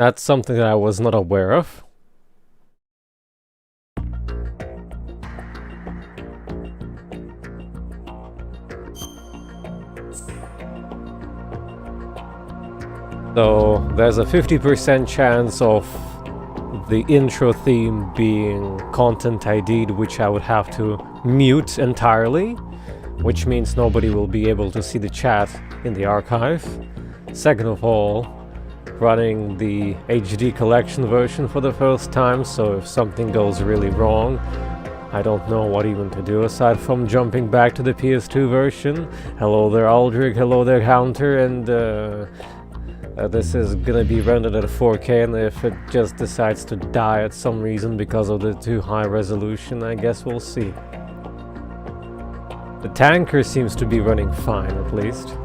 That's something that I was not aware of. So there's a 50% chance of the intro theme being content ID'd, which I would have to mute entirely, which means nobody will be able to see the chat in the archive. Second of all, running the HD collection version for the first time, so if something goes really wrong, I don't know what even to do aside from jumping back to the PS2 version. Hello there Alduric, hello there Counter, and this is gonna be rendered at 4K, and if it just decides to die at some reason because of the too high resolution, I guess we'll see. The tanker seems to be running fine, at least.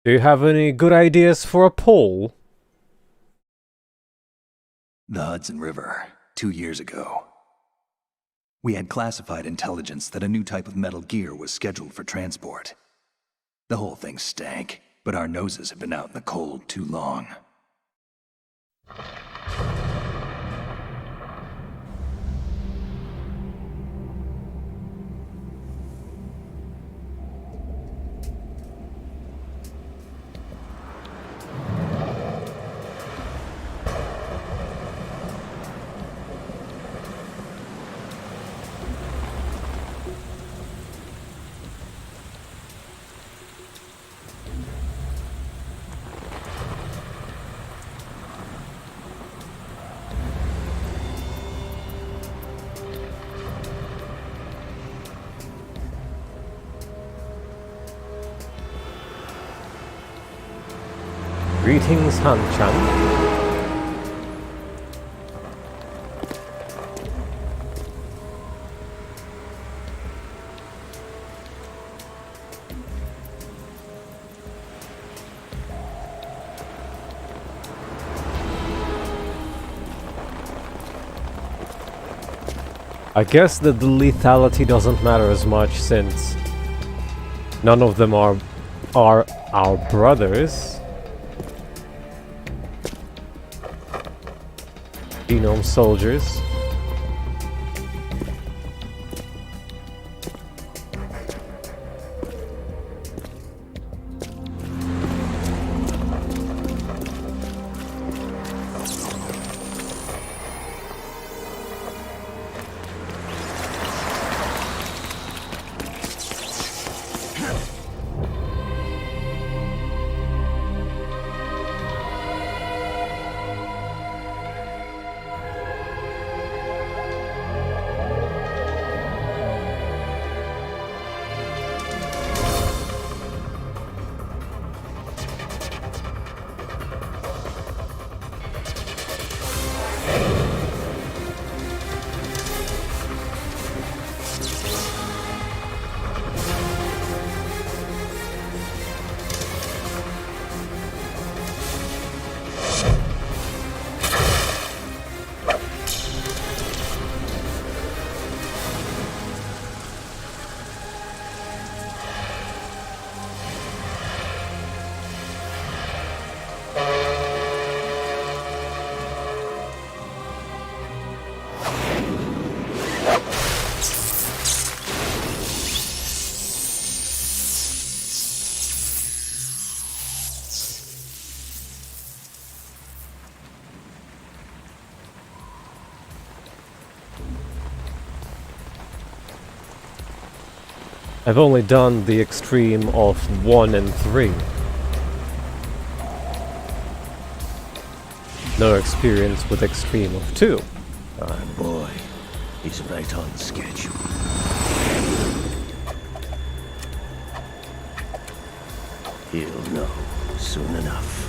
Do you have any good ideas for a poll? The Hudson River, 2 years ago. We had classified intelligence that a new type of metal gear was scheduled for transport. The whole thing stank, but our noses had been out in the cold too long. Greetings, Han-chan. I guess that the lethality doesn't matter as much since none of them are our brothers. Genome soldiers. I've only done the extreme of 1 and 3. No experience with extreme of 2. Oh boy, he's right on schedule. He'll know soon enough.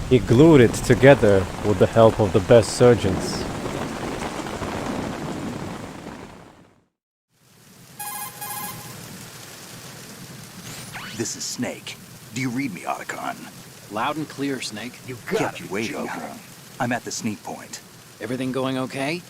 He glued it together with the help of the best surgeons. This is Snake. Do you read me, Otacon? Loud and clear, Snake. You kept you waiting, huh? I'm at the sneak point. Everything going okay?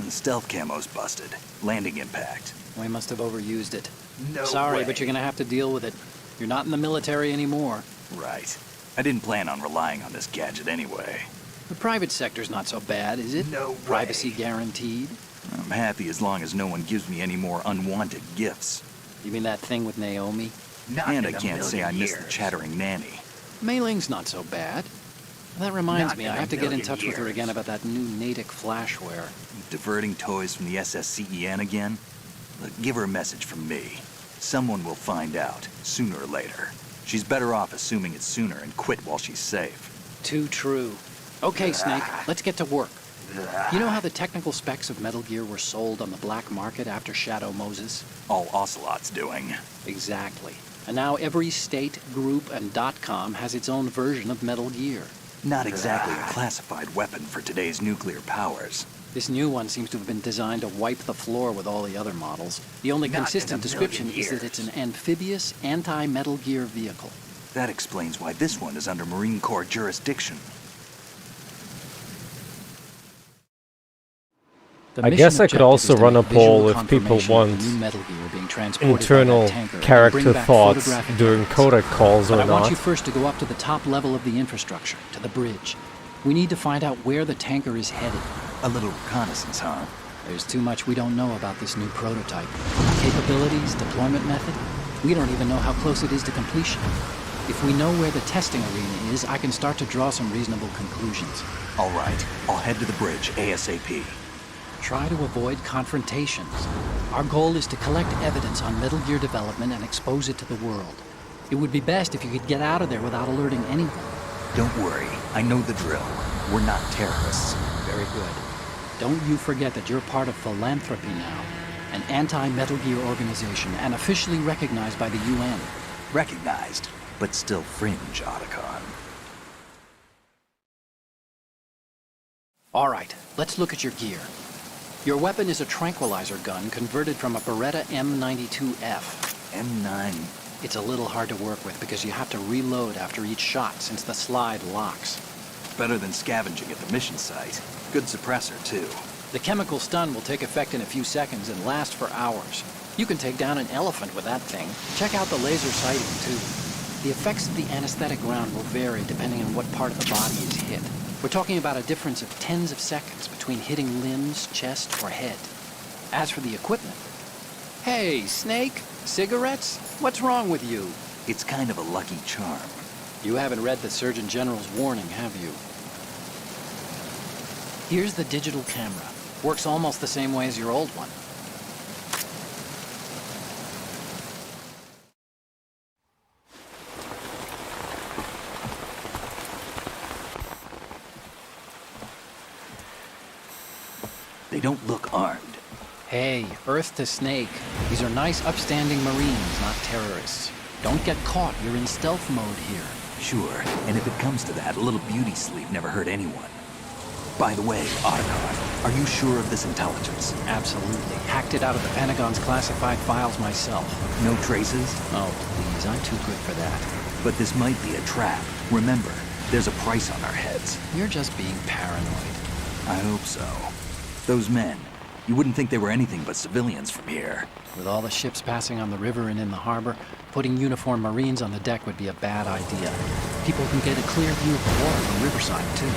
The stealth camo's busted. Landing impact. We must have overused it. No Sorry, way. but you're gonna have to deal with it. You're not in the military anymore. Right. I didn't plan on relying on this gadget anyway. The private sector's not so bad, is it? No way. Privacy guaranteed. I'm happy as long as no one gives me any more unwanted gifts. You mean that thing with Naomi? And I can't say I miss the chattering nanny. Mei Ling's not so bad. That reminds Not me, in I a have to get in million touch with her years. again about that new Natick flashware. Diverting toys from the SSCEN again? Look, give her a message from me. Someone will find out, sooner or later. She's better off assuming it sooner and quit while she's safe. Too true. Okay, Snake, let's get to work. You know how the technical specs of Metal Gear were sold on the black market after Shadow Moses? All Ocelot's doing. Exactly. And now every state, group, and .com has its own version of Metal Gear. Not exactly a classified weapon for today's nuclear powers. This new one seems to have been designed to wipe the floor with all the other models. The only Not in consistent a description million is that it's years. an amphibious, anti-Metal Gear vehicle. That explains why this one is under Marine Corps jurisdiction. The I mission guess I could objective also is to run a make visual poll if people confirmation of want the new Metal Gear being transported by internal that tanker and character bring back thoughts photographic during evidence. codec calls But or I want you not. first to go up to the top level of the infrastructure, to the bridge. We need to find out where the tanker is headed. A little reconnaissance, huh? There's too much we don't know about this new prototype. Capabilities, deployment method. We don't even know how close it is to completion. If we know where the testing arena is, I can start to draw some reasonable conclusions. All right, I'll head to the bridge ASAP. Try to avoid confrontations. Our goal is to collect evidence on Metal Gear development and expose it to the world. It would be best if you could get out of there without alerting anyone. Don't worry, I know the drill. We're not terrorists. Very good. Don't you forget that you're part of Philanthropy now, an anti-Metal Gear organization and officially recognized by the UN. Recognized, but still fringe, Otacon. All right, let's look at your gear. Your weapon is a tranquilizer gun converted from a Beretta M92F. M9. It's a little hard to work with because you have to reload after each shot since the slide locks. Better than scavenging at the mission site. Good suppressor, too. The chemical stun will take effect in a few seconds and last for hours. You can take down an elephant with that thing. Check out the laser sighting, too. The effects of the anesthetic round will vary depending on what part of the body is hit. We're talking about a difference of tens of seconds between hitting limbs, chest, or head. As for the equipment... Hey, Snake! Cigarettes? What's wrong with you? It's kind of a lucky charm. You haven't read the Surgeon General's warning, have you? Here's the digital camera. Works almost the same way as your old one. They don't look armed. Hey, Earth to Snake. These are nice, upstanding Marines, not terrorists. Don't get caught. You're in stealth mode here. Sure, and if it comes to that, a little beauty sleep never hurt anyone. By the way, Otacon, are you sure of this intelligence? Absolutely. Hacked it out of the Pentagon's classified files myself. No traces? Oh, please. I'm too good for that. But this might be a trap. Remember, there's a price on our heads. You're just being paranoid. I hope so. Those men, you wouldn't think they were anything but civilians from here. With all the ships passing on the river and in the harbor, putting uniformed Marines on the deck would be a bad idea. People can get a clear view of the water from Riverside, too.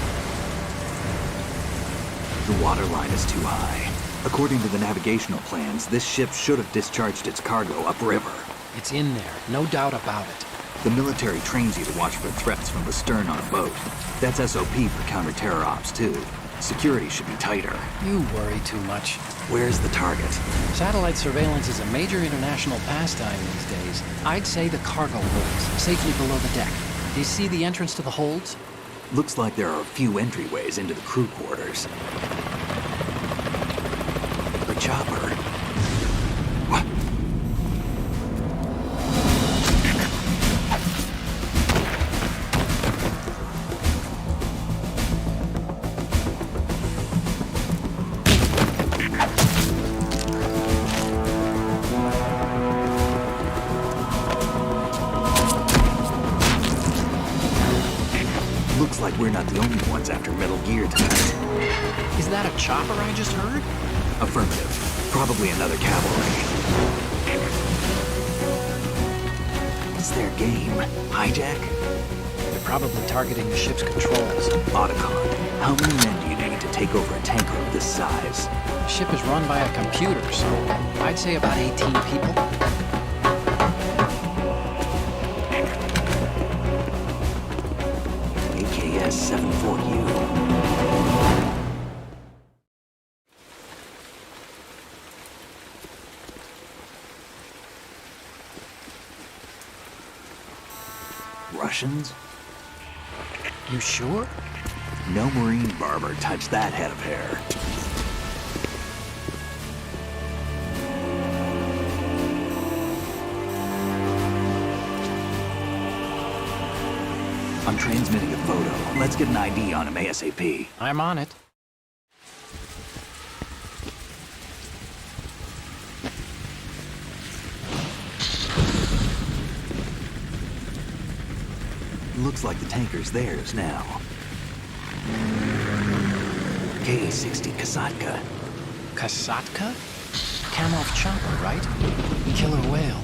The water line is too high. According to the navigational plans, this ship should have discharged its cargo upriver. It's in there, no doubt about it. The military trains you to watch for threats from the stern on a boat. That's SOP for counter-terror ops, too. Security should be tighter. You worry too much. Where's the target? Satellite surveillance is a major international pastime these days. I'd say the cargo holds, safely below the deck. Do you see the entrance to the holds? Looks like there are a few entryways into the crew quarters. The chopper. What? We're not the only ones after Metal Gear tonight. Is that a chopper I just heard? Affirmative. Probably another cavalry. It's their game. Hijack? They're probably targeting the ship's controls. Otacon. How many men do you need to take over a tanker of this size? The ship is run by a computer, so I'd say about 18 people. AKS 74U. Russians? You sure? No Marine barber touched that head of hair. I'm transmitting a photo. Let's get an ID on him ASAP. I'm on it. Looks like the tanker's theirs now. KA-60 Kasatka. Kasatka? Kamov chopper, right? Killer whale.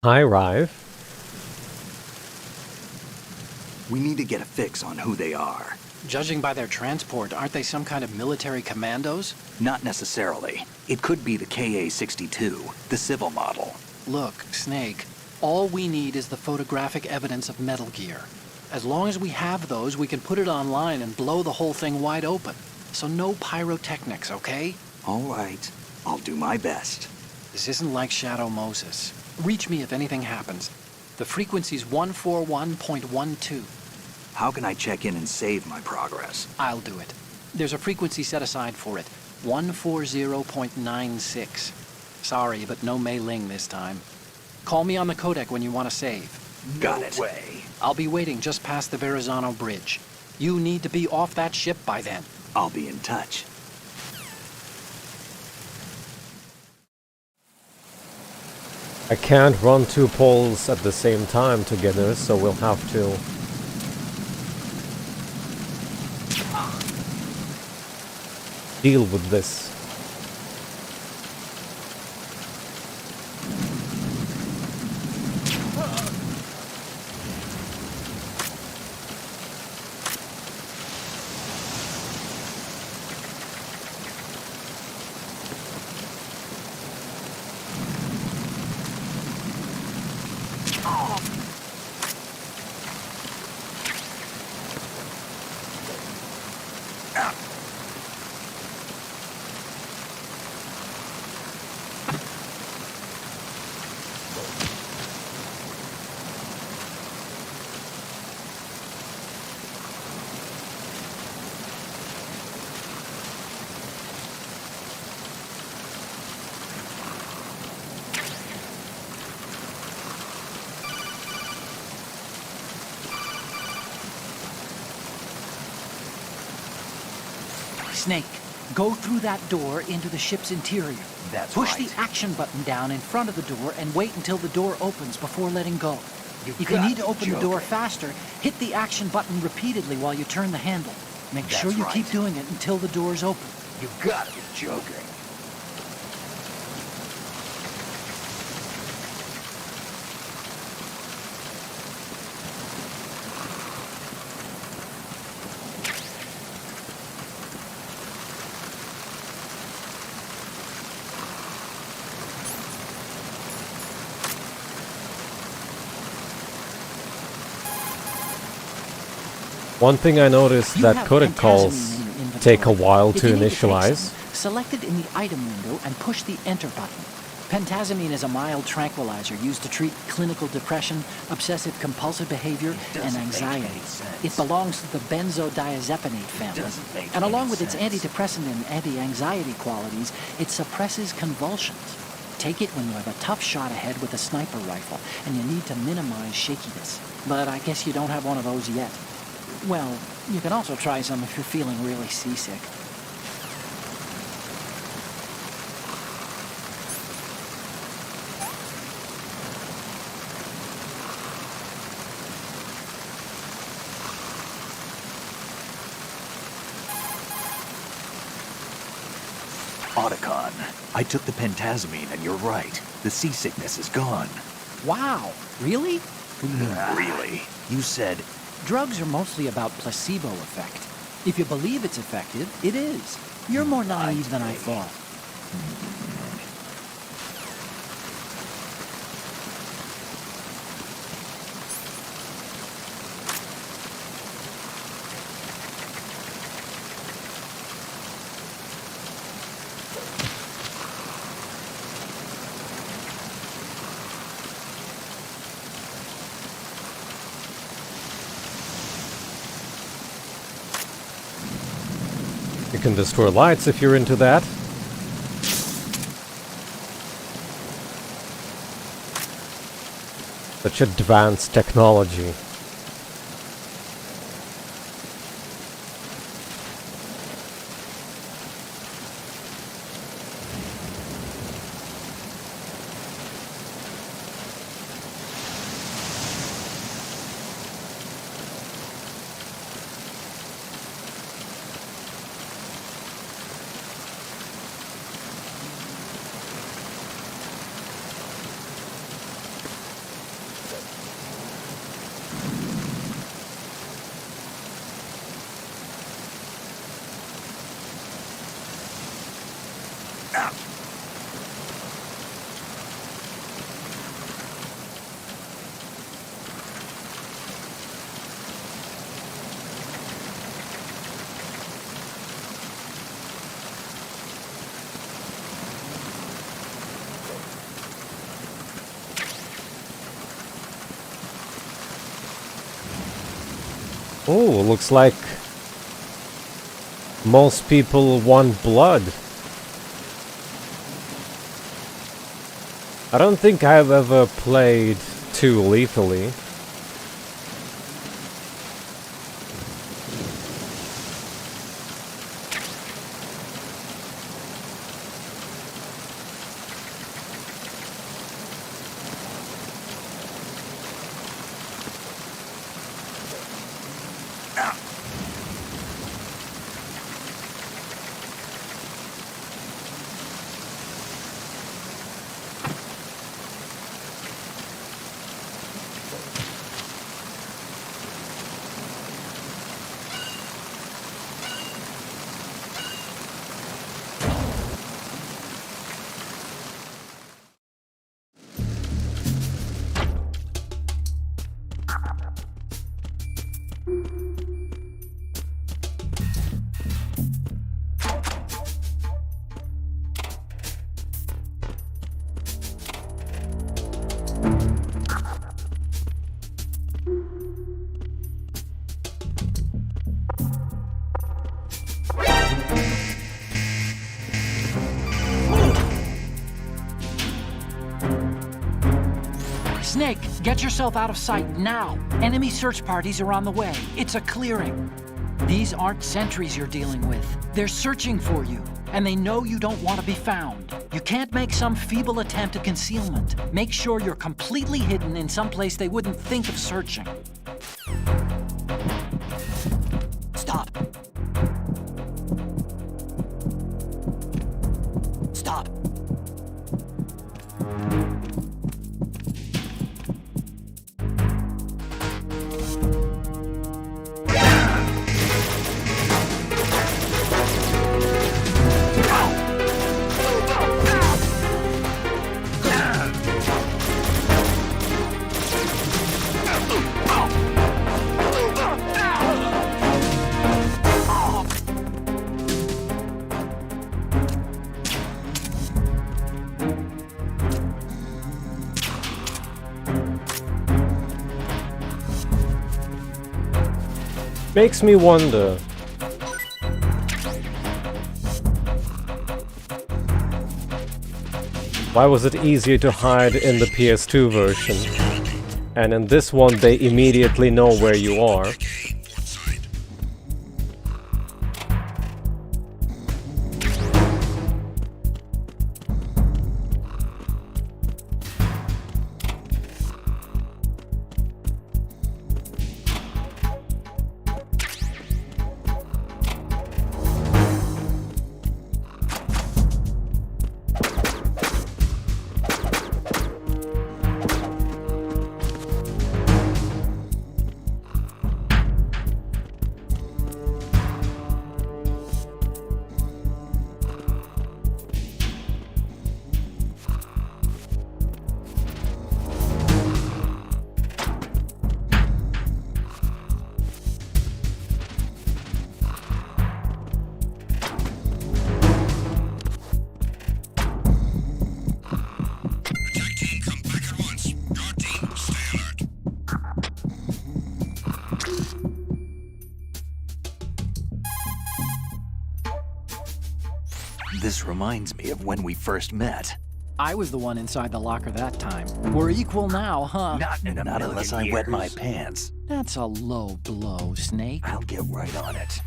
Hi, Rive. We need to get a fix on who they are. Judging by their transport, aren't they some kind of military commandos? Not necessarily. It could be the KA-62, the civil model. Look, Snake, all we need is the photographic evidence of Metal Gear. As long as we have those, we can put it online and blow the whole thing wide open. So no pyrotechnics, okay? All right. I'll do my best. This isn't like Shadow Moses. Reach me if anything happens. The frequency's 141.12. How can I check in and save my progress? I'll do it. There's a frequency set aside for it. 140.96. Sorry, but no Mei Ling this time. Call me on the codec when you want to save. Got it. Way. I'll be waiting just past the Verrazano Bridge. You need to be off that ship by then. I'll be in touch. I can't run two polls at the same time together, so we'll have to deal with this. Snake, go through that door into the ship's interior. That's Push right. the action button down in front of the door and wait until the door opens before letting go. If you got need to me open the door joking. faster, hit the action button repeatedly while you turn the handle. Make sure That's you keep right. doing it until the door's open. You gotta be joking. One thing I noticed You that have codec pentasmine calls in your inventory. take a while If to you need take initialize. some, select it in the item window and push the enter button. Pentazamine is a mild tranquilizer used to treat clinical depression, obsessive compulsive behavior, and doesn't make anxiety. any sense. It belongs to the benzodiazepinate family. doesn't make And along any with its sense. antidepressant and anti-anxiety qualities, it suppresses convulsions. Take it when you have a tough shot ahead with a sniper rifle, and you need to minimize shakiness. But I guess you don't have one of those yet. Well, you can also try some if you're feeling really seasick. Otacon, I took the pentazamine and you're right. The seasickness is gone. Wow, really? Really? You said... Drugs are mostly about placebo effect. If you believe it's effective, it is. You're more naive than I thought. You can destroy lights if you're into that. Such advanced technology. Oh, looks like most people want blood. I don't think I've ever played too lethally. Snake, get yourself out of sight now. Enemy search parties are on the way. It's a clearing. These aren't sentries you're dealing with. They're searching for you, and they know you don't want to be found. You can't make some feeble attempt at concealment. Make sure you're completely hidden in some place they wouldn't think of searching. Stop. Stop. Makes me wonder. Why was it easier to hide in the PS2 version? And in this one they immediately know where you are. This reminds me of when we first met. I was the one inside the locker that time. We're equal now, huh? Not unless I wet my pants. That's a low blow, Snake. I'll get right on it.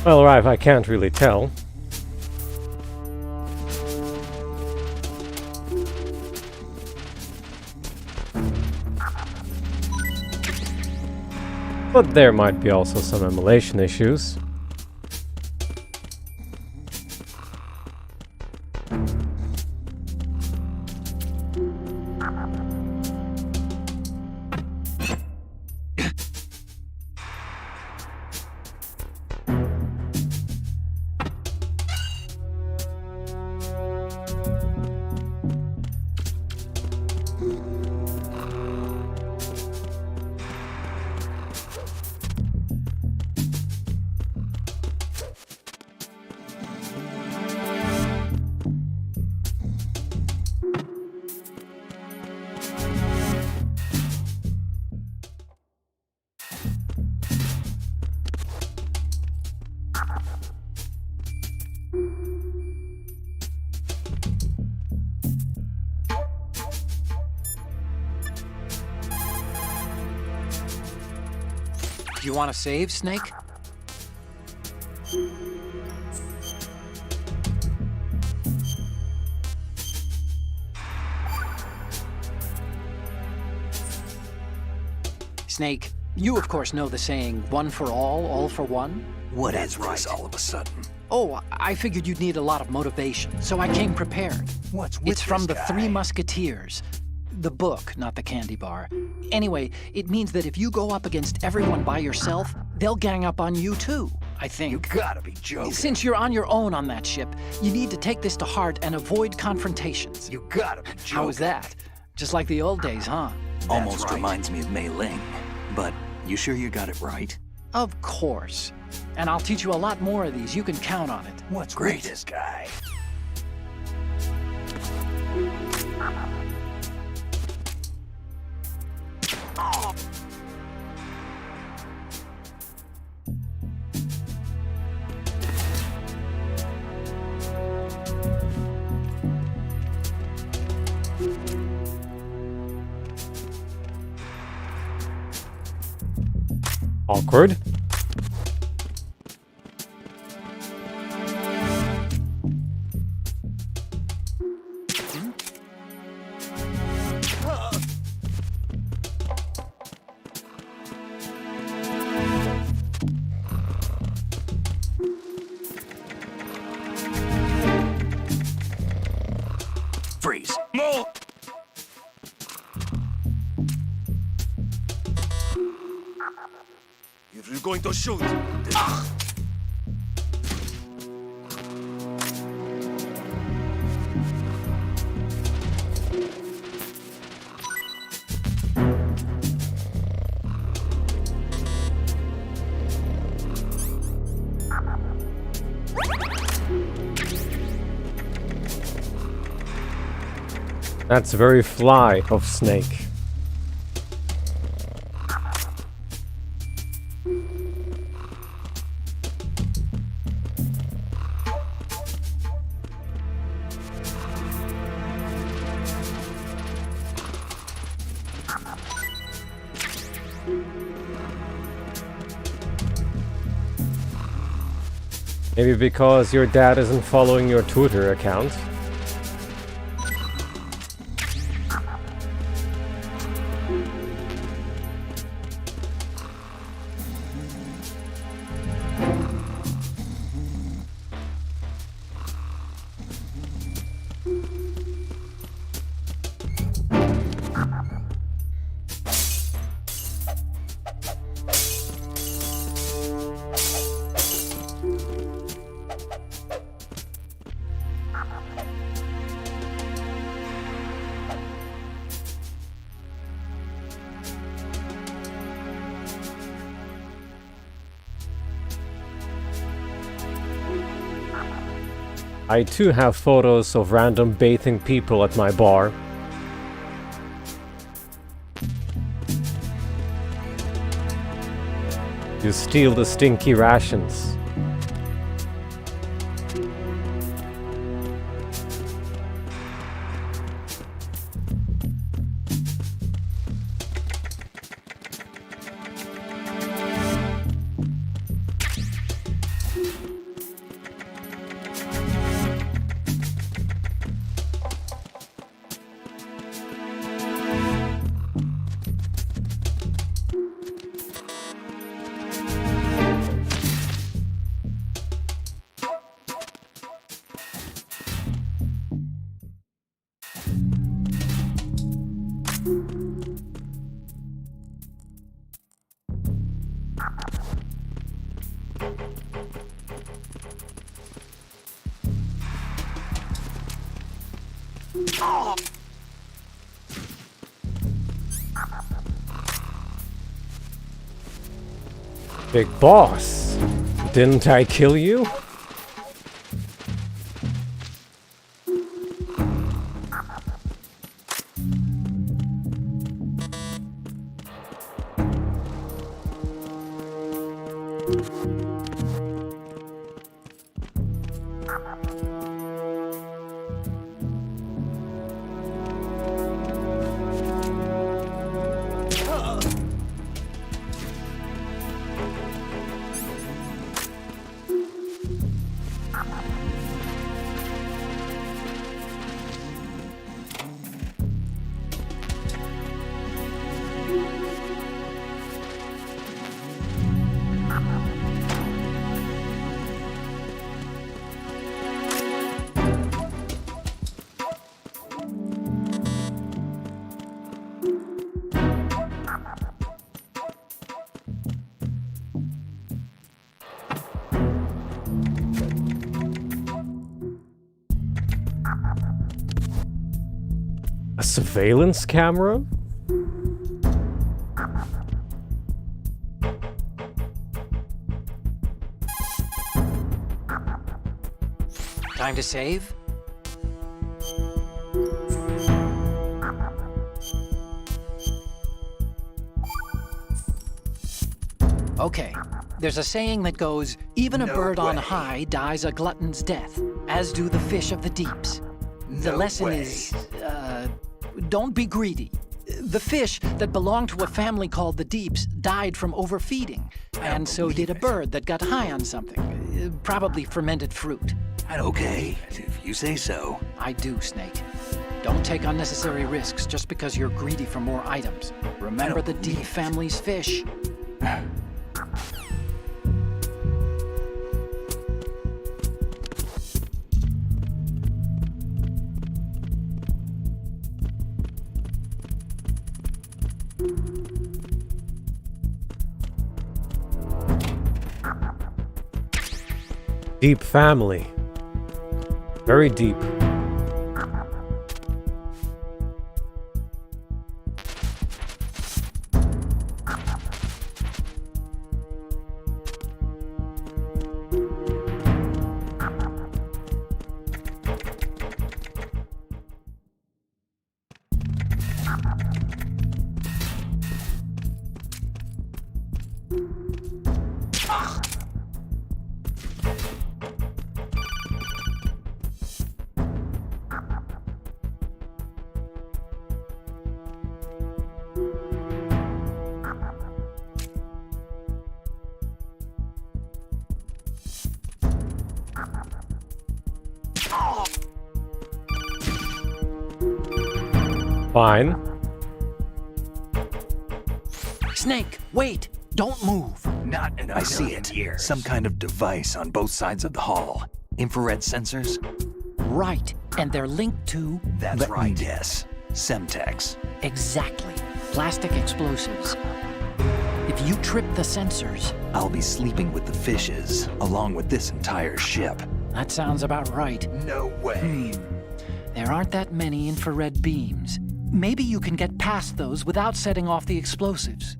Well, Rive, I can't really tell. But there might be also some emulation issues. You want to save, Snake? Snake, you of course know the saying, one for all for one? What is this all of a sudden? Oh, I figured you'd need a lot of motivation, so I came prepared. What's with It's from the this Three guy? Musketeers. The book, not the candy bar. Anyway, it means that if you go up against everyone by yourself, they'll gang up on you too, I think. You gotta be joking. Since you're on your own on that ship, you need to take this to heart and avoid confrontations. You gotta be joking. How was that? Just like the old days, huh? Almost right. reminds me of Mei Ling. But you sure you got it right? Of course. And I'll teach you a lot more of these. You can count on it. What's great this guy? Awkward. Freeze. More! If you're going to shoot, That's very fly of Snake. Maybe because your dad isn't following your Twitter account. I too have photos of random bathing people at my bar. You steal the stinky rations. Big boss, didn't I kill you? A surveillance camera? Time to save? Okay. There's a saying that goes, even a bird on high dies a glutton's death, as do the fish of the deeps. The lesson is, don't be greedy. The fish that belonged to a family called the Deeps died from overfeeding, and so did a bird that got high on something, probably fermented fruit. Okay, if you say so. I do, Snake. Don't take unnecessary risks just because you're greedy for more items. Remember the Deep family's fish. Deep family. Very deep. Fine. Snake, wait! Don't move! Not an I see it. Years. Some kind of device on both sides of the hall. Infrared sensors? Right, and they're linked to... That's right. Yes. Semtex. Exactly. Plastic explosives. If you trip the sensors... I'll be sleeping with the fishes, along with this entire ship. That sounds about right. No way. There aren't that many infrared beams. Maybe you can get past those without setting off the explosives.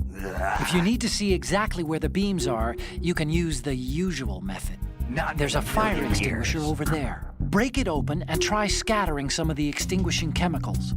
If you need to see exactly where the beams are, you can use the usual method. There's a fire extinguisher over there. Break it open and try scattering some of the extinguishing chemicals.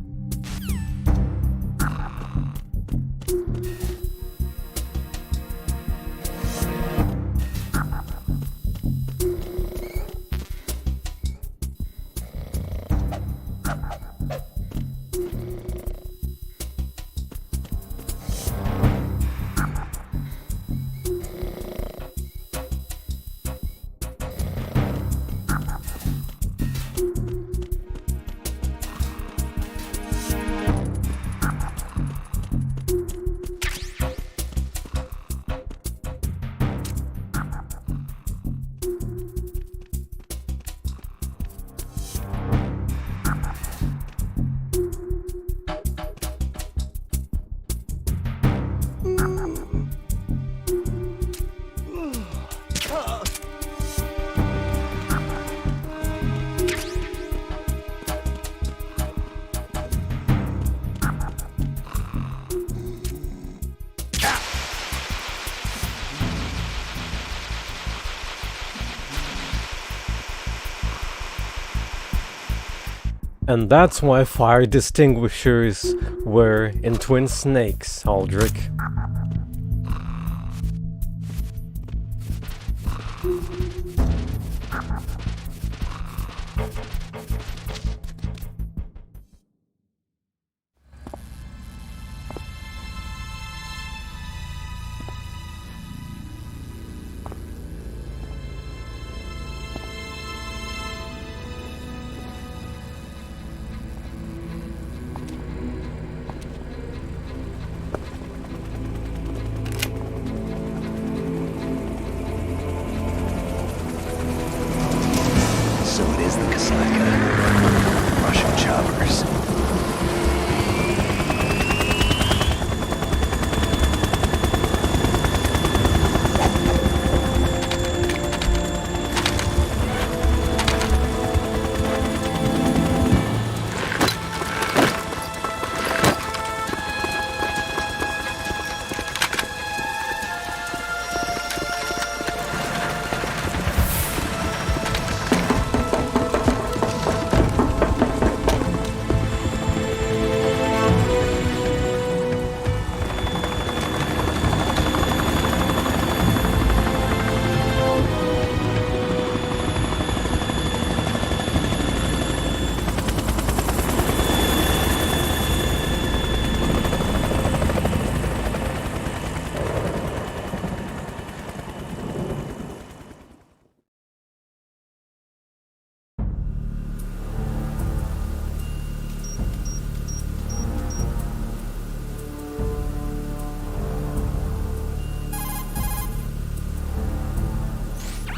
And that's why fire extinguishers were in twin snakes, Alduric.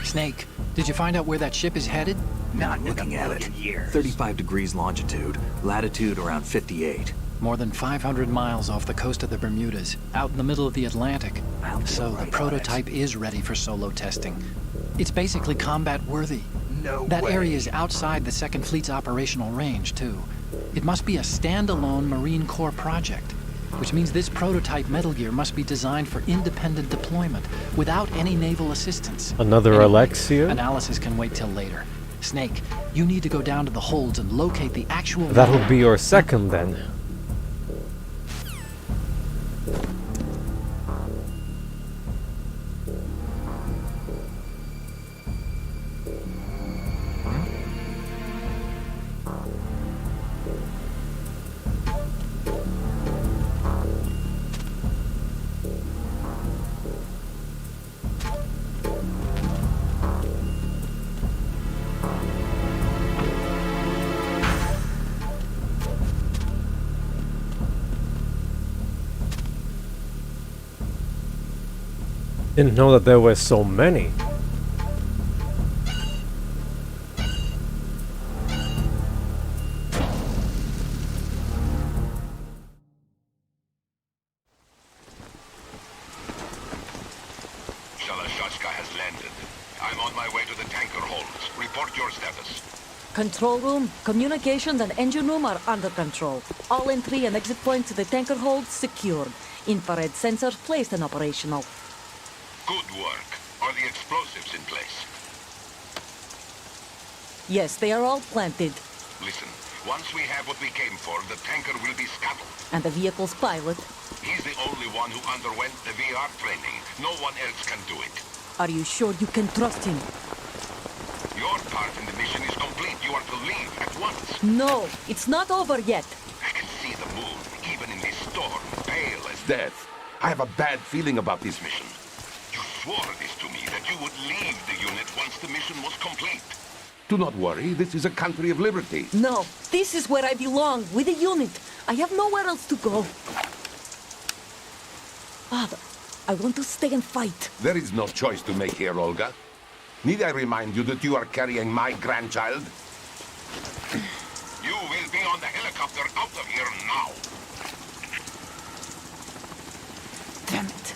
Snake, did you find out where that ship is headed? Not looking at it. 35 degrees longitude, latitude around 58. More than 500 miles off the coast of the Bermudas, out in the middle of the Atlantic. So the prototype is ready for solo testing. It's basically combat worthy. No That way. area is outside the Second Fleet's operational range, too. It must be a standalone Marine Corps project, which means this prototype Metal Gear must be designed for independent deployment, without any naval assistance. Another Anyway, Alexia? Analysis can wait till later. Snake, you need to go down to the holds and locate the actual... That'll be your second then. Didn't know that there were so many. Shalashashka has landed. I'm on my way to the tanker holds. Report your status. Control room, communications and engine room are under control. All entry and exit points to the tanker hold secured. Infrared sensors placed and operational. Good work. Are the explosives in place? Yes, they are all planted. Listen, once we have what we came for, the tanker will be scuttled. And the vehicle's pilot. He's the only one who underwent the VR training. No one else can do it. Are you sure you can trust him? Your part in the mission is complete. You are to leave at once. No, it's not over yet. I can see the moon, even in this storm, pale as death. I have a bad feeling about this mission. You swore this to me, that you would leave the unit once the mission was complete. Do not worry, this is a country of liberty. No, this is where I belong, with the unit. I have nowhere else to go. Father, I want to stay and fight. There is no choice to make here, Olga. Need I remind you that you are carrying my grandchild? You will be on the helicopter out of here now. Damn it.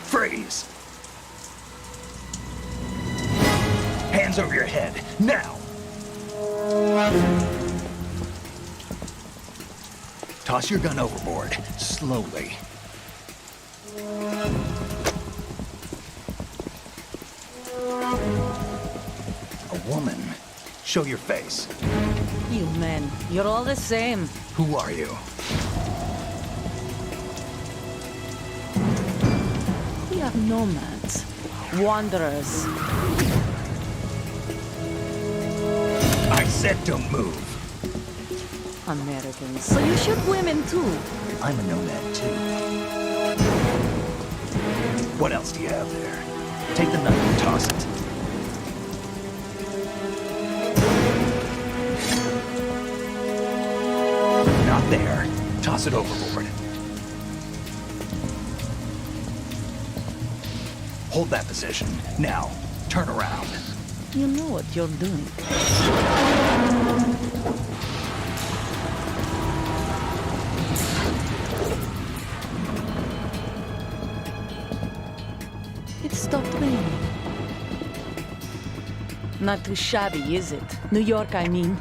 Freeze! Hands over your head, now! Toss your gun overboard, slowly. A woman. Show your face. You men, you're all the same. Who are you? We are nomads, wanderers. I said don't move. Americans. So you shoot women too. I'm a nomad too. What else do you have there? Take the knife and toss it. Not there. Toss it overboard. Hold that position. Now, turn around. You know what you're doing. It stopped raining. Not too shabby, is it? New York, I mean.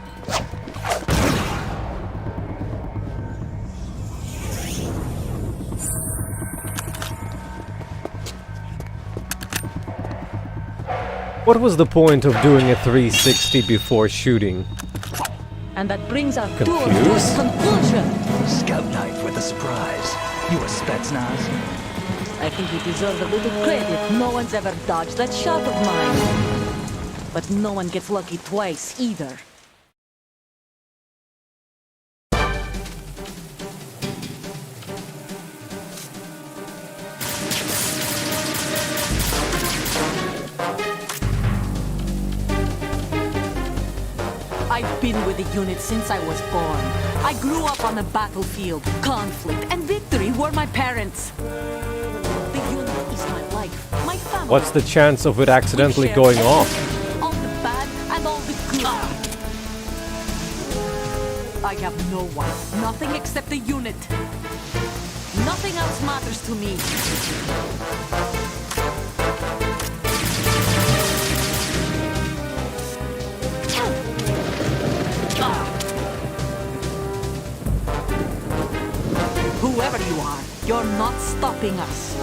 What was the point of doing a 360 before shooting? And that brings our tour to a Confused? conclusion. Scout knife with a surprise. You a Spetsnaz? I think you deserve a little credit. No one's ever dodged that shot of mine. But no one gets lucky twice, either. I've been with the unit since I was born. I grew up on the battlefield. Conflict and victory were my parents. The unit is my life, my family. What's the chance of it accidentally We share going off? everything, all the bad and all the good. I have no one, nothing except the unit. Nothing else matters to me. Whoever you are, you're not stopping us.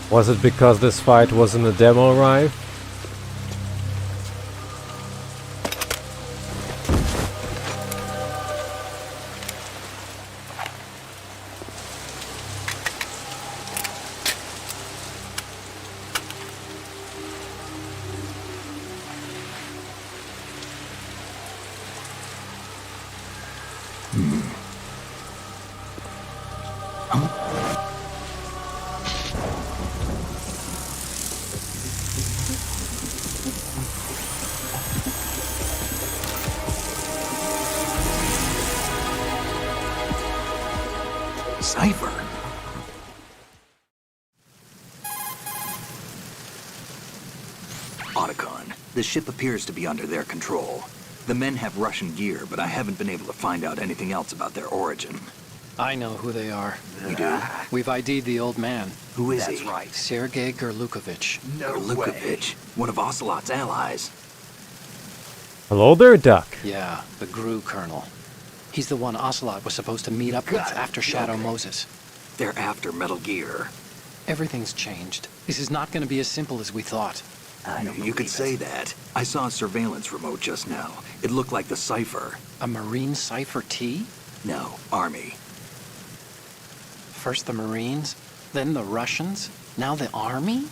Was it because this fight was in the demo, right? Cipher. Otacon, the ship appears to be under their control. The men have Russian gear, but I haven't been able to find out anything else about their origin. I know who they are. You do? We've ID'd the old man. Who is That's he? right. Sergei Gerlukovich. No Lukovich, one of Ocelot's allies. Hello there, Duck. Yeah, the GRU colonel. He's the one Ocelot was supposed to meet up with after Shadow Moses. They're after Metal Gear. Everything's changed. This is not going to be as simple as we thought. You could say that. I saw a surveillance remote just now. It looked like the Cipher. A Marine Cipher T? No, Army. First the Marines, then the Russians, now the Army?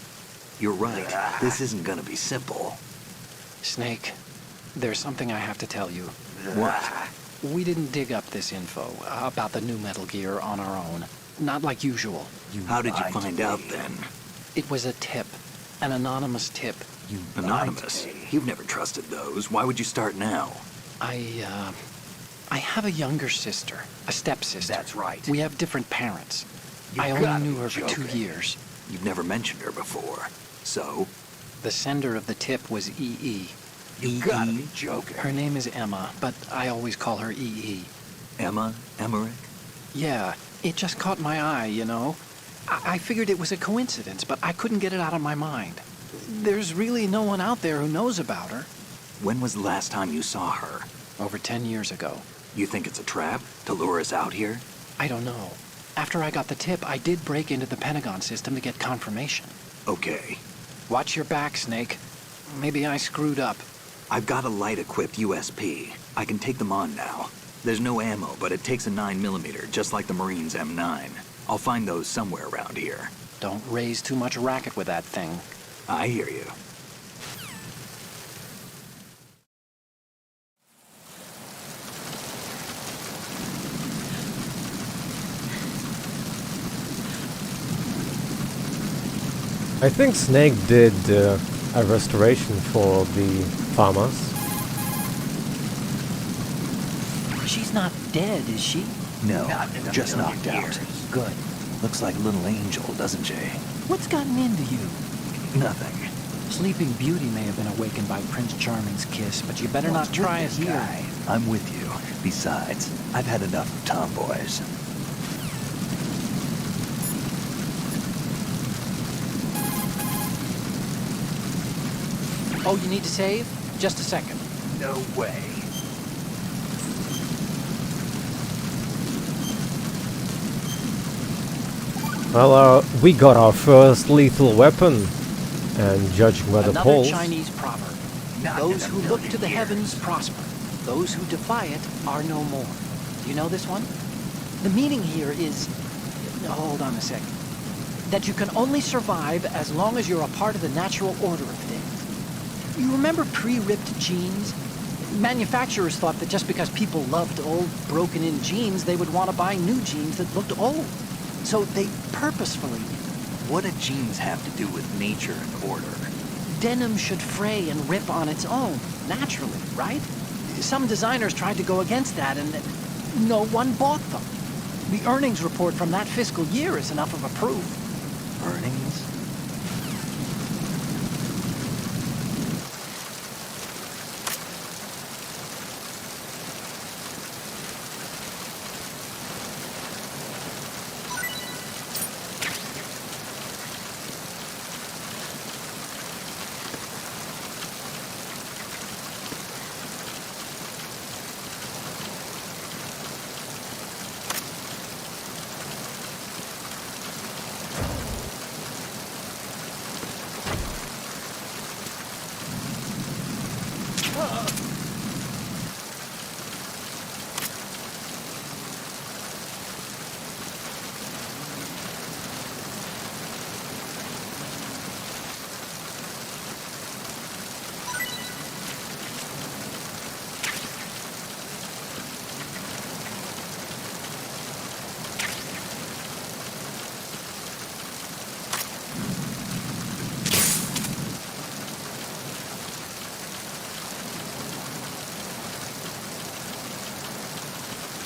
You're right. This isn't gonna be simple. Snake, there's something I have to tell you. What? We didn't dig up this info about the new Metal Gear on our own. Not like usual. How did you find out then? It was a tip. An anonymous tip. Anonymous? You've never trusted those. Why would you start now? I have a younger sister, a stepsister. That's right. We have different parents. I gotta only knew be her for 2 joking. years. You've never mentioned her before. So? The sender of the tip was EE. You gotta be joking. Her name is Emma, but I always call her EE. Emma? Emmerich? Yeah, it just caught my eye, you know? I figured it was a coincidence, but I couldn't get it out of my mind. There's really no one out there who knows about her. When was the last time you saw her? Over 10 years ago. You think it's a trap to lure us out here? I don't know. After I got the tip, I did break into the Pentagon system to get confirmation. Okay. Watch your back, Snake. Maybe I screwed up. I've got a light-equipped USP. I can take them on now. There's no ammo, but it takes a 9mm, just like the Marines' M9. I'll find those somewhere around here. Don't raise too much racket with that thing. I hear you. I think Snake did a restoration for the farmers. She's not dead, is she? No, Not in a just million knocked out. years. Good. Looks like Little Angel, doesn't she? What's gotten into you? Nothing. Sleeping Beauty may have been awakened by Prince Charming's kiss, but you better not try it here. I'm with you. Besides, I've had enough of tomboys. Oh, you need to save? Just a second. No way. Well, we got our first lethal weapon, and judging by the Another polls, Chinese proverb. Not Those in a who look million to the years. heavens prosper. Those who defy it are no more. Do you know this one? The meaning here is... Hold on a second. That you can only survive as long as you're a part of the natural order of things. You remember pre-ripped jeans? Manufacturers thought that just because people loved old, broken-in jeans, they would want to buy new jeans that looked old. So they purposefully... What do jeans have to do with nature and order? Denim should fray and rip on its own, naturally, right? Some designers tried to go against that, and no one bought them. The earnings report from that fiscal year is enough of a proof. Earnings?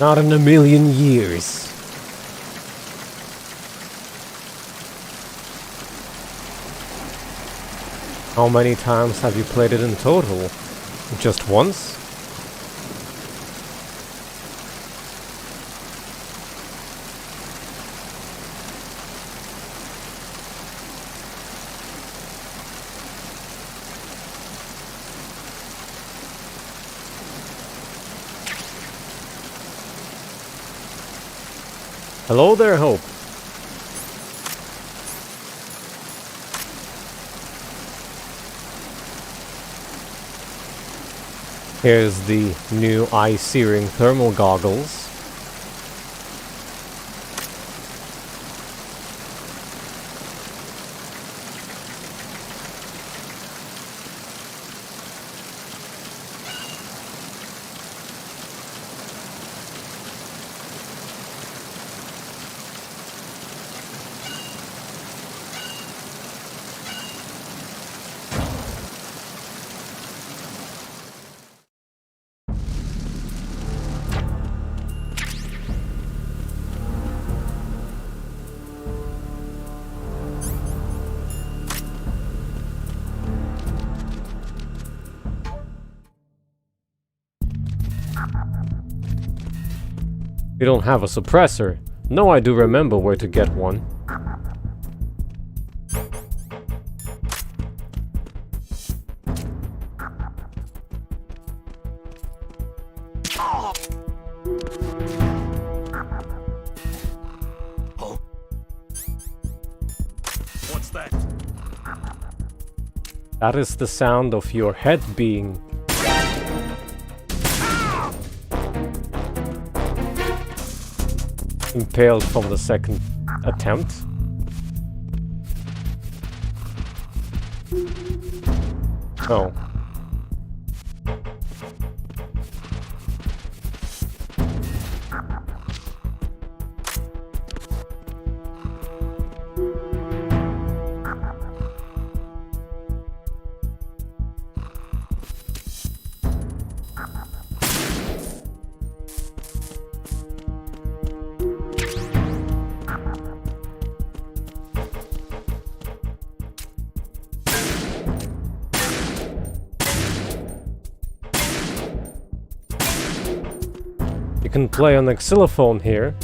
Not in a million years. How many times have you played it in total? Just once? Hello there, Hope. Here's the new eye-searing thermal goggles. You don't have a suppressor. No, I do remember where to get one. What's that? That is the sound of your head being impaled from the second attempt. Oh. You can play on the xylophone here.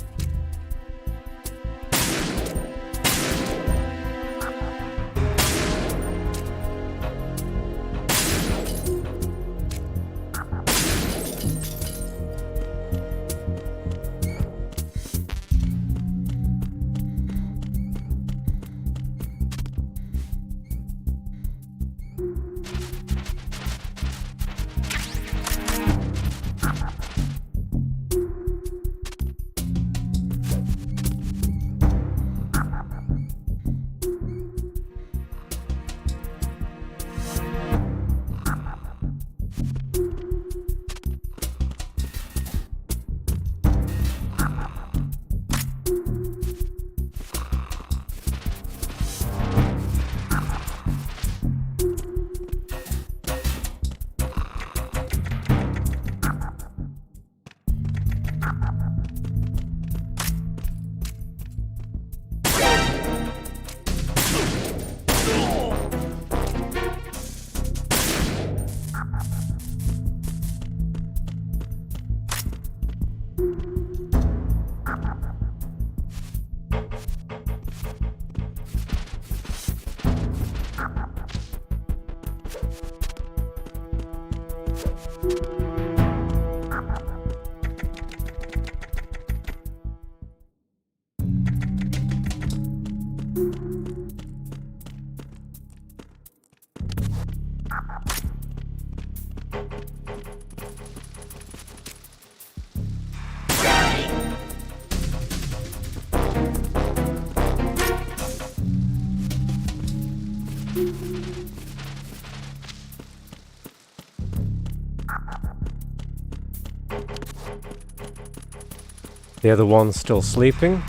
They're the ones still sleeping?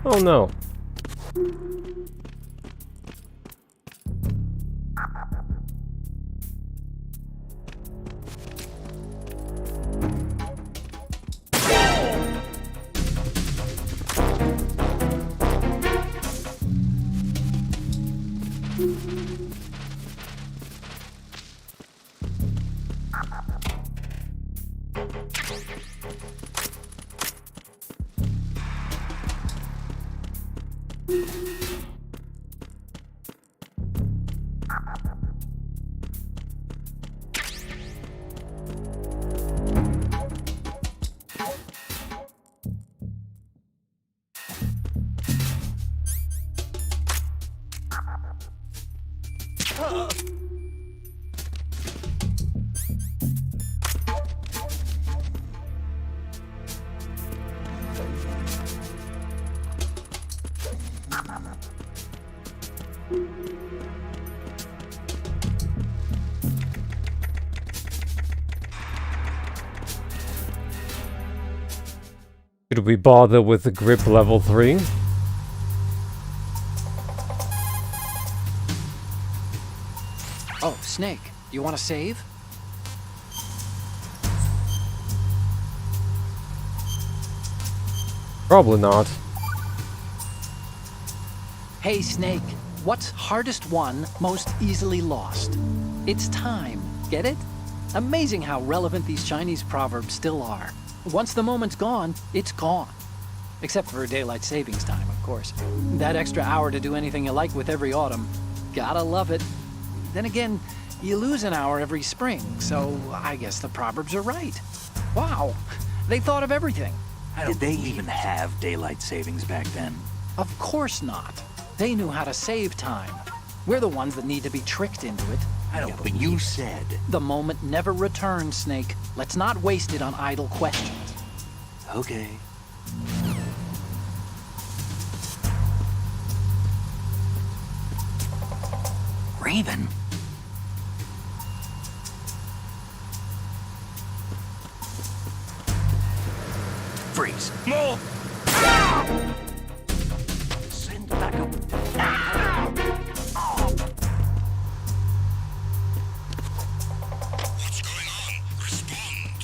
Oh no. Should we bother with the grip level 3? Oh, Snake, you want to save? Probably not. Hey, Snake, what's hardest won, most easily lost? It's time, get it? Amazing how relevant these Chinese proverbs still are. Once the moment's gone, it's gone. Except for daylight savings time, of course. That extra hour to do anything you like with every autumn. Gotta love it. Then again, you lose an hour every spring, so I guess the proverbs are right. Wow, they thought of everything. Did they even have daylight savings back then? Of course not. They knew how to save time. We're the ones that need to be tricked into it. But you said... The moment never returns, Snake. Let's not waste it on idle questions. Okay. Raven? Freeze. No! Send back up. What's going on? Respond!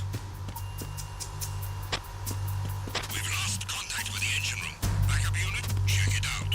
We've lost contact with the engine room. Backup unit, check it out.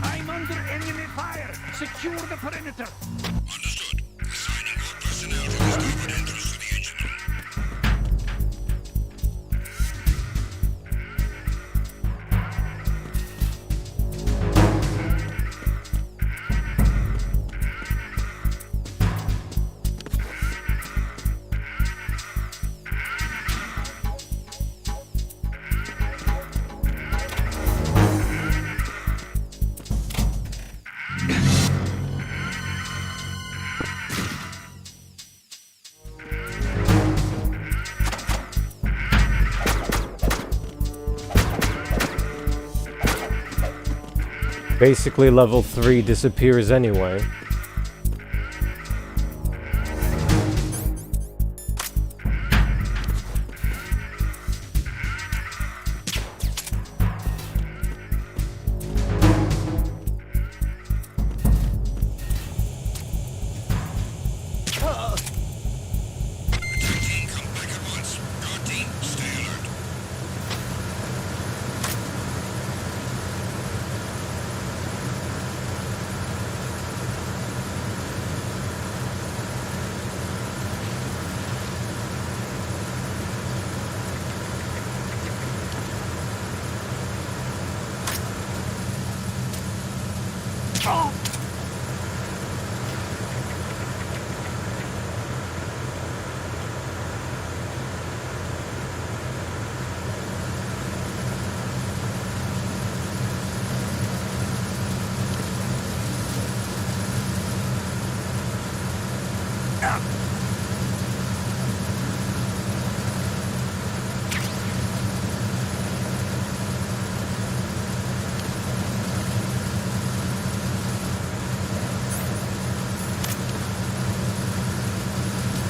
I'm under enemy fire! Secure the perimeter! Understood. Assigning more personnel to the starboard entrance to the engine room. Basically, level 3 disappears anyway. Attack team, come back at once. Guard team, stay alert.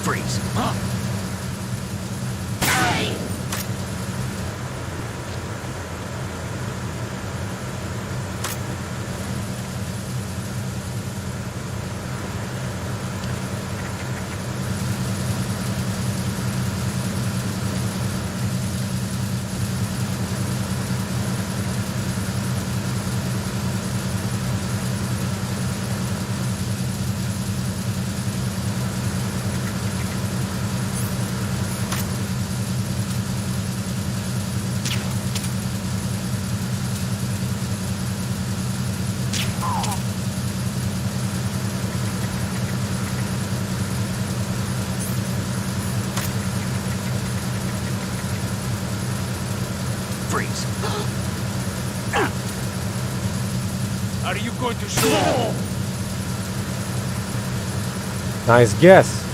Freeze. going to snap. Nice guess.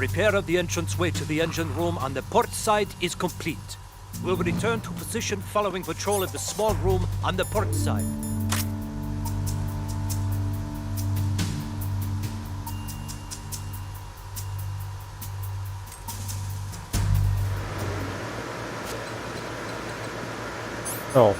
Repair of the entranceway to the engine room on the port side is complete. We'll return to position following patrol of the small room on the port side. Oh.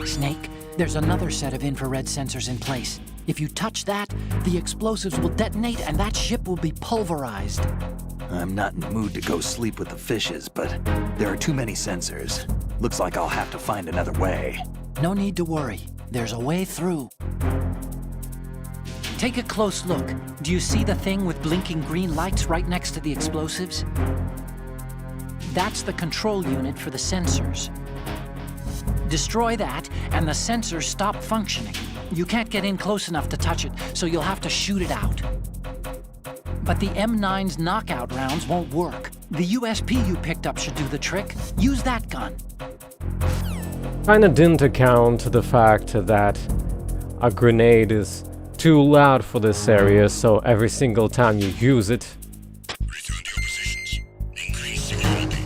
Snake, there's another set of infrared sensors in place. If you touch that, the explosives will detonate and that ship will be pulverized. I'm not in the mood to go sleep with the fishes, but there are too many sensors. Looks like I'll have to find another way. No need to worry. There's a way through. Take a close look. Do you see the thing with blinking green lights right next to the explosives? That's the control unit for the sensors. Destroy that, and the sensors stop functioning. You can't get in close enough to touch it, so you'll have to shoot it out. But the M9's knockout rounds won't work. The USP you picked up should do the trick. Use that gun. Kinda didn't account the fact that a grenade is too loud for this area, so every single time you use it, Return to your positions. Increase security.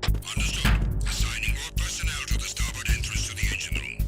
Understood. Assigning more personnel to the starboard entrance to the engine room.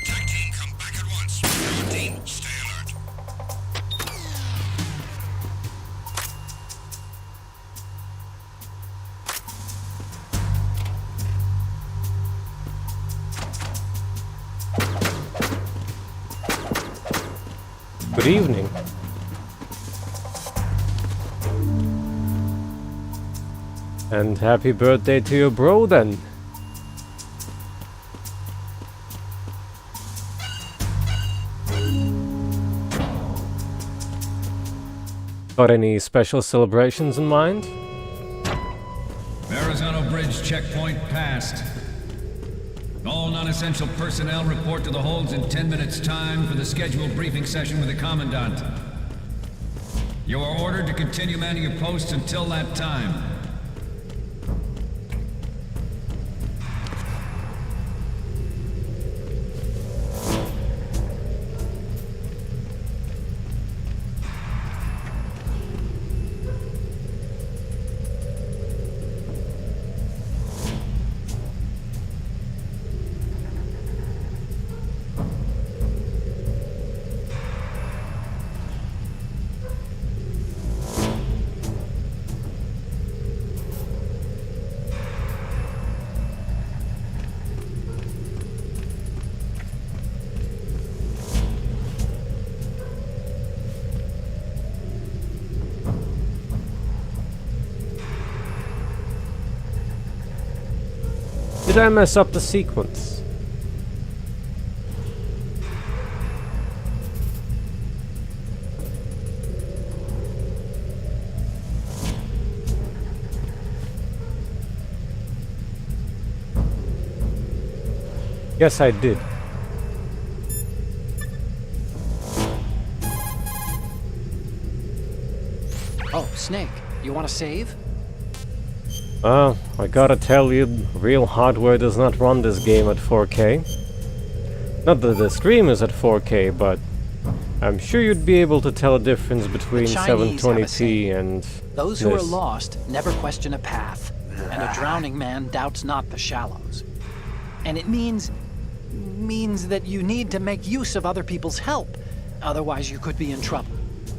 Attack team, come back at once. Your team, stay alert. good evening. And happy birthday to your bro then. Got any special celebrations in mind? Verrazano Bridge checkpoint passed. All non-essential personnel report to the holds in 10 minutes' time for the scheduled briefing session with the Commandant. You are ordered to continue manning your posts until that time. Did I mess up the sequence? Yes, I did. Oh, Snake, you want to save? I gotta tell you, real hardware does not run this game at 4K. Not that the stream is at 4K, but I'm sure you'd be able to tell a difference between The Chinese have a 720p saying. and Those who are this. lost never question a path, and a drowning man doubts not the shallows. And it means that you need to make use of other people's help, otherwise you could be in trouble.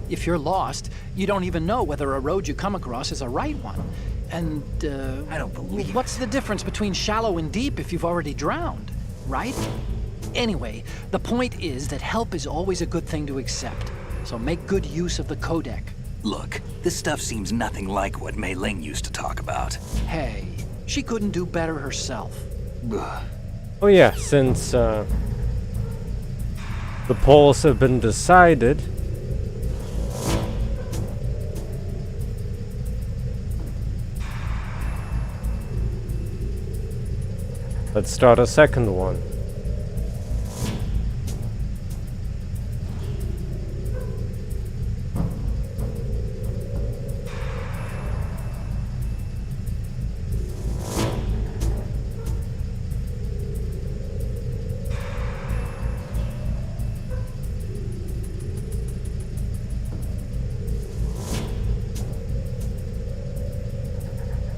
If you're lost, you don't even know whether a road you come across is a right one. And, I don't believe what's the difference between shallow and deep if you've already drowned, right? Anyway, the point is that help is always a good thing to accept, so make good use of the codec. Look, this stuff seems nothing like what Mei Ling used to talk about. Hey, she couldn't do better herself. Oh yeah, since the polls have been decided, let's start a second one.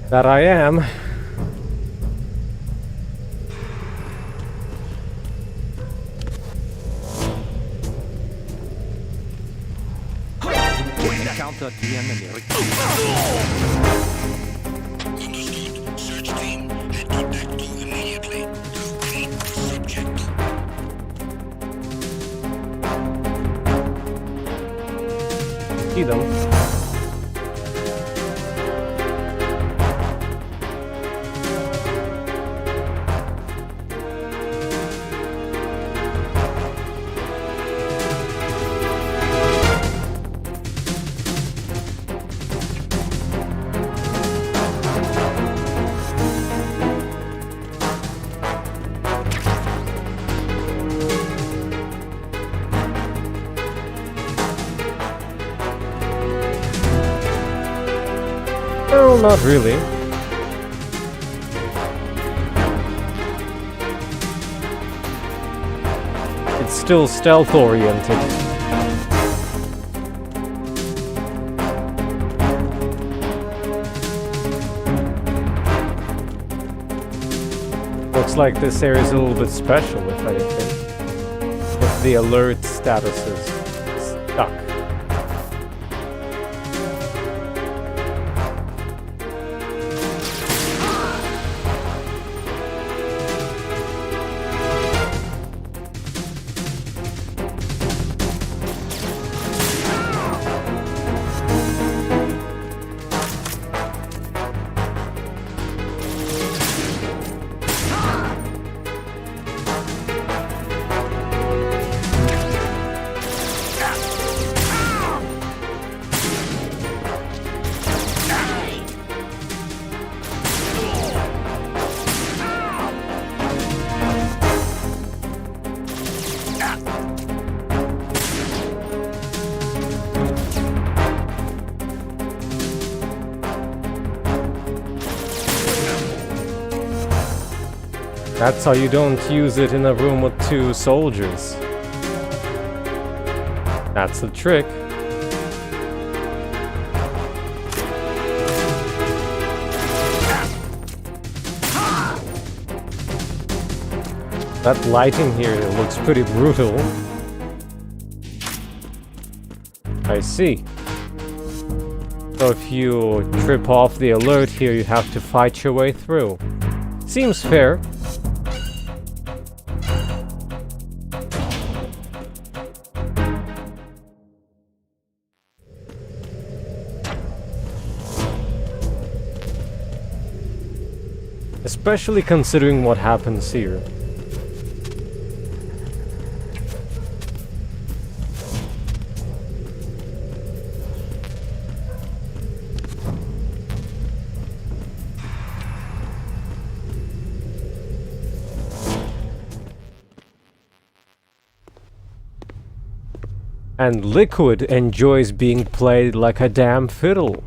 That I am. Encounter the enemy. Understood. Search team, head to deck 2 immediately. Locate the subject. See them. No, not really. It's still stealth-oriented. Looks like this area is a little bit special, if anything. If the alert status is stuck. That's how you don't use it in a room with 2 soldiers. That's the trick. That lighting here looks pretty brutal. I see. So if you trip off the alert here, you have to fight your way through. Seems fair. Especially considering what happens here. And Liquid enjoys being played like a damn fiddle.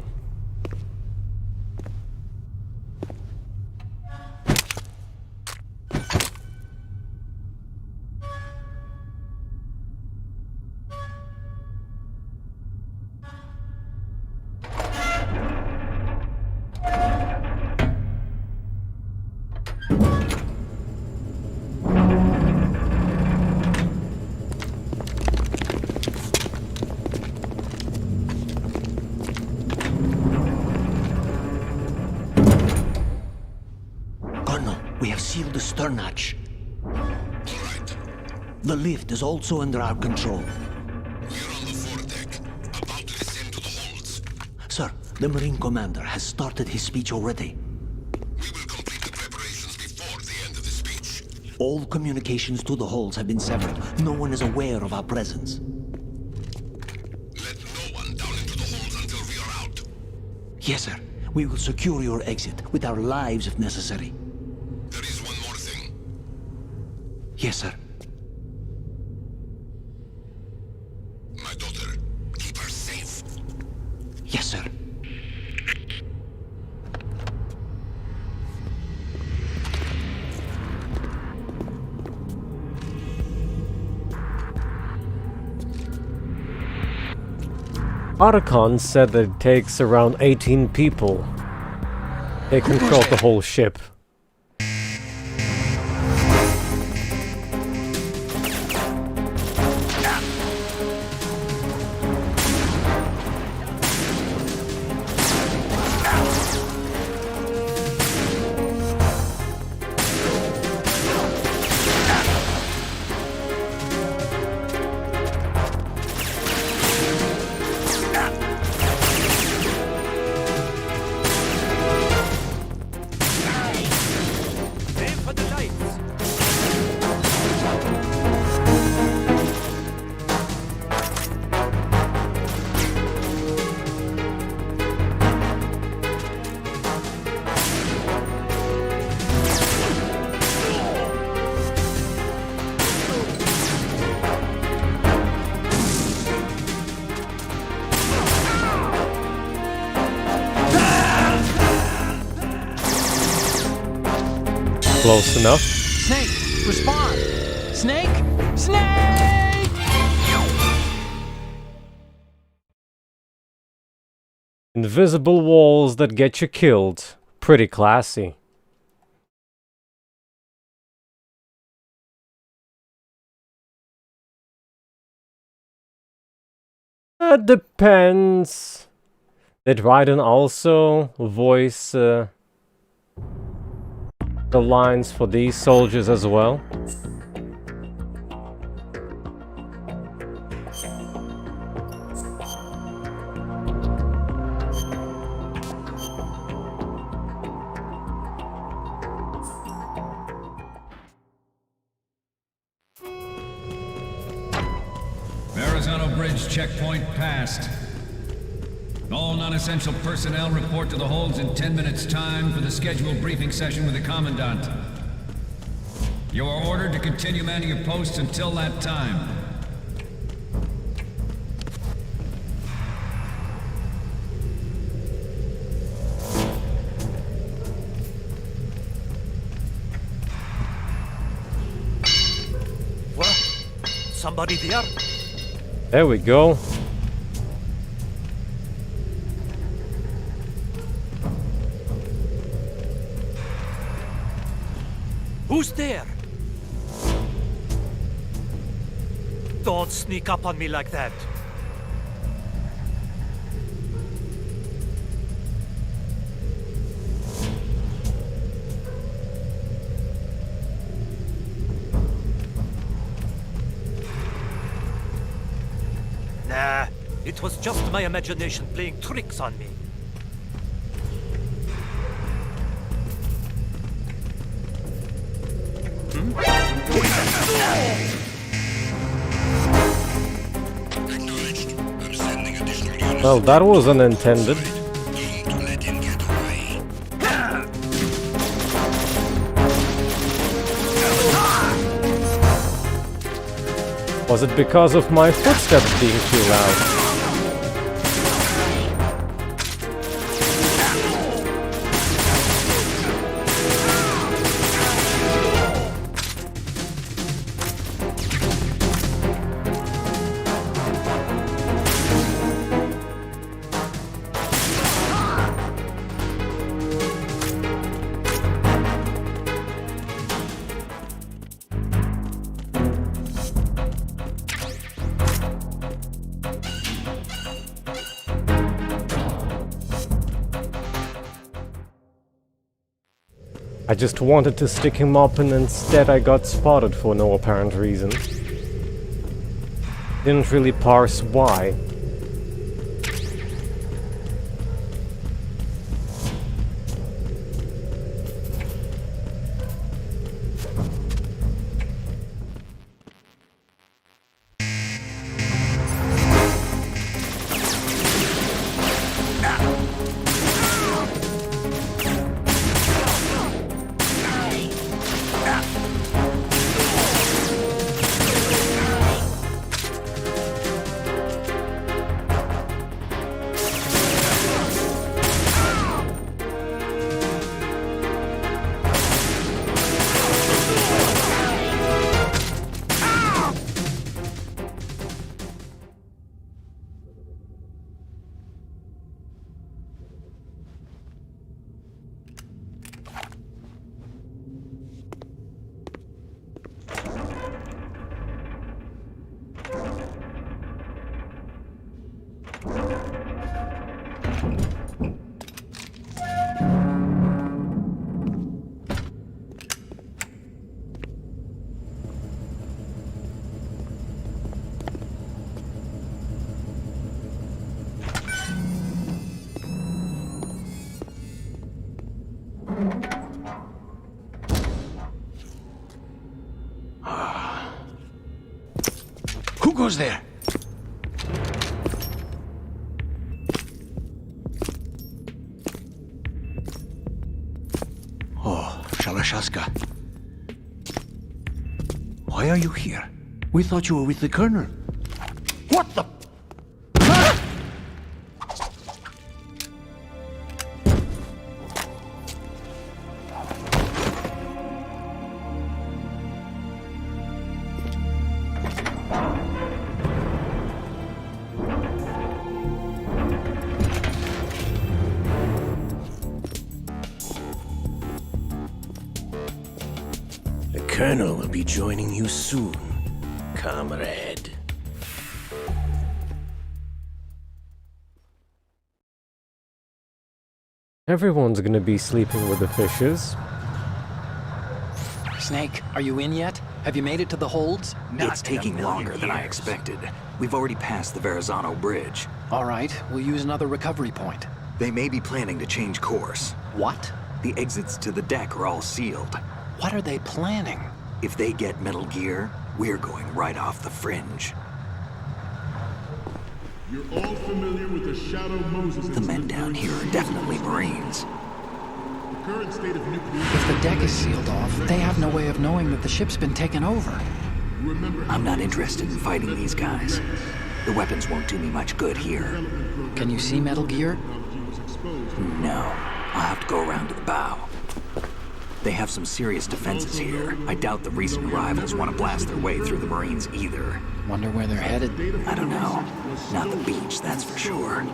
The stern hatch. The lift is also under our control. We're on the foredeck, about to descend to the holds. Sir, the Marine Commander has started his speech already. We will complete the preparations before the end of the speech. All communications to the holds have been severed. No one is aware of our presence. Let no one down into the holds until we are out. Yes, sir. We will secure your exit with our lives if necessary. There is one more thing. Yes, sir. My daughter, keep her safe. Yes, sir. Otacon said that it takes around 18 people. They control the whole ship. Close enough. Snake, respond! Snake! Snake! Invisible walls that get you killed. Pretty classy. That depends. Did Raiden also voice the lines for these soldiers as well? Verrazano Bridge checkpoint passed. All non-essential personnel report to the holds in 10 minutes' time for the scheduled briefing session with the Commandant. You are ordered to continue manning your posts until that time. somebody there? There we go. Who's there? Don't sneak up on me like that. Nah, it was just my imagination playing tricks on me. Well, that was unintended. Was it because of my footsteps being too loud? I just wanted to stick him up and instead I got spotted for no apparent reason. Didn't really parse why. Who goes there? Oh, Shalashaska. Why are you here? We thought you were with the Colonel. What the? The Colonel will be joining you soon, comrade. Everyone's gonna be sleeping with the fishes. Snake, are you in yet? Have you made it to the holds? It's taking longer than I expected. We've already passed the Verrazano Bridge. All right, we'll use another recovery point. They may be planning to change course. What? The exits to the deck are all sealed. What are they planning? If they get Metal Gear, we're going right off the fringe. You're all familiar with the Shadow Moses. The men down here are definitely Marines. The current state of nuclear... If the deck is sealed off, they have no way of knowing that the ship's been taken over. I'm not interested in fighting these guys. The weapons won't do me much good here. Can you see Metal Gear? No. I'll have to go around to the bow. They have some serious defenses here. I doubt the recent arrivals want to blast their way through the Marines either. Wonder where they're headed. I don't know. Not the beach, that's for sure.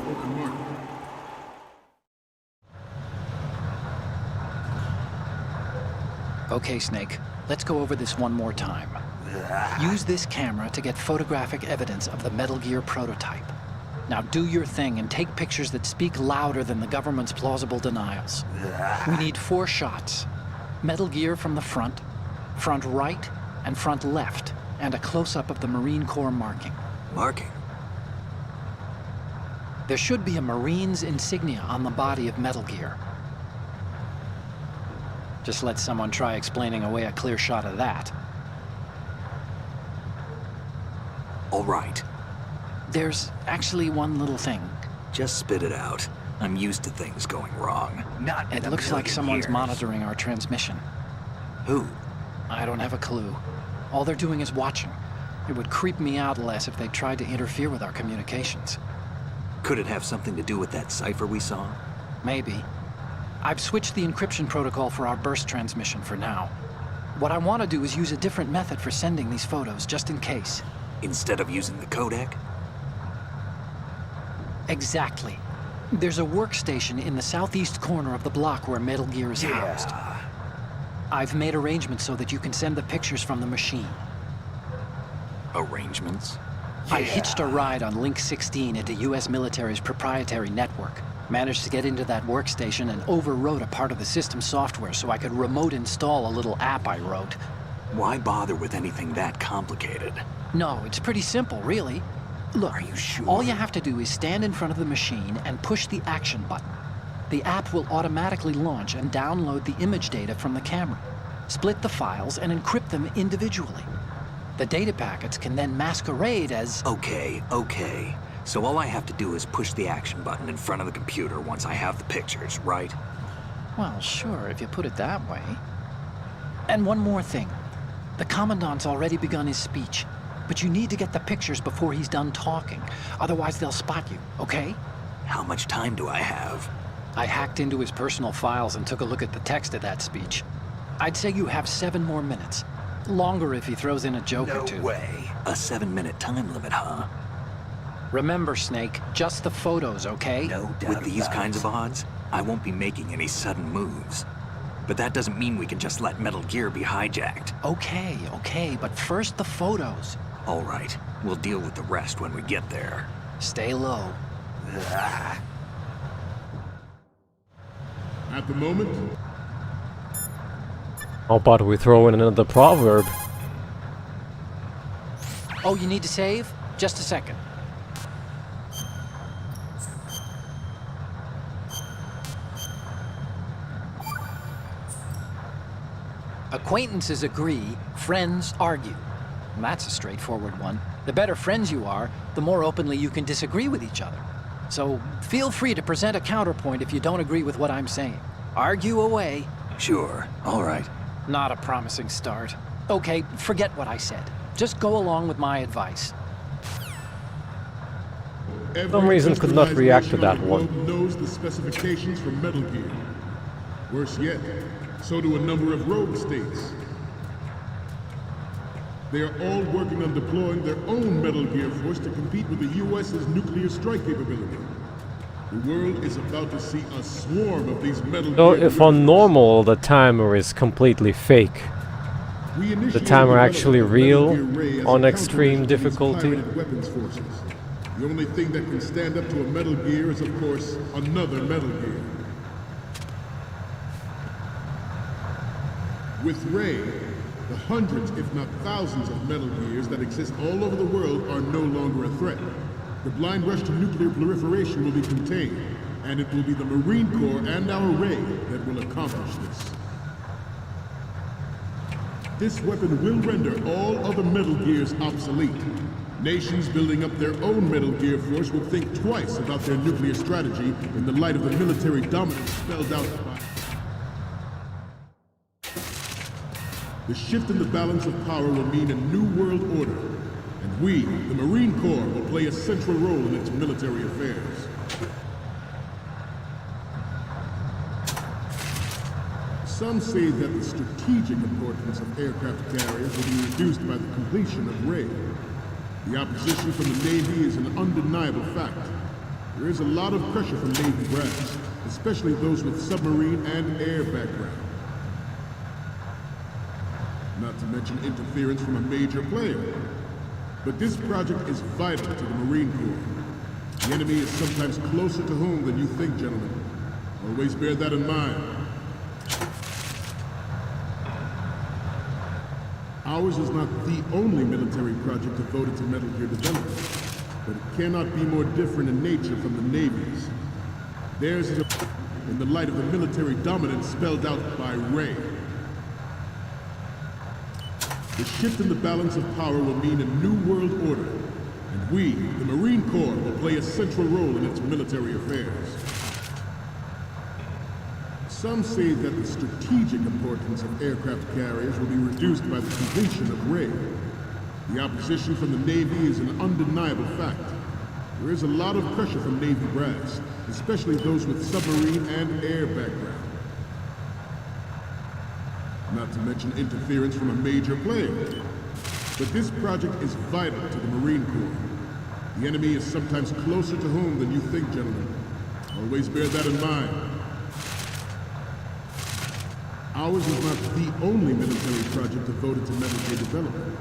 Okay, Snake. Let's go over this one more time. Use this camera to get photographic evidence of the Metal Gear prototype. Now do your thing and take pictures that speak louder than the government's plausible denials. We need 4 shots. Metal Gear from the front right, and front left, and a close-up of the Marine Corps marking. Marking? There should be a Marine's insignia on the body of Metal Gear. Just let someone try explaining away a clear shot of that. All right. There's actually one little thing. Just spit it out. I'm used to things going wrong. Not in It a looks like million someone's years. monitoring our transmission. Who? I don't have a clue. All they're doing is watching. It would creep me out less if they tried to interfere with our communications. Could it have something to do with that cipher we saw? Maybe. I've switched the encryption protocol for our burst transmission for now. What I want to do is use a different method for sending these photos, just in case. Instead of using the codec? Exactly. There's a workstation in the southeast corner of the block where Metal Gear is housed. I've made arrangements so that you can send the pictures from the machine. Arrangements? I hitched a ride on Link 16 into U.S. military's proprietary network. Managed to get into that workstation and overwrote a part of the system software so I could remote install a little app I wrote. Why bother with anything that complicated? No, it's pretty simple, really. Look, Are you sure? all you have to do is stand in front of the machine and push the action button. The app will automatically launch and download the image data from the camera, split the files, and encrypt them individually. The data packets can then masquerade as... Okay. So all I have to do is push the action button in front of the computer once I have the pictures, right? Well, sure, if you put it that way. And one more thing. The Commandant's already begun his speech, but you need to get the pictures before he's done talking. Otherwise, they'll spot you, okay? How much time do I have? I hacked into his personal files and took a look at the text of that speech. I'd say you have 7 more minutes. Longer if he throws in a joke or two. No way. A 7-minute time limit, huh? Remember, Snake, just the photos, okay? No doubt. With these kinds of odds, I won't be making any sudden moves. But that doesn't mean we can just let Metal Gear be hijacked. Okay, but first the photos. All right, we'll deal with the rest when we get there. Stay low. At the moment, How about we throw in another proverb? Oh, you need to save? Just a second. Acquaintances agree, friends argue. And that's a straightforward one. The better friends you are, the more openly you can disagree with each other. So feel free to present a counterpoint if you don't agree with what I'm saying. Argue away. Sure, all right. Not a promising start. Okay, forget what I said. Just go along with my advice. every some reason could not react to that industrialized one. world knows the specifications for Metal Gear. Worse yet, so do a number of rogue states. They are all working on deploying their own Metal Gear force to compete with the U.S.'s nuclear strike capability. The world is about to see a swarm of these Metal So Gear if on normal the timer is completely fake, the timer actually real on extreme difficulty? The only thing that can stand up to a Metal Gear is, of course, another Metal Gear. With Ray, the hundreds, if not thousands, of Metal Gears that exist all over the world are no longer a threat. The blind rush to nuclear proliferation will be contained, and it will be the Marine Corps and our Ray that will accomplish this. This weapon will render all other Metal Gears obsolete. Nations building up their own Metal Gear force will think twice about their nuclear strategy in the light of the military dominance spelled out by... The shift in the balance of power will mean a new world order, and we, the Marine Corps, will play a central role in its military affairs. Some say that the strategic importance of aircraft carriers will be reduced by the completion of Ray. The opposition from the Navy is an undeniable fact. There is a lot of pressure from Navy brass, especially those with submarine and air background. Not to mention interference from a major player. But this project is vital to the Marine Corps. The enemy is sometimes closer to home than you think, gentlemen. Always bear that in mind. Ours is not the only military project devoted to Metal Gear development, but it cannot be more different in nature from the Navy's. Theirs is in the light of the military dominance spelled out by Ray. The shift in the balance of power will mean a new world order, and we, the Marine Corps, will play a central role in its military affairs. Some say that the strategic importance of aircraft carriers will be reduced by the completion of Ray. The opposition from the Navy is an undeniable fact. There is a lot of pressure from Navy brass, especially those with submarine and air background. Not to mention interference from a major player. But this project is vital to the Marine Corps. The enemy is sometimes closer to home than you think, gentlemen. Always bear that in mind. Ours is not the only military project devoted to Metal Gear development,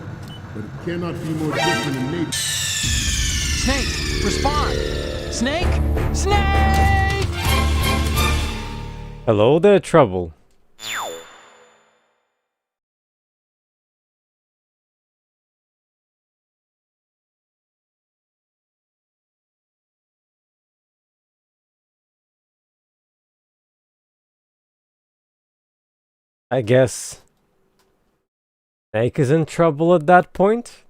but it cannot be more different in nature. Snake, respond! Snake! Snake! Hello there, Trouble. I guess Snake is in trouble at that point.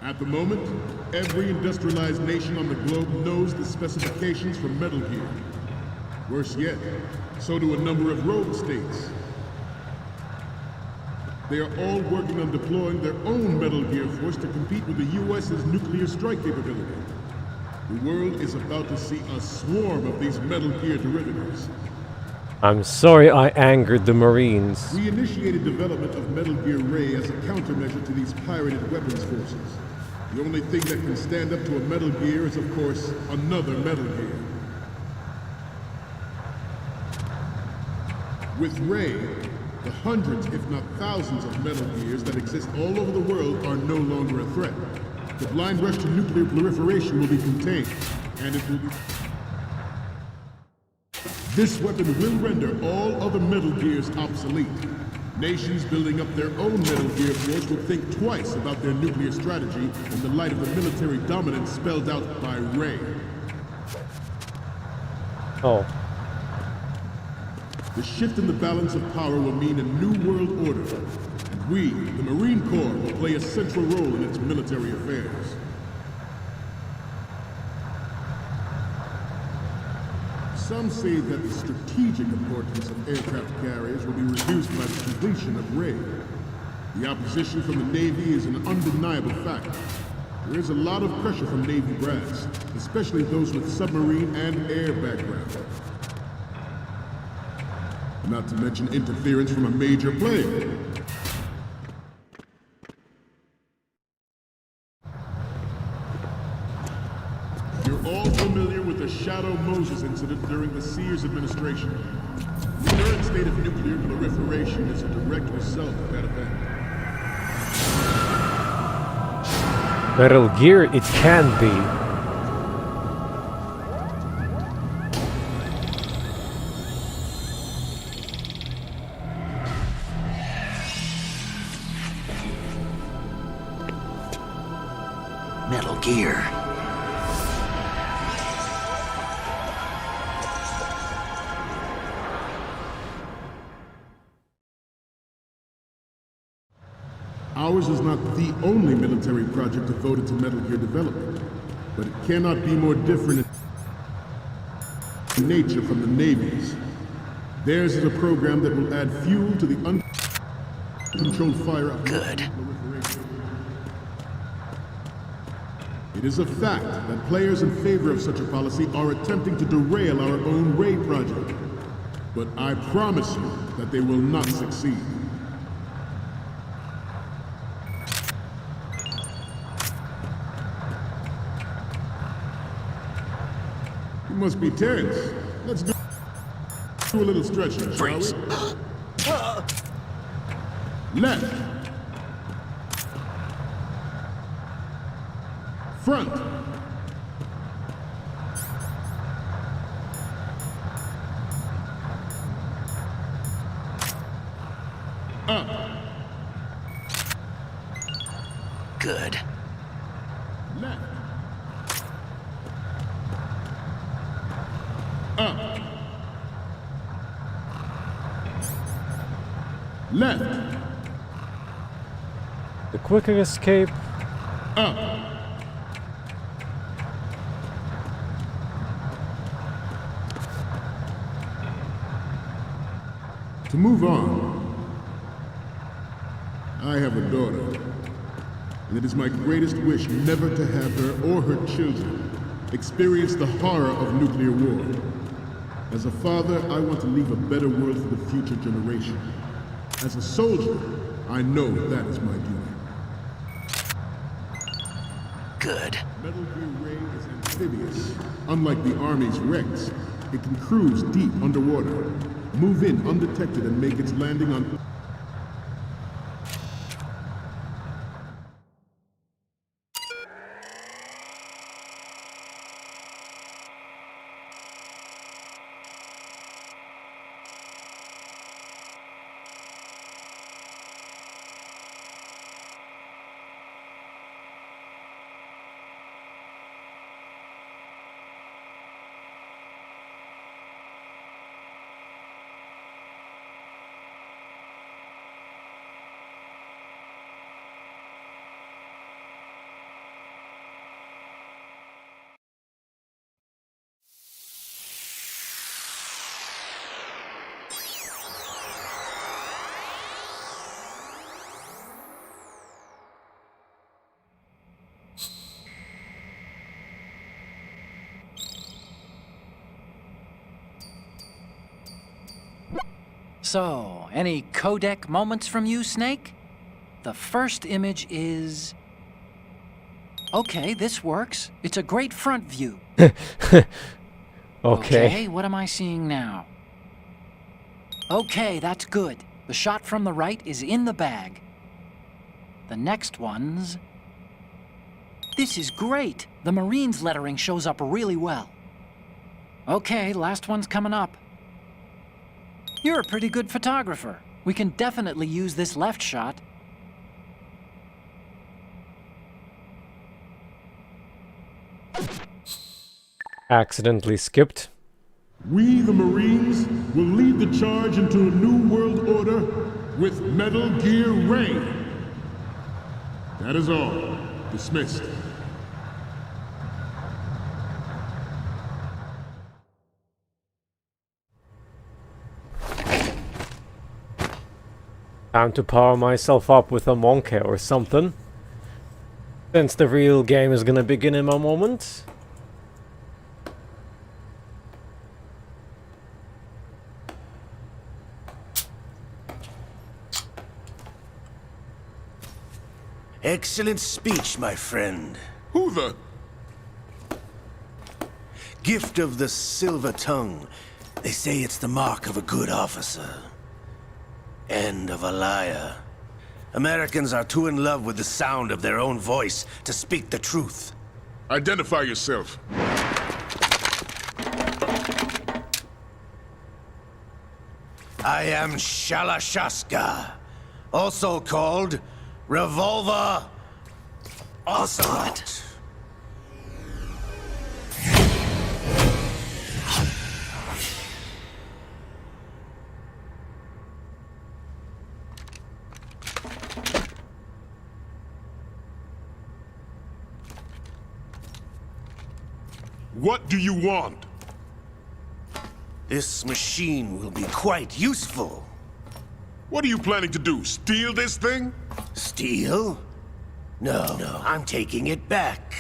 At the moment, every industrialized nation on the globe knows the specifications for Metal Gear. Worse yet, so do a number of rogue states. They are all working on deploying their own Metal Gear force to compete with the US's nuclear strike capability. The world is about to see a swarm of these Metal Gear derivatives. I'm sorry I angered the Marines. We initiated development of Metal Gear Ray as a countermeasure to these pirated weapons forces. The only thing that can stand up to a Metal Gear is, of course, another Metal Gear. With Ray, the hundreds, if not thousands, of Metal Gears that exist all over the world are no longer a threat. The blind rush to nuclear proliferation will be contained, and it will be... This weapon will render all other Metal Gears obsolete. Nations building up their own Metal Gear force will think twice about their nuclear strategy in the light of the military dominance spelled out by Ray. Oh. The shift in the balance of power will mean a new world order, and we, the Marine Corps, will play a central role in its military affairs. Some say that the strategic importance of aircraft carriers will be reduced by the completion of Ray. The opposition from the Navy is an undeniable fact. There is a lot of pressure from Navy brass, especially those with submarine and air background. Not to mention interference from a major player. You're all familiar with the Shadow Moses incident during the Sears administration. The current state of nuclear proliferation is a direct result of that event. Metal Gear, it can be. Metal Gear. Ours is not the only military project devoted to Metal Gear development, but it cannot be more different. nature from the navies. Theirs is a program that will add fuel to the uncontrolled fire of Good. It is a fact that players in favor of such a policy are attempting to derail our own Ray project. But I promise you that they will not succeed. You must be tense. Let's do a little stretching, shall we? Left. Front. Up. Good. Left. Up. Left. The quicker escape. Up. To move on, I have a daughter, and it is my greatest wish never to have her or her children experience the horror of nuclear war. As a father, I want to leave a better world for the future generation. As a soldier, I know that is my duty. Good. Metal Gear Ray is amphibious. Unlike the Army's Rex, it can cruise deep underwater, move in undetected, and make its landing on... So, any codec moments from you, Snake? The first image is... Okay, this works. It's a great front view. Okay. What am I seeing now? Okay, that's good. The shot from the right is in the bag. The next one's... This is great! The Marines lettering shows up really well. Okay, last one's coming up. You're a pretty good photographer. We can definitely use this left shot. Accidentally skipped. We, the Marines, will lead the charge into a new world order with Metal Gear Ray. That is all. Dismissed. Time to power myself up with a monkey or something. Since the real game is gonna begin in a moment. Excellent speech, my friend. Who the... Gift of the silver tongue. They say it's the mark of a good officer. And of a liar. Americans are too in love with the sound of their own voice to speak the truth. Identify yourself. I am Shalashaska, also called Revolver Ocelot. What do you want? This machine will be quite useful. What are you planning to do? Steal this thing? Steal? No, I'm taking it back.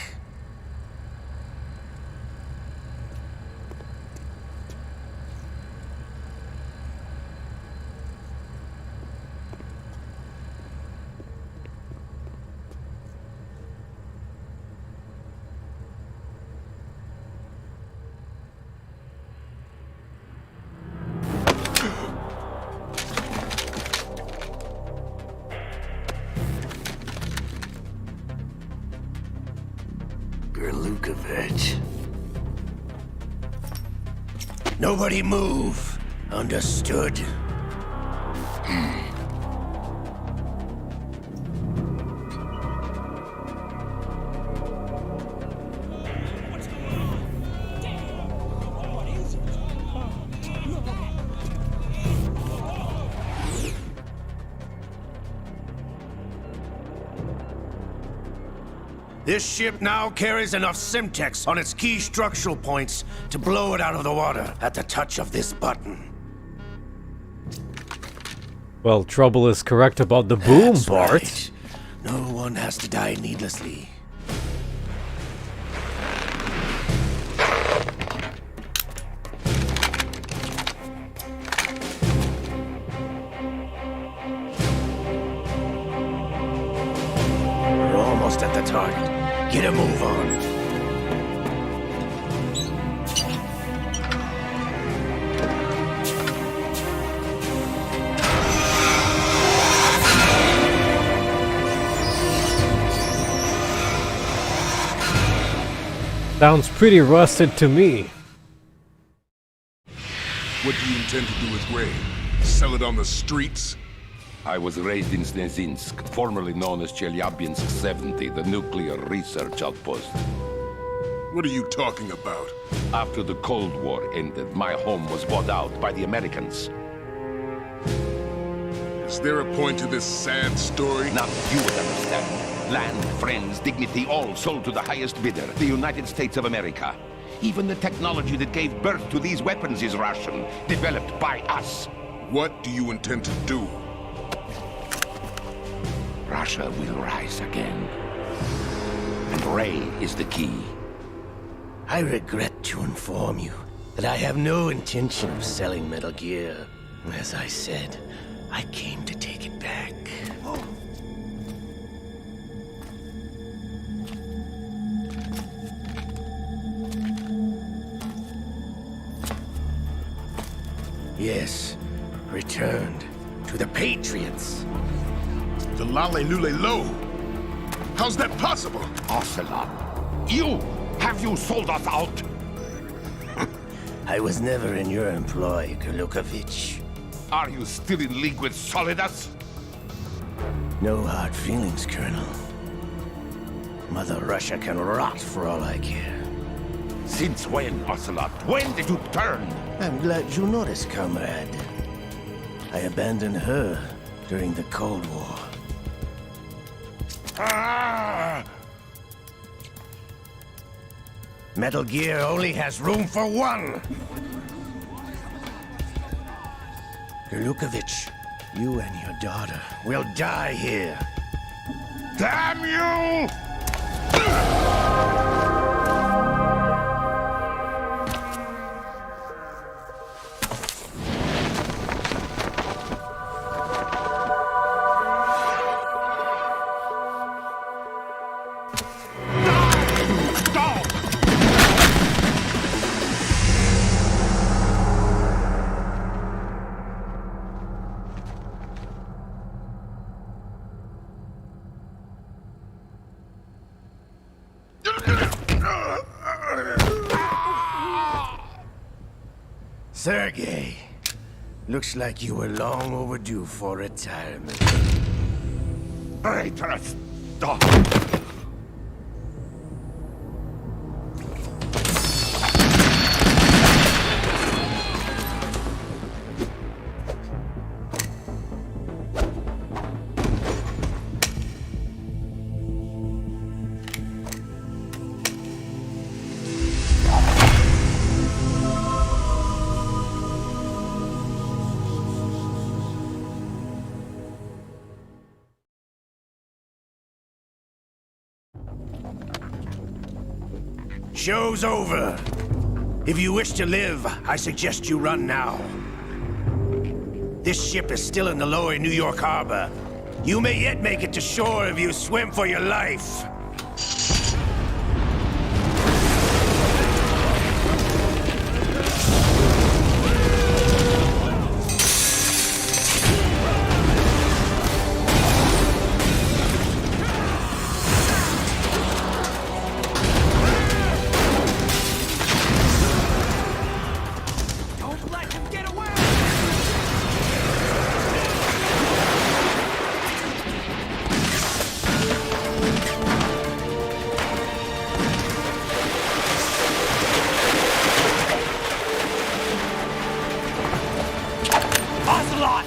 Nobody move. Understood? This ship now carries enough Simtex on its key structural points to blow it out of the water at the touch of this button. Well, Trouble is correct about the boom That's part. right. No one has to die needlessly. We're almost at the target. Get a move on. Sounds pretty rusted to me. What do you intend to do with grain? Sell it on the streets? I was raised in Snezinsk, formerly known as Chelyabinsk 70, the nuclear research outpost. What are you talking about? After the Cold War ended, my home was bought out by the Americans. Is there a point to this sad story? Now you would understand. Land, friends, dignity, all sold to the highest bidder, the United States of America. Even the technology that gave birth to these weapons is Russian, developed by us. What do you intend to do? Russia will rise again. And Ray is the key. I regret to inform you that I have no intention of selling Metal Gear. As I said, I came to take it back. Yes, returned to the Patriots. The Lale Lule Lo? How's that possible? Ocelot, have you sold us out? I was never in your employ, Kurlukovich. Are you still in league with Solidus? No hard feelings, Colonel. Mother Russia can rot for all I care. Since when, Ocelot? When did you turn? I'm glad you noticed, comrade. I abandoned her during the Cold War. Ah! Metal Gear only has room for one! Kurlukovich, you and your daughter will die here. Damn you! Sergei, looks like you were long overdue for retirement. Traitorous dog! Show's over. If you wish to live, I suggest you run now. This ship is still in the lower New York harbor. You may yet make it to shore if you swim for your life. Ocelot!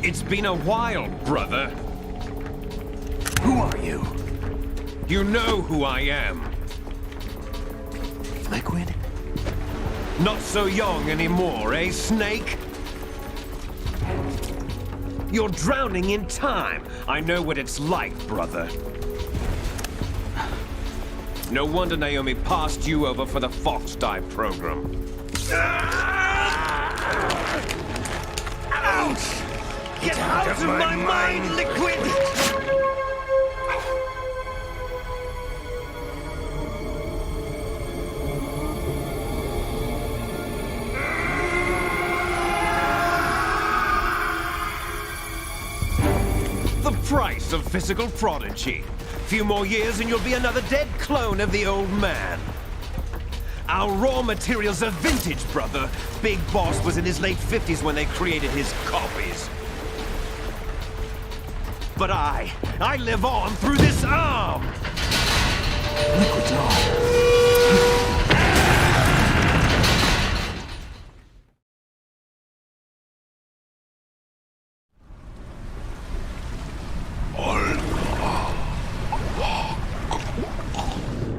It's been a while, brother. Who are you? You know who I am. Liquid? Not so young anymore, eh, Snake? You're drowning in time. I know what it's like, brother. No wonder Naomi passed you over for the Fox Dive program. Ouch! Get out of my mind, Liquid! The price of physical prodigy. Few more years and you'll be another dead clone of the old man. Our raw materials are vintage, brother. Big Boss was in his late 50s when they created his copies. But I live on through this arm! Liquid's on.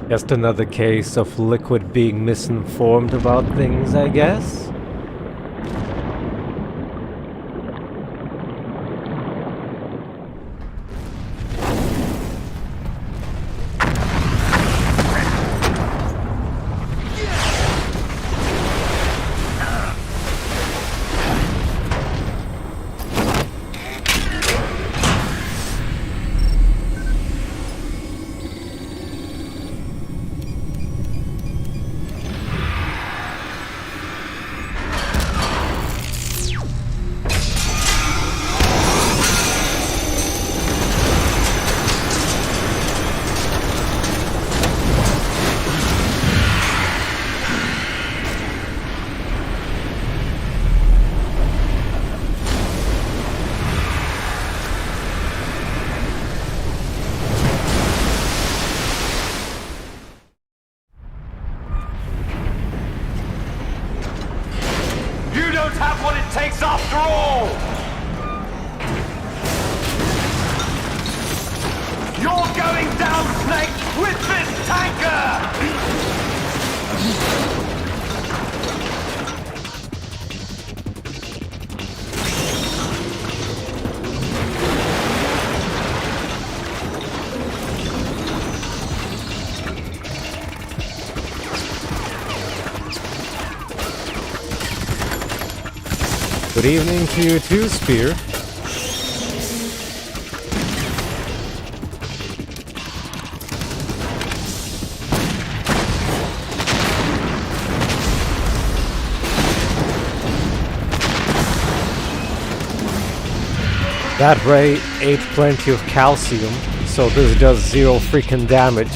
Just another case of Liquid being misinformed about things, I guess? Have what it takes after all! You're going down, Snake, with this tanker! Good evening to you too, Spear. That ray ate plenty of calcium, so this does 0 freaking damage.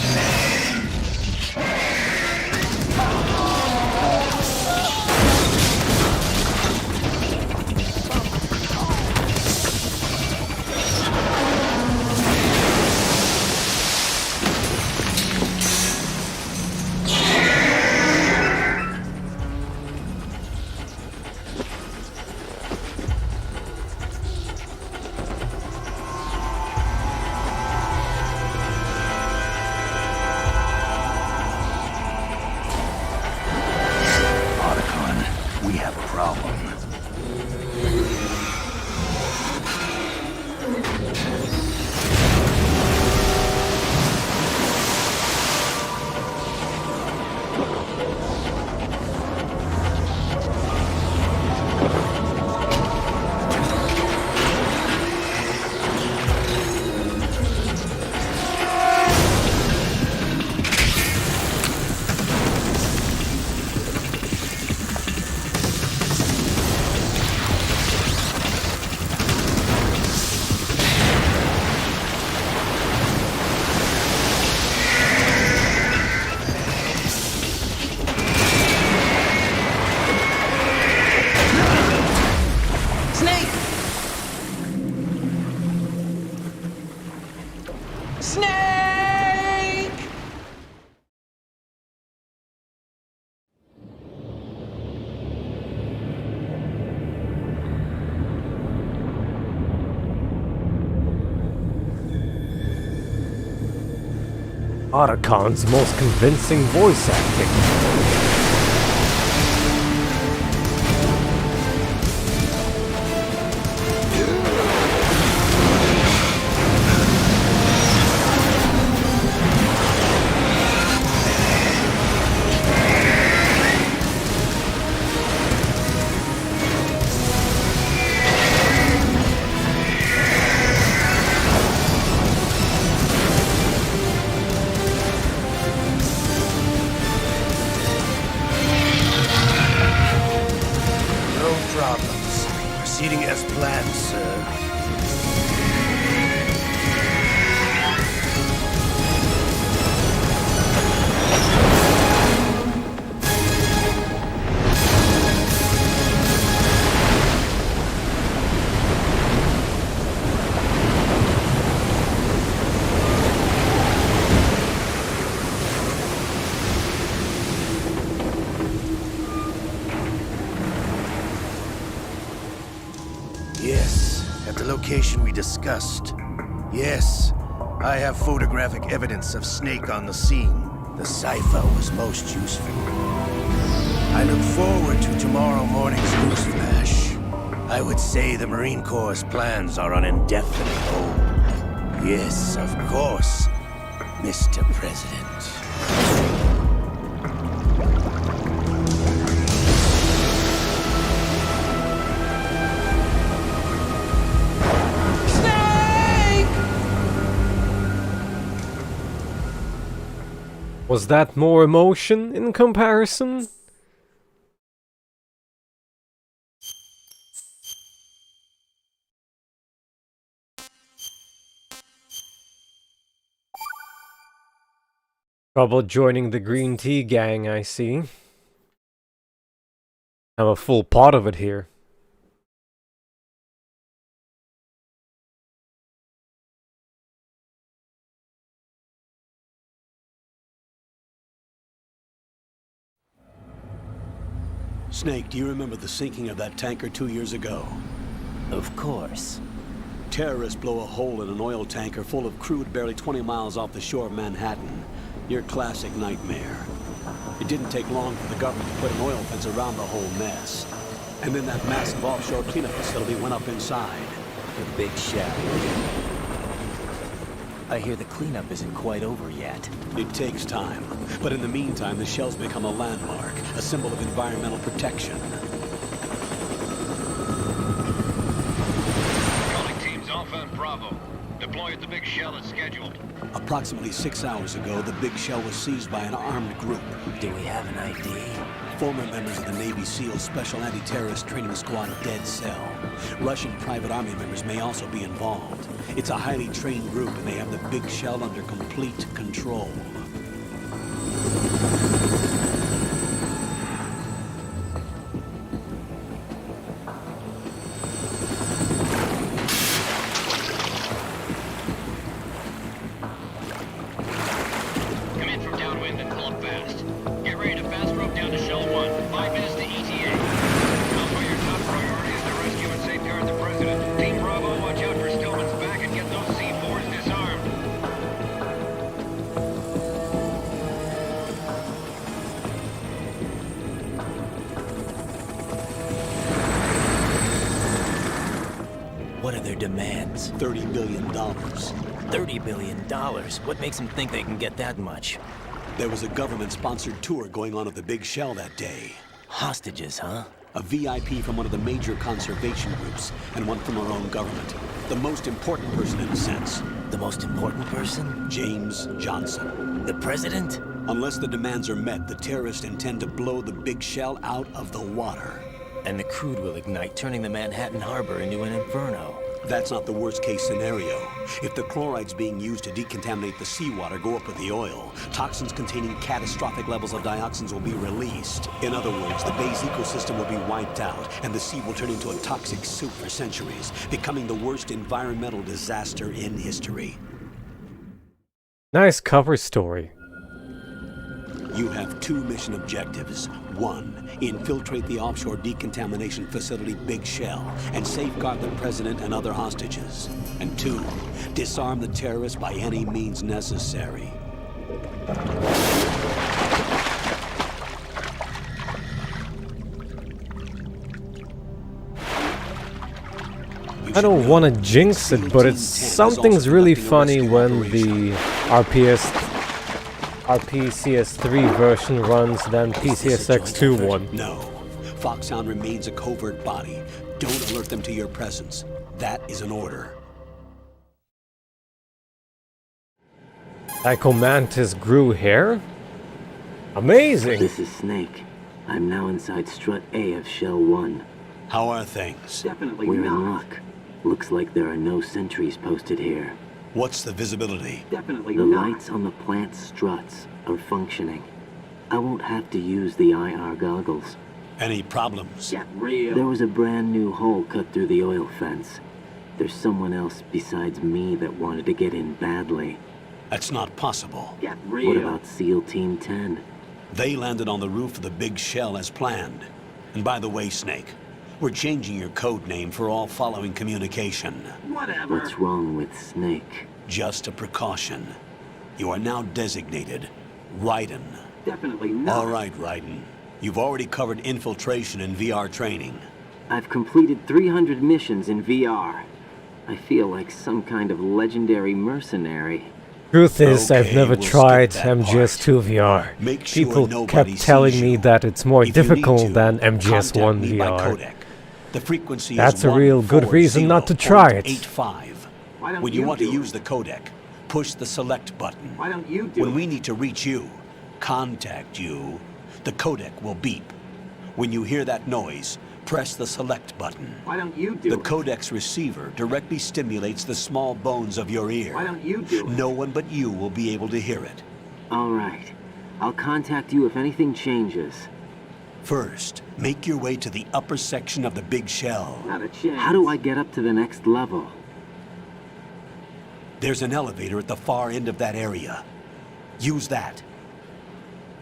Snake! Otacons's most convincing voice acting. Proceeding as planned, sir. Yes, at the location we discussed. Yes, I have photographic evidence of Snake on the scene. The cipher was most useful. I look forward to tomorrow morning's newsflash. I would say the Marine Corps' plans are on indefinite hold. Yes, of course, Mr. President. Was that more emotion in comparison? Trouble joining the green tea gang, I see. Have a full pot of it here. Snake, do you remember the sinking of that tanker 2 years ago? Of course. Terrorists blow a hole in an oil tanker full of crude barely 20 miles off the shore of Manhattan. Your classic nightmare. It didn't take long for the government to put an oil fence around the whole mess. And then that massive offshore cleanup facility went up inside. The big shell. I hear the cleanup isn't quite over yet. It takes time. But in the meantime, the shell's become a landmark, a symbol of environmental protection. Calling teams Alpha and Bravo. Deploy at the big shell as scheduled. Approximately 6 hours ago, the big shell was seized by an armed group. Do we have an ID? Former members of the Navy SEAL Special Anti-Terrorist Training Squad Dead Cell. Russian private army members may also be involved. It's a highly trained group and they have the big shell under complete control. Come in from downwind and pull up fast. Get ready to fast rope down to Shell 1. 5 minutes to ETA. Alpha, your top priority is to rescue and safeguard the President. Team Bravo, watch out for Stillman's back and get those C4s disarmed. What are their demands? $30 billion. $30 billion? What makes them think they can get that much? There was a government-sponsored tour going on at the big shell that day. Hostages, huh? A VIP from one of the major conservation groups, and one from our own government. The most important person in a sense. The most important person? James Johnson. The president? Unless the demands are met, the terrorists intend to blow the big shell out of the water. And the crude will ignite, turning the Manhattan Harbor into an inferno. That's not the worst-case scenario. If the chlorides being used to decontaminate the seawater go up with the oil, toxins containing catastrophic levels of dioxins will be released. In other words, the bay's ecosystem will be wiped out, and the sea will turn into a toxic soup for centuries, becoming the worst environmental disaster in history. Nice cover story. You have 2 mission objectives. 1, infiltrate the offshore decontamination facility Big Shell and safeguard the president and other hostages. And 2, disarm the terrorists by any means necessary. I don't want to jinx it, but it's something's really funny when the RPCS3 version runs than PCSX2 one. No. Foxhound remains a covert body. Don't alert them to your presence. That is an order. Psycho Mantis grew hair? Amazing! This is Snake. I'm now inside Strut A of Shell 1. How are things? Definitely We're in luck. Looks like there are no sentries posted here. What's the visibility? Definitely the lights on the plant struts are functioning. I won't have to use the IR goggles. Any problems? Get real. There was a brand new hole cut through the oil fence. There's someone else besides me that wanted to get in badly. That's not possible. Get real. What about SEAL Team 10? They landed on the roof of the Big Shell as planned. And by the way, Snake, we're changing your code name for all following communication. Whatever. What's wrong with Snake? Just a precaution. You are now designated Raiden. Definitely not. All right, Raiden. You've already covered infiltration and VR training. I've completed 300 missions in VR. I feel like some kind of legendary mercenary. Truth is, I've never tried MGS2 VR. People kept telling me that it's more difficult than MGS1 VR. The frequency That's a real good reason not to try it. 85. When you want to use the codec, push the select button. Why don't you do When we need to reach you, contact you, the codec will beep. When you hear that noise, press the select button. Why don't you do The codec's receiver directly stimulates the small bones of your ear. Why don't you do No one but you will be able to hear it. All right. I'll contact you if anything changes. First, make your way to the upper section of the Big Shell. Not a chance. How do I get up to the next level? There's an elevator at the far end of that area. Use that.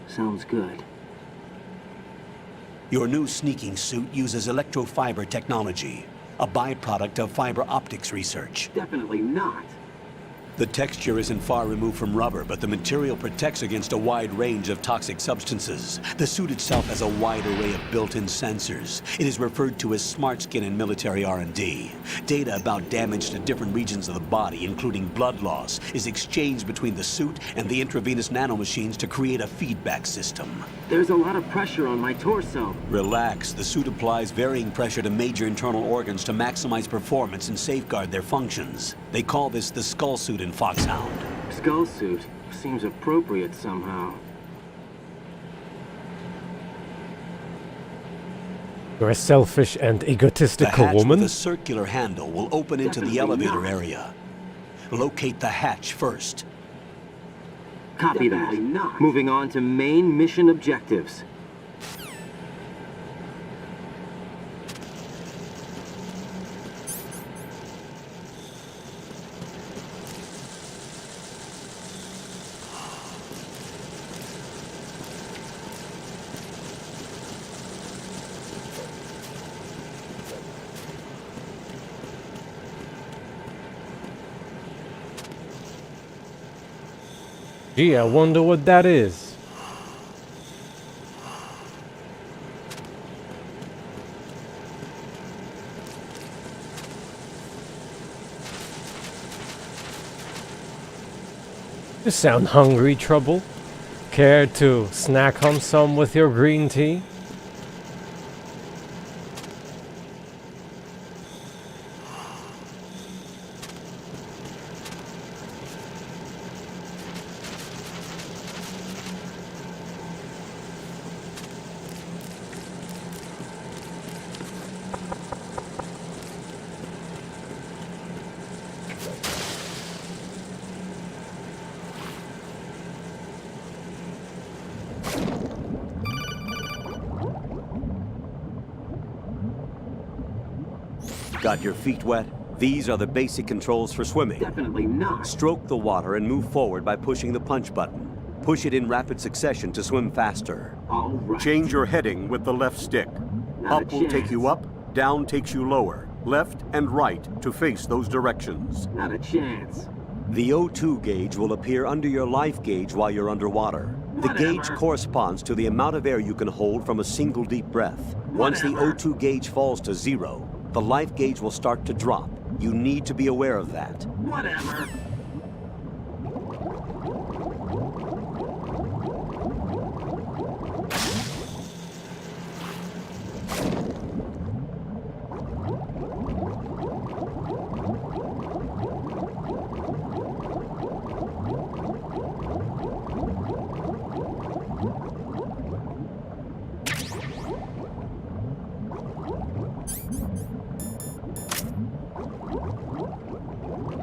Sounds good. Your new sneaking suit uses electrofiber technology, a byproduct of fiber optics research. Definitely not. The texture isn't far removed from rubber, but the material protects against a wide range of toxic substances. The suit itself has a wide array of built-in sensors. It is referred to as smart skin in military R&D. Data about damage to different regions of the body, including blood loss, is exchanged between the suit and the intravenous nanomachines to create a feedback system. There's a lot of pressure on my torso. Relax. The suit applies varying pressure to major internal organs to maximize performance and safeguard their functions. They call this the skull suit in Foxhound. Skull suit seems appropriate somehow. You're a selfish and egotistical The hatch woman. with a circular handle will open into the elevator area. Locate the hatch first. Copy that. Moving on to main mission objectives. Gee, I wonder what that is. You sound hungry, Trouble. Care to snack on some with your green tea? Got your feet wet? These are the basic controls for swimming. Definitely not. Stroke the water and move forward by pushing the punch button. Push it in rapid succession to swim faster. All right. Change your heading with the left stick. Not Up will take you up, down takes you lower. Left and right to face those directions. Not a chance. The O2 gauge will appear under your life gauge while you're underwater. The gauge corresponds to the amount of air you can hold from a single deep breath. Once the O2 gauge falls to 0, the life gauge will start to drop. You need to be aware of that. Whatever.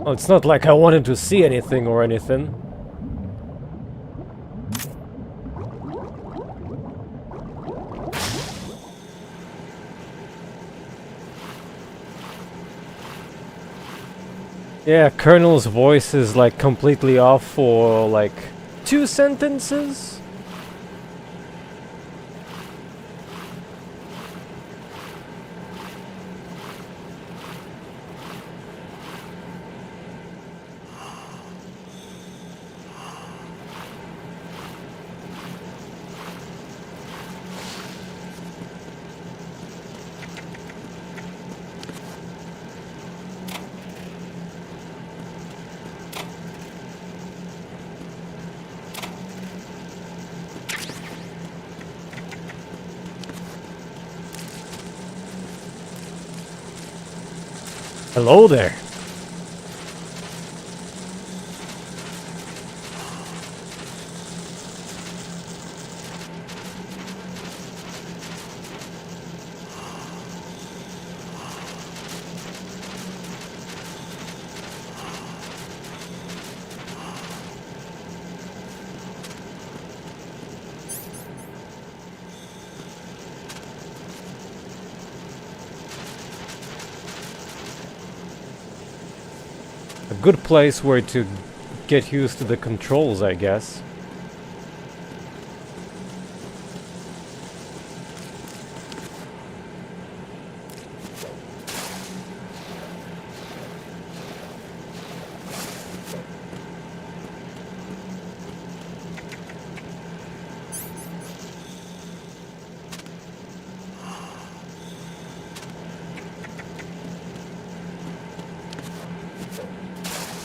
Well, it's not like I wanted to see anything or anything. Yeah, Colonel's voice is like completely off for like 2 sentences. Hello there. A good place where to get used to the controls, I guess.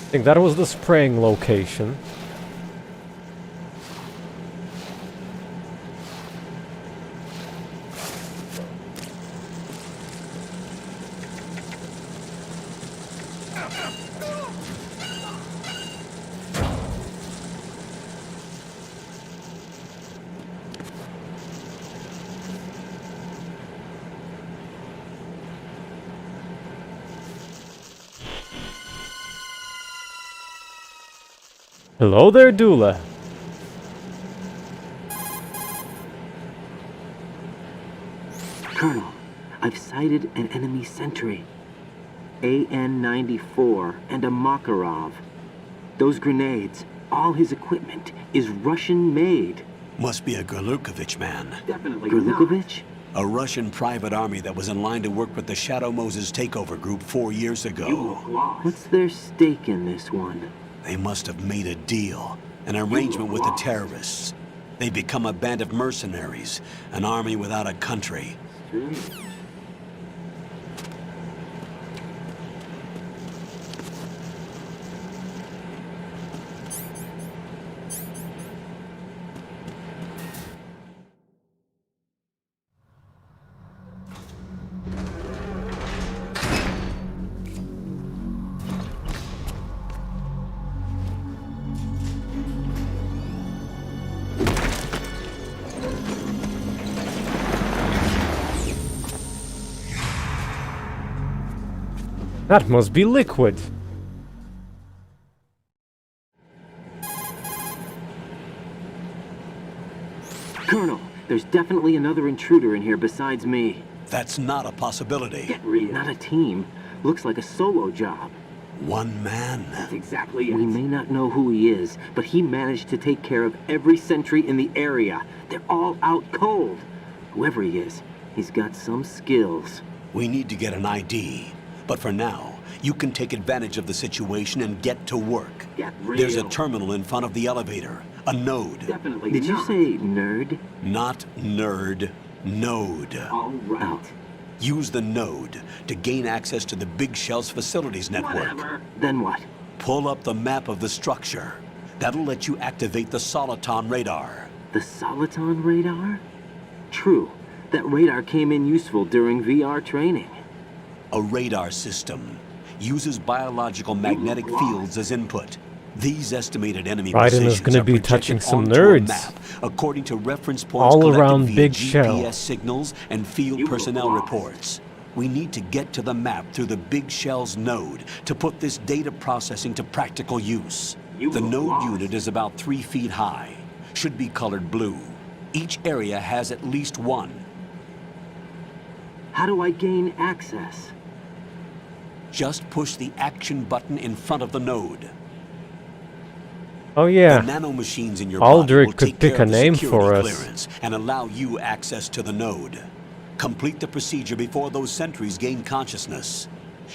I think that was the spraying location. Hello there, Dula. Colonel, I've sighted an enemy sentry. AN-94 and a Makarov. Those grenades, all his equipment, is Russian-made. Must be a Gurlukovich man. Definitely Gurlukovich? A Russian private army that was in line to work with the Shadow Moses takeover group 4 years ago. What's their stake in this one? They must have made a deal, an arrangement with the terrorists. They become a band of mercenaries, an army without a country. That must be liquid. Colonel, there's definitely another intruder in here besides me. That's not a possibility. Not a team. Looks like a solo job. One man? That's exactly it. We may not know who he is, but he managed to take care of every sentry in the area. They're all out cold. Whoever he is, he's got some skills. We need to get an ID. But for now, you can take advantage of the situation and get to work. Get real. There's a terminal in front of the elevator. A node. Definitely Did you say nerd? Not nerd. Node. All right. Use the node to gain access to the Big Shell's facilities network. Whatever. Then what? Pull up the map of the structure. That'll let you activate the Soliton radar. The Soliton radar? True. That radar came in useful during VR training. A radar system uses biological magnetic fields as input. These estimated enemy Raiden is going to be touching some nerds. Map, according to reference points all around via Big GPS Shell signals and field personnel reports. We need to get to the map through the Big Shell's node to put this data processing to practical use. The node unit is about 3 feet high. Should be colored blue. Each area has at least one. How do I gain access? Just push the action button in front of the node. Oh yeah, the nanomachines in your body will Alduric could take pick care a of the name security for us. clearance and allow you access to the node. Complete the procedure before those sentries gain consciousness.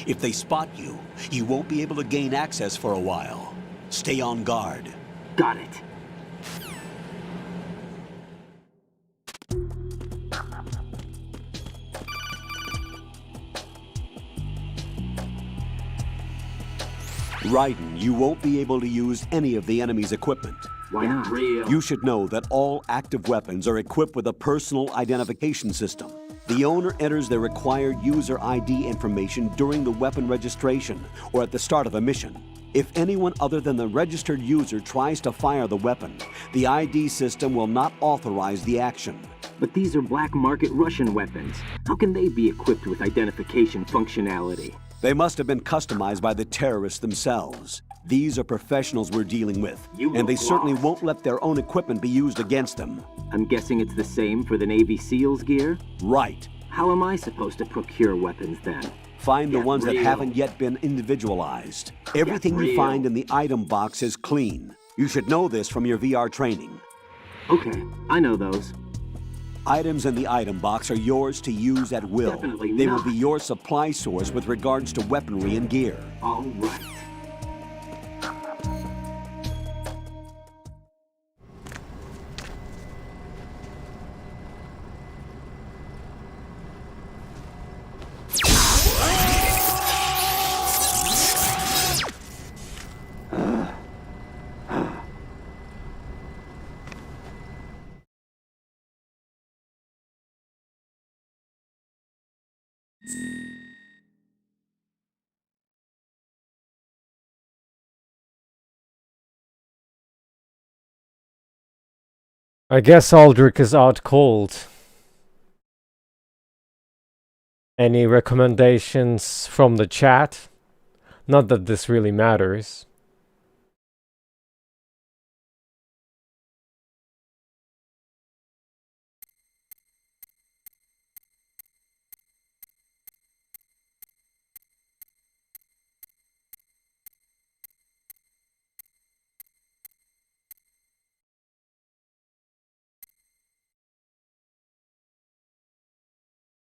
If they spot you, you won't be able to gain access for a while. Stay on guard. Got it. Raiden, you won't be able to use any of the enemy's equipment. Why not? You should know that all active weapons are equipped with a personal identification system. The owner enters their required user ID information during the weapon registration or at the start of a mission. If anyone other than the registered user tries to fire the weapon, the ID system will not authorize the action. But these are black market Russian weapons. How can they be equipped with identification functionality? They must have been customized by the terrorists themselves. These are professionals we're dealing with, and they certainly won't let their own equipment be used against them. I'm guessing it's the same for the Navy SEALs gear? Right. How am I supposed to procure weapons then? Find the ones that haven't yet been individualized. Everything you find in the item box is clean. You should know this from your VR training. Okay, I know those. Items in the item box are yours to use at will. Definitely They not. will be your supply source with regards to weaponry and gear. All right. I guess Alduric is out cold. Any recommendations from the chat? Not that this really matters.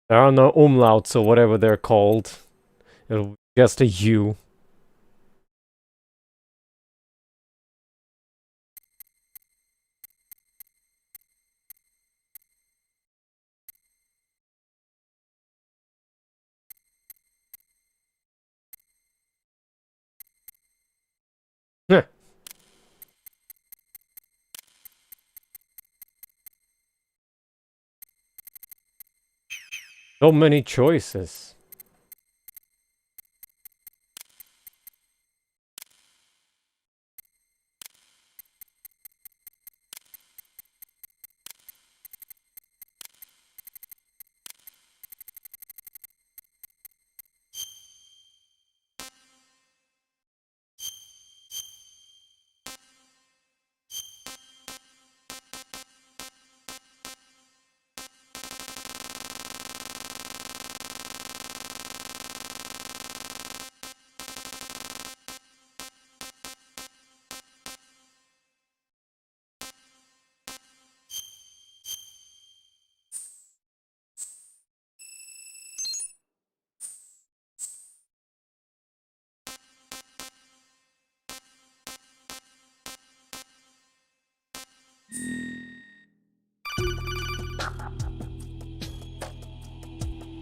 There are no umlauts or whatever they're called. It'll be just a U. Heh. So many choices.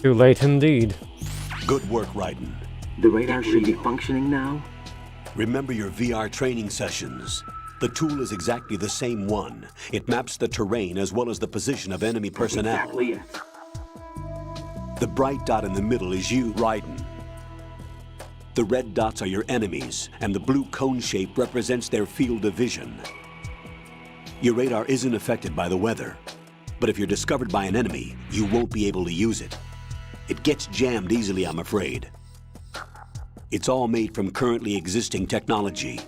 Too late indeed. Good work, Raiden. The radar should be functioning now? Remember your VR training sessions. The tool is exactly the same one. It maps the terrain as well as the position of enemy personnel. Exactly it. The bright dot in the middle is you, Raiden. The red dots are your enemies, and the blue cone shape represents their field of vision. Your radar isn't affected by the weather, but if you're discovered by an enemy, you won't be able to use it. It gets jammed easily, I'm afraid. It's all made from currently existing technology.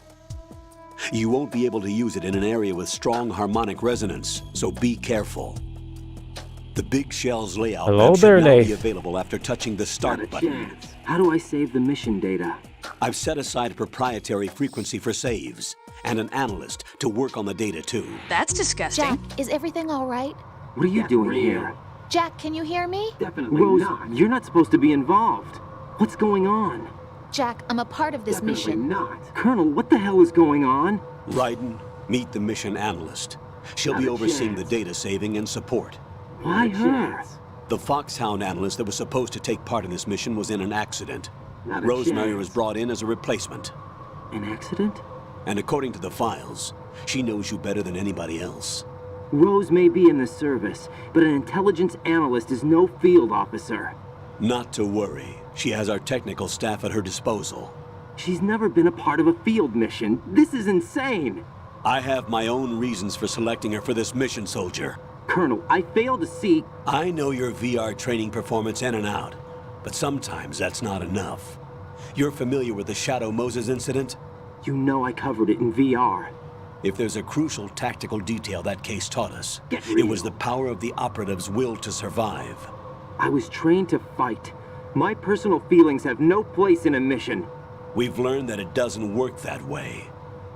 You won't be able to use it in an area with strong harmonic resonance, so be careful. The big shell's layout Hello should there, now Nate. be available after touching the start button. How do I save the mission data? I've set aside a proprietary frequency for saves, and an analyst to work on the data too. That's disgusting. Jack, is everything all right? What are you doing here? Jack, can you hear me? Definitely Rose, not. You're not supposed to be involved. What's going on? Jack, I'm a part of this Definitely mission. not. Colonel, what the hell is going on? Raiden, meet the mission analyst. She'll Not be a overseeing chance. the data saving and support. Why her? The Foxhound analyst that was supposed to take part in this mission was in an accident. Not a Rosemary chance. was brought in as a replacement. An accident? And according to the files, she knows you better than anybody else. Rose may be in the service, but an intelligence analyst is no field officer. Not to worry. She has our technical staff at her disposal. She's never been a part of a field mission. This is insane. I have my own reasons for selecting her for this mission, soldier. Colonel, I fail to see... I know your VR training performance in and out, but sometimes that's not enough. You're familiar with the Shadow Moses incident? You know I covered it in VR. If there's a crucial tactical detail that case taught us, Get it real. was the power of the operative's will to survive. I was trained to fight. My personal feelings have no place in a mission. We've learned that it doesn't work that way.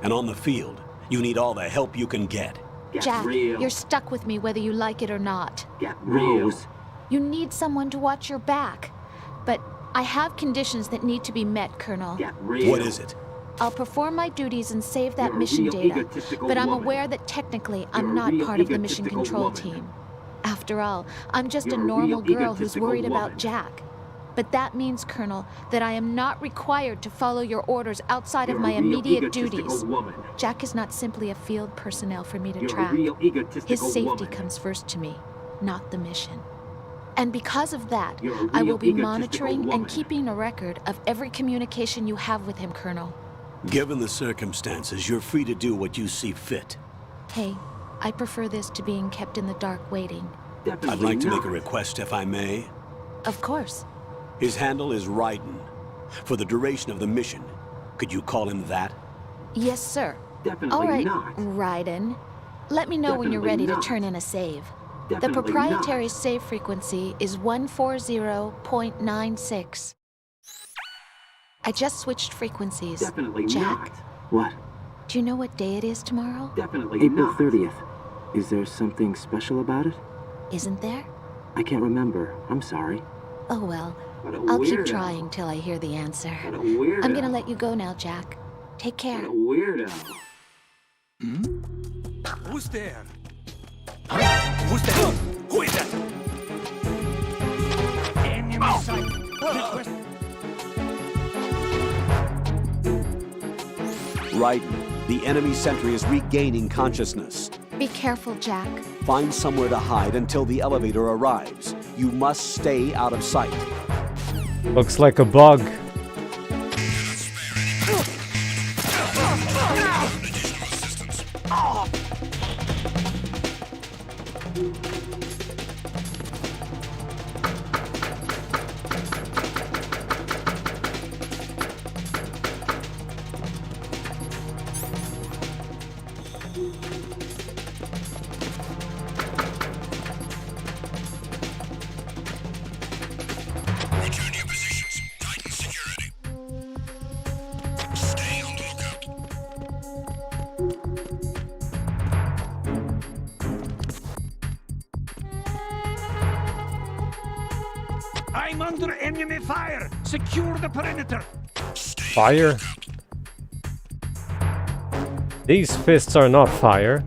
And on the field, you need all the help you can get. Get Jack, real. you're stuck with me whether you like it or not. Get real. Rose. You need someone to watch your back. But I have conditions that need to be met, Colonel. Get real. What is it? I'll perform my duties and save that You're a mission real data, egotistical but I'm woman. aware that technically You're I'm a not real part of the mission egotistical control woman. team. After all, I'm just You're a a normal real girl who's egotistical worried woman. about Jack. But that means, Colonel, that I am not required to follow your orders outside You're of my a real immediate egotistical duties. woman. Jack is not simply a field personnel for me to You're track. a real egotistical His safety woman. comes first to me, not the mission. And because of that, You're a I real will be egotistical monitoring woman. and keeping a record of every communication you have with him, Colonel. Given the circumstances, you're free to do what you see fit. Hey, I prefer this to being kept in the dark waiting. Definitely I'd like to not. make a request, if I may. Of course. His handle is Raiden. For the duration of the mission, could you call him that? Yes, sir. Definitely All right, not. Raiden. Let me know when you're Definitely ready not. to turn in a save. The Definitely proprietary save frequency is 140.96. I just switched frequencies. Definitely Jack, not. What? do you know what day it is tomorrow? Definitely April not. 30th. Is there something special about it? Isn't there? I can't remember. I'm sorry. Oh well. What a I'll keep weirdo. trying till I hear the answer. What a weirdo. I'm gonna let you go now, Jack. Take care. What a weirdo. Who's there? Who's there? Who is that? Enemy sight. Raiden, the enemy sentry is regaining consciousness. Be careful, Jack. Find somewhere to hide until the elevator arrives. You must stay out of sight. Looks like a bug. Return to your positions. Tighten security. Stay on the lookout. I'm under enemy fire. Secure the perimeter. Fire? These fists are not fire.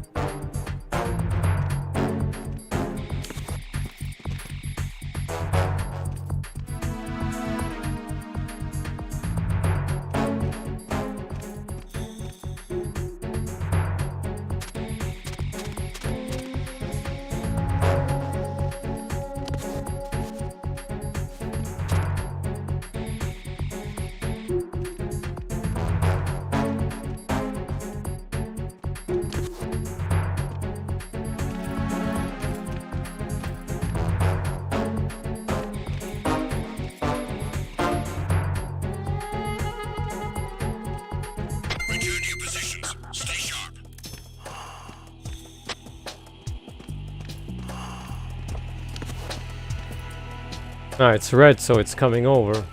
Ah, it's red, so it's coming over.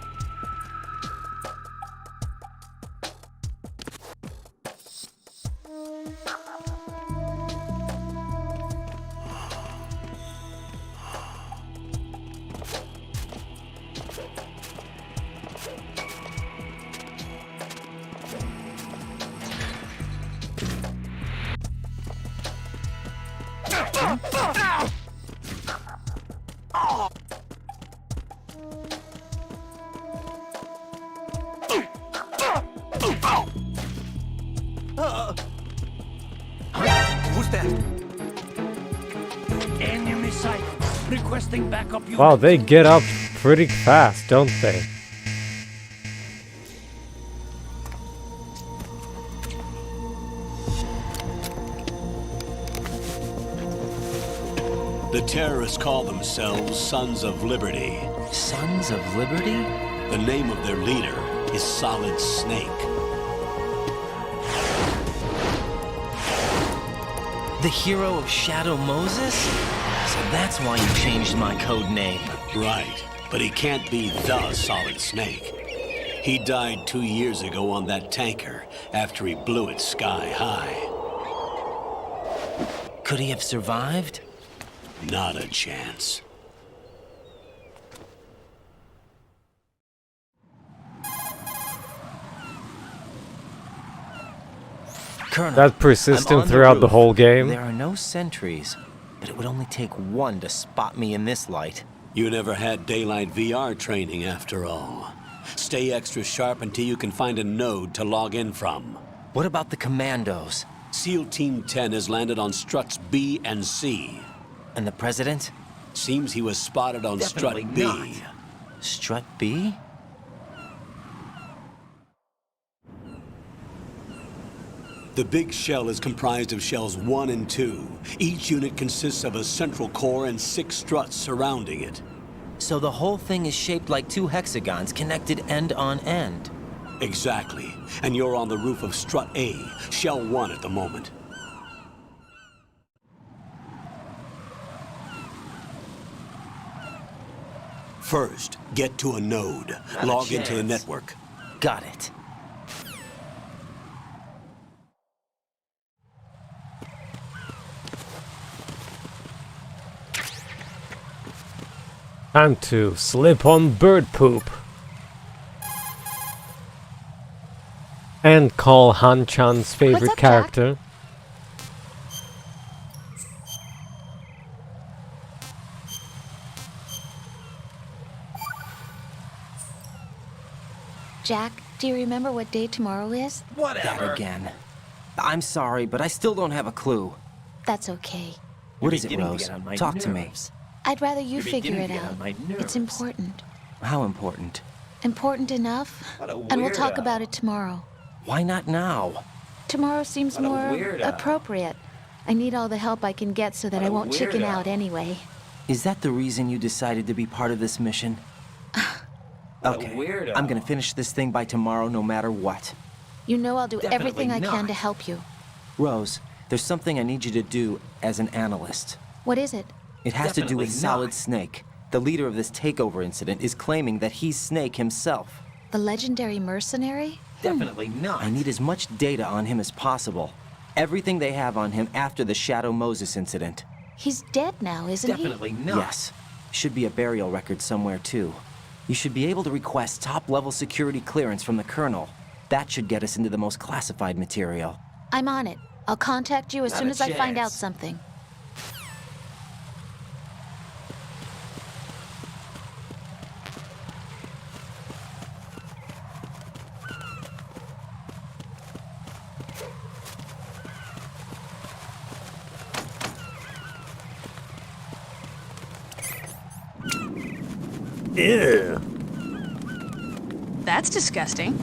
Who's that? Enemy sight. Requesting backup unit. Wow, they get up pretty fast, don't they? The terrorists call themselves Sons of Liberty. Sons of Liberty? The name of their leader is Solid Snake. The hero of Shadow Moses? So that's why you changed my code name. Right, but he can't be the Solid Snake. He died 2 years ago on that tanker after he blew it sky high. Could he have survived? Not a chance. Colonel, That persistent I'm on throughout the roof. whole game. There are no sentries, but it would only take one to spot me in this light. You never had daylight VR training after all. Stay extra sharp until you can find a node to log in from. What about the commandos? SEAL Team 10 has landed on struts B and C. And the president? Seems he was spotted on Definitely strut B. not. Strut B? The big shell is comprised of shells 1 and 2. Each unit consists of a central core and 6 struts surrounding it. So the whole thing is shaped like 2 hexagons connected end on end. Exactly. And you're on the roof of strut A, shell 1 at the moment. First, get to a node. Log into the network. Got it. Time to slip on bird poop. And call Han-chan's favorite What's up, character. Jack, do you remember what day tomorrow is? That again. I'm sorry, but I still don't have a clue. That's okay. What is it, Rose? Talk to me. I'd rather you figure it out. It's important. How important? Important enough, and we'll talk about it tomorrow. Why not now? Tomorrow seems more appropriate. I need all the help I can get so that I won't chicken out anyway. Is that the reason you decided to be part of this mission? Okay, I'm gonna finish this thing by tomorrow no matter what. You know I'll do everything I can to help you. Rose, there's something I need you to do as an analyst. What is it? It has to do with Solid Snake. The leader of this takeover incident is claiming that he's Snake himself. The legendary mercenary? Definitely not. I need as much data on him as possible. Everything they have on him after the Shadow Moses incident. He's dead now, isn't he? not. Yes. Should be a burial record somewhere, too. You should be able to request top-level security clearance from the Colonel. That should get us into the most classified material. I'm on it. I'll contact you as Not soon a as I find out chance. something. Ew. That's disgusting.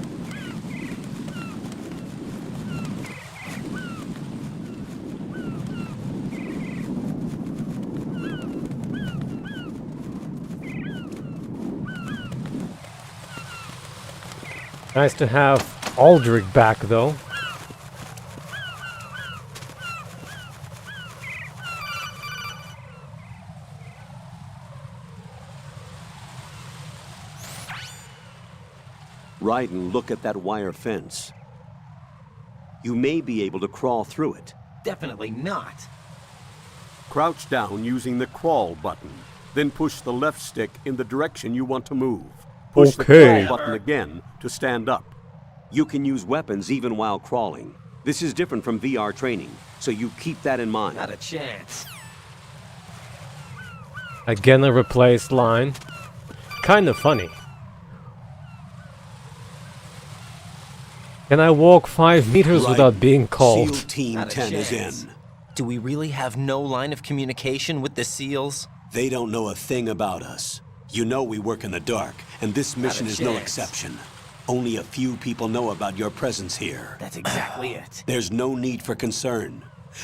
Nice to have Alduric back, though. Raiden look at that wire fence. You may be able to crawl through it. Definitely not. Crouch down using the crawl button. Then push the left stick in the direction you want to move. Push the crawl button again to stand up. You can use weapons even while crawling. This is different from VR training, so you keep that in mind. Not a chance. Again a replaced line. Kinda funny. Can I walk 5 meters without being called? SEAL Team 10 is in. Do we really have no line of communication with the SEALs? They don't know a thing about us. You know we work in the dark, and this mission is no exception. Only a few people know about your presence here. That's exactly it. There's no need for concern.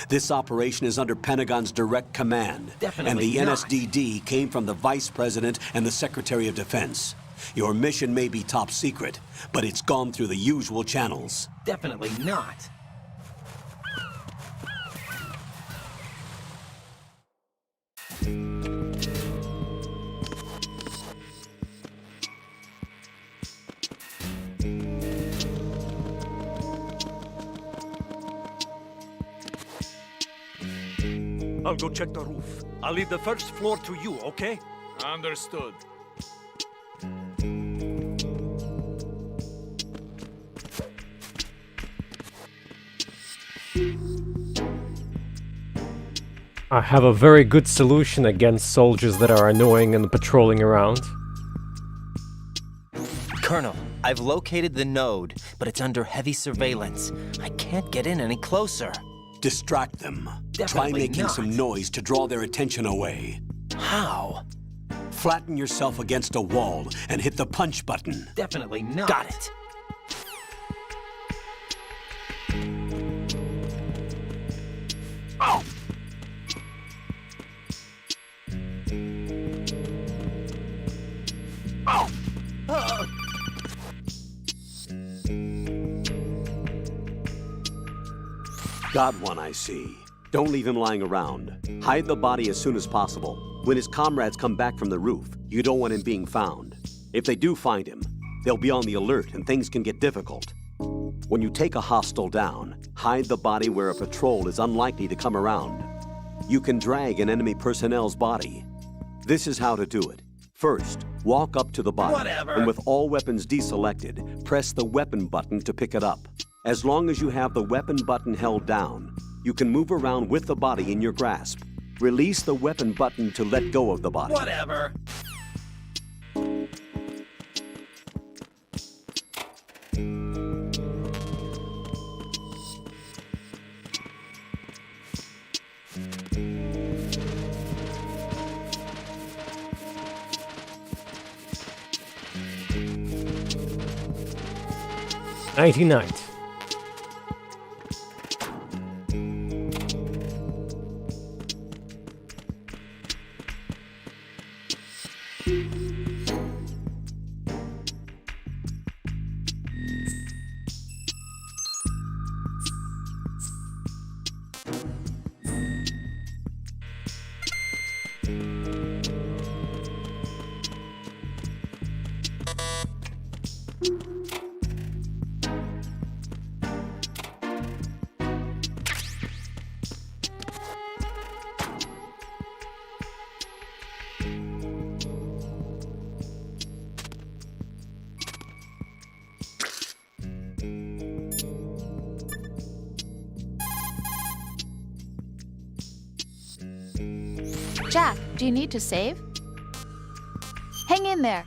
This operation is under Pentagon's direct command. Definitely and the not. NSDD came from the Vice President and the Secretary of Defense. Your mission may be top secret, but it's gone through the usual channels. Definitely not. I'll go check the roof. I'll leave the first floor to you, okay? Understood. I have a very good solution against soldiers that are annoying and patrolling around. Colonel, I've located the node, but it's under heavy surveillance. I can't get in any closer. Distract them. Try Definitely making not. some noise to draw their attention away. How? Flatten yourself against a wall and hit the punch button. Definitely not. Got it. Oh! Oh! Got one, I see. Don't leave him lying around. Hide the body as soon as possible. When his comrades come back from the roof, you don't want him being found. If they do find him, they'll be on the alert and things can get difficult. When you take a hostile down, hide the body where a patrol is unlikely to come around. You can drag an enemy personnel's body. This is how to do it. First, walk up to the body, and with all weapons deselected, press the weapon button to pick it up. As long as you have the weapon button held down, you can move around with the body in your grasp. Release the weapon button to let go of the body. Whatever. Night. Jack, do you need to save? Hang in there.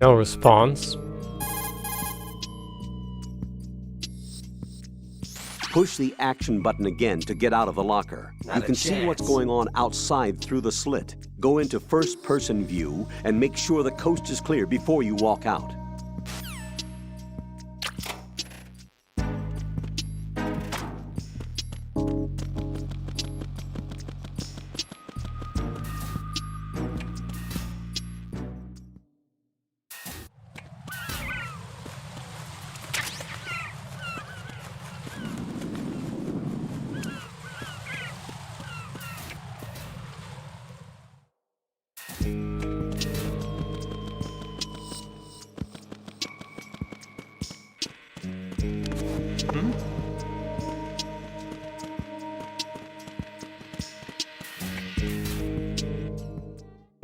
No response. Push the action button again to get out of the locker. Not You a can see what's chance. going on outside through the slit. Go into first-person view and make sure the coast is clear before you walk out.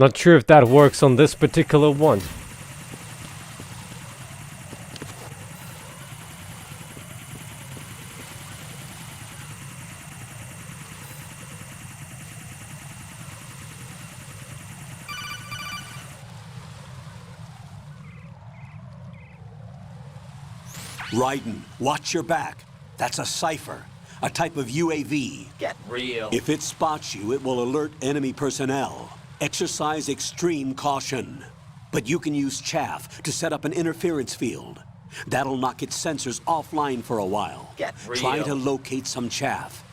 Not sure if that works on this particular one. Raiden, watch your back. That's a cipher, a type of UAV. Get real. If it spots you, it will alert enemy personnel. Exercise extreme caution. But you can use chaff to set up an interference field. That'll knock its sensors offline for a while. Get real. Try to locate some chaff.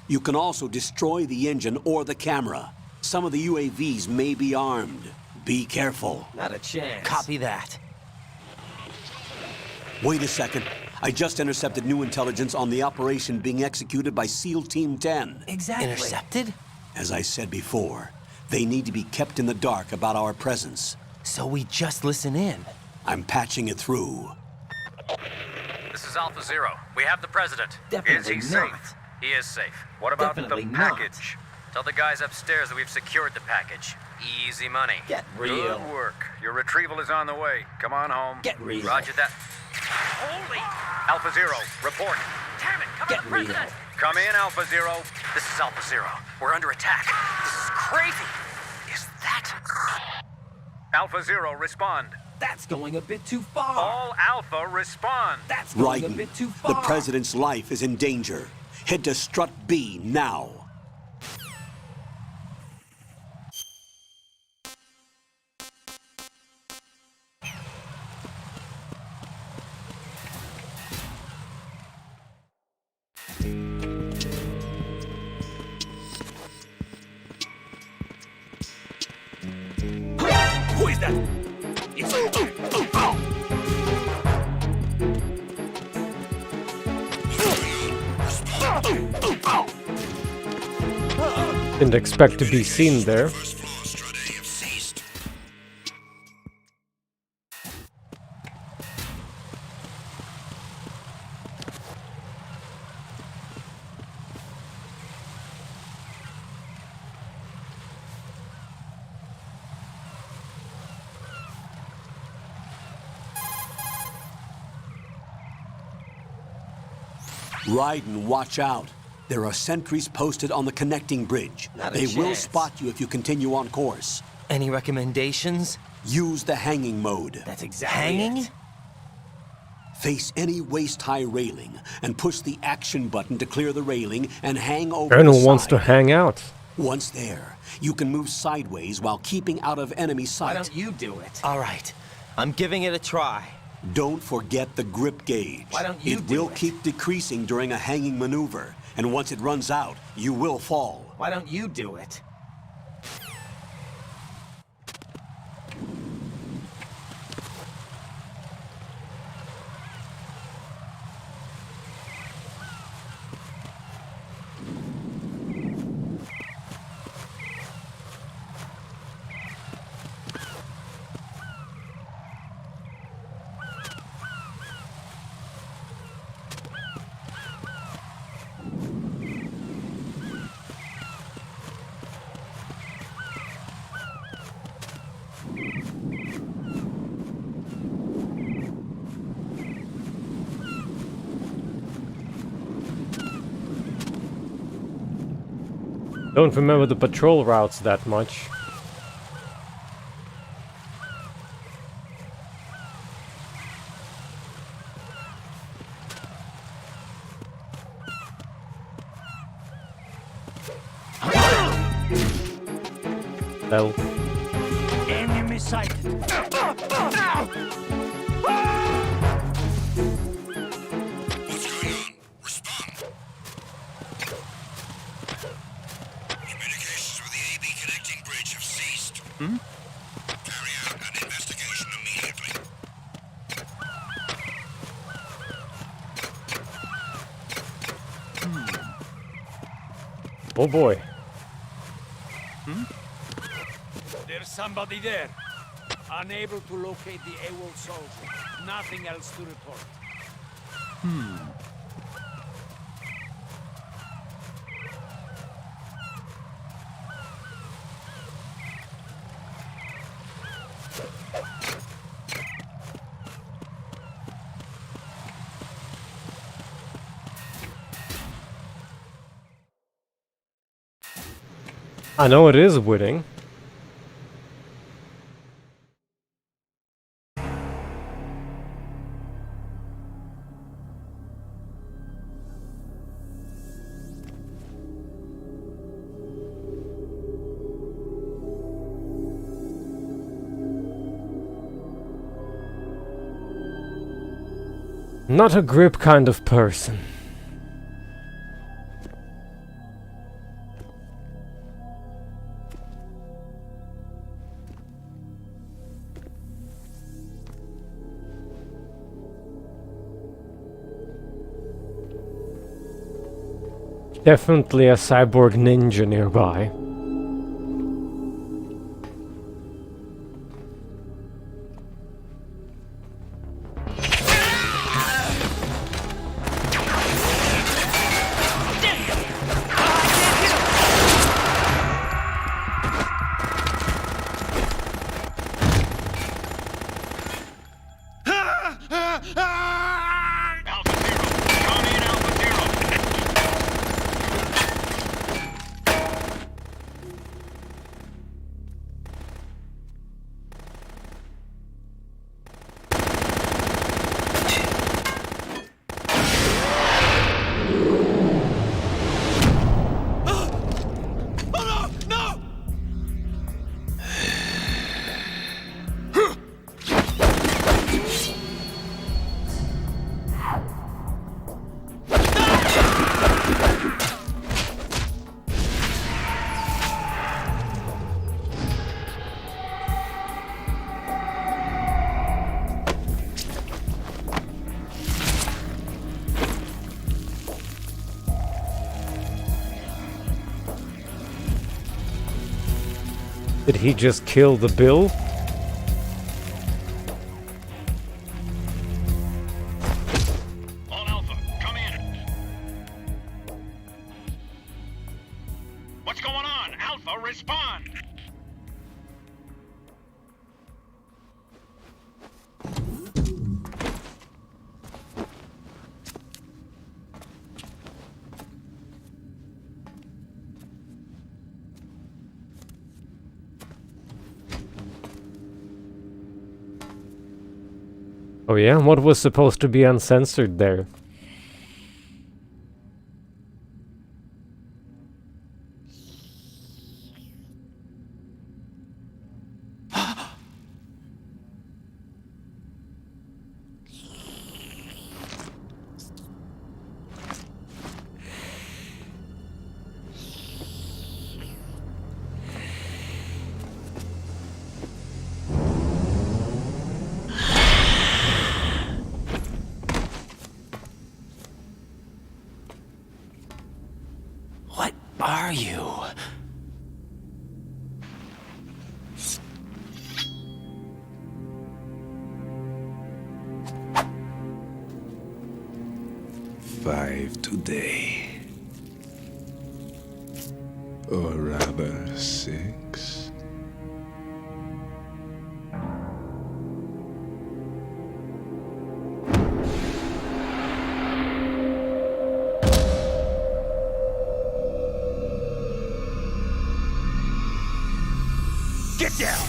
You can also destroy the engine or the camera. Some of the UAVs may be armed. Be careful. Not a chance. Copy that. Wait a second. I just intercepted new intelligence on the operation being executed by SEAL Team 10. Exactly. Intercepted? As I said before, they need to be kept in the dark about our presence. So we just listen in. I'm patching it through. This is Alpha Zero. We have the president. Definitely is he not. safe? He is safe. What about Definitely the not. package? Tell the guys upstairs that we've secured the package. Easy money. Get real. Good work. Your retrieval is on the way. Come on home. Get real. Roger that. Holy! Alpha Zero, report. Damn it, come on, President. Come in, Alpha Zero. This is Alpha Zero. We're under attack. This is crazy. Is that... Alpha Zero, respond. That's going a bit too far. All Alpha, respond. That's going a Raiden, bit too far. the President's life is in danger. Head to Strut B now. Who is that? It's... Didn't expect to be seen there. Raiden, watch out. There are sentries posted on the connecting bridge. Not a They will chance. spot you if you continue on course. Any recommendations? Use the hanging mode. That's exactly Hanging? Face any waist-high railing and push the action button to clear the railing and hang over Colonel the wants side. to hang out. Once there, you can move sideways while keeping out of enemy sight. Why don't you do it? All right. I'm giving it a try. Don't forget the grip gauge. Why don't you It do will it? keep decreasing during a hanging maneuver, and once it runs out, you will fall. Why don't you do it? Don't remember the patrol routes that much. Well, Enemy sighted. oh boy. There's somebody there. Unable to locate the AWOL soldier. Nothing else to report. I know it is winning. Not a grip kind of person. Definitely a cyborg ninja nearby. Did he just kill the Bill? All Alpha, come in. What's going on? Alpha, respond! Oh yeah? What was supposed to be uncensored there? Are you? Five today. Or rather, 6. Get down!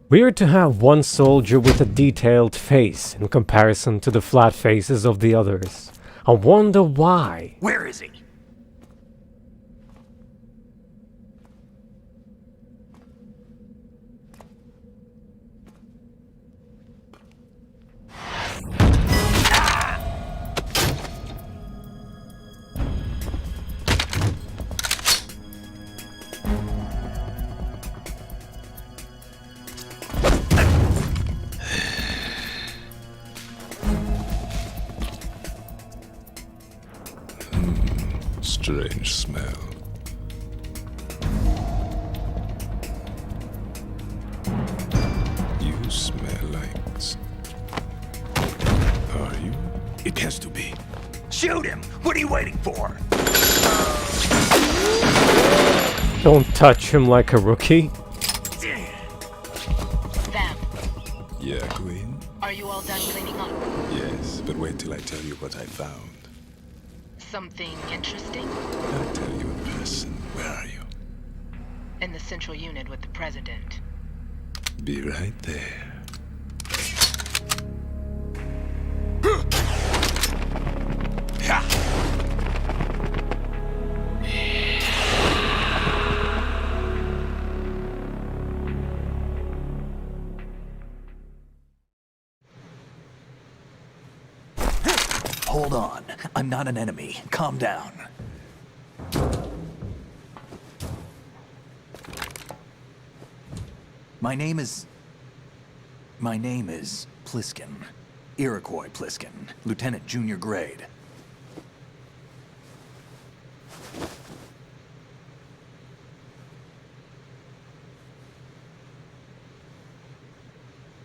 Weird to have one soldier with a detailed face in comparison to the flat faces of the others. I wonder why. Where is he? Strange smell. Alduric has to be. Shoot him! What are you waiting for? Don't touch him like a rookie. Vamp, Yeah, Queen? are you all done cleaning up? Yes, but wait till I tell you what I found. Something interesting? I'll tell you in person. Where are you? In the central unit with the president. Be right there. Hold on. I'm not an enemy. Calm down. My name is Pliskin. Iroquois Pliskin. Lieutenant Junior Grade.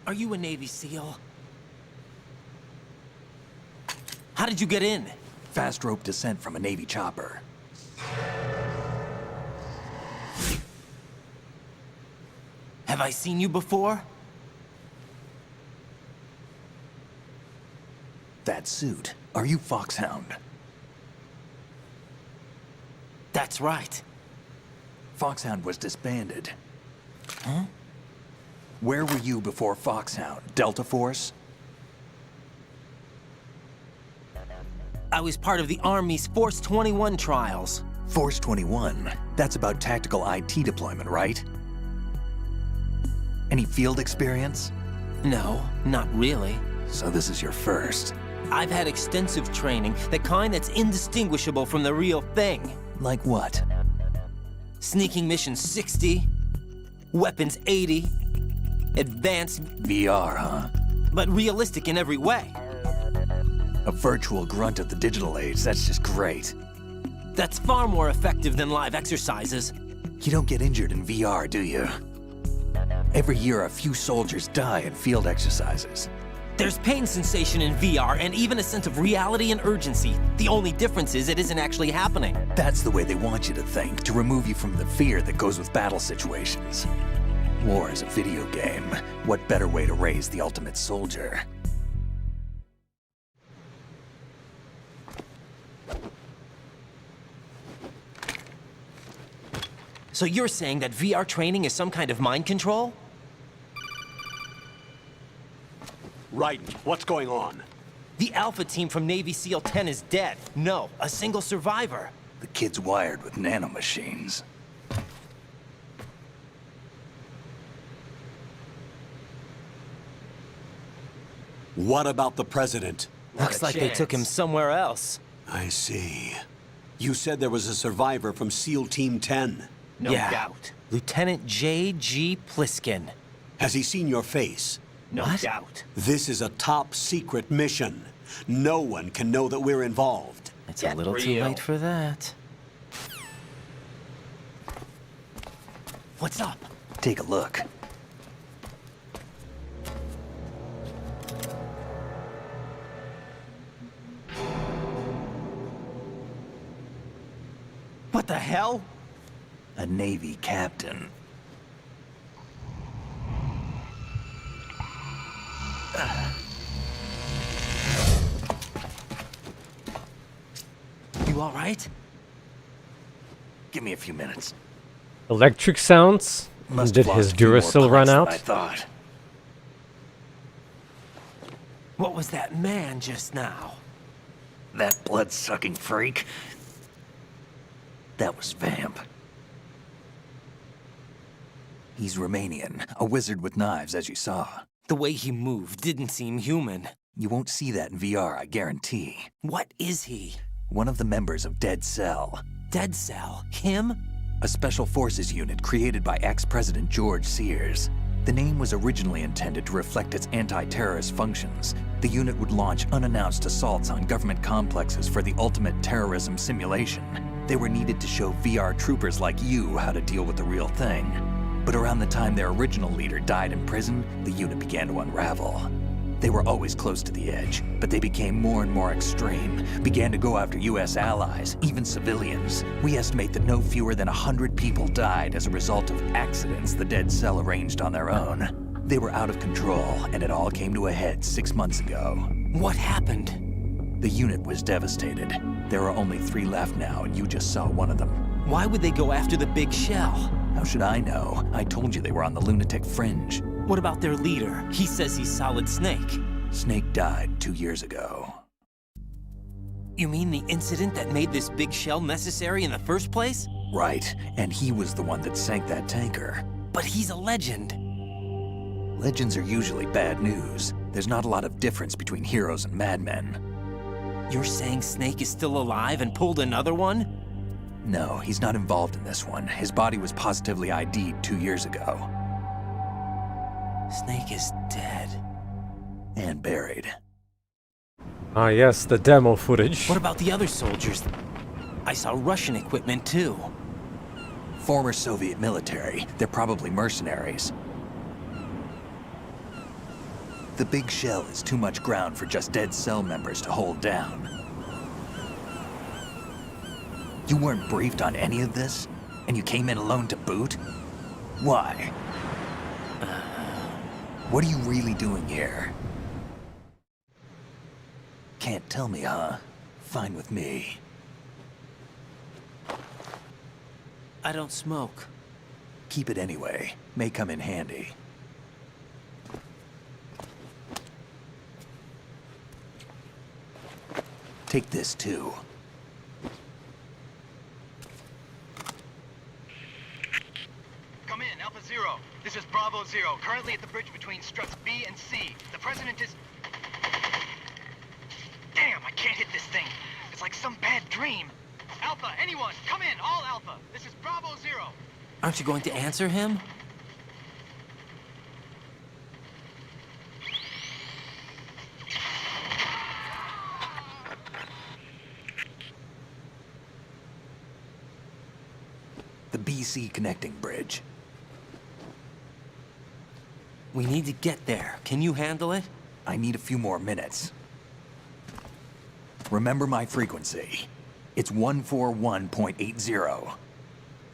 Are you a Navy SEAL? How did you get in? Fast rope descent from a Navy chopper. Have I seen you before? That suit. Are you Foxhound? That's right. Foxhound was disbanded. Huh? Where were you before Foxhound? Delta Force? I was part of the Army's Force 21 trials. Force 21? That's about tactical IT deployment, right? Any field experience? No, not really. So this is your first. I've had extensive training, the kind that's indistinguishable from the real thing. Like what? Sneaking mission 60, weapons 80, advanced... VR, huh? But realistic in every way. A virtual grunt of the digital age, that's just great. That's far more effective than live exercises. You don't get injured in VR, do you? Every year, a few soldiers die in field exercises. There's pain sensation in VR and even a sense of reality and urgency. The only difference is it isn't actually happening. That's the way they want you to think, to remove you from the fear that goes with battle situations. War is a video game. What better way to raise the ultimate soldier? So you're saying that VR training is some kind of mind control? Raiden, what's going on? The Alpha team from Navy SEAL 10 is dead. No, a single survivor. The kid's wired with nanomachines. What about the president? Looks like they took him somewhere else. I see. You said there was a survivor from SEAL Team 10. No doubt. Lieutenant J.G. Pliskin. Has he seen your face? No doubt. This is a top secret mission. No one can know that we're involved. It's a little too late for that. What's up? Take a look. What the hell? A Navy captain. You all right? Give me a few minutes. Electric sounds? Did his Duracell run out? I thought. What was that man just now? That blood-sucking freak? That was Vamp. He's Romanian, a wizard with knives, as you saw. The way he moved didn't seem human. You won't see that in VR, I guarantee. What is he? One of the members of Dead Cell. Dead Cell? Him? A special forces unit created by ex-President George Sears. The name was originally intended to reflect its anti-terrorist functions. The unit would launch unannounced assaults on government complexes for the ultimate terrorism simulation. They were needed to show VR troopers like you how to deal with the real thing. But around the time their original leader died in prison, the unit began to unravel. They were always close to the edge, but they became more and more extreme, began to go after US allies, even civilians. We estimate that no fewer than 100 people died as a result of accidents the Dead Cell arranged on their own. They were out of control, and it all came to a head 6 months ago. What happened? The unit was devastated. There are only 3 left now, and you just saw one of them. Why would they go after the big shell? How should I know? I told you they were on the lunatic fringe. What about their leader? He says he's Solid Snake. Snake died 2 years ago. You mean the incident that made this big shell necessary in the first place? Right, and he was the one that sank that tanker. But he's a legend. Legends are usually bad news. There's not a lot of difference between heroes and madmen. You're saying Snake is still alive and pulled another one? No, he's not involved in this one. His body was positively ID'd 2 years ago. Snake is dead. And buried. Ah yes, the demo footage. What about the other soldiers? I saw Russian equipment too. Former Soviet military. They're probably mercenaries. The big shell is too much ground for just Dead Cell members to hold down. You weren't briefed on any of this? And you came in alone to boot? Why? What are you really doing here? Can't tell me, huh? Fine with me. I don't smoke. Keep it anyway. May come in handy. Take this too. Come in, Alpha Zero. This is Bravo Zero, currently at the bridge between struts B and C. The President is... Damn, I can't hit this thing. It's like some bad dream. Alpha, anyone, come in, all Alpha. This is Bravo Zero. Aren't you going to answer him? The BC connecting bridge. We need to get there. Can you handle it? I need a few more minutes. Remember my frequency. It's 141.80.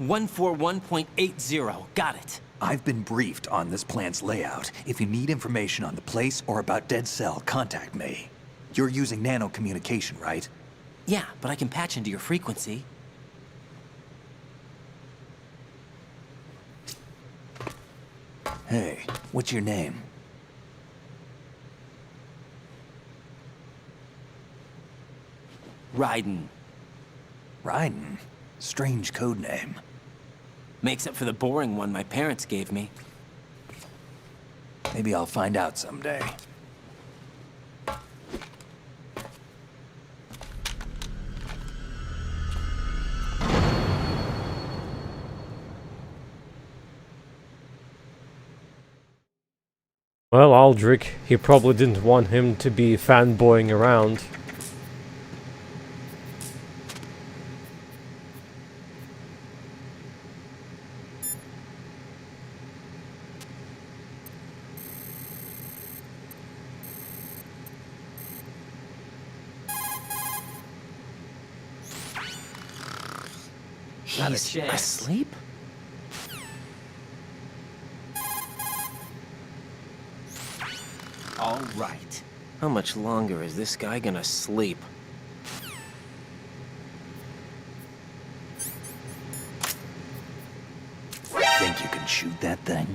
141.80. Got it. I've been briefed on this plant's layout. If you need information on the place or about Dead Cell, contact me. You're using nano communication, right? Yeah, but I can patch into your frequency. Hey, what's your name? Raiden. Raiden? Strange code name. Makes up for the boring one my parents gave me. Maybe I'll find out someday. Well, Alduric, he probably didn't want him to be fanboying around. He's asleep? All right. How much longer is this guy gonna sleep? Think you can shoot that thing?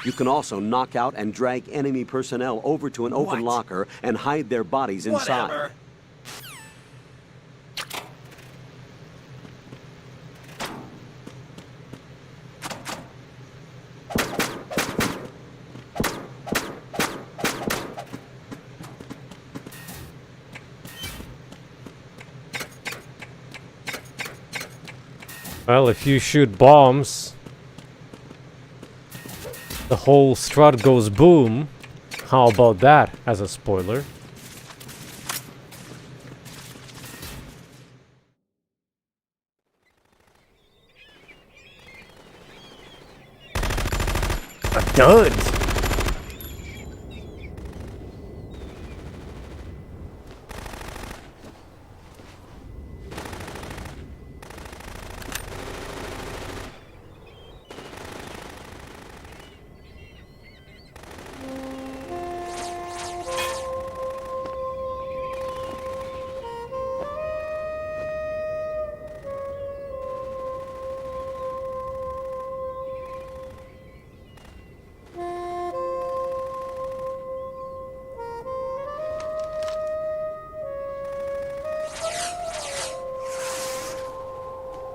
You can also knock out and drag enemy personnel over to an open locker and hide their bodies inside. Whatever. Well, if you shoot bombs, the whole strut goes boom. How about that as a spoiler? A dud!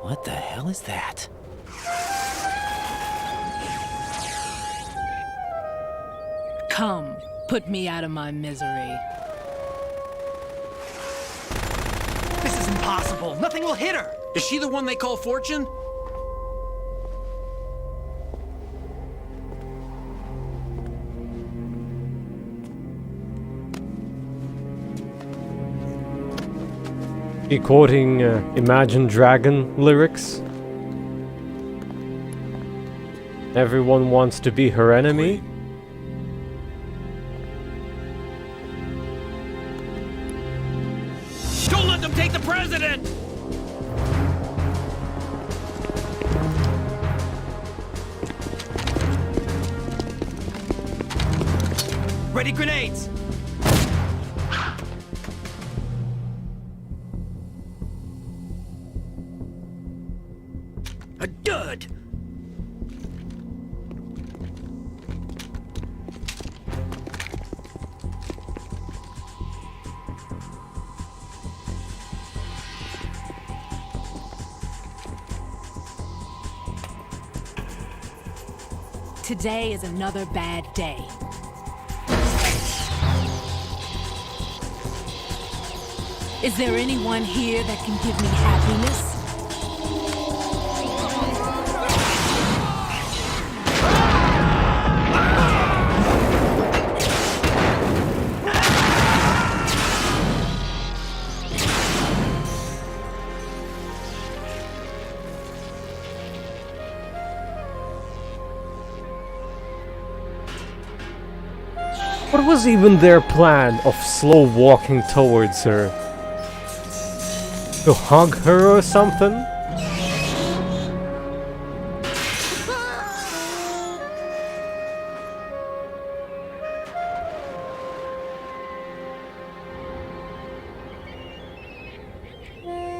What the hell is that? Come, put me out of my misery. This is impossible. Nothing will hit her. Is she the one they call Fortune? He quoting Imagine Dragon lyrics. Everyone wants to be her enemy. Don't let them take the president! Ready grenades! A dud! Today is another bad day. Is there anyone here that can give me happiness? What was even their plan of slow walking towards her? To hug her or something?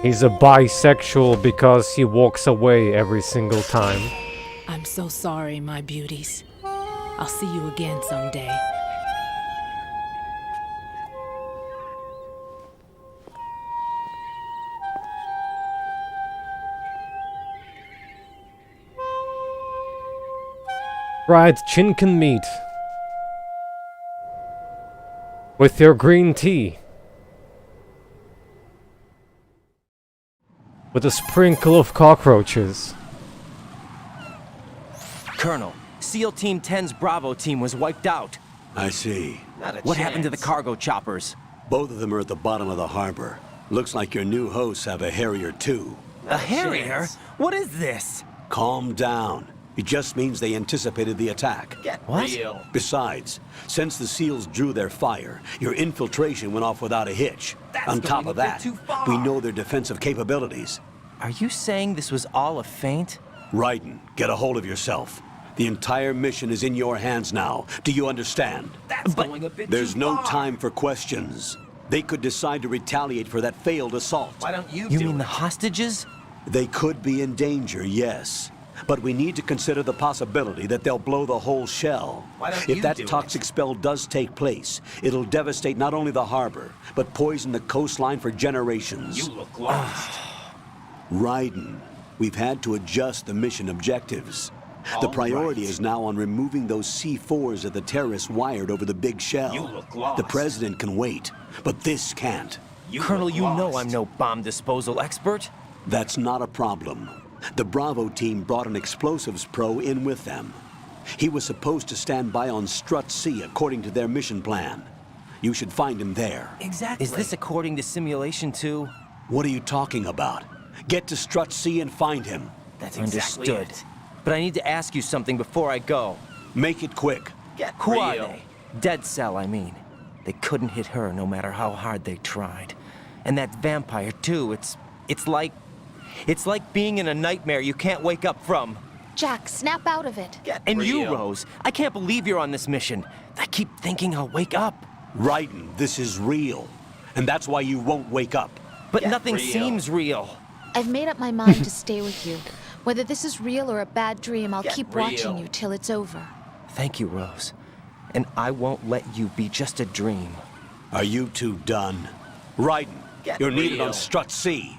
He's a bisexual because he walks away every single time. I'm so sorry, my beauties. I'll see you again someday. Fried chinken meat. With your green tea. With a sprinkle of cockroaches. Colonel, SEAL Team 10's Bravo team was wiped out. I see. What happened to the cargo choppers? Both of them are at the bottom of the harbor. Looks like your new hosts have a Harrier too. A Harrier? What is this? Calm down. It just means they anticipated the attack. Get real. Besides, since the SEALs drew their fire, your infiltration went off without a hitch. On top of that, we know their defensive capabilities. Are you saying this was all a feint? Raiden, get a hold of yourself. The entire mission is in your hands now. Do you understand? There's no time for questions. They could decide to retaliate for that failed assault. Why don't you mean the hostages? They could be in danger, yes. But we need to consider the possibility that they'll blow the whole shell. If that toxic spell does take place, it'll devastate not only the harbor, but poison the coastline for generations. You look lost. Raiden, we've had to adjust the mission objectives. The priority is now on removing those C4s that the terrorists wired over the big shell. You look lost. The president can wait, but this can't. Colonel, you know I'm no bomb disposal expert. That's not a problem. The Bravo team brought an explosives pro in with them. He was supposed to stand by on Strut C according to their mission plan. You should find him there. Exactly. Is this according to simulation 2? What are you talking about? Get to Strut C and find him. That's exactly understood. But I need to ask you something before I go. Make it quick. Who are they? Dead Cell, I mean. They couldn't hit her no matter how hard they tried. And that vampire, too, it's like being in a nightmare you can't wake up from. Jack, snap out of it. And you, Rose, I can't believe you're on this mission. I keep thinking I'll wake up. Raiden, this is real. And that's why you won't wake up. But nothing seems real. I've made up my mind to stay with you. Whether this is real or a bad dream, I'll keep watching you till it's over. Thank you, Rose. And I won't let you be just a dream. Are you two done? Raiden, you're needed on Strut C.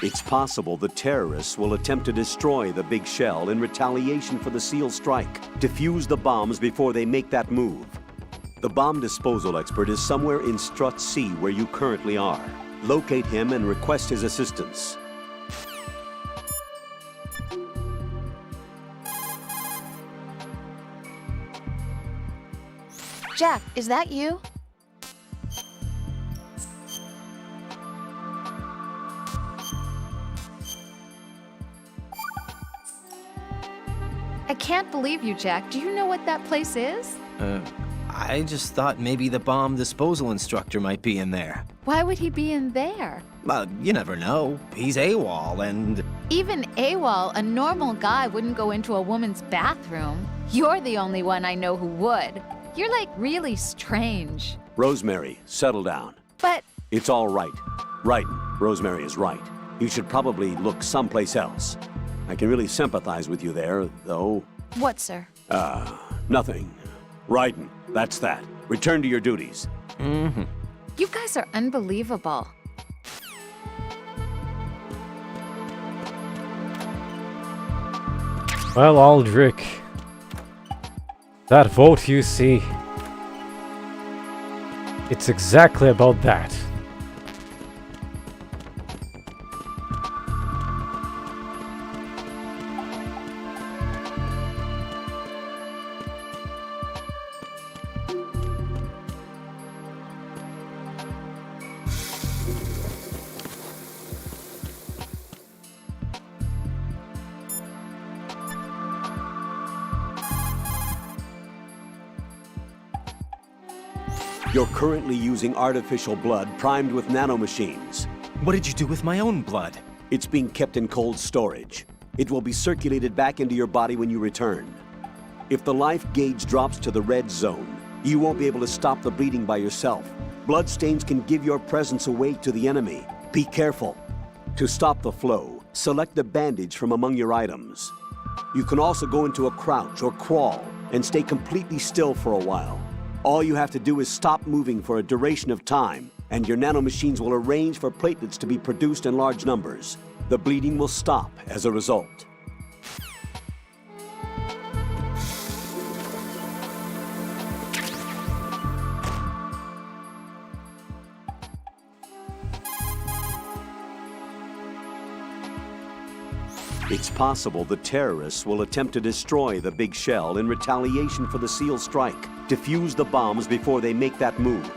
It's possible the terrorists will attempt to destroy the big shell in retaliation for the SEAL strike. Defuse the bombs before they make that move. The bomb disposal expert is somewhere in Strut C where you currently are. Locate him and request his assistance. Jack, is that you? I can't believe you, Jack. Do you know what that place is? I just thought maybe the bomb disposal instructor might be in there. Why would he be in there? Well, you never know. He's AWOL and... Even AWOL, a normal guy wouldn't go into a woman's bathroom. You're the only one I know who would. You're like really strange. Rosemary, settle down. But... It's all right. Raiden, Rosemary is right. You should probably look someplace else. I can really sympathize with you there, though. What, sir? Nothing. Raiden, that's that. Return to your duties. Mm-hmm. You guys are unbelievable. Well, Alduric, that vote you see, it's exactly about that. You're currently using artificial blood primed with nanomachines. What did you do with my own blood? It's being kept in cold storage. It will be circulated back into your body when you return. If the life gauge drops to the red zone, you won't be able to stop the bleeding by yourself. Bloodstains can give your presence away to the enemy. Be careful. To stop the flow, select a bandage from among your items. You can also go into a crouch or crawl and stay completely still for a while. All you have to do is stop moving for a duration of time, and your nanomachines will arrange for platelets to be produced in large numbers. The bleeding will stop as a result. It's possible the terrorists will attempt to destroy the big shell in retaliation for the SEAL strike. Defuse the bombs before they make that move.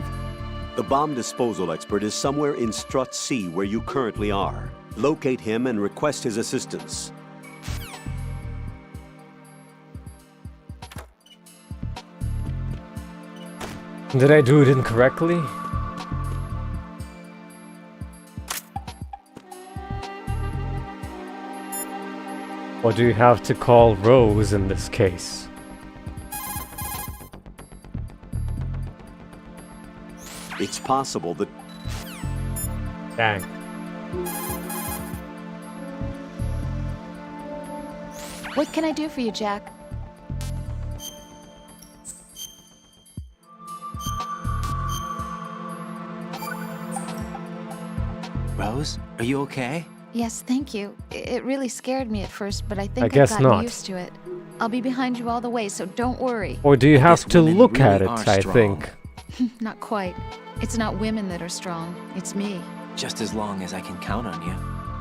The bomb disposal expert is somewhere in Strut C where you currently are. Locate him and request his assistance. Did I do it incorrectly? Or do you have to call Rose in this case? It's possible that... Dang. What can I do for you, Jack? Rose, are you okay? Yes, thank you. It really scared me at first, but I think I've guess gotten not. used to it. I'll be behind you all the way, so don't worry. Or do you have to look at it, I think? Not quite. It's not women that are strong, it's me. Just as long as I can count on you.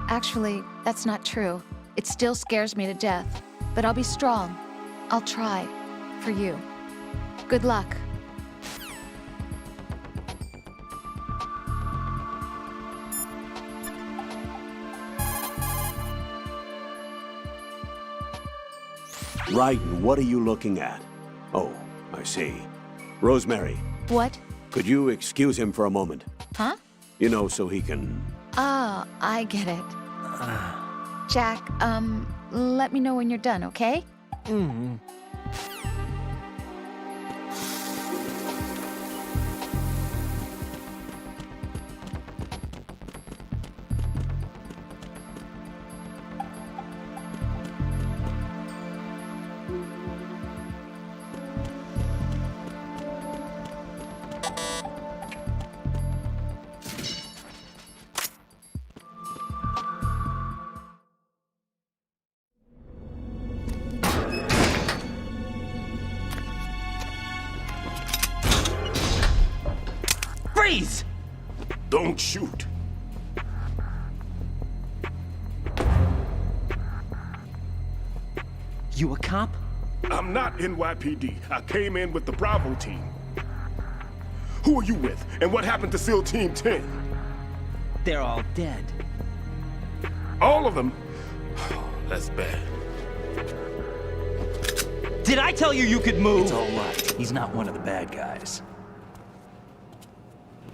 Actually, that's not true. It still scares me to death. But I'll be strong. I'll try. For you. Good luck. Raiden, what are you looking at? Oh, I see. Rosemary. What? Could you excuse him for a moment? Huh? You know, so he can... Ah, I get it. Jack, let me know when you're done, okay? Mm-hmm. Freeze! Don't shoot. You a cop? I'm not NYPD. I came in with the Bravo team. Who are you with? And what happened to SEAL Team 10? They're all dead. All of them? That's bad. Did I tell you you could move? It's all right. He's not one of the bad guys.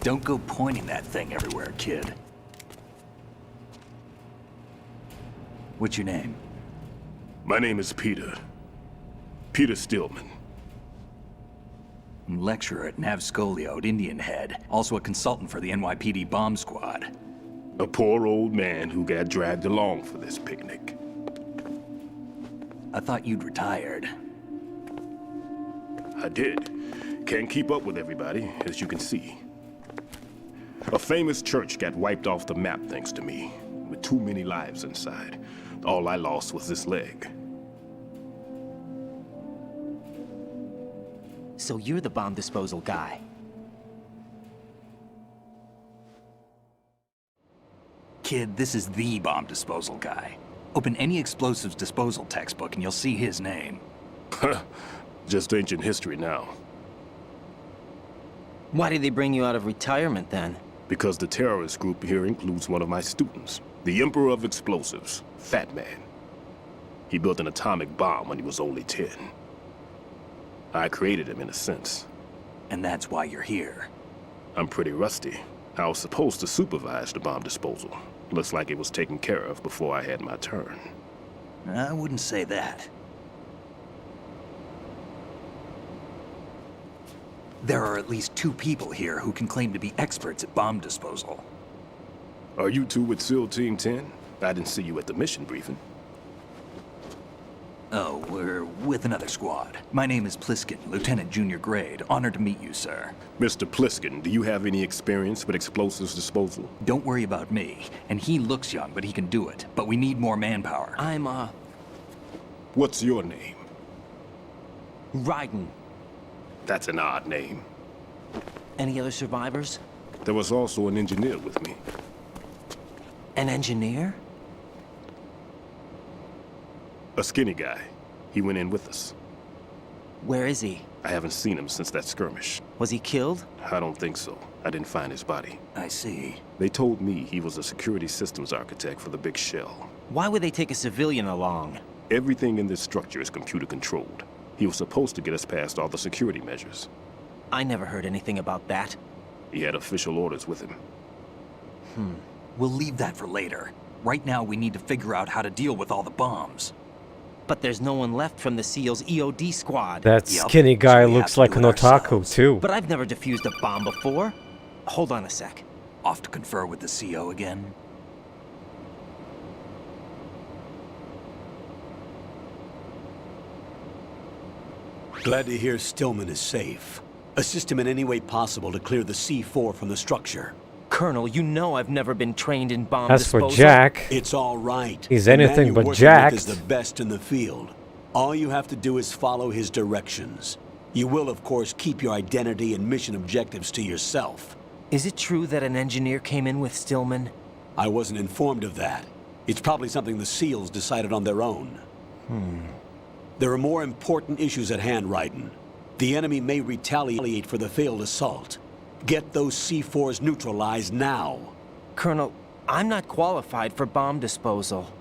Don't go pointing that thing everywhere, kid. What's your name? My name is Peter. Peter Stillman. Lecturer at Nav Scolio at Indian Head. Also a consultant for the NYPD bomb squad. A poor old man who got dragged along for this picnic. I thought you'd retired. I did. Can't keep up with everybody, as you can see. A famous church got wiped off the map thanks to me, with too many lives inside. All I lost was this leg. So you're the bomb disposal guy. Kid, this is the bomb disposal guy. Open any explosives disposal textbook and you'll see his name. Just ancient history now. Why did they bring you out of retirement then? Because the terrorist group here includes one of my students, the Emperor of Explosives, Fat Man. He built an atomic bomb when he was only 10. I created him in a sense. And that's why you're here. I'm pretty rusty. I was supposed to supervise the bomb disposal. Looks like it was taken care of before I had my turn. I wouldn't say that. There are at least 2 people here who can claim to be experts at bomb disposal. Are you two with SEAL Team 10? I didn't see you at the mission briefing. Oh, we're with another squad. My name is Pliskin, Lieutenant Junior Grade. Honored to meet you, sir. Mr. Pliskin, do you have any experience with explosives disposal? Don't worry about me. And he looks young, but he can do it. But we need more manpower. What's your name? Raiden. That's an odd name. Any other survivors? There was also an engineer with me. An engineer? A skinny guy. He went in with us. Where is he? I haven't seen him since that skirmish. Was he killed? I don't think so. I didn't find his body. I see. They told me he was a security systems architect for the big shell. Why would they take a civilian along? Everything in this structure is computer controlled. He was supposed to get us past all the security measures. I never heard anything about that. He had official orders with him. We'll leave that for later. Right now, we need to figure out how to deal with all the bombs. But there's no one left from the SEAL's EOD squad. That skinny guy looks like an otaku, too. But I've never defused a bomb before. Hold on a sec. Off to confer with the CO again? Glad to hear Stillman is safe. Assist him in any way possible to clear the C4 from the structure. Colonel, you know I've never been trained in bomb As disposal. for Jack, It's all right. he's The man anything you're but working with jacked. is the best in the field. All you have to do is follow his directions. You will, of course, keep your identity and mission objectives to yourself. Is it true that an engineer came in with Stillman? I wasn't informed of that. It's probably something the SEALs decided on their own. There are more important issues at hand, Raiden. The enemy may retaliate for the failed assault. Get those C4s neutralized now. Colonel, I'm not qualified for bomb disposal.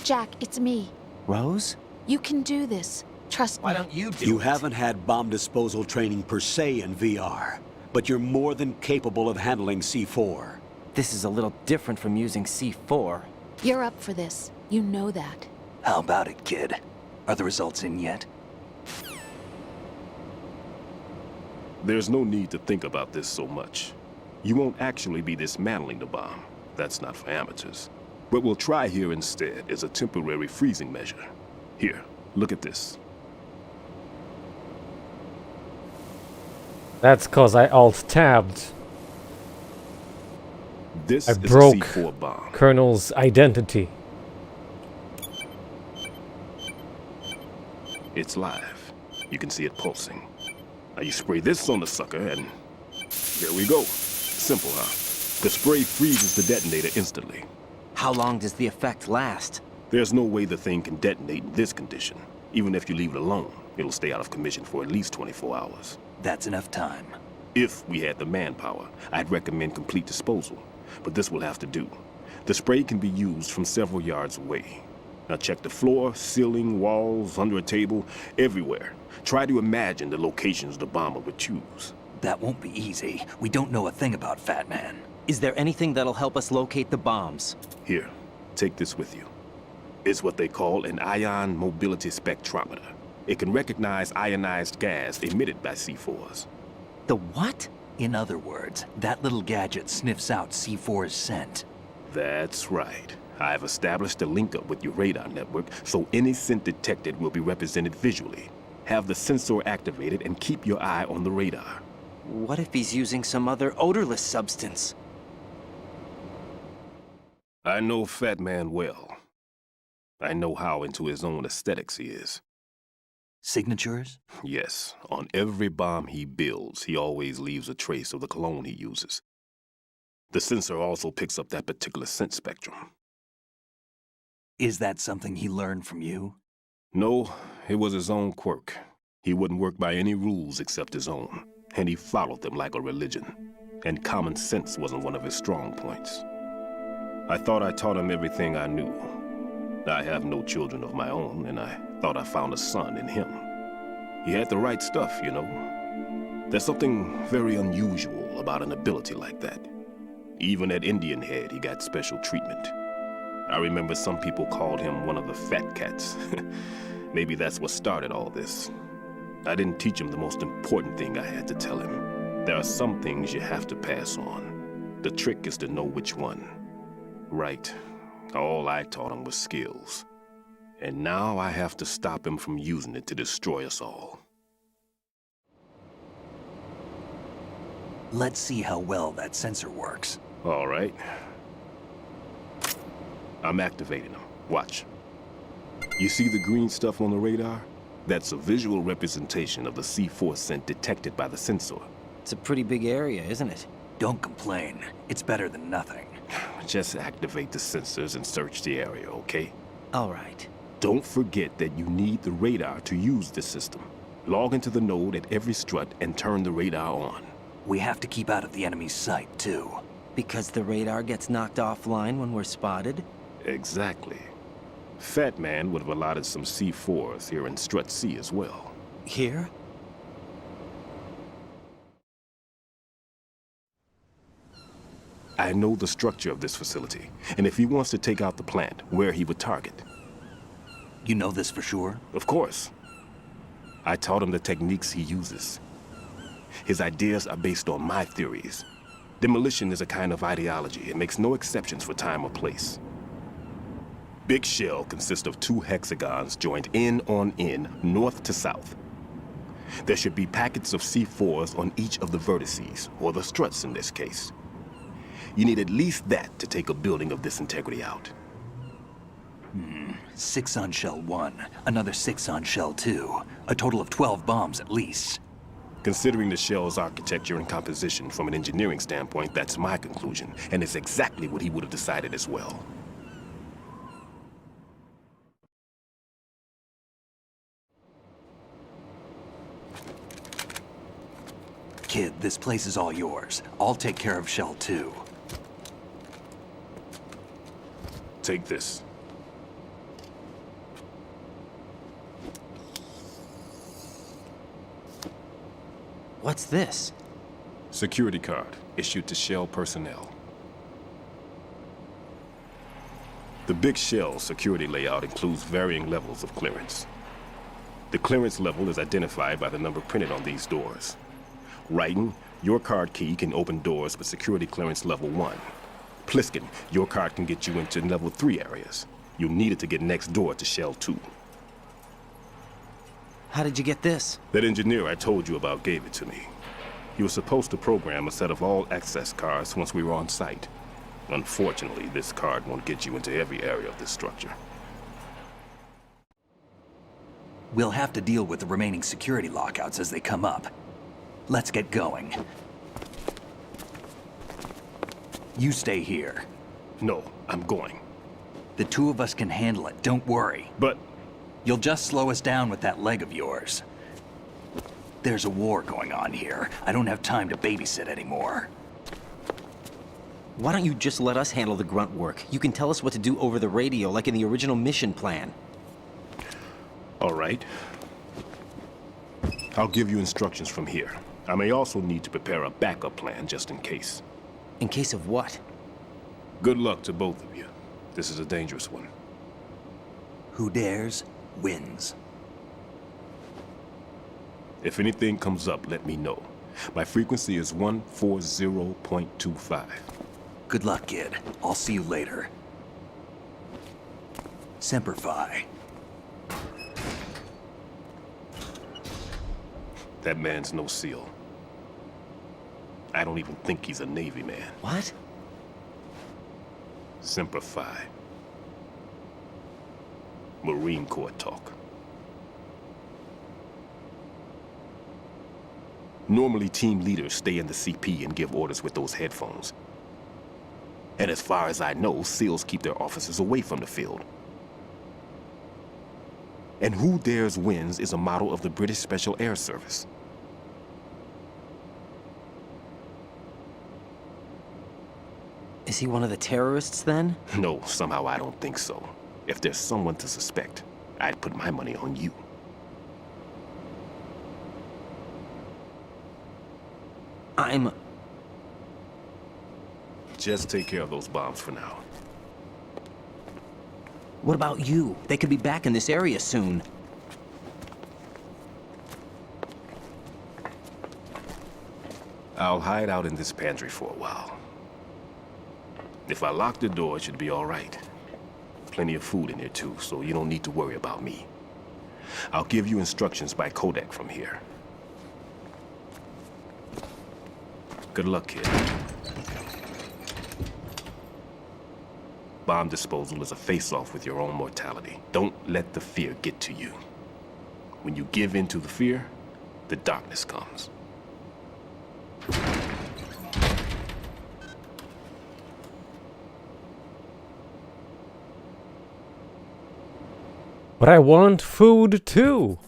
Jack, it's me. Rose? You can do this. Trust me. Why don't you do You it? haven't had bomb disposal training per se in VR, but you're more than capable of handling C4. This is a little different from using C4. You're up for this. You know that. How about it, kid? Are the results in yet? There's no need to think about this so much. You won't actually be dismantling the bomb. That's not for amateurs. What we'll try here instead is a temporary freezing measure. Here, look at this. That's cause I alt-tabbed. This I is broke a C4 bomb. Colonel's identity. It's live. You can see it pulsing. Now you spray this on the sucker and here we go. Simple, huh? The spray freezes the detonator instantly. How long does the effect last? There's no way the thing can detonate in this condition. Even if you leave it alone, it'll stay out of commission for at least 24 hours. That's enough time. If we had the manpower, I'd recommend complete disposal. But this will have to do. The spray can be used from several yards away. Now check the floor, ceiling, walls, under a table, everywhere. Try to imagine the locations the bomber would choose. That won't be easy. We don't know a thing about Fat Man. Is there anything that'll help us locate the bombs? Here, take this with you. It's what they call an ion mobility spectrometer. It can recognize ionized gas emitted by C4s. The what? In other words, that little gadget sniffs out C4's scent. That's right. I've established a link-up with your radar network, so any scent detected will be represented visually. Have the sensor activated and keep your eye on the radar. What if he's using some other odorless substance? I know Fat Man well. I know how into his own aesthetics he is. Signatures? Yes, on every bomb he builds, he always leaves a trace of the cologne he uses. The sensor also picks up that particular scent spectrum. Is that something he learned from you? No, it was his own quirk. He wouldn't work by any rules except his own, and he followed them like a religion. And common sense wasn't one of his strong points. I thought I taught him everything I knew. I have no children of my own, and I thought I found a son in him. He had the right stuff, you know. There's something very unusual about an ability like that. Even at Indian Head, he got special treatment. I remember some people called him one of the fat cats. Maybe that's what started all this. I didn't teach him the most important thing I had to tell him. There are some things you have to pass on. The trick is to know which one. Right. All I taught him was skills. And now I have to stop him from using it to destroy us all. Let's see how well that sensor works. All right. I'm activating them. Watch. You see the green stuff on the radar? That's a visual representation of the C4 scent detected by the sensor. It's a pretty big area, isn't it? Don't complain. It's better than nothing. Just activate the sensors and search the area, okay? All right. Don't forget that you need the radar to use this system. Log into the node at every strut and turn the radar on. We have to keep out of the enemy's sight, too. Because the radar gets knocked offline when we're spotted? Exactly. Fat Man would have allotted some C4s here in Strut C as well. Here? I know the structure of this facility, and if he wants to take out the plant, where he would target. You know this for sure? Of course. I taught him the techniques he uses. His ideas are based on my theories. Demolition is a kind of ideology. It makes no exceptions for time or place. Big Shell consists of 2 hexagons joined end on end, north to south. There should be packets of C4s on each of the vertices, or the struts in this case. You need at least that to take a building of this integrity out. 6 on Shell 1, another 6 on Shell 2. A total of 12 bombs at least. Considering the shell's architecture and composition from an engineering standpoint, that's my conclusion, and it's exactly what he would have decided as well. Kid, this place is all yours. I'll take care of Shell 2. Take this. What's this? Security card, issued to Shell personnel. The Big Shell security layout includes varying levels of clearance. The clearance level is identified by the number printed on these doors. Raiden, your card key can open doors with security clearance level 1. Pliskin, your card can get you into level 3 areas. You'll need it to get next door to Shell 2. How did you get this? That engineer I told you about gave it to me. He was supposed to program a set of all access cards once we were on site. Unfortunately, this card won't get you into every area of this structure. We'll have to deal with the remaining security lockouts as they come up. Let's get going. You stay here. No, I'm going. The 2 of us can handle it, don't worry. But... You'll just slow us down with that leg of yours. There's a war going on here. I don't have time to babysit anymore. Why don't you just let us handle the grunt work? You can tell us what to do over the radio, like in the original mission plan. All right. I'll give you instructions from here. I may also need to prepare a backup plan just in case. In case of what? Good luck to both of you. This is a dangerous one. Who dares, wins. If anything comes up, let me know. My frequency is 140.25. Good luck, kid. I'll see you later. Semper Fi. That man's no SEAL. I don't even think he's a Navy man. What? Semper Fi. Marine Corps talk. Normally, team leaders stay in the CP and give orders with those headphones. And as far as I know, SEALs keep their officers away from the field. And Who Dares Wins is a model of the British Special Air Service. Is he one of the terrorists, then? No, somehow I don't think so. If there's someone to suspect, I'd put my money on you. Just take care of those bombs for now. What about you? They could be back in this area soon. I'll hide out in this pantry for a while. If I lock the door, it should be all right. Plenty of food in here too, so you don't need to worry about me. I'll give you instructions by codec from here. Good luck, kid. Bomb disposal is a face-off with your own mortality. Don't let the fear get to you. When you give in to the fear, the darkness comes. But I want food too.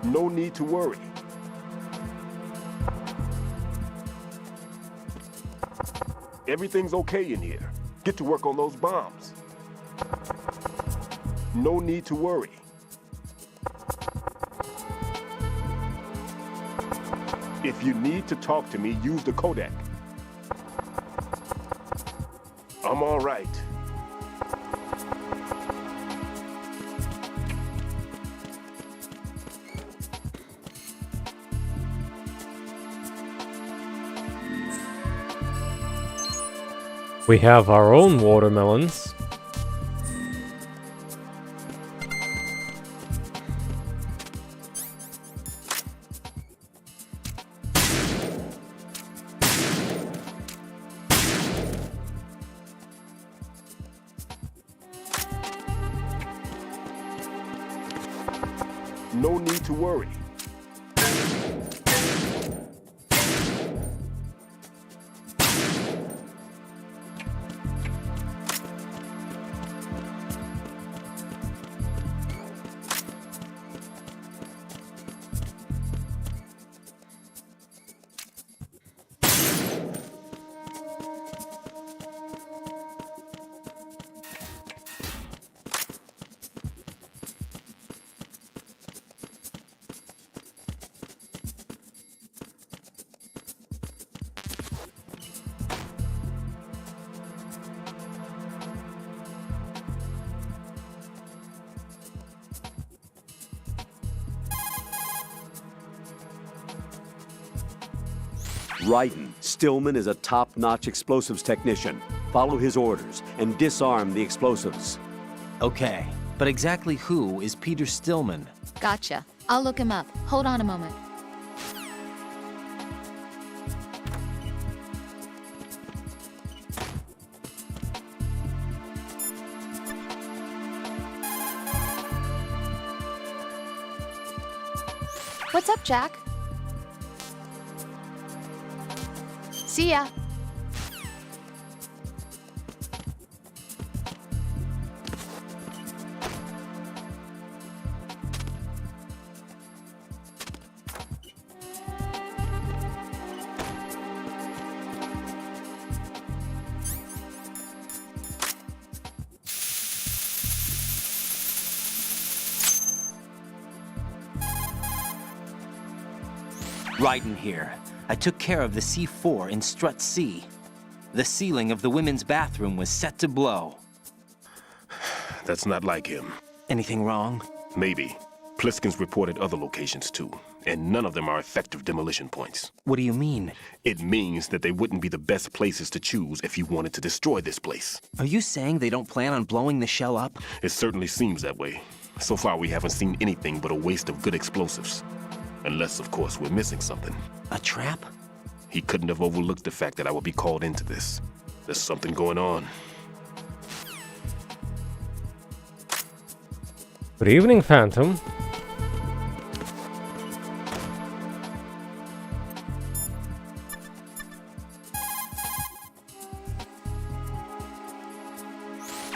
No need to worry. Everything's okay in here. Get to work on those bombs. No need to worry. If you need to talk to me, use the codec. I'm all right. We have our own watermelons. No need to worry. Raiden, Stillman is a top-notch explosives technician. Follow his orders and disarm the explosives. Okay, but exactly who is Peter Stillman? Gotcha. I'll look him up. Hold on a moment. What's up, Jack? See ya. Raiden here. I took care of the C4 in Strut C. The ceiling of the women's bathroom was set to blow. That's not like him. Anything wrong? Maybe. Pliskin's reported other locations too, and none of them are effective demolition points. What do you mean? It means that they wouldn't be the best places to choose if you wanted to destroy this place. Are you saying they don't plan on blowing the shell up? It certainly seems that way. So far we haven't seen anything but a waste of good explosives. Unless, of course, we're missing something. A trap? He couldn't have overlooked the fact that I would be called into this. There's something going on. Good evening, Phantom.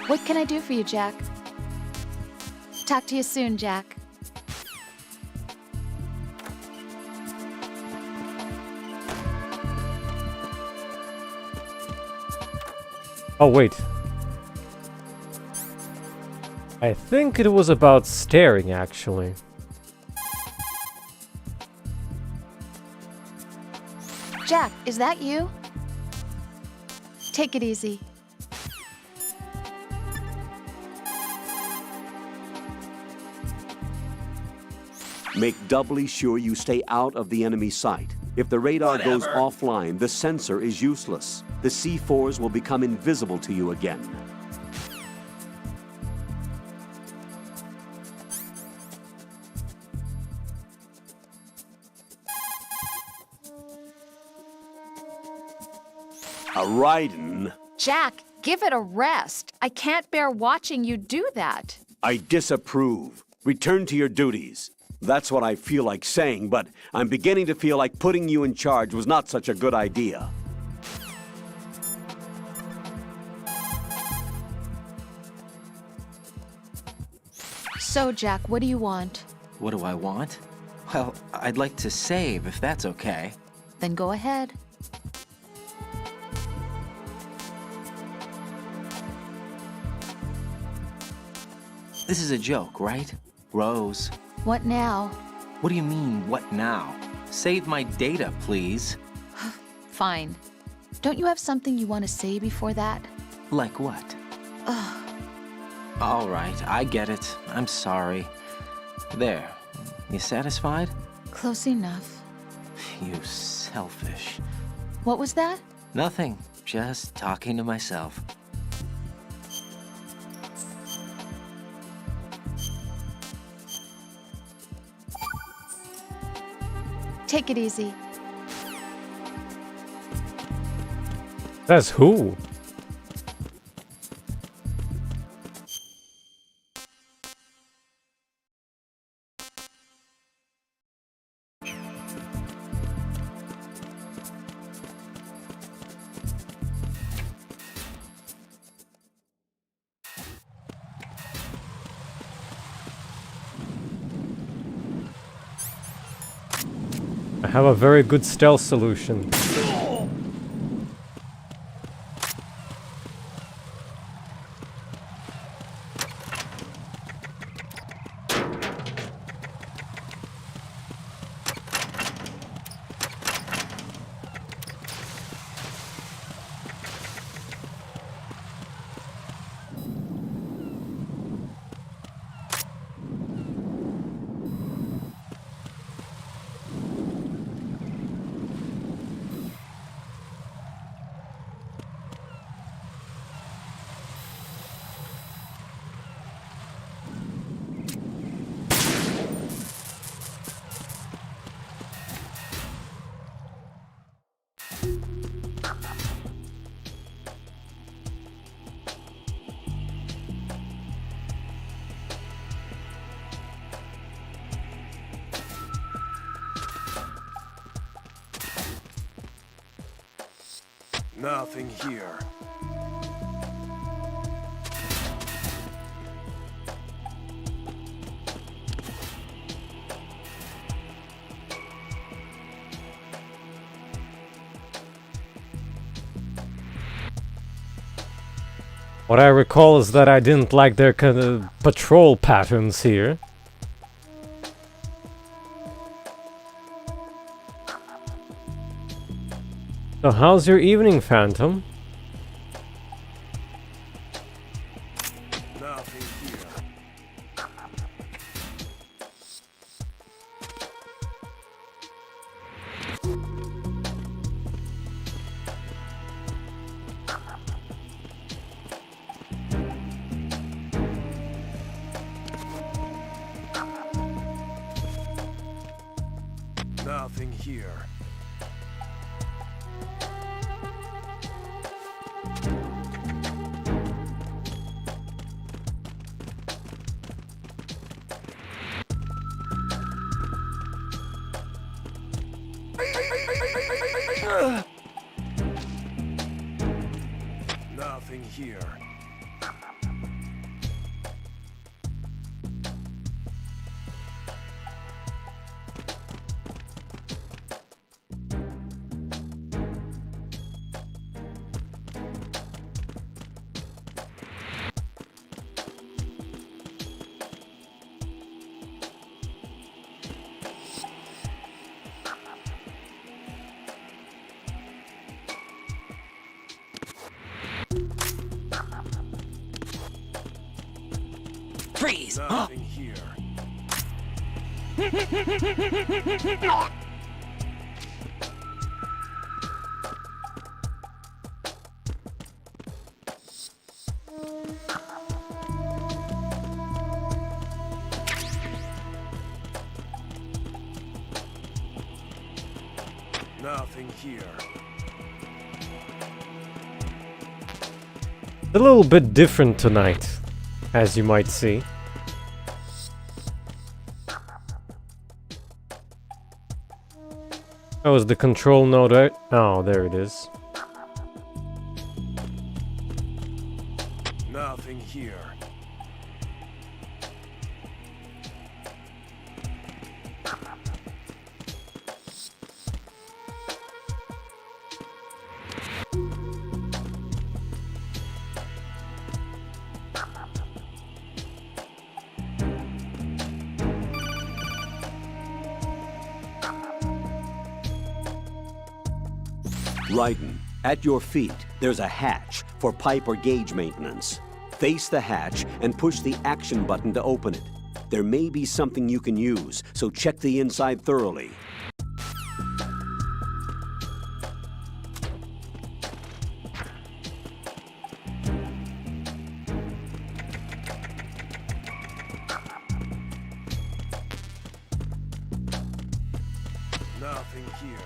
What can I do for you, Jack? Talk to you soon, Jack. Oh, wait. I think it was about staring, actually. Jack, is that you? Take it easy. Make doubly sure you stay out of the enemy sight. If the radar goes offline, the sensor is useless. The C4s will become invisible to you again. A Raiden? Jack, give it a rest. I can't bear watching you do that. I disapprove. Return to your duties. That's what I feel like saying, but I'm beginning to feel like putting you in charge was not such a good idea. So, Jack, what do you want? What do I want? Well, I'd like to save, if that's okay. Then go ahead. This is a joke, right? Rose. What now? What do you mean, what now? Save my data, please. Fine. Don't you have something you want to say before that? Like what? Ugh. All right, I get it. I'm sorry. There. You satisfied? Close enough. You selfish. What was that? Nothing. Just talking to myself. Take it easy. That's who? I have a very good stealth solution. Nothing here. What I recall is that I didn't like their kind of patrol patterns here. So how's your evening, Phantom? Nothing here. Nothing here. Nothing here. Freeze! Nothing here. Nothing here. A little bit different tonight, as you might see. Oh, is the control node out? Oh, there it is. Nothing here. Raiden, at your feet, there's a hatch for pipe or gauge maintenance. Face the hatch and push the action button to open it. There may be something you can use, so check the inside thoroughly. Nothing here.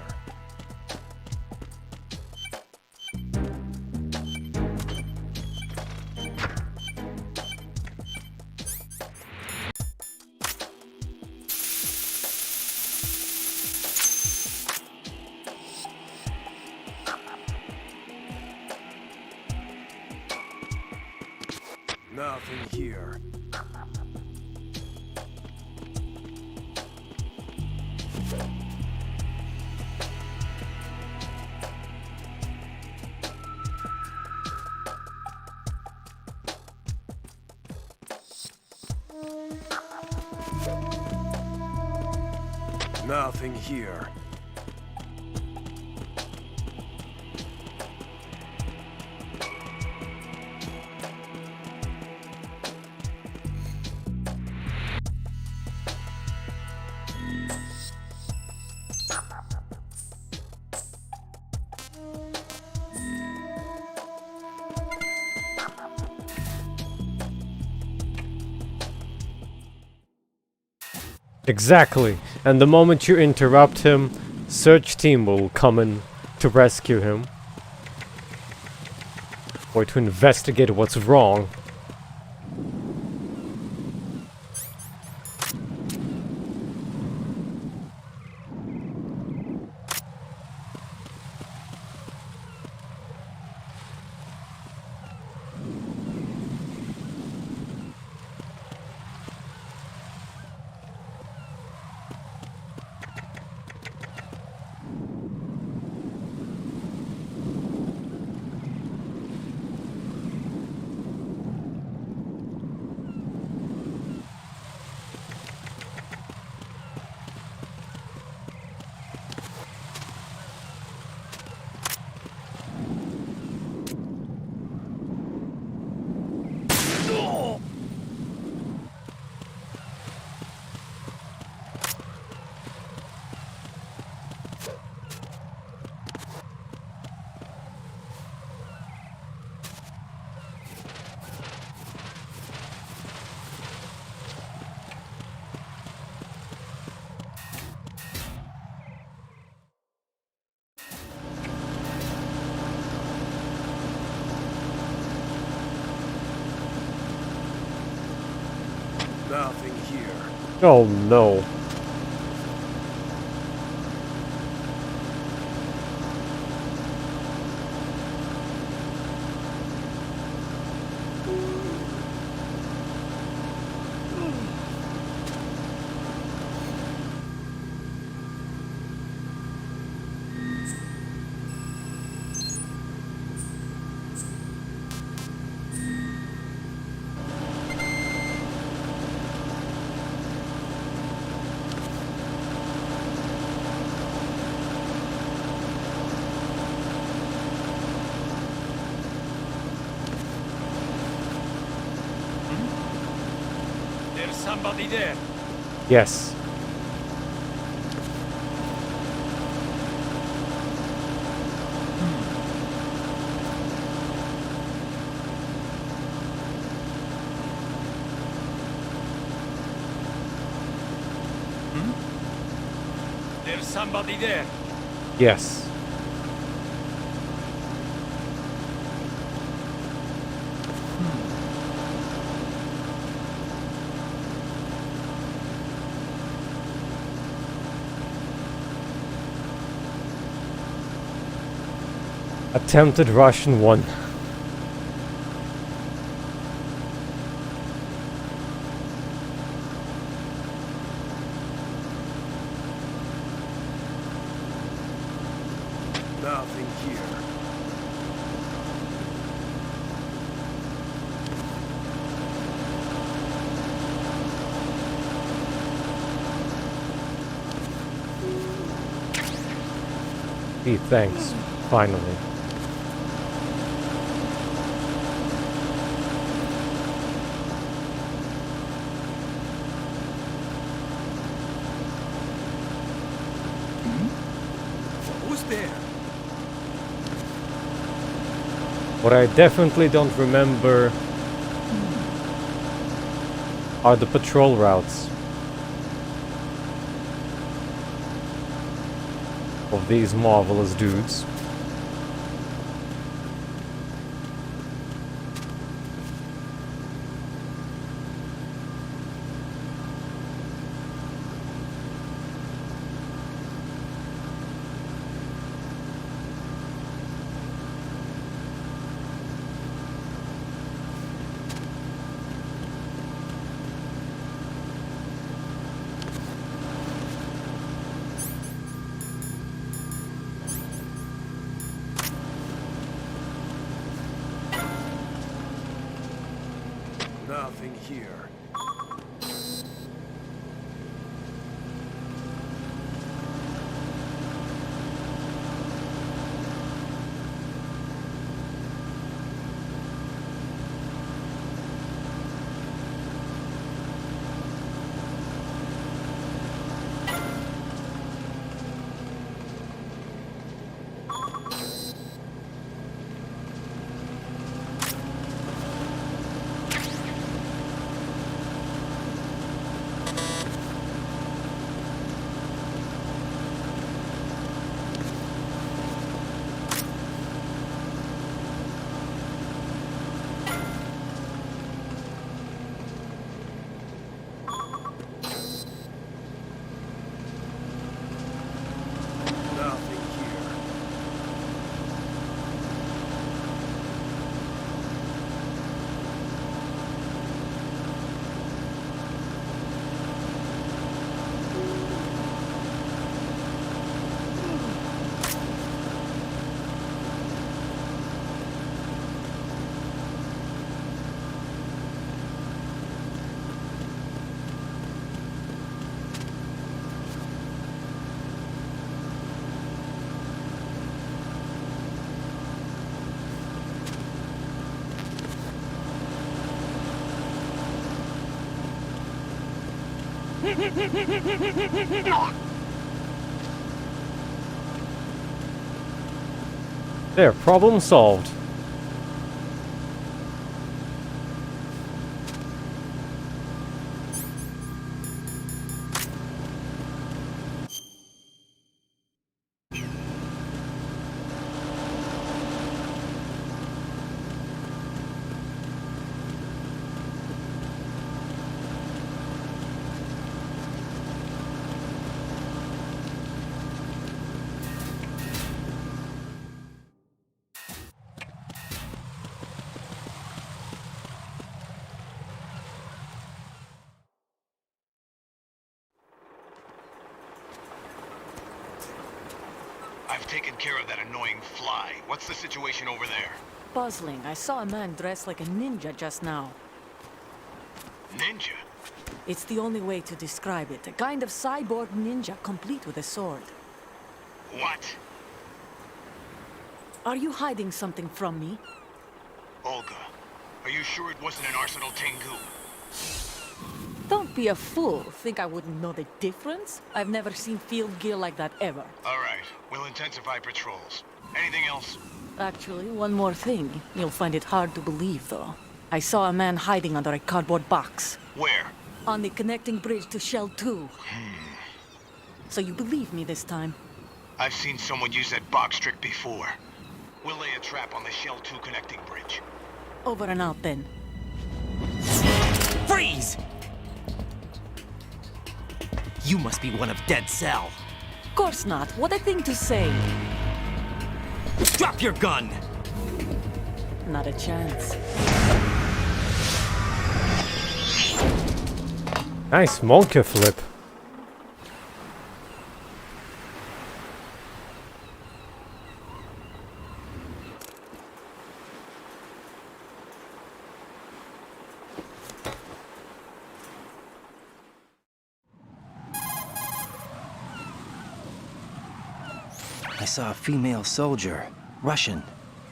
Nothing here. Nothing here. Exactly. And the moment you interrupt him, search team will come in to rescue him. Or to investigate what's wrong. Nothing here. Oh no. There's somebody there. Yes. There's somebody there. Yes. Attempted Russian one. Nothing here. Gee, thanks. Finally. Who's there? What I definitely don't remember are the patrol routes of these marvelous dudes. Nothing here. There, problem solved. I've taken care of that annoying fly. What's the situation over there? Puzzling. I saw a man dressed like a ninja just now. Ninja? It's the only way to describe it. A kind of cyborg ninja, complete with a sword. What? Are you hiding something from me? Olga, are you sure it wasn't an Arsenal Tengu? Don't be a fool. Think I wouldn't know the difference? I've never seen field gear like that ever. All right, we'll intensify patrols. Anything else? Actually, one more thing. You'll find it hard to believe, though. I saw a man hiding under a cardboard box. Where? On the connecting bridge to Shell 2. So you believe me this time? I've seen someone use that box trick before. We'll lay a trap on the Shell 2 connecting bridge. Over and out, then. Freeze! You must be one of Dead Cell. Of course not. What a thing to say. Drop your gun! Not a chance. Nice monkey flip. I saw a female soldier. Russian.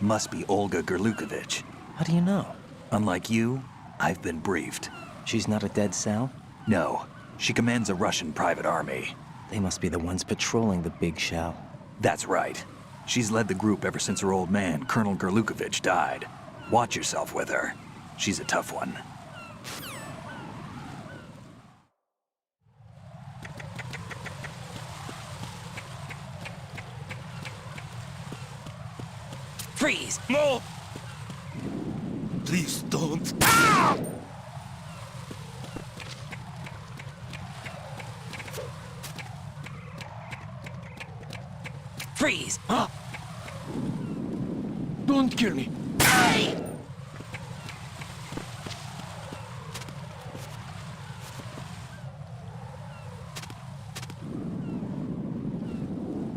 Must be Olga Gerlukovich. How do you know? Unlike you, I've been briefed. She's not a dead cell? No. She commands a Russian private army. They must be the ones patrolling the big shell. That's right. She's led the group ever since her old man, Colonel Gerlukovich, died. Watch yourself with her. She's a tough one. Freeze! No! Please don't. Ah! Freeze! Huh? Don't kill me. Hey!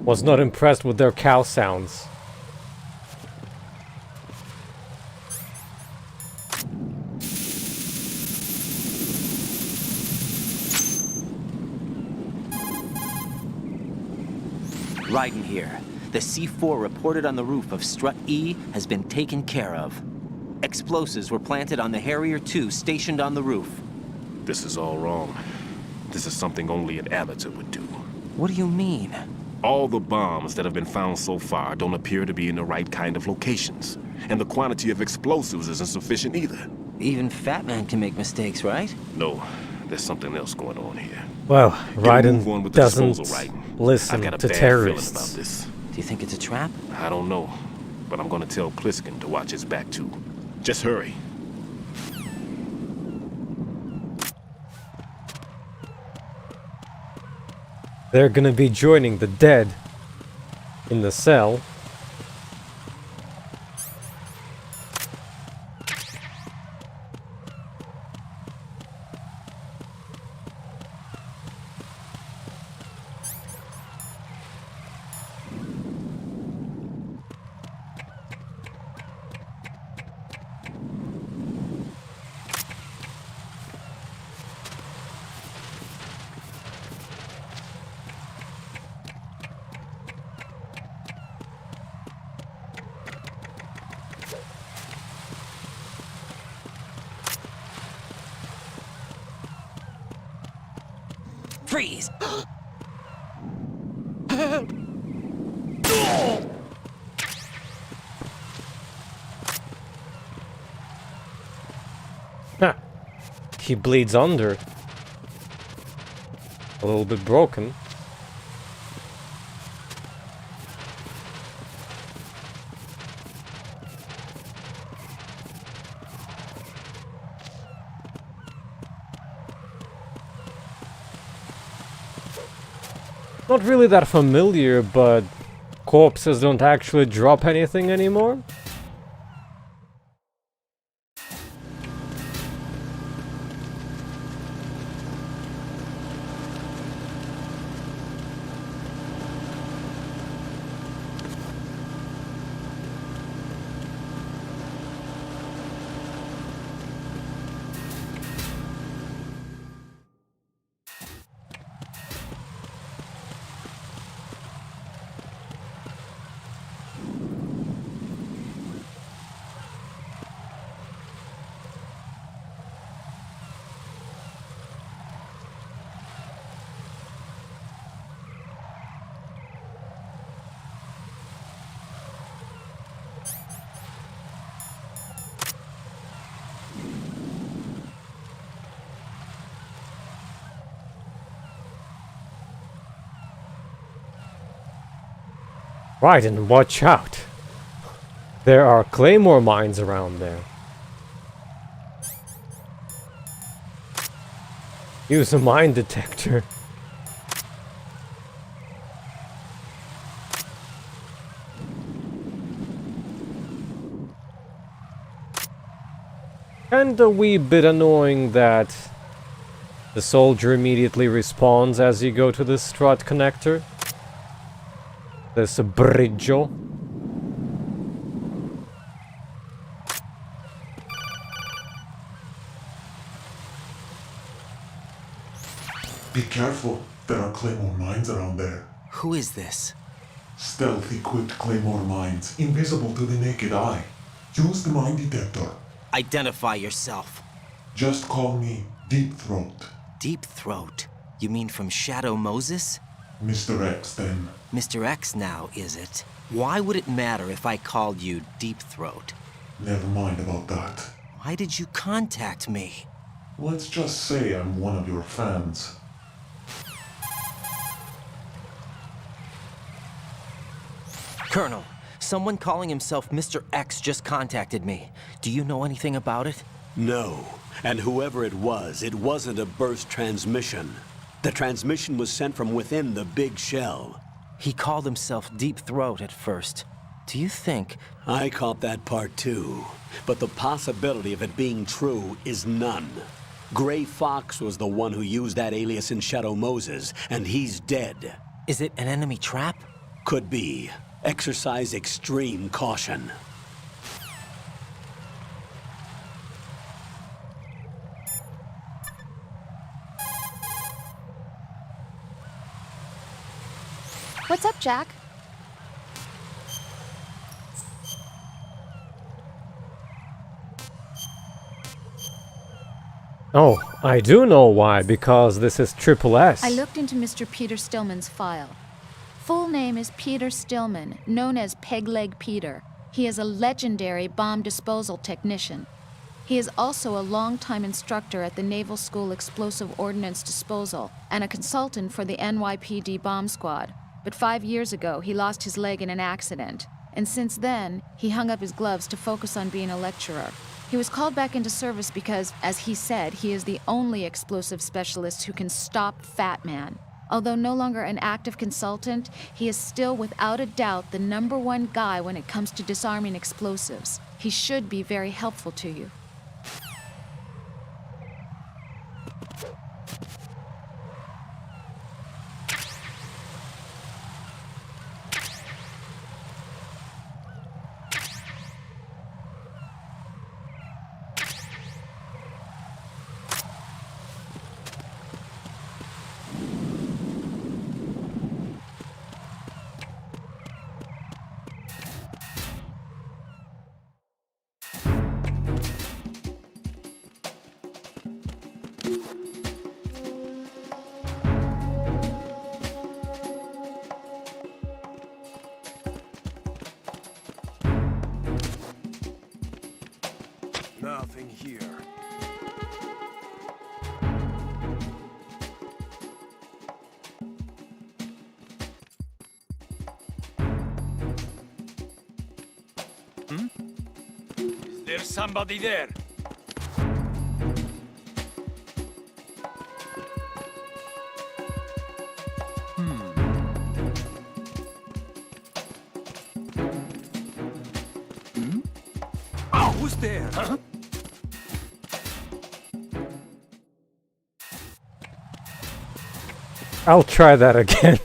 Was not impressed with their cow sounds. Raiden here. The C4 reported on the roof of Strut E has been taken care of. Explosives were planted on the Harrier 2 stationed on the roof. This is all wrong. This is something only an amateur would do. What do you mean? All the bombs that have been found so far don't appear to be in the right kind of locations. And the quantity of explosives isn't sufficient either. Even Fat Man can make mistakes, right? No, there's something else going on here. Well, Move on with Raiden the doesn't disposal, Raiden. listen I've got a to bad terrorists. feeling about this. Do you think it's a trap? I don't know, but I'm gonna tell Pliskin to watch his back too. Just hurry. They're gonna be joining the dead in the cell. Freeze! Ha! He bleeds under. A little bit broken. Not really that familiar, but corpses don't actually drop anything anymore? Raiden, watch out! There are claymore mines around there. Use a mine detector. And a wee bit annoying that the soldier immediately respawns as you go to the strut connector. This bridge-o. Be careful. There are claymore mines around there. Who is this? Stealth-equipped claymore mines, invisible to the naked eye. Use the mine detector. Identify yourself. Just call me Deep Throat. Deep Throat? You mean from Shadow Moses? Mr. X, then. Mr. X now, is it? Why would it matter if I called you Deep Throat? Never mind about that. Why did you contact me? Let's just say I'm one of your fans. Colonel, someone calling himself Mr. X just contacted me. Do you know anything about it? No. And whoever it wasn't a burst transmission. The transmission was sent from within the big shell. He called himself Deep Throat at first. Do you think... I caught that part too. But the possibility of it being true is none. Gray Fox was the one who used that alias in Shadow Moses, and he's dead. Is it an enemy trap? Could be. Exercise extreme caution. What's up, Jack? Oh, I do know why, because this is Triple S. I looked into Mr. Peter Stillman's file. Full name is Peter Stillman, known as Pegleg Peter. He is a legendary bomb disposal technician. He is also a longtime instructor at the Naval School Explosive Ordnance Disposal and a consultant for the NYPD bomb squad. But 5 years ago, he lost his leg in an accident. And since then, he hung up his gloves to focus on being a lecturer. He was called back into service because, as he said, he is the only explosive specialist who can stop Fat Man. Although no longer an active consultant, he is still without a doubt the #1 guy when it comes to disarming explosives. He should be very helpful to you. Nothing here. Is there somebody there? Oh, who's there? Huh? I'll try that again.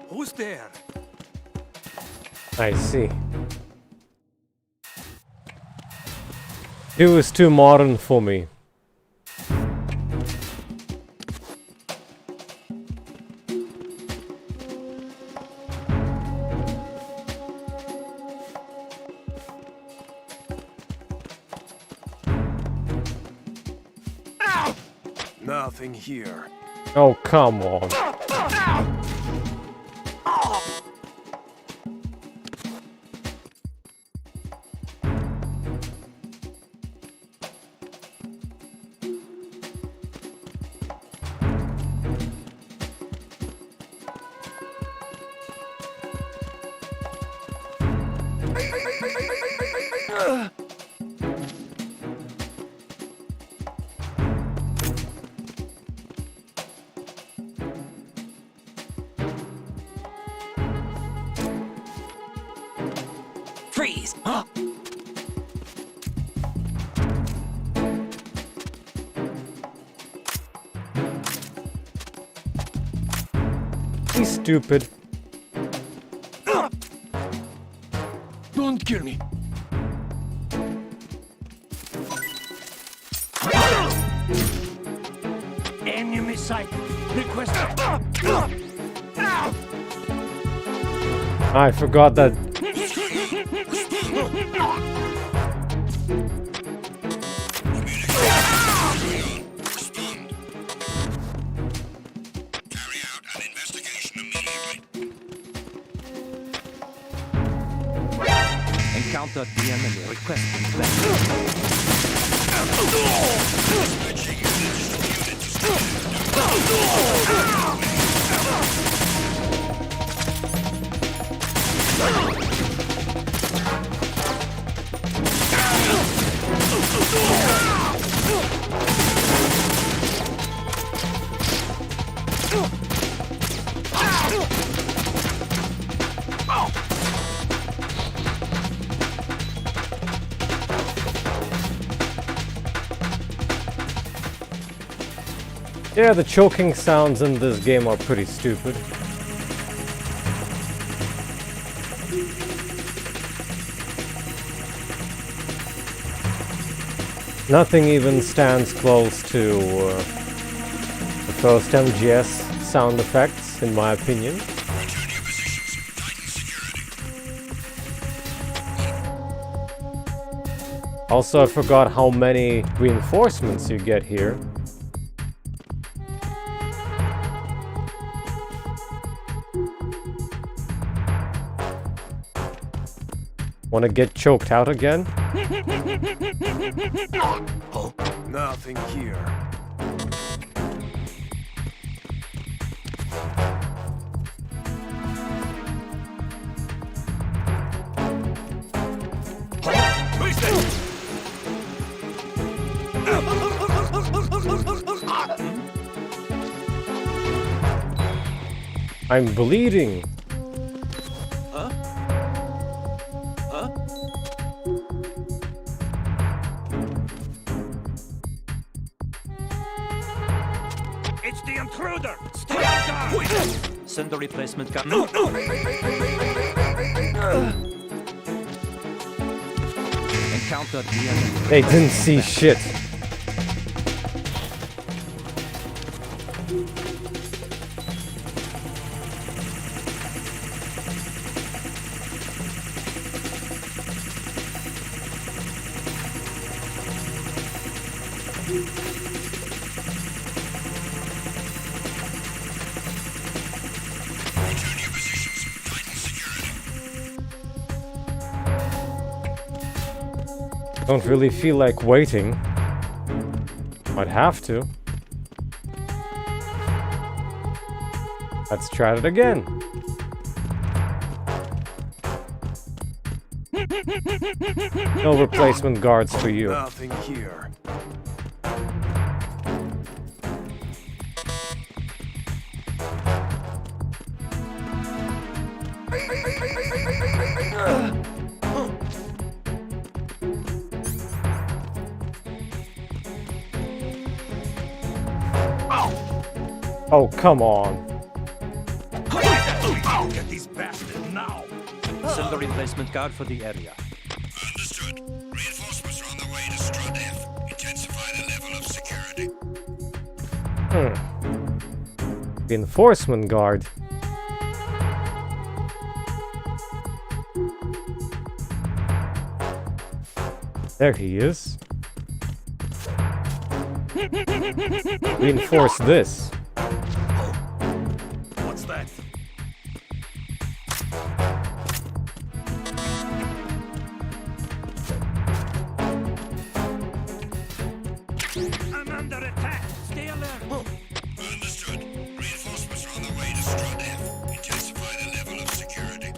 Who's there? I see. It was too modern for me. Nothing here. Oh, come on. Freeze! Huh? He's stupid. Don't kill me. Enemy sight. Request. I forgot that. Encounter the enemy. Requesting Yeah, the choking sounds in this game are pretty stupid. Nothing even stands close to the first MGS sound effects, in my opinion. Also, I forgot how many reinforcements you get here. Wanna get choked out again? Oh, nothing here. I'm bleeding. It's the intruder! Stay on guard! Send the replacement gun. Encounter the enemy. They didn't see shit. Don't really feel like waiting. Might have to. Let's try it again. No replacement guards for you. Nothing here. Oh, come on. Get these bastards now! Send the replacement guard for the area. Understood. Reinforcements are on the way to Strut F. Intensify the level of security. The enforcement guard. There he is. Reinforce this. What's that? I'm under attack. Stay alert. Understood. Reinforcements are on the way to Strut F. Intensify the level of security.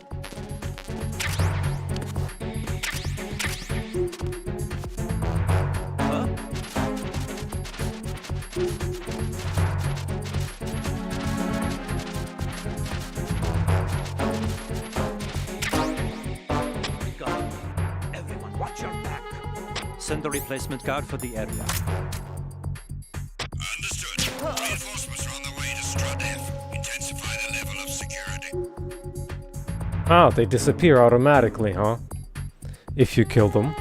Everyone, watch your back. Send the replacement guard for the area. Understood. Reinforcements are on the way to Strut F. Intensify the level of security. Oh, they disappear automatically, huh? If you kill them.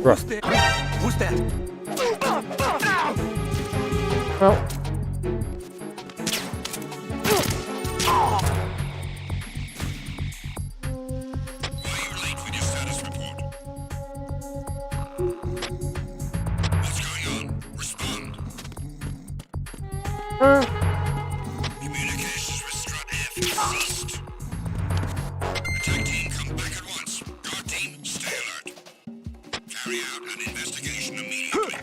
Bruh. Who's that? Well. Communications with Strut F ceased. Attack team, come back at once. Guard team, stay alert. Carry out an investigation immediately.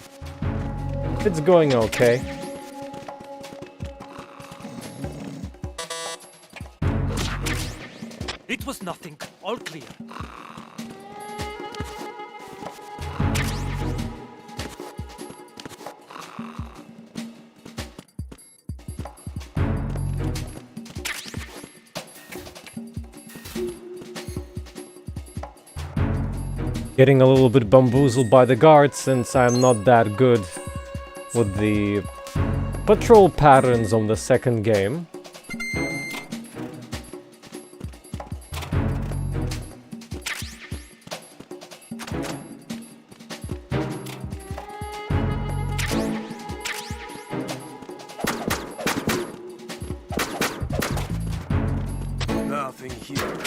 It's going okay. It was nothing. All clear. Getting a little bit bamboozled by the guards since I'm not that good with the patrol patterns on the second game. Nothing here.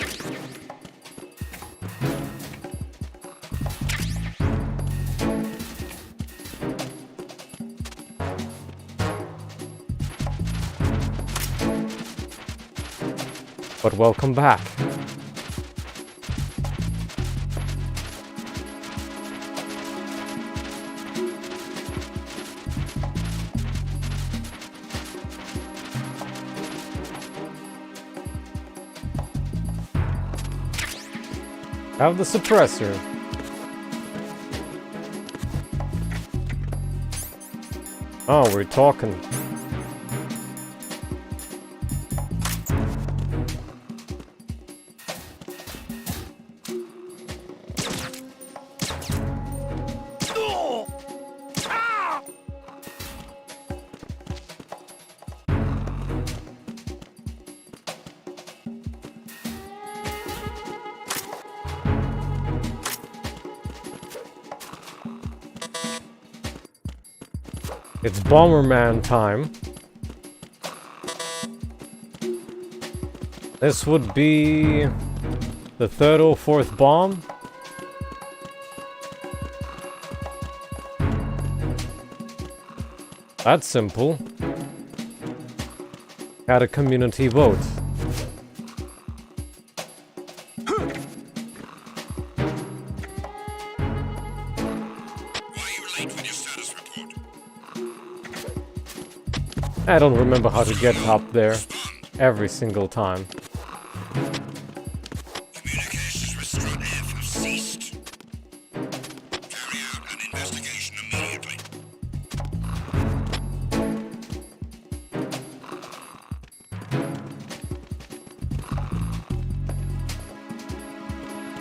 But welcome back. Have the suppressor. Oh, we're talking. It's Bomberman time. This would be the third or fourth bomb. That's simple. Got a community vote. I don't remember how to get up there every single time. Communications with Strut F have ceased. Carry out an investigation immediately.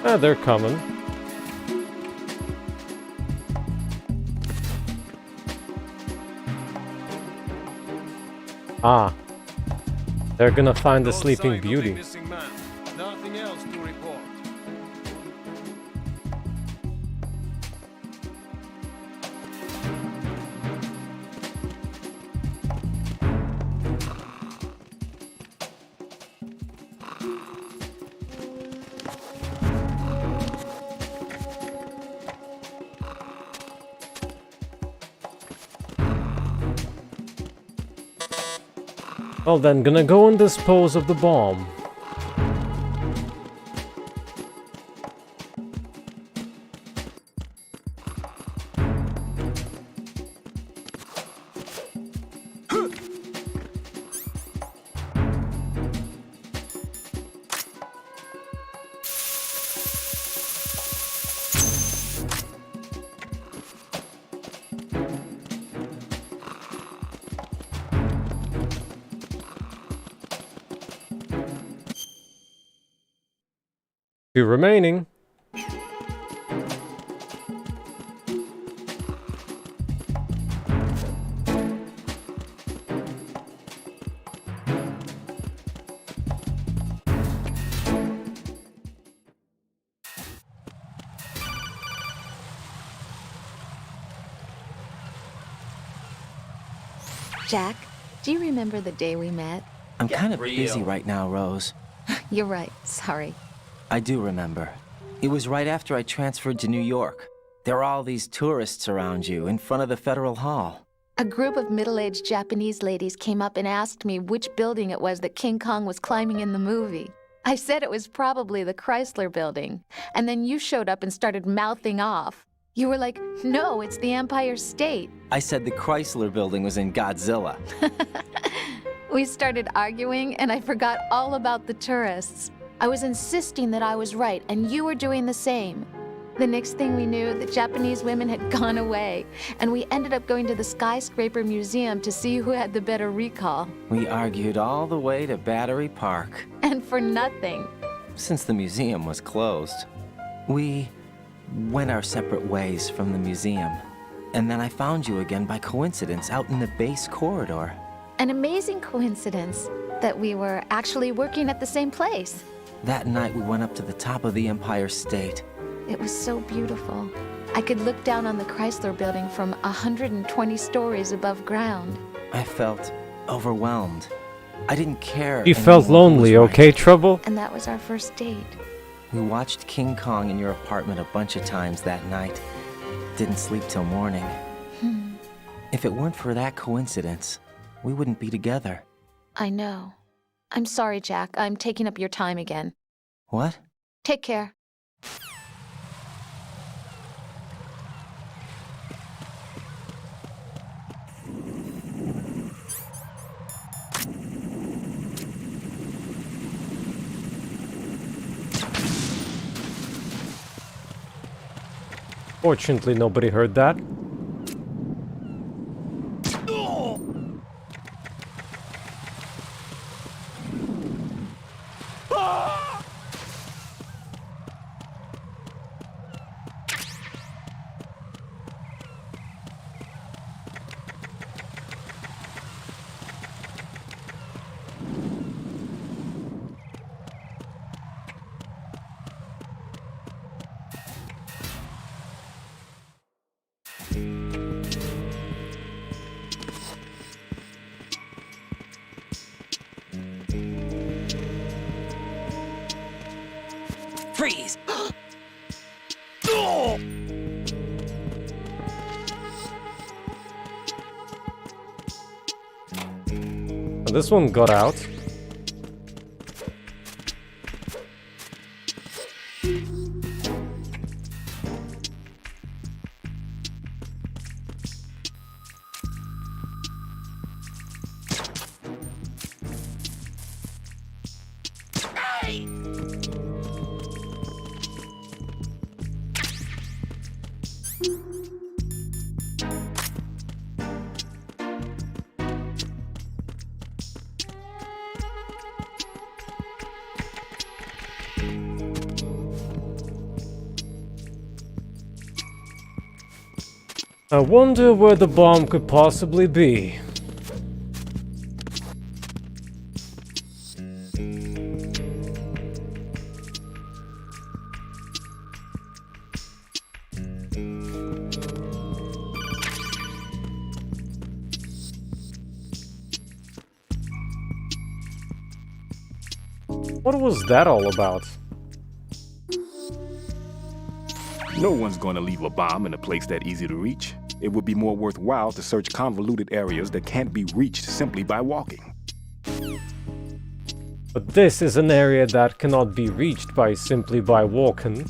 Ah, they're coming. Ah, they're gonna find the Sleeping Beauty. Nothing else to report. Well then, gonna go and dispose of the bomb. Two remaining. Jack, do you remember the day we met? I'm kind of busy right now, Rose. You're right, sorry. I do remember. It was right after I transferred to New York. There were all these tourists around you in front of the Federal Hall. A group of middle-aged Japanese ladies came up and asked me which building it was that King Kong was climbing in the movie. I said it was probably the Chrysler Building, and then you showed up and started mouthing off. You were like, no, it's the Empire State. I said the Chrysler Building was in Godzilla. We started arguing, and I forgot all about the tourists. I was insisting that I was right, and you were doing the same. The next thing we knew, the Japanese women had gone away, and we ended up going to the Skyscraper Museum to see who had the better recall. We argued all the way to Battery Park. And for nothing. Since the museum was closed, we went our separate ways from the museum. And then I found you again by coincidence out in the base corridor. An amazing coincidence that we were actually working at the same place. That night we went up to the top of the Empire State. It was so beautiful. I could look down on the Chrysler Building from 120 stories above ground. I felt overwhelmed. I didn't care. You felt lonely, okay, Trouble? And that was our first date. We watched King Kong in your apartment a bunch of times that night. Didn't sleep till morning. If it weren't for that coincidence, we wouldn't be together. I know. I'm sorry, Jack. I'm taking up your time again. What? Take care. Fortunately, nobody heard that. Freeze! This one got out. I wonder where the bomb could possibly be. What was that all about? No one's going to leave a bomb in a place that easy to reach. It would be more worthwhile to search convoluted areas that can't be reached simply by walking. But this is an area that cannot be reached by simply by walking.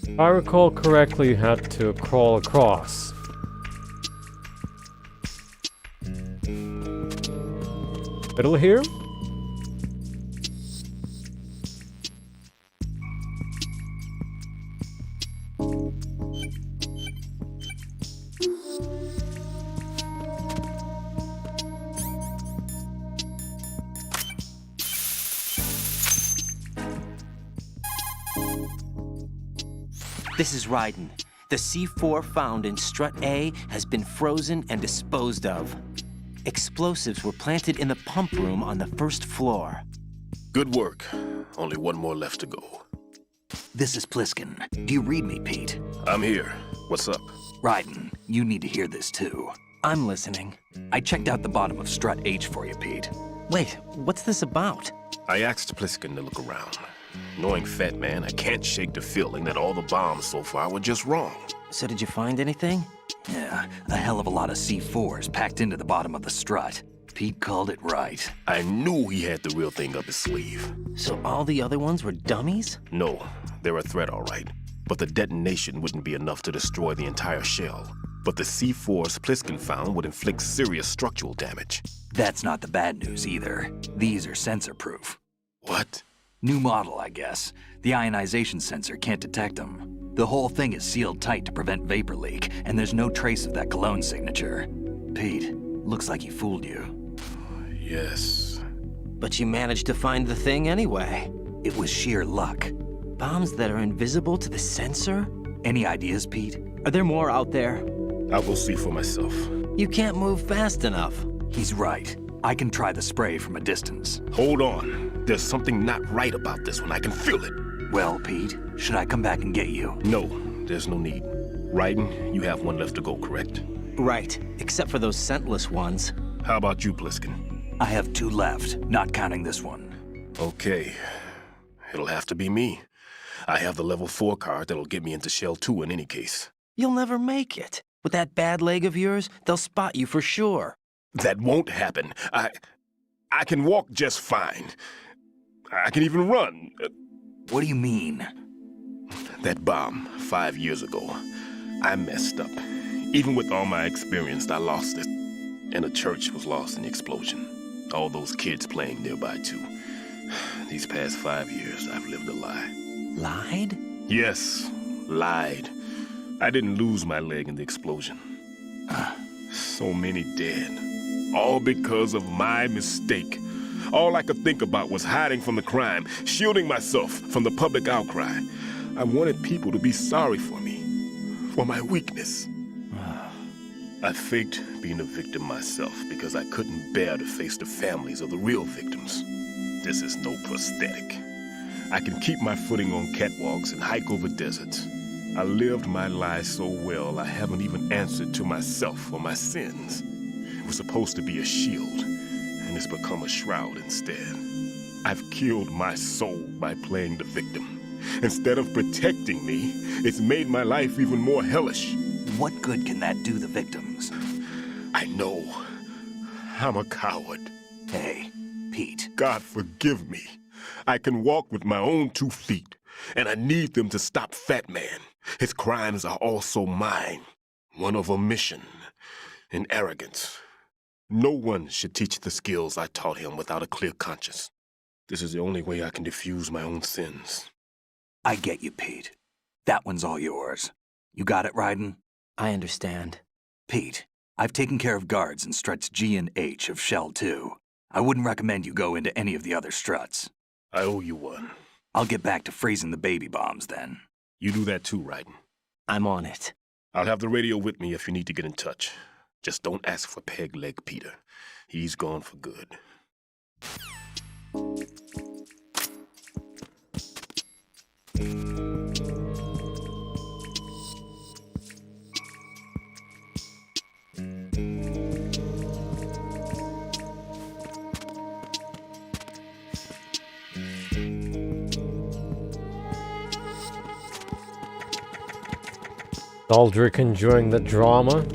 If I recall correctly, you had to crawl across. Middle here? This is Raiden. The C4 found in Strut A has been frozen and disposed of. Explosives were planted in the pump room on the first floor. Good work. Only one more left to go. This is Pliskin. Do you read me, Pete? I'm here. What's up? Raiden, you need to hear this too. I'm listening. I checked out the bottom of Strut H for you, Pete. Wait, what's this about? I asked Pliskin to look around. Knowing Fat Man, I can't shake the feeling that all the bombs so far were just wrong. So did you find anything? Yeah, a hell of a lot of C4s packed into the bottom of the strut. Pete called it right. I knew he had the real thing up his sleeve. So all the other ones were dummies? No, they're a threat, all right. But the detonation wouldn't be enough to destroy the entire shell. But the C4s Pliskin found would inflict serious structural damage. That's not the bad news either. These are sensor-proof. What? New model, I guess. The ionization sensor can't detect them. The whole thing is sealed tight to prevent vapor leak, and there's no trace of that cologne signature. Pete, looks like he fooled you. Yes. But you managed to find the thing anyway. It was sheer luck. Bombs that are invisible to the sensor? Any ideas, Pete? Are there more out there? I'll go see for myself. You can't move fast enough. He's right. I can try the spray from a distance. Hold on. There's something not right about this one. I can feel it. Well, Pete, should I come back and get you? No, there's no need. Raiden, you have one left to go, correct? Right, except for those scentless ones. How about you, Pliskin? I have 2 left, not counting this one. Okay. It'll have to be me. I have the level 4 card that'll get me into Shell 2 in any case. You'll never make it. With that bad leg of yours, they'll spot you for sure. That won't happen. I can walk just fine. I can even run. What do you mean? That bomb 5 years ago, I messed up. Even with all my experience, I lost it. And the church was lost in the explosion. All those kids playing nearby, too. These past 5 years, I've lived a lie. Lied? Yes, lied. I didn't lose my leg in the explosion. So many dead. All because of my mistake. All I could think about was hiding from the crime, shielding myself from the public outcry. I wanted people to be sorry for me, for my weakness. I faked being a victim myself because I couldn't bear to face the families of the real victims. This is no prosthetic. I can keep my footing on catwalks and hike over deserts. I lived my lie so well I haven't even answered to myself for my sins. It was supposed to be a shield, and it's become a shroud instead. I've killed my soul by playing the victim. Instead of protecting me, it's made my life even more hellish. What good can that do the victims? I know. I'm a coward. Hey, Pete. God forgive me. I can walk with my own 2 feet, and I need them to stop Fat Man. His crimes are also mine. One of omission and arrogance. No one should teach the skills I taught him without a clear conscience. This is the only way I can diffuse my own sins. I get you, Pete. That one's all yours. You got it, Raiden? I understand. Pete, I've taken care of guards in struts G and H of Shell 2. I wouldn't recommend you go into any of the other struts. I owe you one. I'll get back to freezing the baby bombs then. You do that too, Raiden. I'm on it. I'll have the radio with me if you need to get in touch. Just don't ask for Peg Leg Peter. He's gone for good. Alduric enjoying the drama.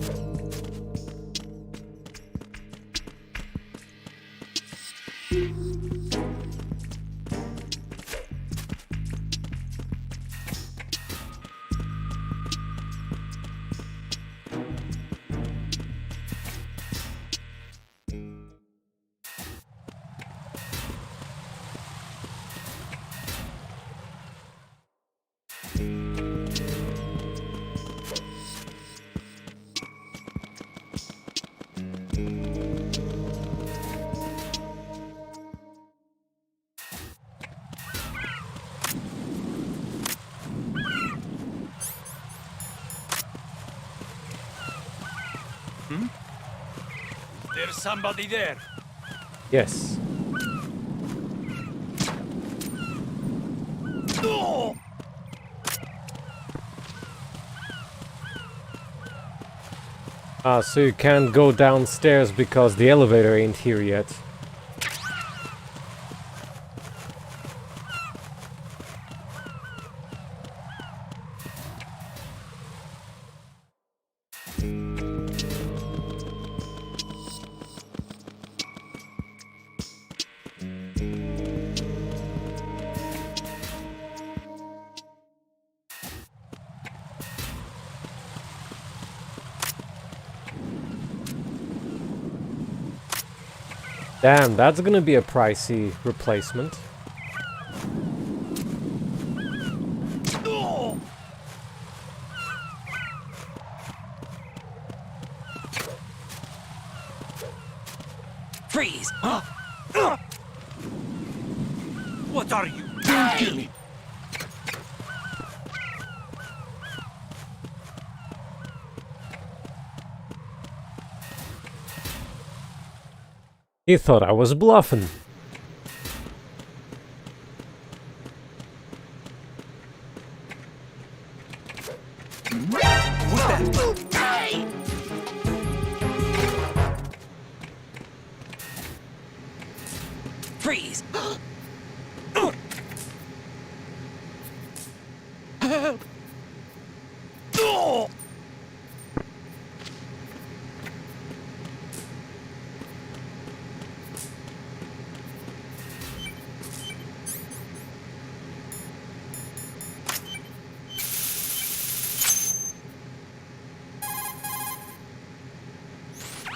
There's somebody there. Yes. Ah, so you can't go downstairs because the elevator ain't here yet. Damn, that's gonna be a pricey replacement. Freeze! What are you? Don't kill me! He thought I was bluffing. Freeze!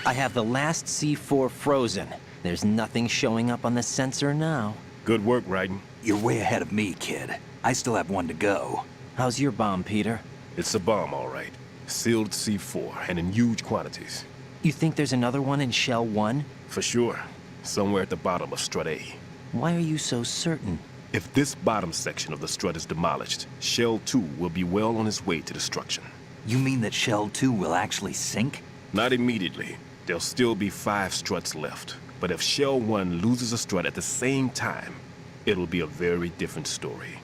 I have the last C4 frozen. There's nothing showing up on the sensor now. Good work, Raiden. You're way ahead of me, kid. I still have one to go. How's your bomb, Peter? It's a bomb, all right. Sealed C4, and in huge quantities. You think there's another one in Shell 1? For sure. Somewhere at the bottom of Strut A. Why are you so certain? If this bottom section of the strut is demolished, Shell 2 will be well on its way to destruction. You mean that Shell 2 will actually sink? Not immediately. There'll still be 5 struts left. But if Shell 1 loses a strut at the same time, it'll be a very different story.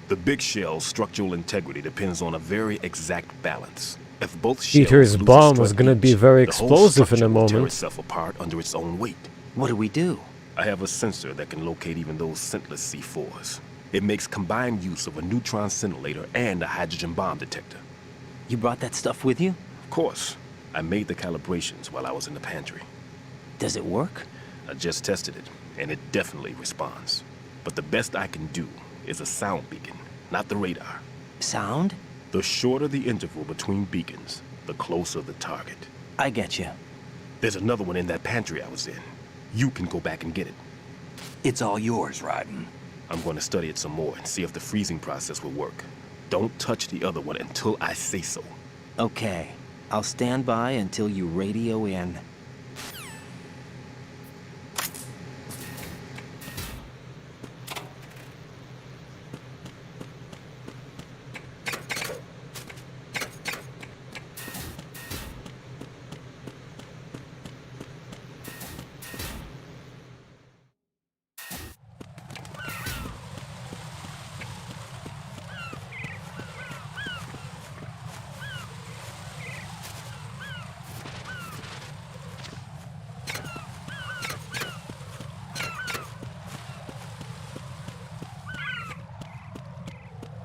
The big shell's structural integrity depends on a very exact balance. If both shells Peter's lose a bomb strut is gonna each, be very the whole explosive in structure a will tear moment. itself apart under its own weight. What do we do? I have a sensor that can locate even those scentless C4s. It makes combined use of a neutron scintillator and a hydrogen bomb detector. You brought that stuff with you? Of course. I made the calibrations while I was in the pantry. Does it work? I just tested it, and it definitely responds. But the best I can do is a sound beacon, not the radar. Sound? The shorter the interval between beacons, the closer the target. I get you. There's another one in that pantry I was in. You can go back and get it. It's all yours, Raiden. I'm going to study it some more and see if the freezing process will work. Don't touch the other one until I say so. Okay. I'll stand by until you radio in.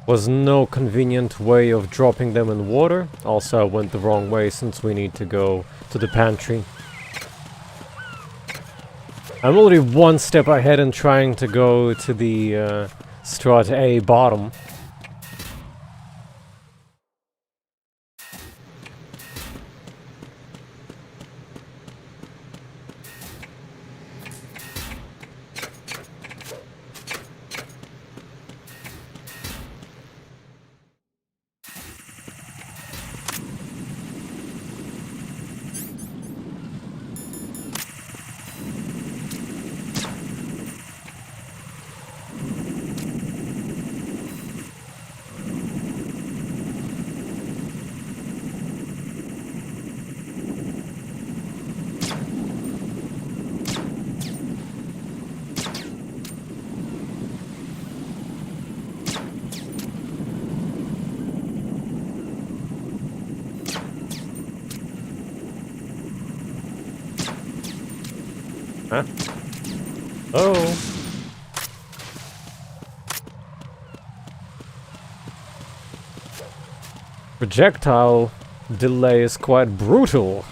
was no convenient way of dropping them in water. Also, I went the wrong way since we need to go to the pantry. I'm already one step ahead in trying to go to the strut A bottom. Huh? Oh. Projectile delay is quite brutal.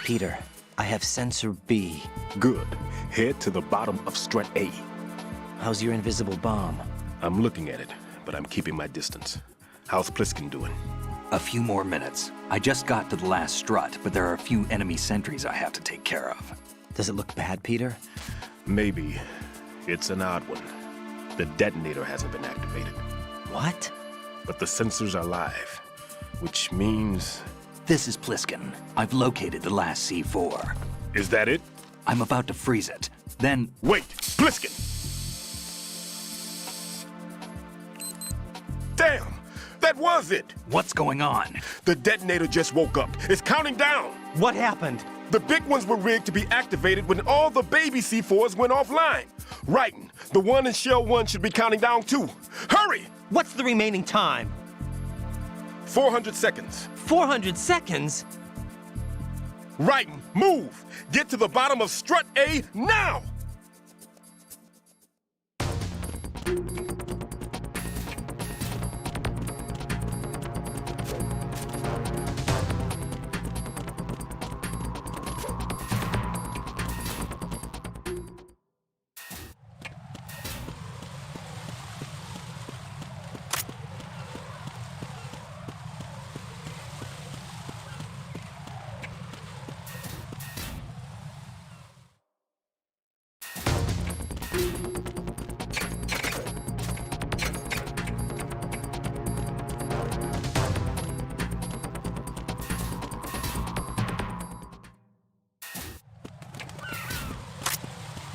Peter, I have sensor B. Good. Head to the bottom of strut A. How's your invisible bomb? I'm looking at it, but I'm keeping my distance. How's Pliskin doing? A few more minutes. I just got to the last strut, but there are a few enemy sentries I have to take care of. Does it look bad, Peter? Maybe. It's an odd one. The detonator hasn't been activated. What? But the sensors are live, which means... This is Pliskin. I've located the last C4. Is that it? I'm about to freeze it. Then... Wait! Pliskin! Damn! That was it! What's going on? The detonator just woke up. It's counting down! What happened? The big ones were rigged to be activated when all the baby C4s went offline. Raiden, the one in Shell 1 should be counting down too. Hurry! What's the remaining time? 400 seconds. 400 seconds? Raiden, move! Get to the bottom of strut A now!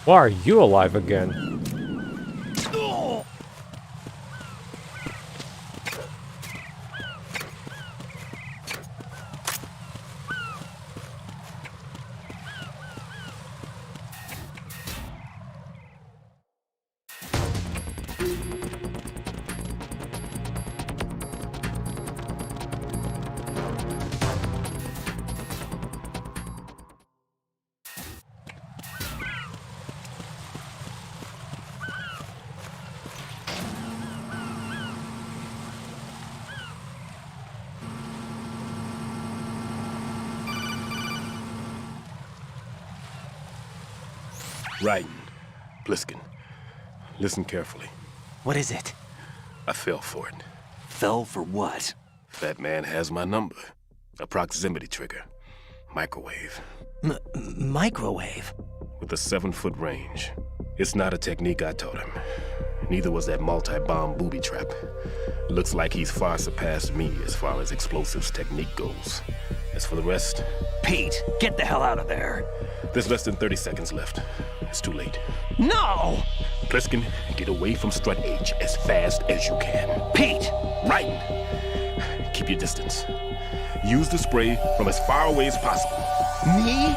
Why are you alive again? Raiden, Pliskin, listen carefully. What is it? I fell for it. Fell for what? That man has my number. A proximity trigger. Microwave. Microwave? With a 7-foot range. It's not a technique I taught him. Neither was that multi-bomb booby trap. Looks like he's far surpassed me as far as explosives technique goes. As for the rest... Pete, get the hell out of there! There's less than 30 seconds left. It's too late. No! Pliskin, get away from strut H as fast as you can. Pete! Raiden, keep your distance. Use the spray from as far away as possible. Me?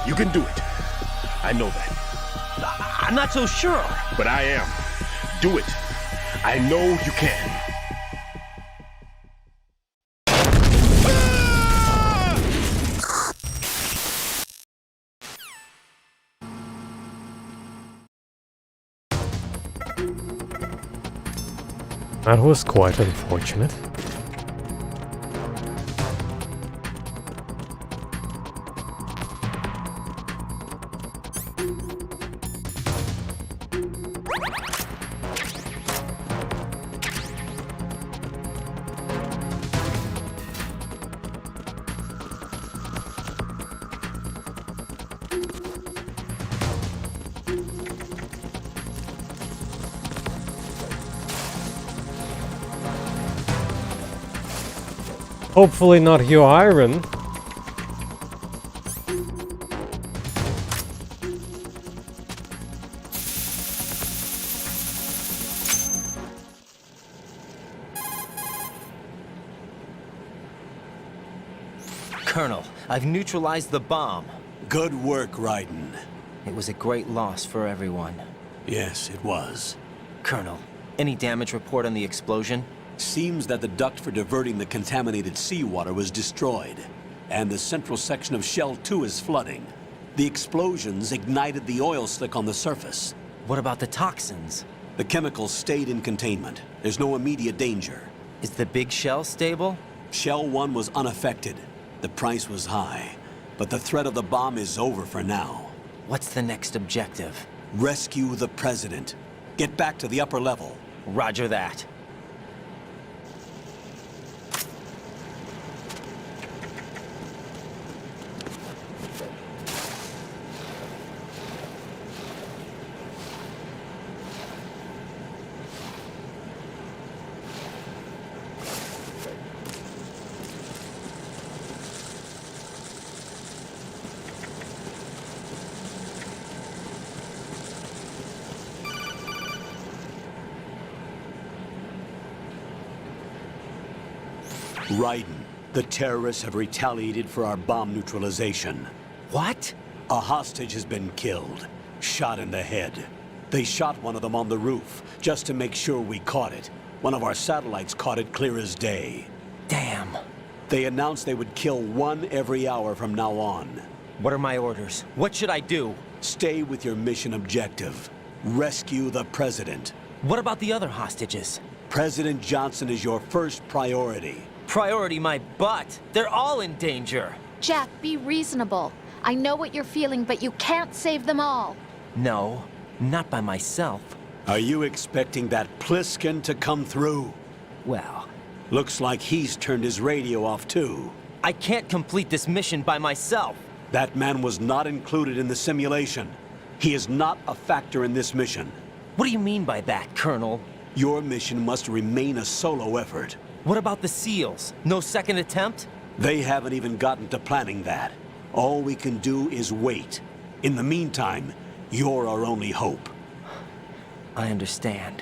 You can do it. I know that. I'm not so sure. But I am. Do it. I know you can. That was quite unfortunate. Hopefully not your iron. Colonel, I've neutralized the bomb. Good work, Raiden. It was a great loss for everyone. Yes, it was. Colonel, any damage report on the explosion? Seems that the duct for diverting the contaminated seawater was destroyed, and the central section of Shell 2 is flooding. The explosions ignited the oil slick on the surface. What about the toxins? The chemicals stayed in containment. There's no immediate danger. Is the big shell stable? Shell 1 was unaffected. The price was high, but the threat of the bomb is over for now. What's the next objective? Rescue the President. Get back to the upper level. Roger that. Raiden, the terrorists have retaliated for our bomb neutralization. What? A hostage has been killed, shot in the head. They shot one of them on the roof, just to make sure we caught it. One of our satellites caught it clear as day. Damn. They announced they would kill one every hour from now on. What are my orders? What should I do? Stay with your mission objective. Rescue the President. What about the other hostages? President Johnson is your first priority. Priority my butt. They're all in danger. Jack, be reasonable. I know what you're feeling, but you can't save them all. No, not by myself. Are you expecting that Pliskin to come through? Well, looks like he's turned his radio off too. I can't complete this mission by myself. That man was not included in the simulation. He is not a factor in this mission. What do you mean by that, Colonel? Your mission must remain a solo effort. What about the SEALs? No second attempt? They haven't even gotten to planning that. All we can do is wait. In the meantime, you're our only hope. I understand.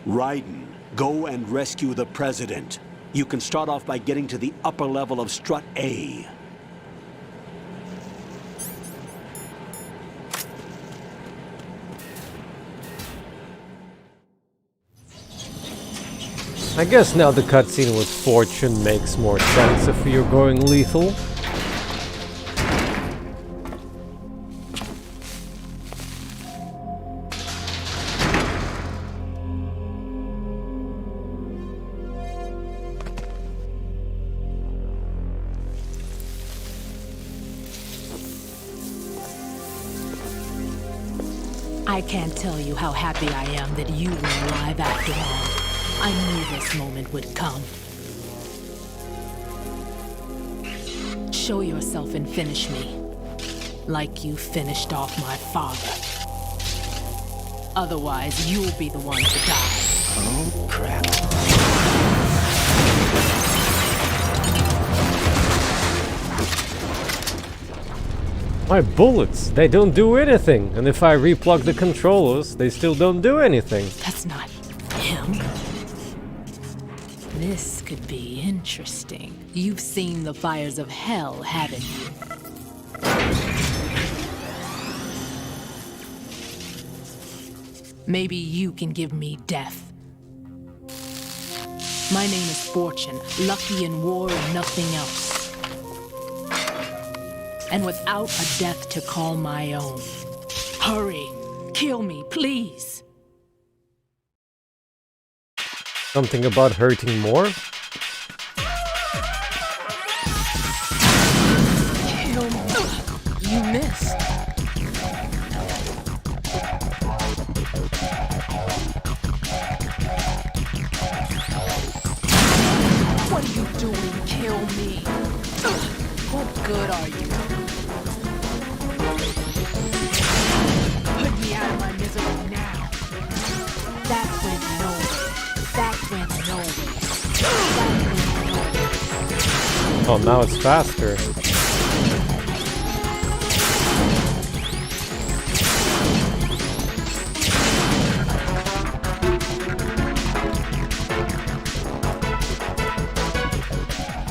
Raiden, go and rescue the President. You can start off by getting to the upper level of Strut A. I guess now the cutscene with Fortune makes more sense if you're going lethal. I can't tell you how happy I am that you were alive after all. I knew this moment would come. Show yourself and finish me, like you finished off my father. Otherwise, you'll be the one to die. Oh, crap. My bullets, they don't do anything. And if I replug the controllers, they still don't do anything. That's not him. This could be interesting. You've seen the fires of hell, haven't you? Maybe you can give me death. My name is Fortune, lucky in war and nothing else. And without a death to call my own. Hurry, kill me, please. Something about hurting more? Kill me. You missed. What are you doing? Kill me. What good are you? Put me out of my misery now. That went nowhere. That went nowhere. That went nowhere. Oh, now it's faster.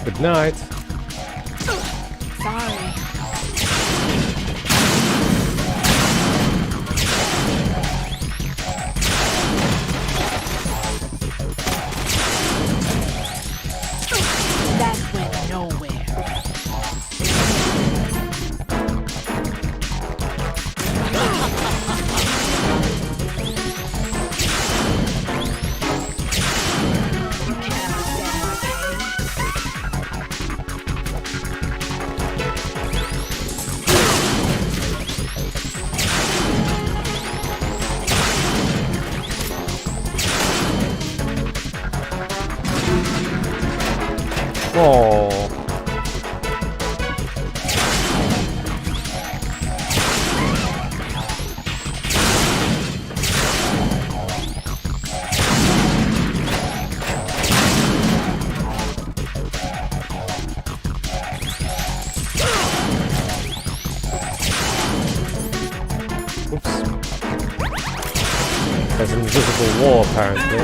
Good night. Sorry. That went nowhere. You can't understand my pain. Oh. Oops. There's an invisible wall, apparently.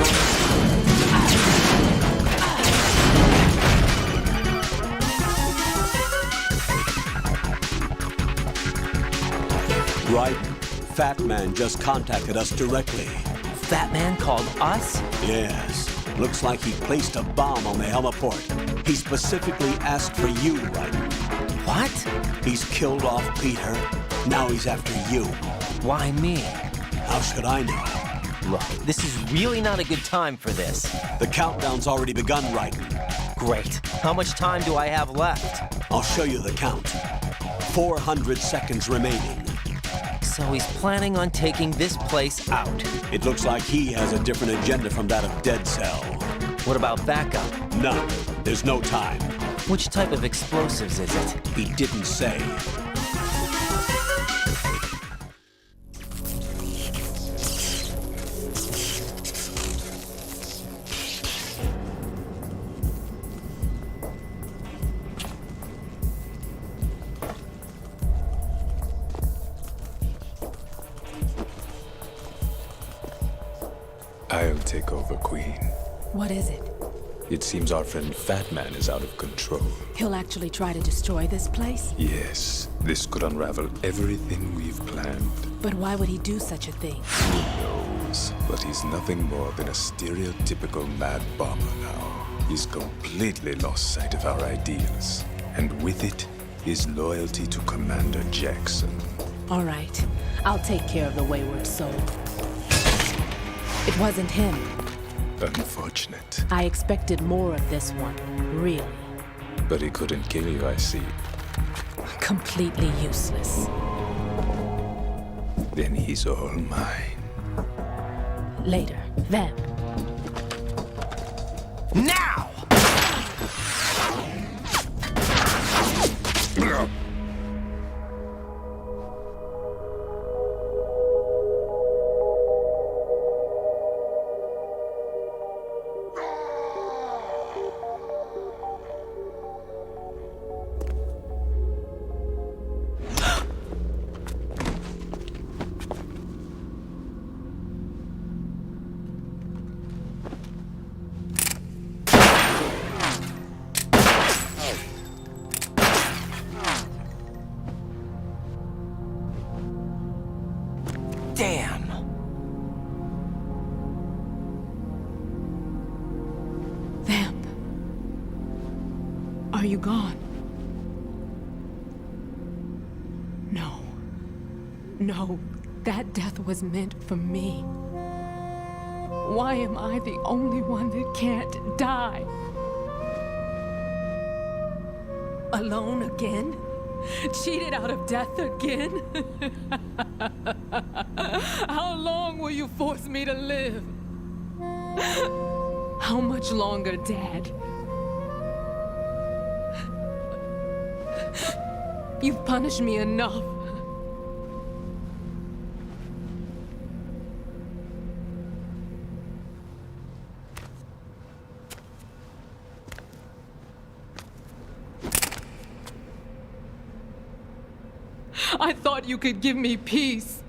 Raiden, Fat Man just contacted us directly. Fat Man called us? Yes. Looks like he placed a bomb on the heliport. He specifically asked for you, Raiden. What? He's killed off Peter. Now he's after you. Why me? How should I know? Look, this is really not a good time for this. The countdown's already begun, Raiden. Great. How much time do I have left? I'll show you the count. 400 seconds remaining. So he's planning on taking this place out. It looks like he has a different agenda from that of Dead Cell. What about backup? None. There's no time. Which type of explosives is it? He didn't say. I'll take over, Queen. What is it? It seems our friend Fat Man is out of control. He'll actually try to destroy this place? Yes, this could unravel everything we've planned. But why would he do such a thing? Who knows? But he's nothing more than a stereotypical mad bomber now. He's completely lost sight of our ideals. And with it, his loyalty to Commander Jackson. All right. I'll take care of the wayward soul. It wasn't him. Unfortunate. I expected more of this one, really. But he couldn't kill you, I see. Completely useless. Then he's all mine. Later, Vamp. Now! gone. No, that death was meant for me. Why am I the only one that can't die? Alone again? Cheated out of death again? How long will you force me to live? How much longer, Dad? You've punished me enough. I thought you could give me peace.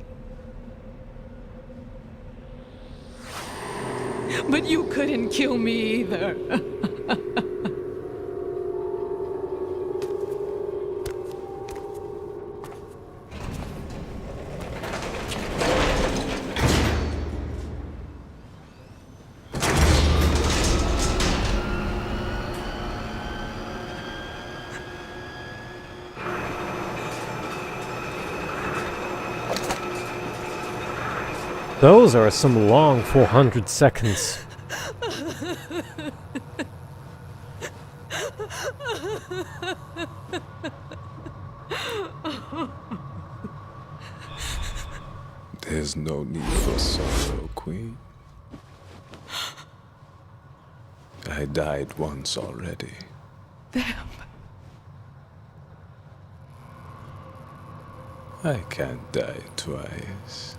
But you couldn't kill me either. Those are some long 400 seconds. There's no need for sorrow, Queen. I died once already. Vamp. I can't die twice.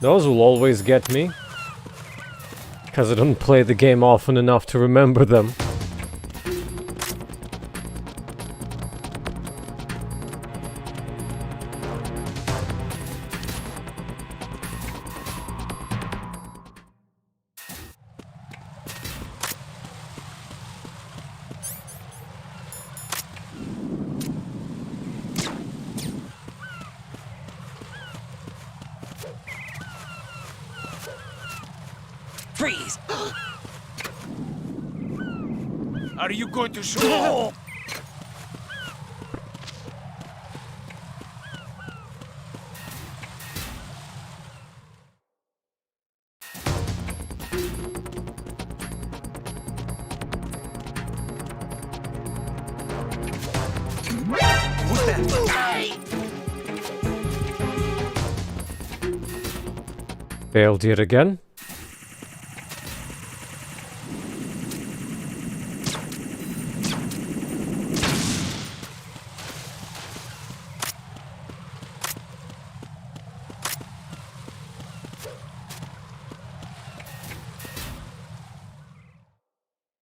Those will always get me. Because I don't play the game often enough to remember them. Freeze! Are you going to shoot? Failed yet again.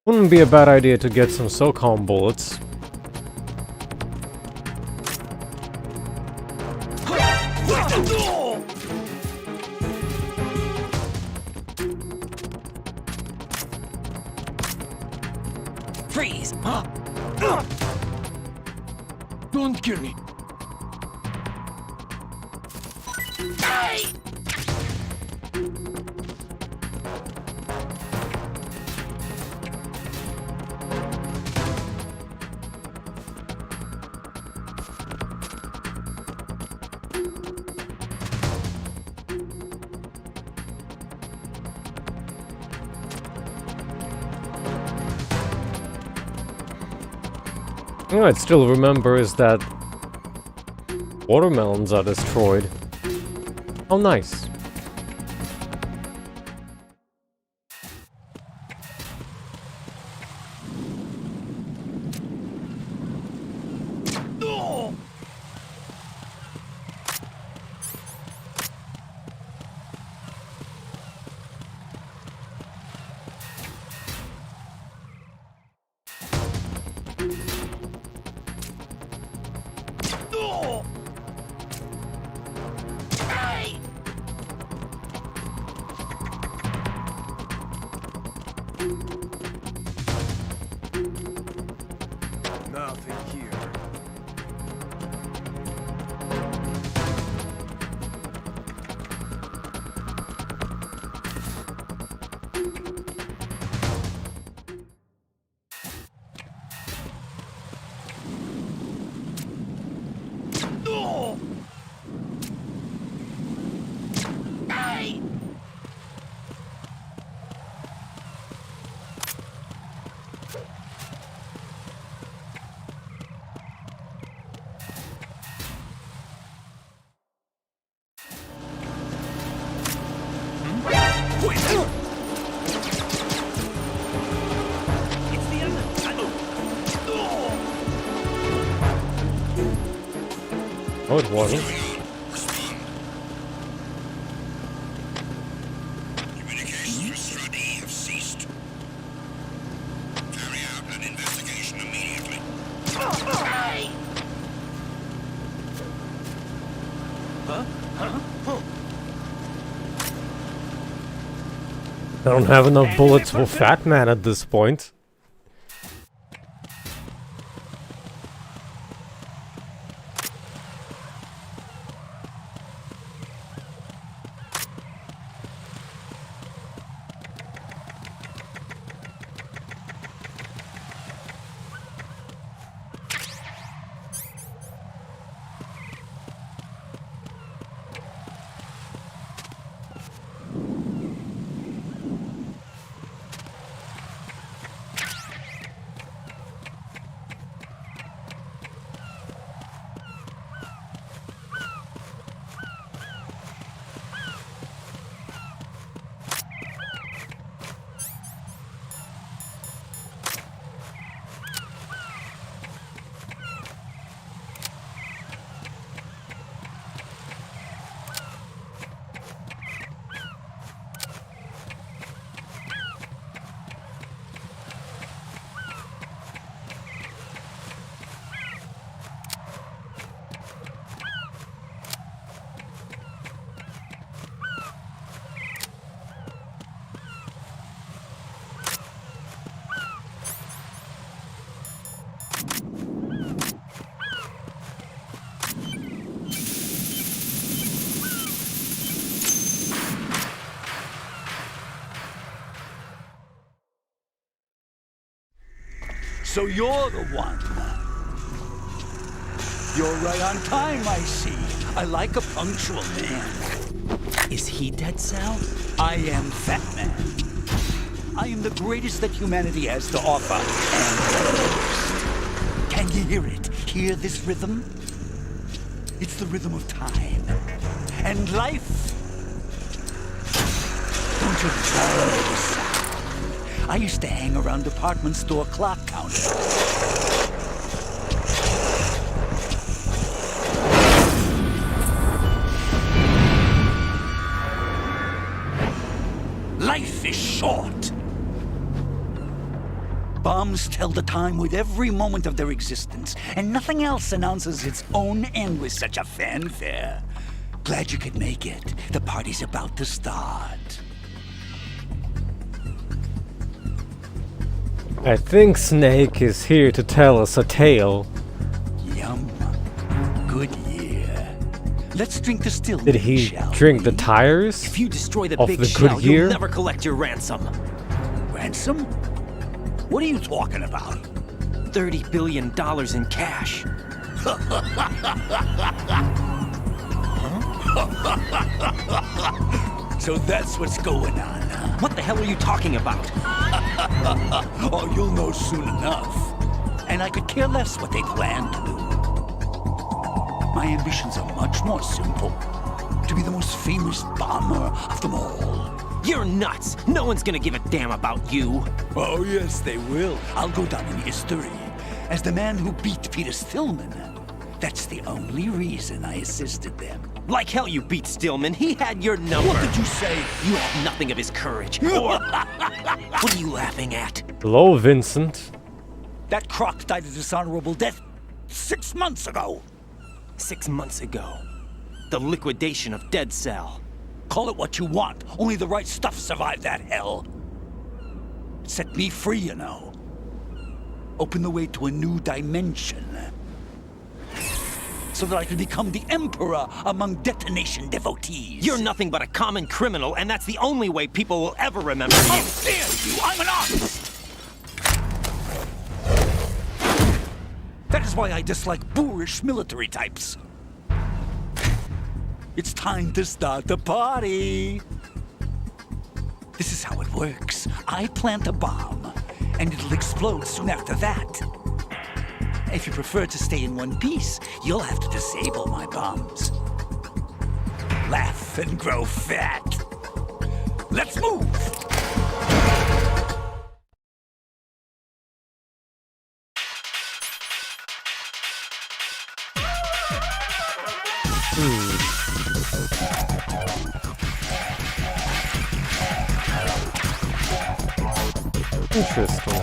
Wouldn't be a bad idea to get some SOCOM bullets. Freeze! Don't kill me. What I still remember is that watermelons are destroyed. Oh, nice. Oh, it wasn't. Communications with Strut have ceased. Carry out an investigation immediately. I don't have enough bullets for Fat Man at this point. So you're the one. You're right on time, I see. I like a punctual man. Is he Dead Sal? I am Fat Man. I am the greatest that humanity has to offer, and the worst. Can you hear it? Hear this rhythm? It's the rhythm of time. And life. Don't you follow this sound? I used to hang around department store clock counters. Life is short. Bombs tell the time with every moment of their existence, and nothing else announces its own end with such a fanfare. Glad you could make it. The party's about to start. I think Snake is here to tell us a tale. Yum. Good year. Let's drink the Stillman. Did he drink the tires If you destroy the of big the shell, good year? you'll never collect your ransom. Ransom? What are you talking about? $30 billion in cash. So that's what's going on, huh? What the hell are you talking about? Oh, you'll know soon enough. And I could care less what they plan to do. My ambitions are much more simple. To be the most famous bomber of them all. You're nuts! No one's gonna give a damn about you! Oh, yes, they will. I'll go down in history as the man who beat Peter Stillman. That's the only reason I assisted them. Like hell you beat Stillman. He had your number. What did you say? You have nothing of his courage. Or... What are you laughing at? Hello, Vincent. That croc died a dishonorable death 6 months ago. 6 months ago. The liquidation of Dead Cell. Call it what you want. Only the right stuff survived that hell. It set me free, you know. Opened the way to a new dimension. So that I could become the emperor among detonation devotees. You're nothing but a common criminal, and that's the only way people will ever remember you. How dare you! I'm an artist! That is why I dislike boorish military types. It's time to start the party. This is how it works. I plant a bomb, and it'll explode soon after that. If you prefer to stay in one piece, you'll have to disable my bombs. Laugh and grow fat. Let's move! Interesting.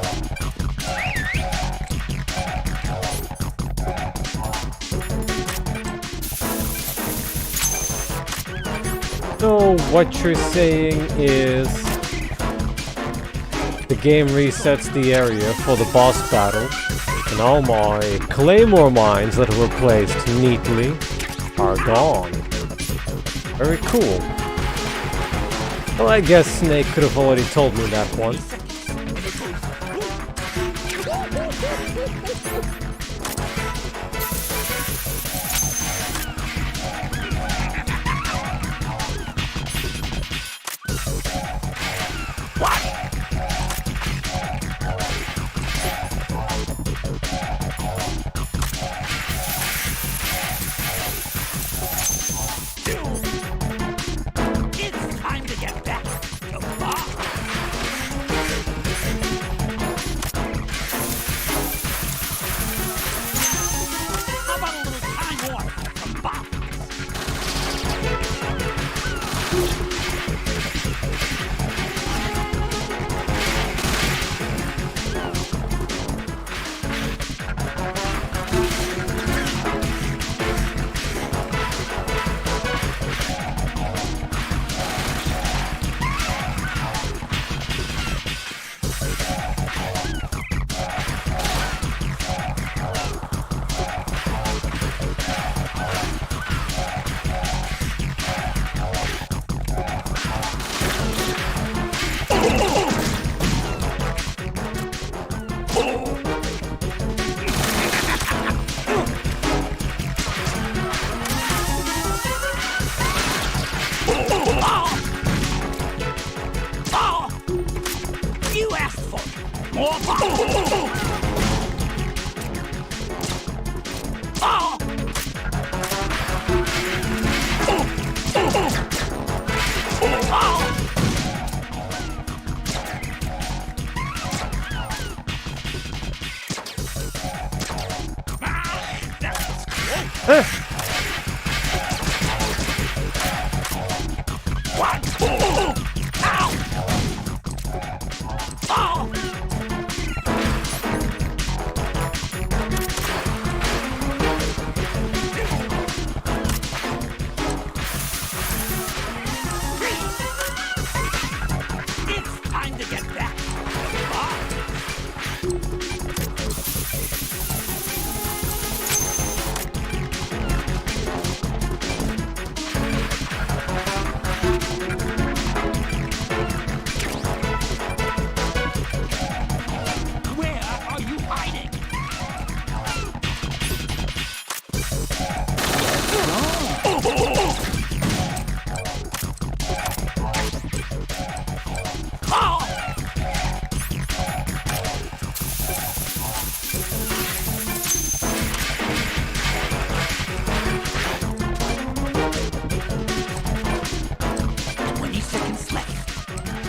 So what you're saying is the game resets the area for the boss battle, and all my claymore mines that were placed neatly are gone. Very cool. Well, I guess Snake could have already told me that once.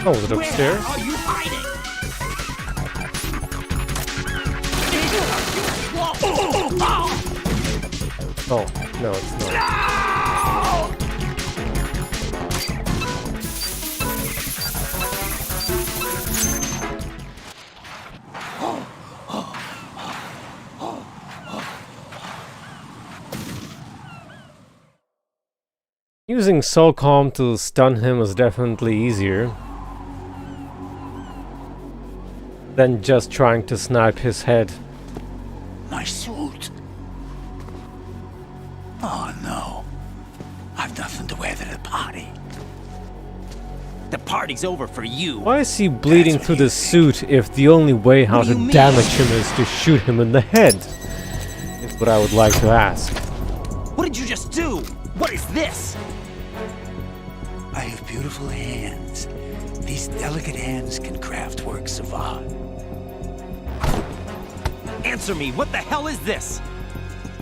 Oh, was it upstairs? Where are you hiding? Oh, no, it's not. Using SOCOM to stun him is definitely easier than just trying to snipe his head. My suit. Oh no. I've nothing to wear to the party. The party's over for you. Why is he bleeding through the suit if the only way how to damage him is to shoot him in the head? Is what I would like to ask. What did you just do? What is this? I have beautiful hands. These delicate hands can craft works of art. Answer me, what the hell is this?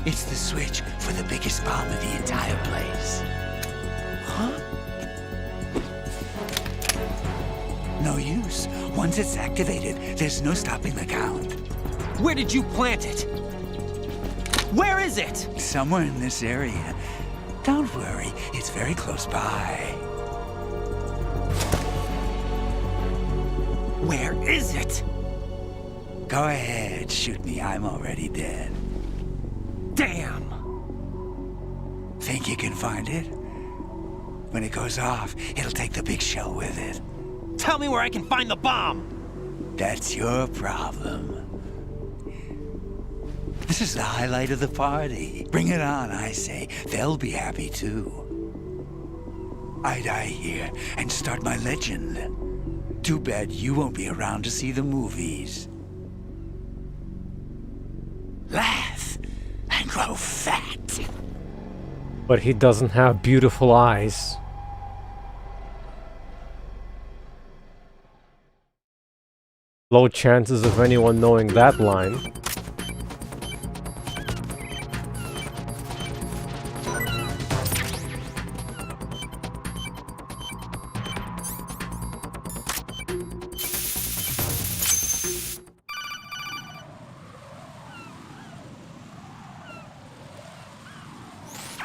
It's the switch for the biggest bomb of the entire place. Huh? No use. Once it's activated, there's no stopping the count. Where did you plant it? Where is it? Somewhere in this area. Don't worry, it's very close by. Where is it? Go ahead, shoot me. I'm already dead. Damn! Think you can find it? When it goes off, it'll take the big shell with it. Tell me where I can find the bomb! That's your problem. This is the highlight of the party. Bring it on, I say. They'll be happy too. I die here and start my legend. Too bad you won't be around to see the movies. Laugh and grow fat. But he doesn't have beautiful eyes. Low chances of anyone knowing that line.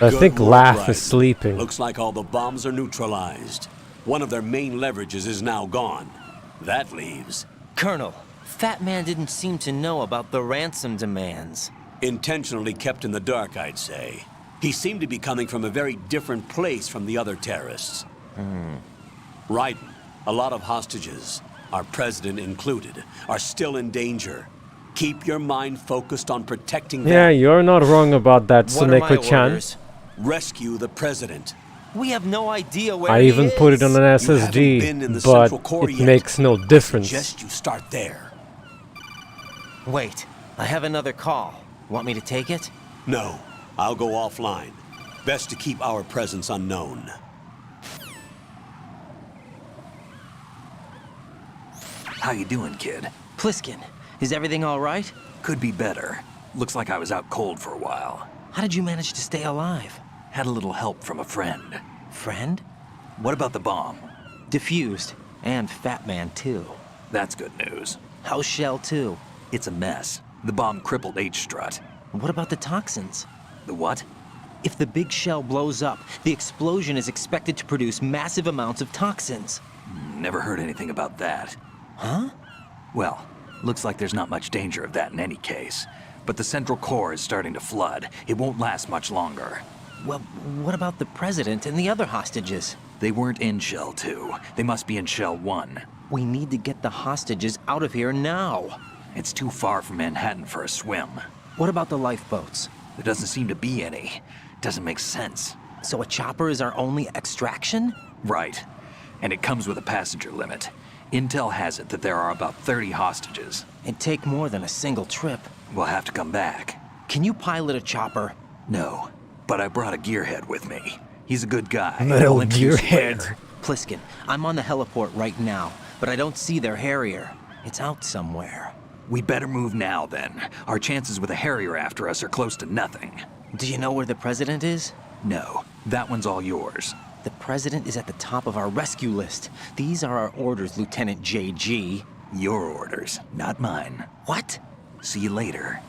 I think Laff is sleeping. Looks like all the bombs are neutralized. One of their main leverages is now gone. That leaves... Colonel, Fat Man didn't seem to know about the ransom demands. Intentionally kept in the dark, I'd say. He seemed to be coming from a very different place from the other terrorists. Raiden, a lot of hostages, our president included, are still in danger. Keep your mind focused on protecting them. Yeah, you're not wrong about that, Suneko-chan. Rescue the president. We have no idea where I even put it on an You SSD, haven't been in the but Central Core it yet. makes no difference. Suggest you start there. Wait, I have another call. Want me to take it? No, I'll go offline. Best to keep our presence unknown. How you doing, kid? Pliskin, is everything all right? Could be better. Looks like I was out cold for a while. How did you manage to stay alive? Had a little help from a friend. Friend? What about the bomb? Diffused. And Fat Man, too. That's good news. How's Shell, too? It's a mess. The bomb crippled H-strut. What about the toxins? The what? If the big shell blows up, the explosion is expected to produce massive amounts of toxins. Never heard anything about that. Huh? Well, looks like there's not much danger of that in any case. But the Central Core is starting to flood. It won't last much longer. Well, what about the president and the other hostages? They weren't in Shell 2. They must be in Shell 1. We need to get the hostages out of here now. It's too far from Manhattan for a swim. What about the lifeboats? There doesn't seem to be any. Doesn't make sense. So a chopper is our only extraction? Right. And it comes with a passenger limit. Intel has it that there are about 30 hostages. It'd take more than a single trip. We'll have to come back. Can you pilot a chopper? No, but I brought a gearhead with me. He's a good guy. Metal I'll introduce you gearhead. later. Pliskin, I'm on the heliport right now, but I don't see their Harrier. It's out somewhere. We better move now, then. Our chances with a Harrier after us are close to nothing. Do you know where the president is? No, that one's all yours. The president is at the top of our rescue list. These are our orders, Lieutenant JG. Your orders, not mine. What? See you later.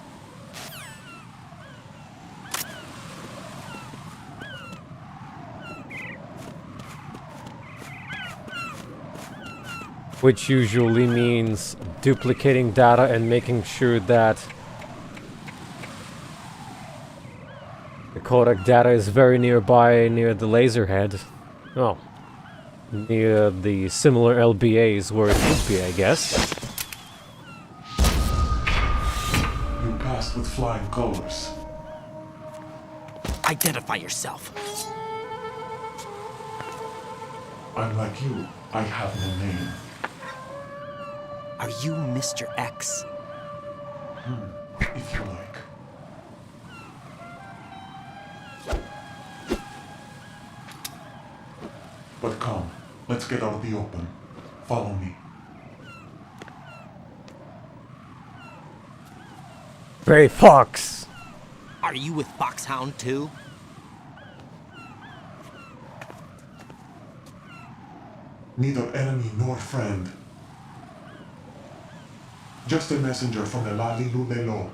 Which usually means duplicating data and making sure that the codec data is very nearby, near the laser head. Oh, near the similar LBAs where it would be, I guess. You passed with flying colors. Identify yourself. Unlike you, I have no name. Are you Mr. X? If you like. But come, let's get out of the open. Follow me. Gray Fox! Are you with Foxhound too? Neither enemy nor friend. Just a messenger from the Lalilu Lelo.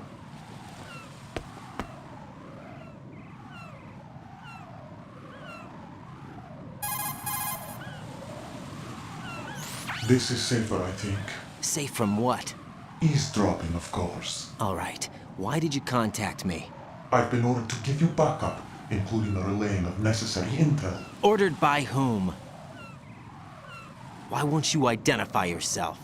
This is safer, I think. Safe from what? Eavesdropping, of course. All right. Why did you contact me? I've been ordered to give you backup, including the relaying of necessary intel. Ordered by whom? Why won't you identify yourself?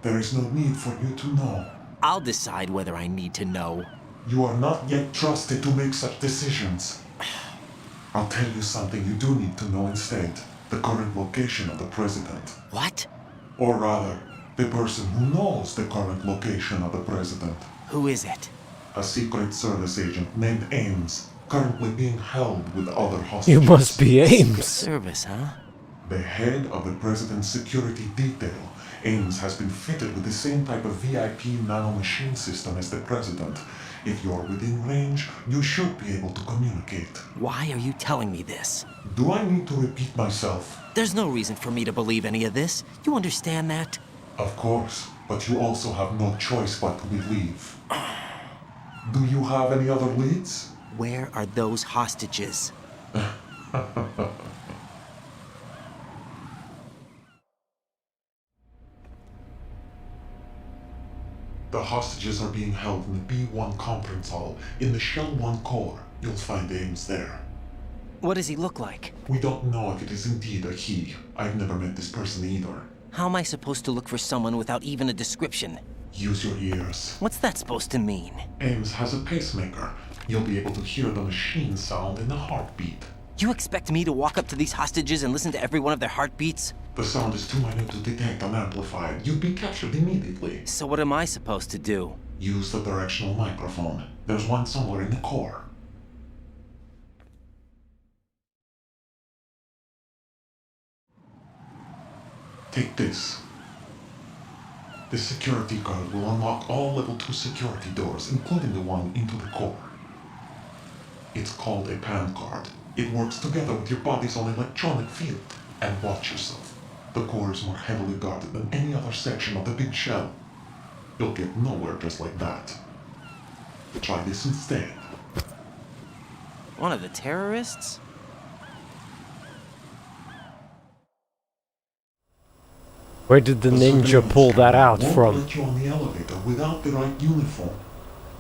There is no need for you to know. I'll decide whether I need to know. You are not yet trusted to make such decisions. I'll tell you something you do need to know instead. The current location of the president. What? Or rather, the person who knows the current location of the president. Who is it? A Secret Service agent named Ames, currently being held with other hostages. You must be Ames. Secret Service, huh? The head of the president's security detail, Ames, has been fitted with the same type of VIP nanomachine system as the president. If you're within range, you should be able to communicate. Why are you telling me this? Do I need to repeat myself? There's no reason for me to believe any of this. You understand that? Of course, but you also have no choice but to believe. Do you have any other leads? Where are those hostages? The hostages are being held in the B1 conference hall in the Shell 1 core. You'll find Ames there. What does he look like? We don't know if it is indeed a he. I've never met this person either. How am I supposed to look for someone without even a description? Use your ears. What's that supposed to mean? Ames has a pacemaker. You'll be able to hear the machine sound in the heartbeat. You expect me to walk up to these hostages and listen to every one of their heartbeats? The sound is too minute to detect and amplify it. You'd be captured immediately. So what am I supposed to do? Use the directional microphone. There's one somewhere in the core. Take this. This security card will unlock all level 2 security doors, including the one into the core. It's called a PAN card. It works together with your body's own electronic field. And watch yourself. The core is more heavily guarded than any other section of the big shell. You'll get nowhere just like that. Try this instead. One of the terrorists? Where did the ninja pull that out won't from? let you on the elevator without the right uniform.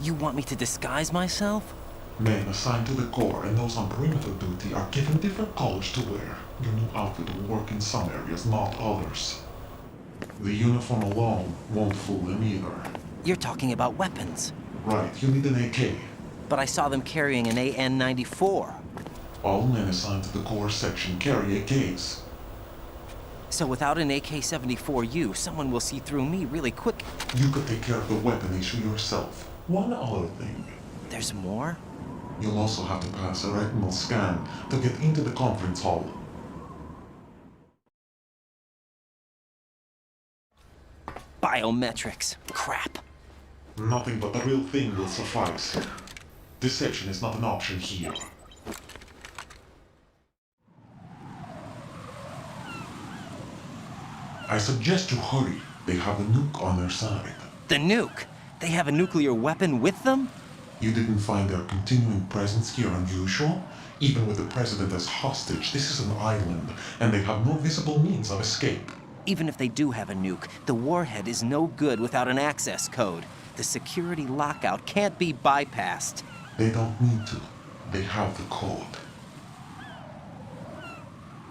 You want me to disguise myself? Men assigned to the core and those on perimeter duty are given different colors to wear. Your new outfit will work in some areas, not others. The uniform alone won't fool them either. You're talking about weapons. Right, you need an AK. But I saw them carrying an AN-94. All men assigned to the core section carry AKs. So without an AK-74U, someone will see through me really quick. You could take care of the weapon issue yourself. One other thing. There's more? You'll also have to pass a retinal scan to get into the conference hall. Biometrics. Crap. Nothing but the real thing will suffice. Deception is not an option here. I suggest you hurry. They have a nuke on their side. The nuke? They have a nuclear weapon with them? You didn't find their continuing presence here unusual? Even with the president as hostage, this is an island, and they have no visible means of escape. Even if they do have a nuke, the warhead is no good without an access code. The security lockout can't be bypassed. They don't need to. They have the code.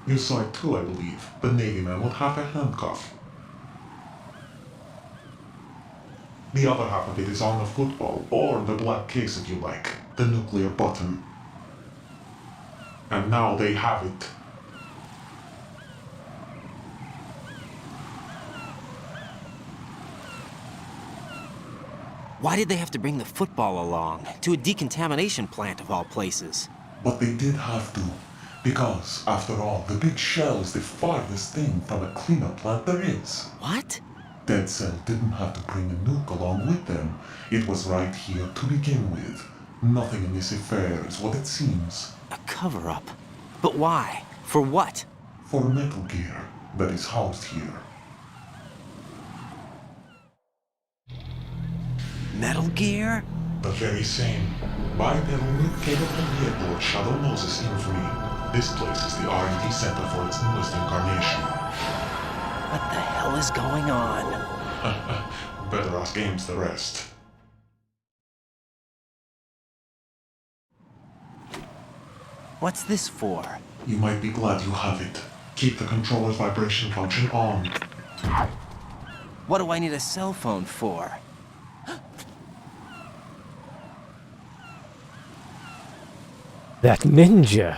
You saw it too, I believe. The Navy man with half a handcuff. The other half of it is on the football, or the black case if you like. The nuclear button. And now they have it. Why did they have to bring the football along? To a decontamination plant of all places. But they did have to. Because, after all, the big shell is the farthest thing from a cleanup plant there is. What? Dead Cell didn't have to bring a nuke along with them. It was right here to begin with. Nothing in this affair is what it seems. A cover-up? But why? For what? For Metal Gear that is housed here. Metal Gear? The very same. Bipedal nuke-capable vehicle of Shadow Moses infamy. This place is the R&D center for its newest incarnation. What the hell is going on? Better ask Ames the rest. What's this for? You might be glad you have it. Keep the controller's vibration function on. What do I need a cell phone for? That ninja!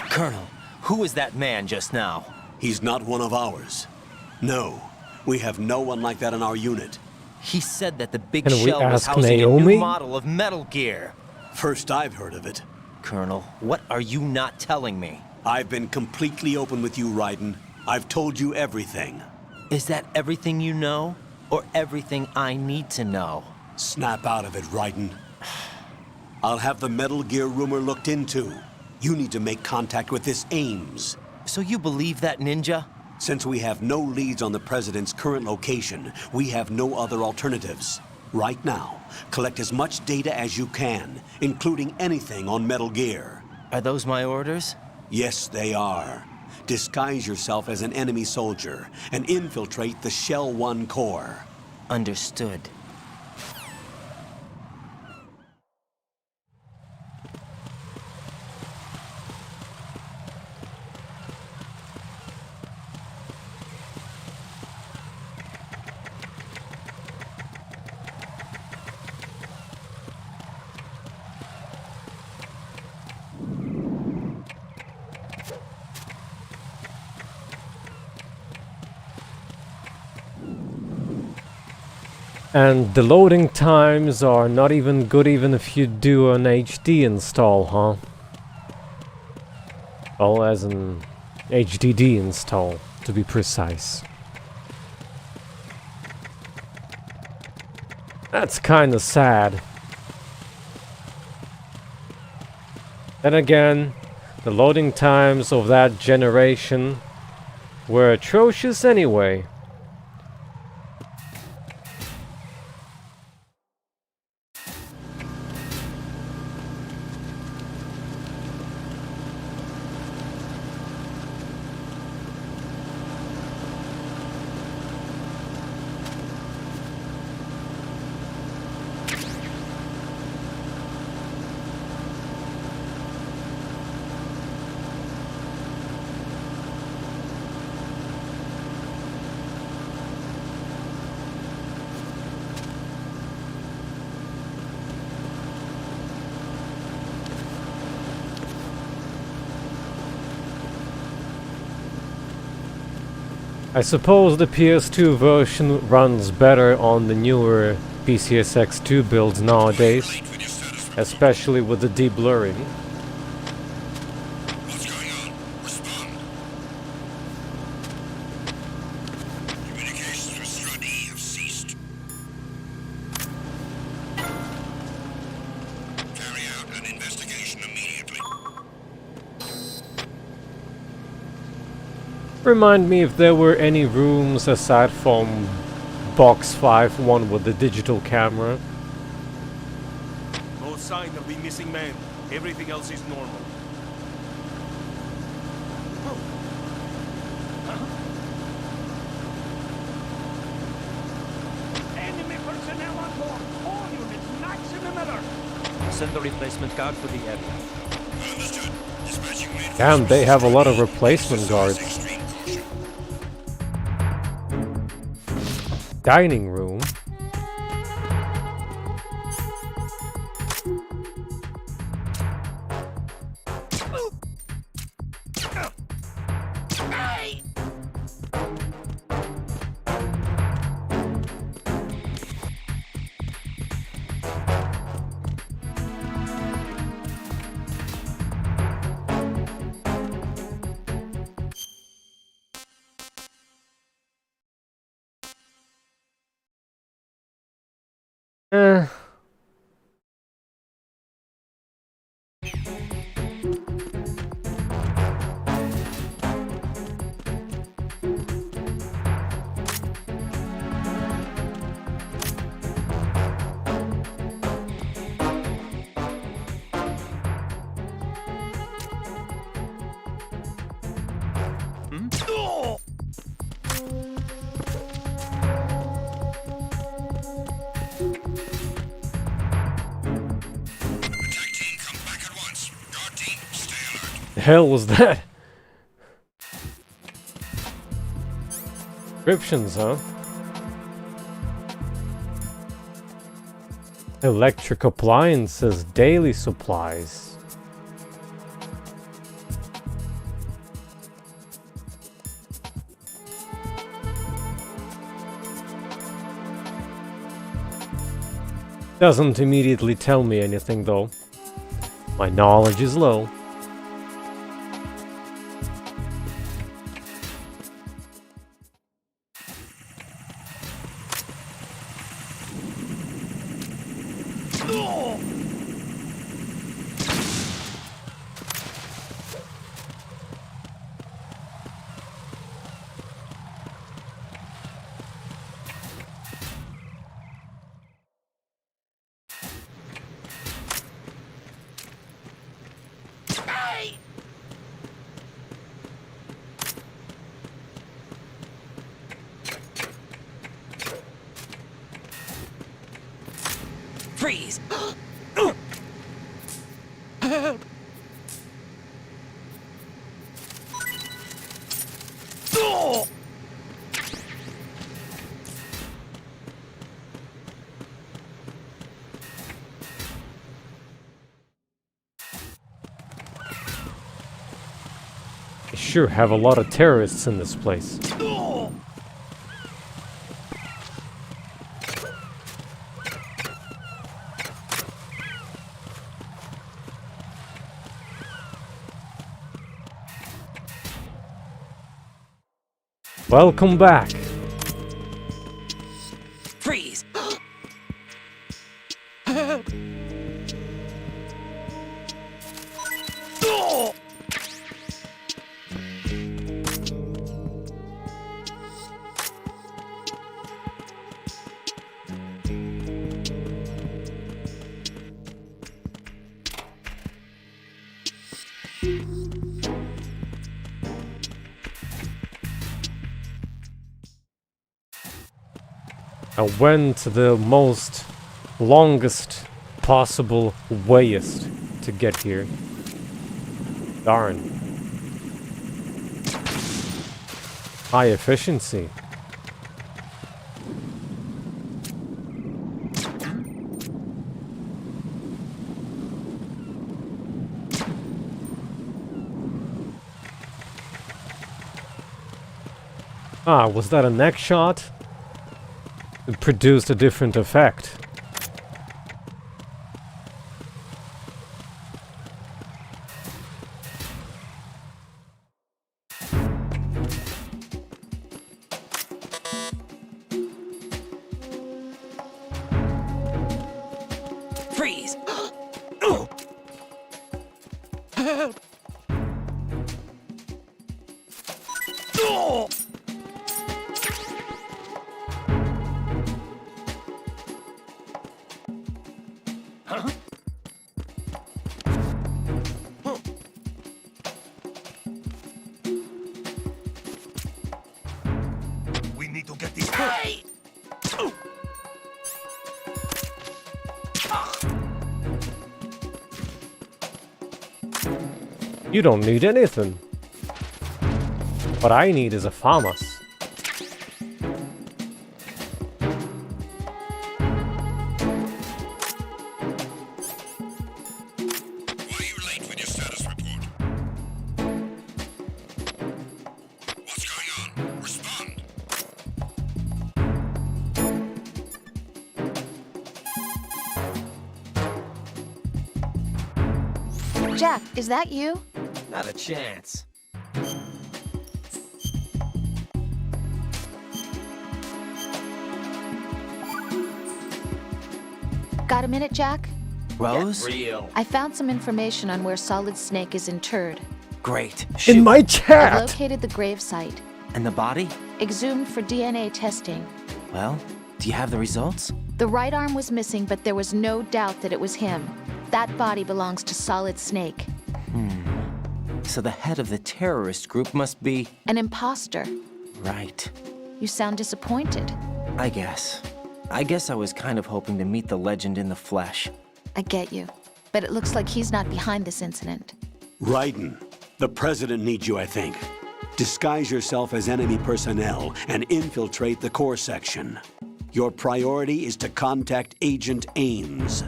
Colonel, who is that man just now? He's not one of ours. No, we have no one like that in our unit. He said that the big Can we shell was ask housing a Naomi? new model of Metal Gear. First I've heard of it. Colonel, what are you not telling me? I've been completely open with you, Raiden. I've told you everything. Is that everything you know? Or everything I need to know? Snap out of it, Raiden. I'll have the Metal Gear rumor looked into. You need to make contact with this Ames. So you believe that ninja? Since we have no leads on the President's current location, we have no other alternatives. Right now, collect as much data as you can, including anything on Metal Gear. Are those my orders? Yes, they are. Disguise yourself as an enemy soldier and infiltrate the Shell 1 core. Understood. And the loading times are not even good even if you do an HD install, huh? Well, as an HDD install, to be precise. That's kinda sad. Then again, the loading times of that generation were atrocious anyway. I suppose the PS2 version runs better on the newer PCSX2 builds nowadays, especially with the deblurring. What's going on? Respond. Communications with Strut E have ceased. Carry out an investigation immediately. Remind me if there were any rooms aside from Box 5, one with the digital camera. No sign of the missing man. Everything else is normal. Enemy personnel on board. All units, maximum alert. Send the replacement guard for the area. Understood. Dispatching reinforcements. Damn, they have a lot of replacement guards. Extreme caution. Dining room. hell was that? Descriptions, huh? Electric appliances, daily supplies. Doesn't immediately tell me anything though. My knowledge is low. Freeze! Help! I sure have a lot of terrorists in this place. Welcome back. Freeze! Help! I went the most longest possible wayest to get here. Darn. High efficiency. Ah, was that a neck shot? It produced a different effect. Freeze! Help! Huh? We need to get these. Hey! You don't need anything. What I need is a FAMAS. Jack, is that you? Not a chance. Got a minute, Jack? Rose? Get real. I found some information on where Solid Snake is interred. Great. In my I chat! located the gravesite. And the body? Exhumed for DNA testing. Well, do you have the results? The right arm was missing, but there was no doubt that it was him. That body belongs to Solid Snake. So the head of the terrorist group must be... An imposter. Right. You sound disappointed. I guess. I was kind of hoping to meet the legend in the flesh. I get you. But it looks like he's not behind this incident. Raiden, The President needs you, I think. Disguise yourself as enemy personnel and infiltrate the core section. Your priority is to contact Agent Ames.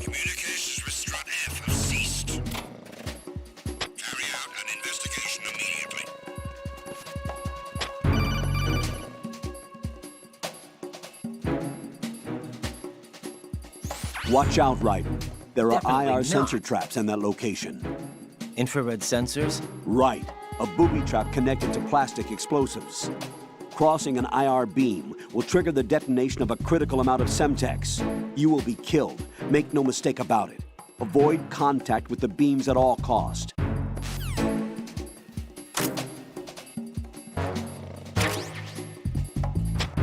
Communications with Strut F have ceased. Carry out an investigation immediately. Watch out, Raiden. There are Definitely IR not. sensor traps in that location. Infrared sensors? Right. A booby trap connected to plastic explosives. Crossing an IR beam will trigger the detonation of a critical amount of Semtex. You will be killed. Make no mistake about it. Avoid contact with the beams at all cost.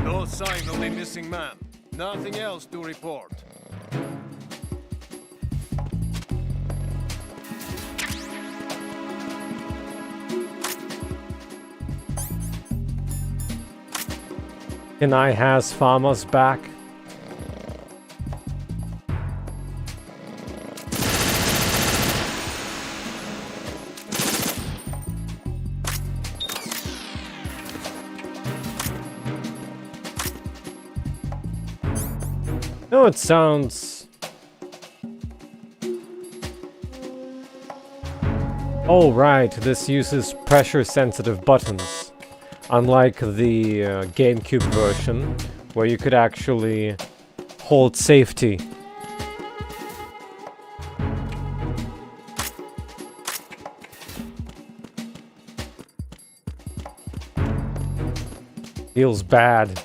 No sign of the missing man. Nothing else to report. Can I has farmers back? No, it sounds... Oh right, this uses pressure-sensitive buttons. Unlike the GameCube version, where you could actually hold safety. Feels bad.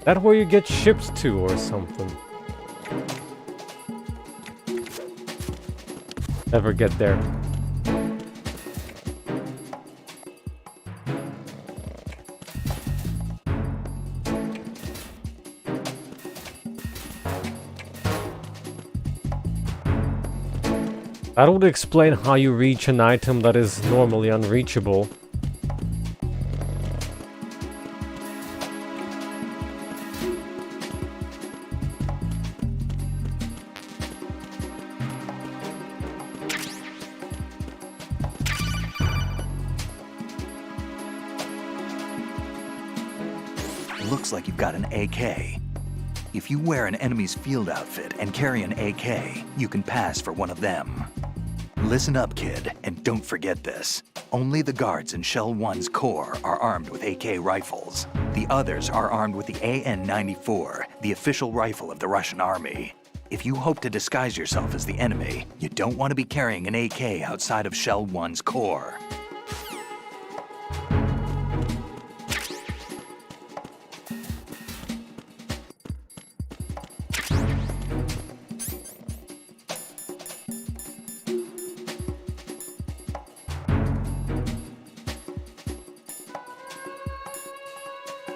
That where you get ships to or something? Never get there. That would explain how you reach an item that is normally unreachable. Looks like you've got an AK. If you wear an enemy's field outfit and carry an AK, you can pass for one of them. Listen up, kid, and don't forget this. Only the guards in Shell 1's core are armed with AK rifles. The others are armed with the AN-94, the official rifle of the Russian army. If you hope to disguise yourself as the enemy, you don't want to be carrying an AK outside of Shell 1's core.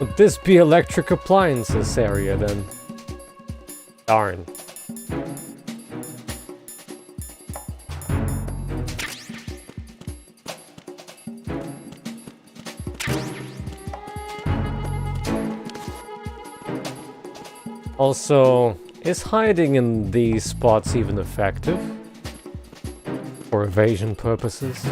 Would this be electric appliances area then? Darn. Also, is hiding in these spots even effective? For evasion purposes?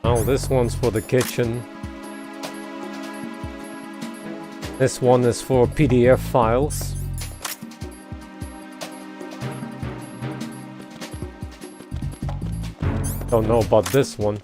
Oh, this one's for the kitchen. This one is for PDF files. Don't know about this one.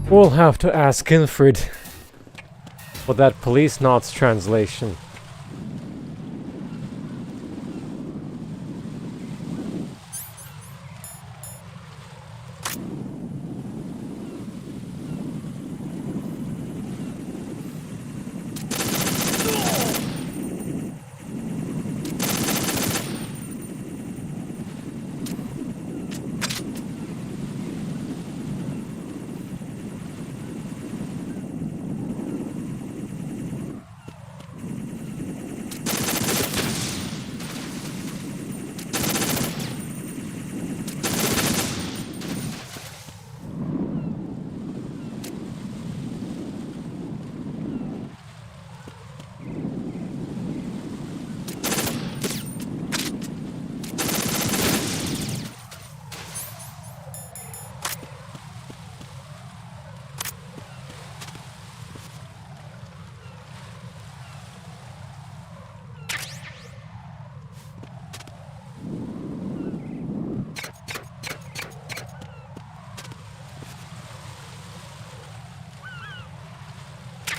We'll have to ask Infrid for that police knots translation.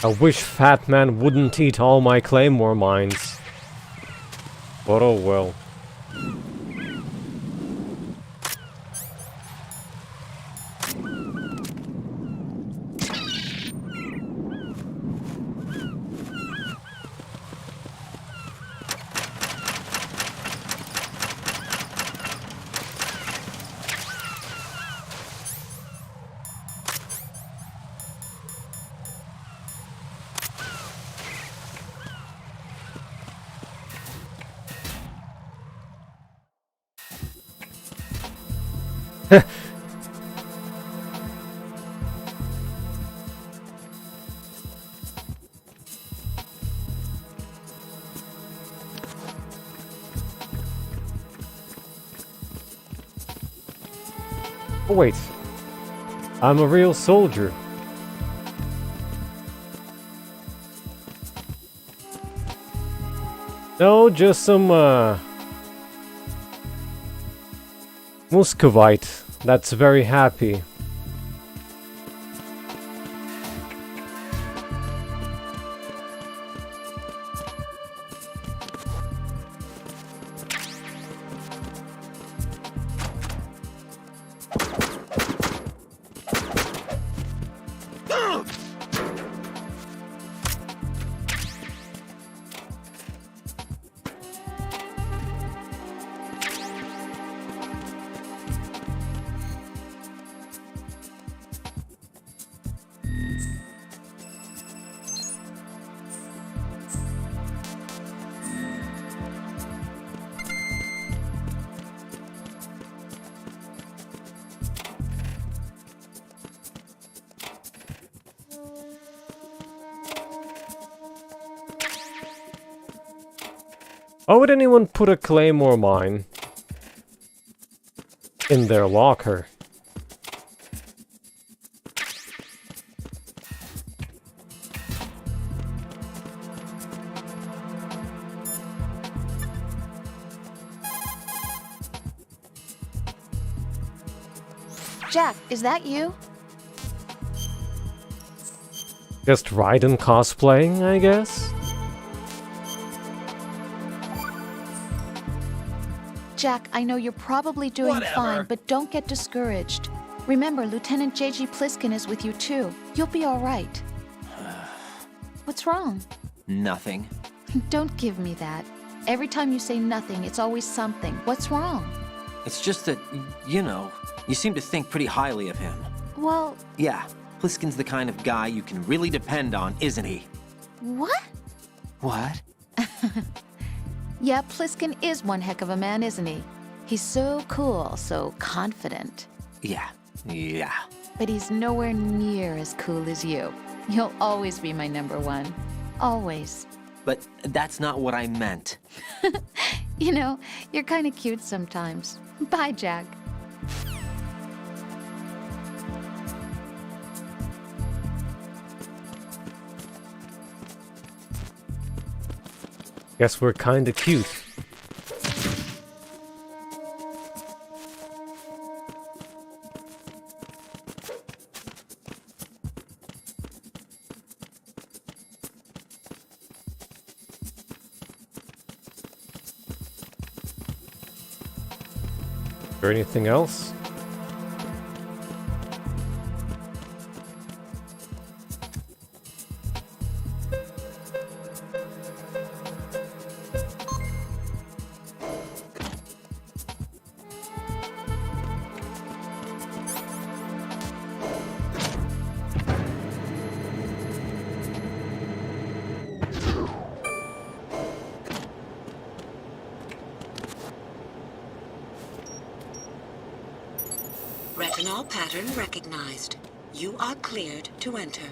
I wish Fat Man wouldn't eat all my claymore mines. But oh well. Oh wait, I'm a real soldier. No, just some Muscovite that's very happy. Why would anyone put a claymore mine in their locker? Jack, is that you? Just Raiden cosplaying, I guess? Jack, I know you're probably doing fine, but don't get discouraged. Remember, Lieutenant J.G. Pliskin is with you too. You'll be all right. What's wrong? Nothing. Don't give me that. Every time you say nothing, it's always something. What's wrong? It's just that, you know, you seem to think pretty highly of him. Well... Yeah, Pliskin's the kind of guy you can really depend on, isn't he? What? What? Yeah, Pliskin is one heck of a man, isn't he? He's so cool, so confident. Yeah. But he's nowhere near as cool as you. You'll always be my number one. Always. But that's not what I meant. You know, you're kind of cute sometimes. Bye, Jack. Guess we're kinda cute. Is there anything else? Retinol pattern recognized. You are cleared to enter.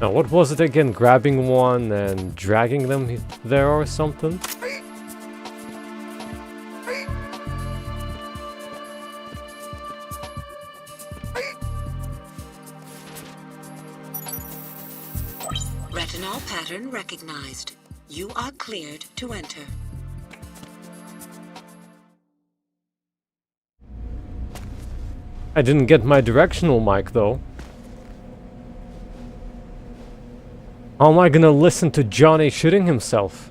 Now, what was it again? Grabbing one and dragging them there or something? Retinol pattern recognized. You are cleared to enter. I didn't get my directional mic though. How am I gonna listen to Johnny shooting himself?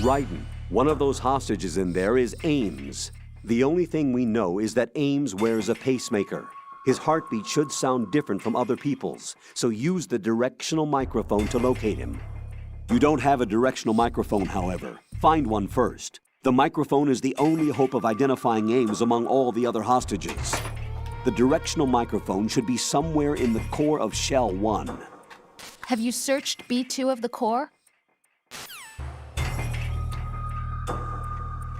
Raiden, one of those hostages in there is Ames. The only thing we know is that Ames wears a pacemaker. His heartbeat should sound different from other people's, so use the directional microphone to locate him. You don't have a directional microphone, however. Find one first. The microphone is the only hope of identifying Ames among all the other hostages. The directional microphone should be somewhere in the core of Shell 1. Have you searched B2 of the core?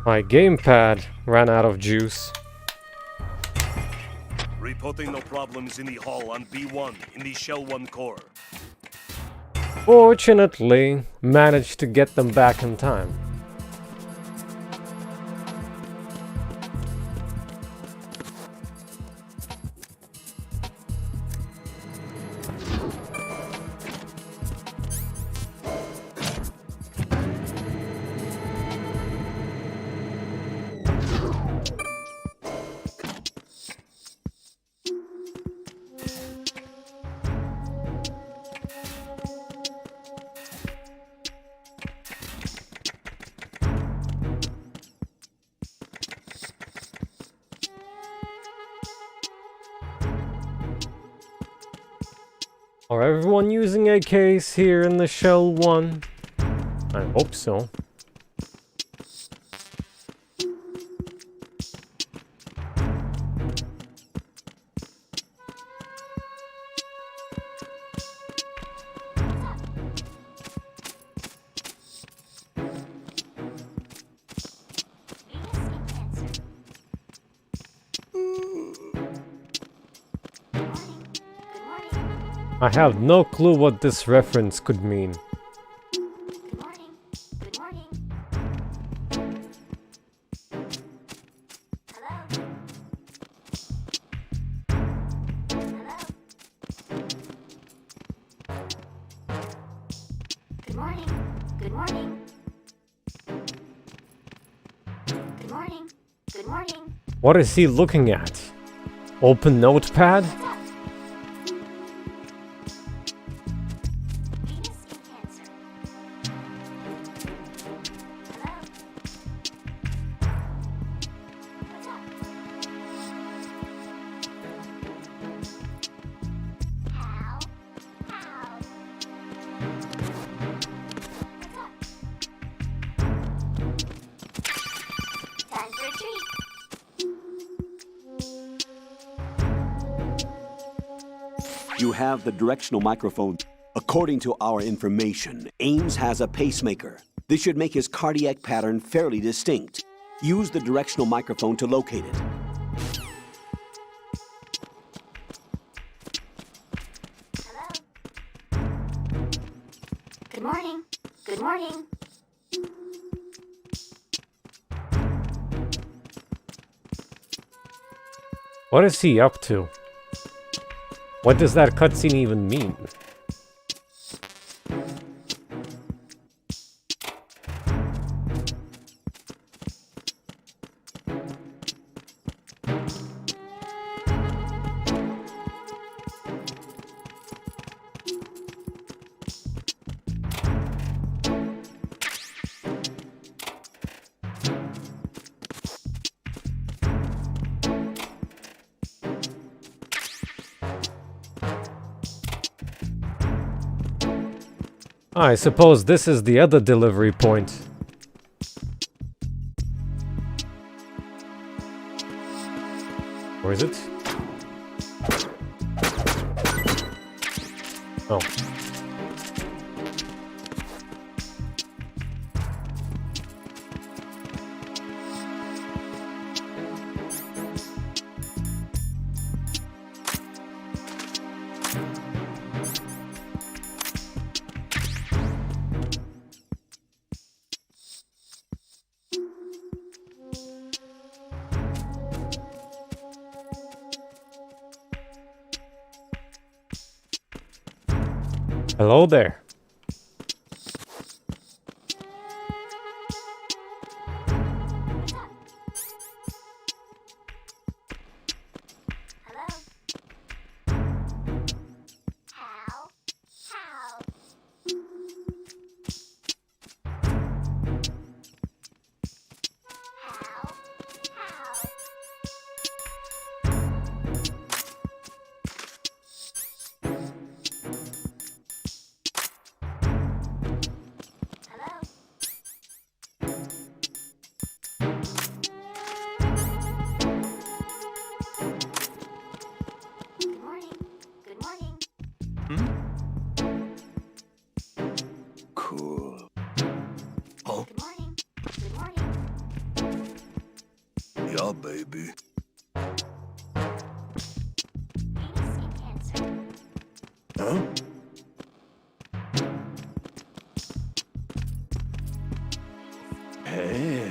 My gamepad ran out of juice. Reporting no problems in the hull on B1 in the Shell 1 core. Fortunately, managed to get them back in time. Are everyone using AKs here in the Shell 1? I hope so. I have no clue what this reference could mean. What is he looking at? Open notepad? You have the directional microphone. According to our information, Ames has a pacemaker. This should make his cardiac pattern fairly distinct. Use the directional microphone to locate it. Good morning. Good morning. What is he up to? What does that cutscene even mean? I suppose this is the other delivery point. Or is it? Oh. Hello there. Cool. Huh? Good morning. Good morning. Yeah, baby. Venus in Cancer. Huh? Hey.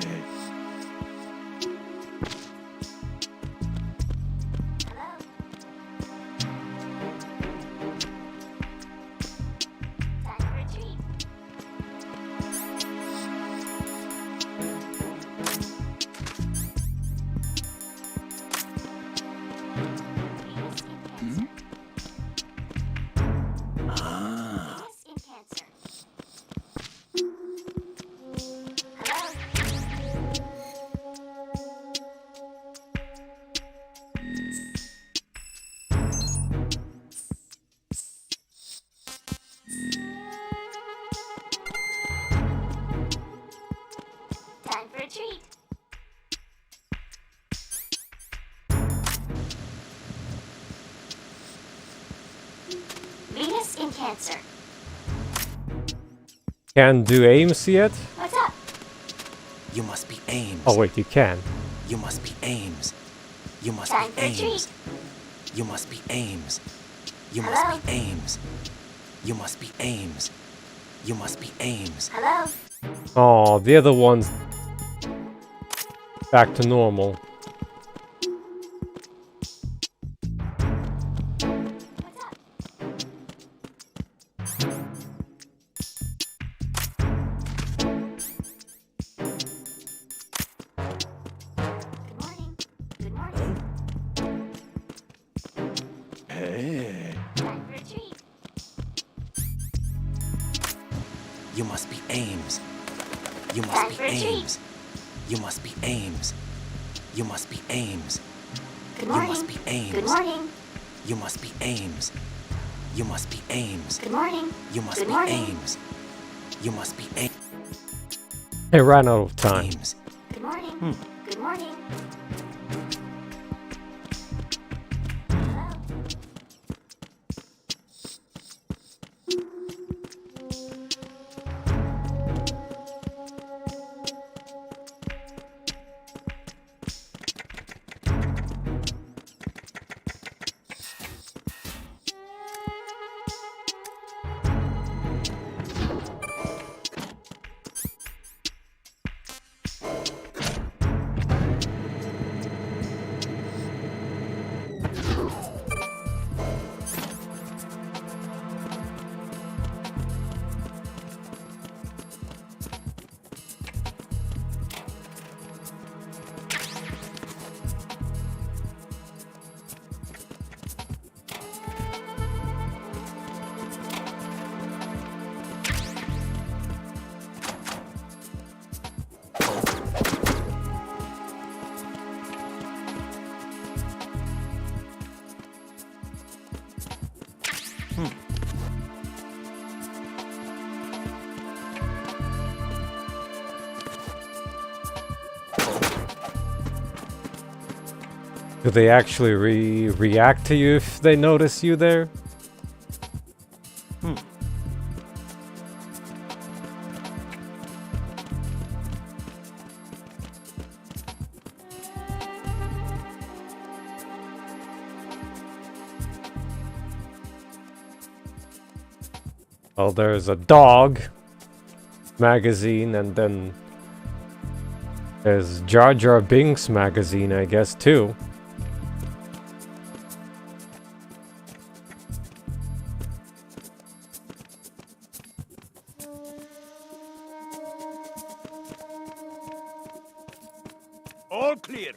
Venus in Cancer. Can't do Ames yet? What's up? You must be Ames. Oh wait, you can. You must be Ames. You must Time be for a Ames. treat. You must be Ames. You Hello? must be Ames. You must be Ames. You must be Ames. Hello? Oh, the other one's back to normal. Hey. Time for a treat. You must be Ames. You Time must be for a treat. Ames. You must be Ames. You must be Ames. Good You morning. must be Ames. Good morning. You must be Ames. You must be Ames. Good morning. You must Good be morning. Ames. You must be Ames. I ran out of time. Good morning. Good morning. Do they actually react to you if they notice you there? Well, there's a dog magazine, and then there's Jar Jar Binks magazine, I guess, too. All clear.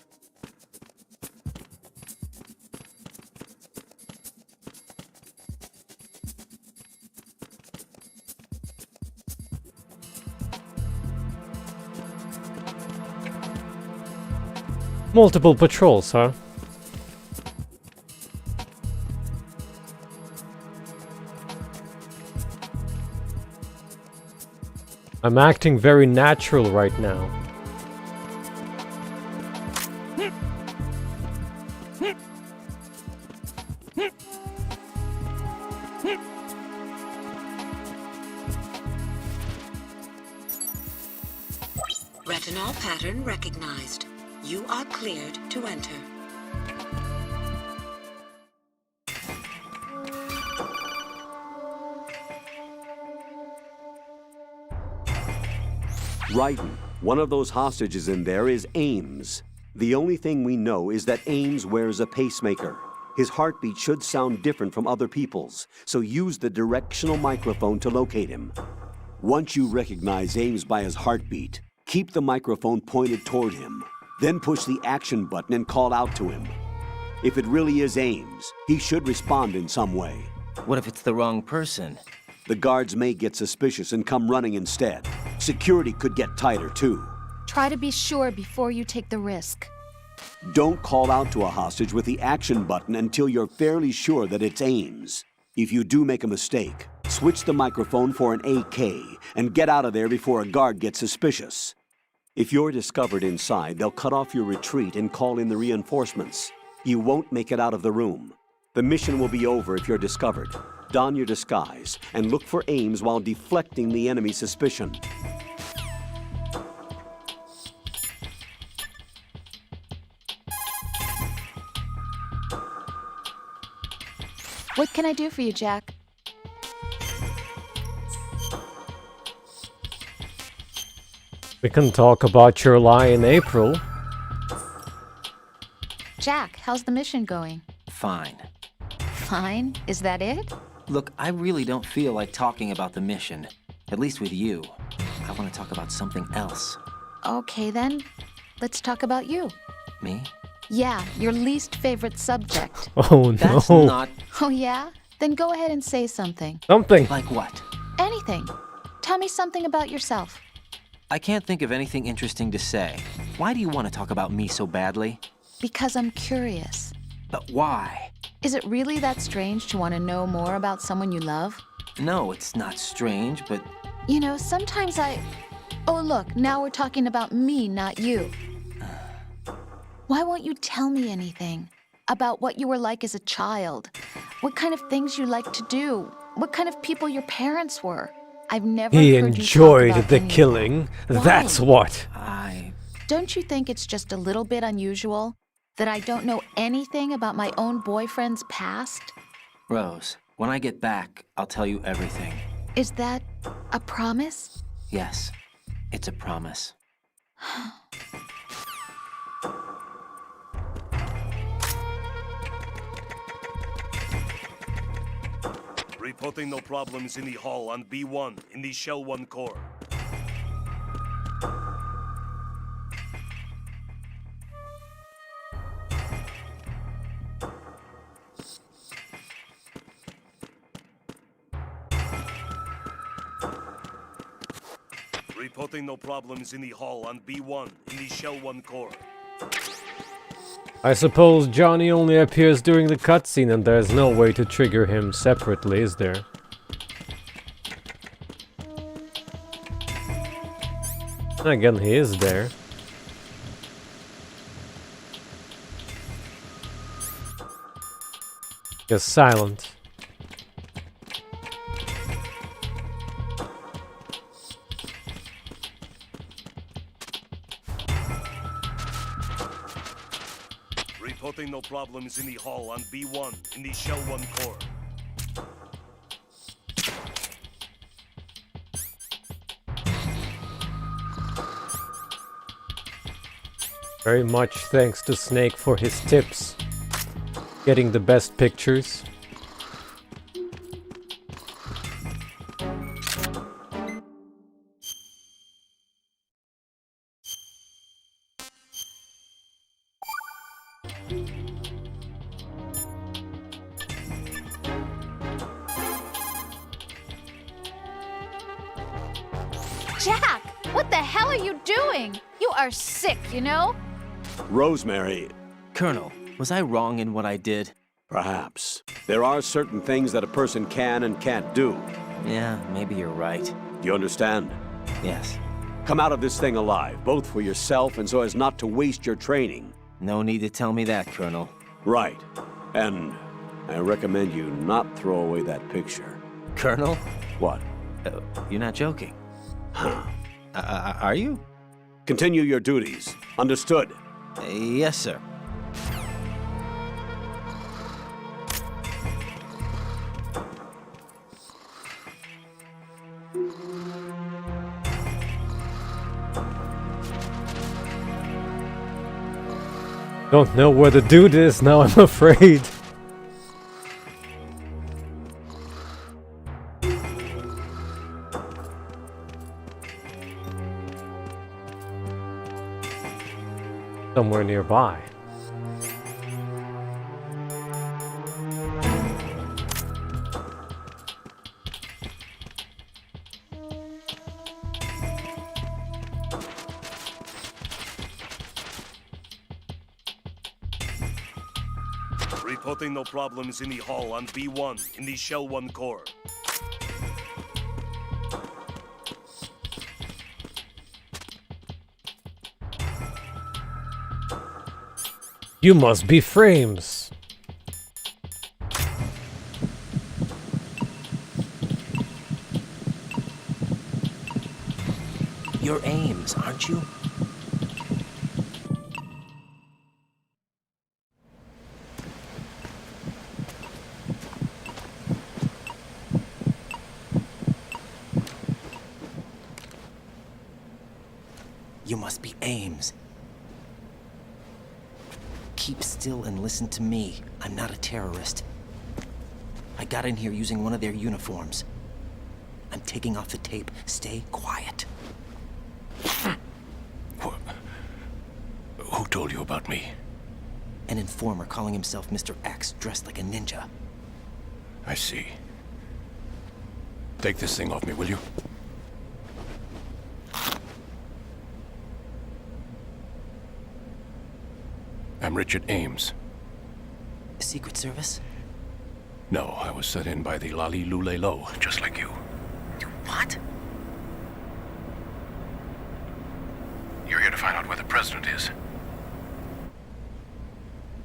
Multiple patrols, huh? I'm acting very natural right now. Retinol pattern recognized. You are cleared to enter. Raiden, one of those hostages in there is Ames. The only thing we know is that Ames wears a pacemaker. His heartbeat should sound different from other people's, so use the directional microphone to locate him. Once you recognize Ames by his heartbeat, keep the microphone pointed toward him. Then push the action button and call out to him. If it really is Ames, he should respond in some way. What if it's the wrong person? The guards may get suspicious and come running instead. Security could get tighter too. Try to be sure before you take the risk. Don't call out to a hostage with the action button until you're fairly sure that it's Ames. If you do make a mistake, switch the microphone for an AK and get out of there before a guard gets suspicious. If you're discovered inside, they'll cut off your retreat and call in the reinforcements. You won't make it out of the room. The mission will be over if you're discovered. Don your disguise and look for Ames while deflecting the enemy's suspicion. What can I do for you, Jack? We can talk about your lie in April. Jack, how's the mission going? Fine. Fine? Is that it? Look, I really don't feel like talking about the mission. At least with you. I want to talk about something else. Okay then, let's talk about you. Me? Yeah, your least favorite subject. Oh no. That's not... Oh yeah? Then go ahead and say something. Something. Like what? Anything. Tell me something about yourself. I can't think of anything interesting to say. Why do you want to talk about me so badly? Because I'm curious. But why? Is it really that strange to want to know more about someone you love? No, it's not strange, but... You know, sometimes Oh look, now we're talking about me, not you. Why won't you tell me anything? About what you were like as a child? What kind of things you liked to do? What kind of people your parents were? I've never He heard enjoyed you talk about the any of killing. Why? That's what. Don't you think it's just a little bit unusual that I don't know anything about my own boyfriend's past? Rose, when I get back, I'll tell you everything. Is that a promise? Yes, it's a promise. Reporting no problems in the hall on B1 in the Shell 1 core. Reporting no problems in the hall on B1 in the Shell 1 core. I suppose Johnny only appears during the cutscene and there's no way to trigger him separately, is there? And again, he is there. Just silent. Reporting no problems in the hall on B1 in the Shell 1 core. Very much thanks to Snake for his tips. Getting the best pictures. Jack, what the hell are you doing? You are sick, you know? Rosemary. Colonel, was I wrong in what I did? Perhaps. There are certain things that a person can and can't do. Yeah, maybe you're right. Do you understand? Yes. Come out of this thing alive, both for yourself and so as not to waste your training. No need to tell me that, Colonel. Right. And I recommend you not throw away that picture. Colonel? What? You're not joking. Are you? Continue your duties. Understood? Yes, sir. Don't know where the dude is now, I'm afraid. Somewhere nearby. Reporting no problems in the hall on B1 in the Shell 1 core. You must be Frames. You're Ames, aren't you? You must be Ames. Keep still and listen to me. I'm not a terrorist. I got in here using one of their uniforms. I'm taking off the tape. Stay quiet. Who told you about me? An informer calling himself Mr. X, dressed like a ninja. I see. Take this thing off me, will you? I'm Richard Ames. Secret Service? No, I was sent in by the Lali Lule Lo, just like you. What? You're here to find out where the president is.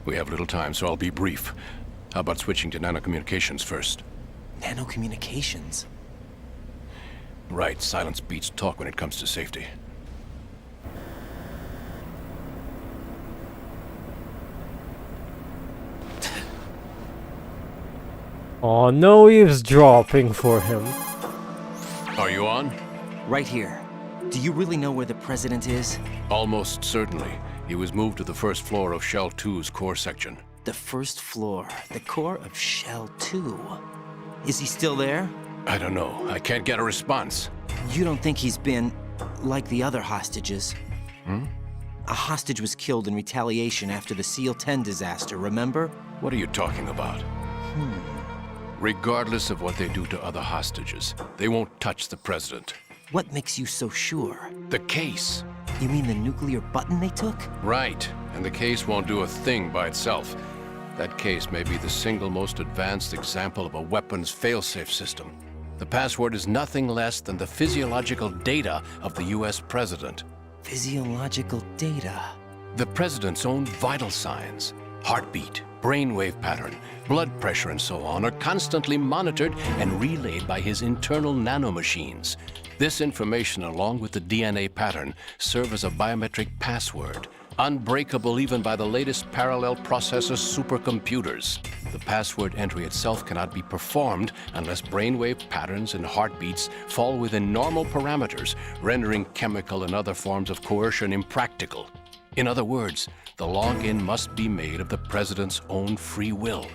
We have little time, so I'll be brief. How about switching to nanocommunications first? Nanocommunications? Right, silence beats talk when it comes to safety. Oh, no eavesdropping for him. Are you on? Right here. Do you really know where the president is? Almost certainly. He was moved to the first floor of Shell 2's core section. The first floor, the core of Shell 2. Is he still there? I don't know. I can't get a response. You don't think he's been like the other hostages? Hmm? A hostage was killed in retaliation after the SEAL 10 disaster, remember? What are you talking about? Regardless of what they do to other hostages, they won't touch the president. What makes you so sure? The case. You mean the nuclear button they took? Right. and the case won't do a thing by itself. That case may be the single most advanced example of a weapons failsafe system. The password is nothing less than the physiological data of the US president. Physiological data? The president's own vital signs, heartbeat, brainwave pattern, blood pressure, and so on, are constantly monitored and relayed by his internal nanomachines. This information, along with the DNA pattern, serve as a biometric password, unbreakable even by the latest parallel processor supercomputers. The password entry itself cannot be performed unless brainwave patterns and heartbeats fall within normal parameters, rendering chemical and other forms of coercion impractical. In other words, the login must be made of the president's own free will.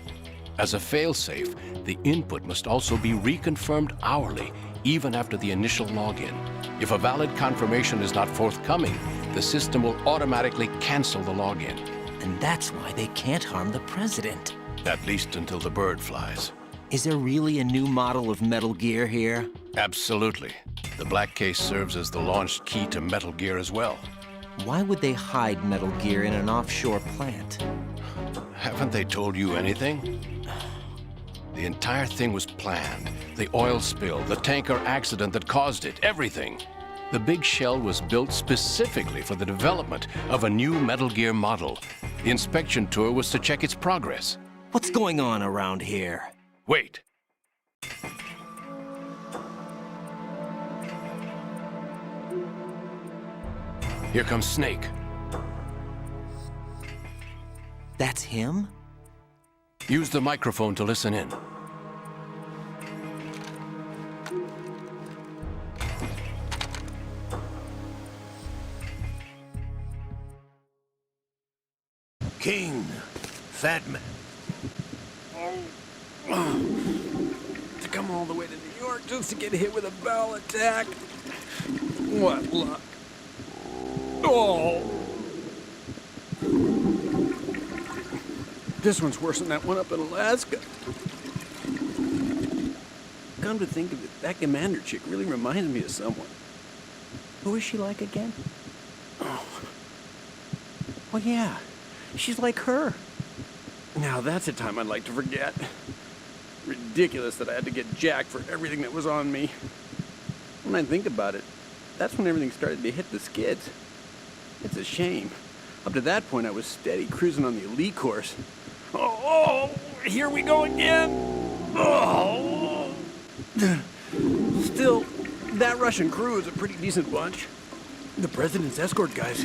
As a failsafe, the input must also be reconfirmed hourly, even after the initial login. If a valid confirmation is not forthcoming, the system will automatically cancel the login. And that's why they can't harm the president. At least until the bird flies. Is there really a new model of Metal Gear here? Absolutely. The black case serves as the launch key to Metal Gear as well. Why would they hide Metal Gear in an offshore plant? Haven't they told you anything? The entire thing was planned. The oil spill, the tanker accident that caused it, everything. The big shell was built specifically for the development of a new Metal Gear model. The inspection tour was to check its progress. What's going on around here? Wait. Here comes Snake. That's him? Use the microphone to listen in. King, Fat Man. To come all the way to New York just to get hit with a bowel attack. What luck. Oh! This one's worse than that one up in Alaska. Come to think of it, that commander chick really reminds me of someone. Who is she like again? Oh. Well, yeah. She's like her. Now that's a time I'd like to forget. Ridiculous that I had to get jacked for everything that was on me. When I think about it, that's when everything started to hit the skids. It's a shame. Up to that point, I was steady cruising on the elite course. Oh, here we go again. Oh. Still, that Russian crew is a pretty decent bunch. The president's escort guys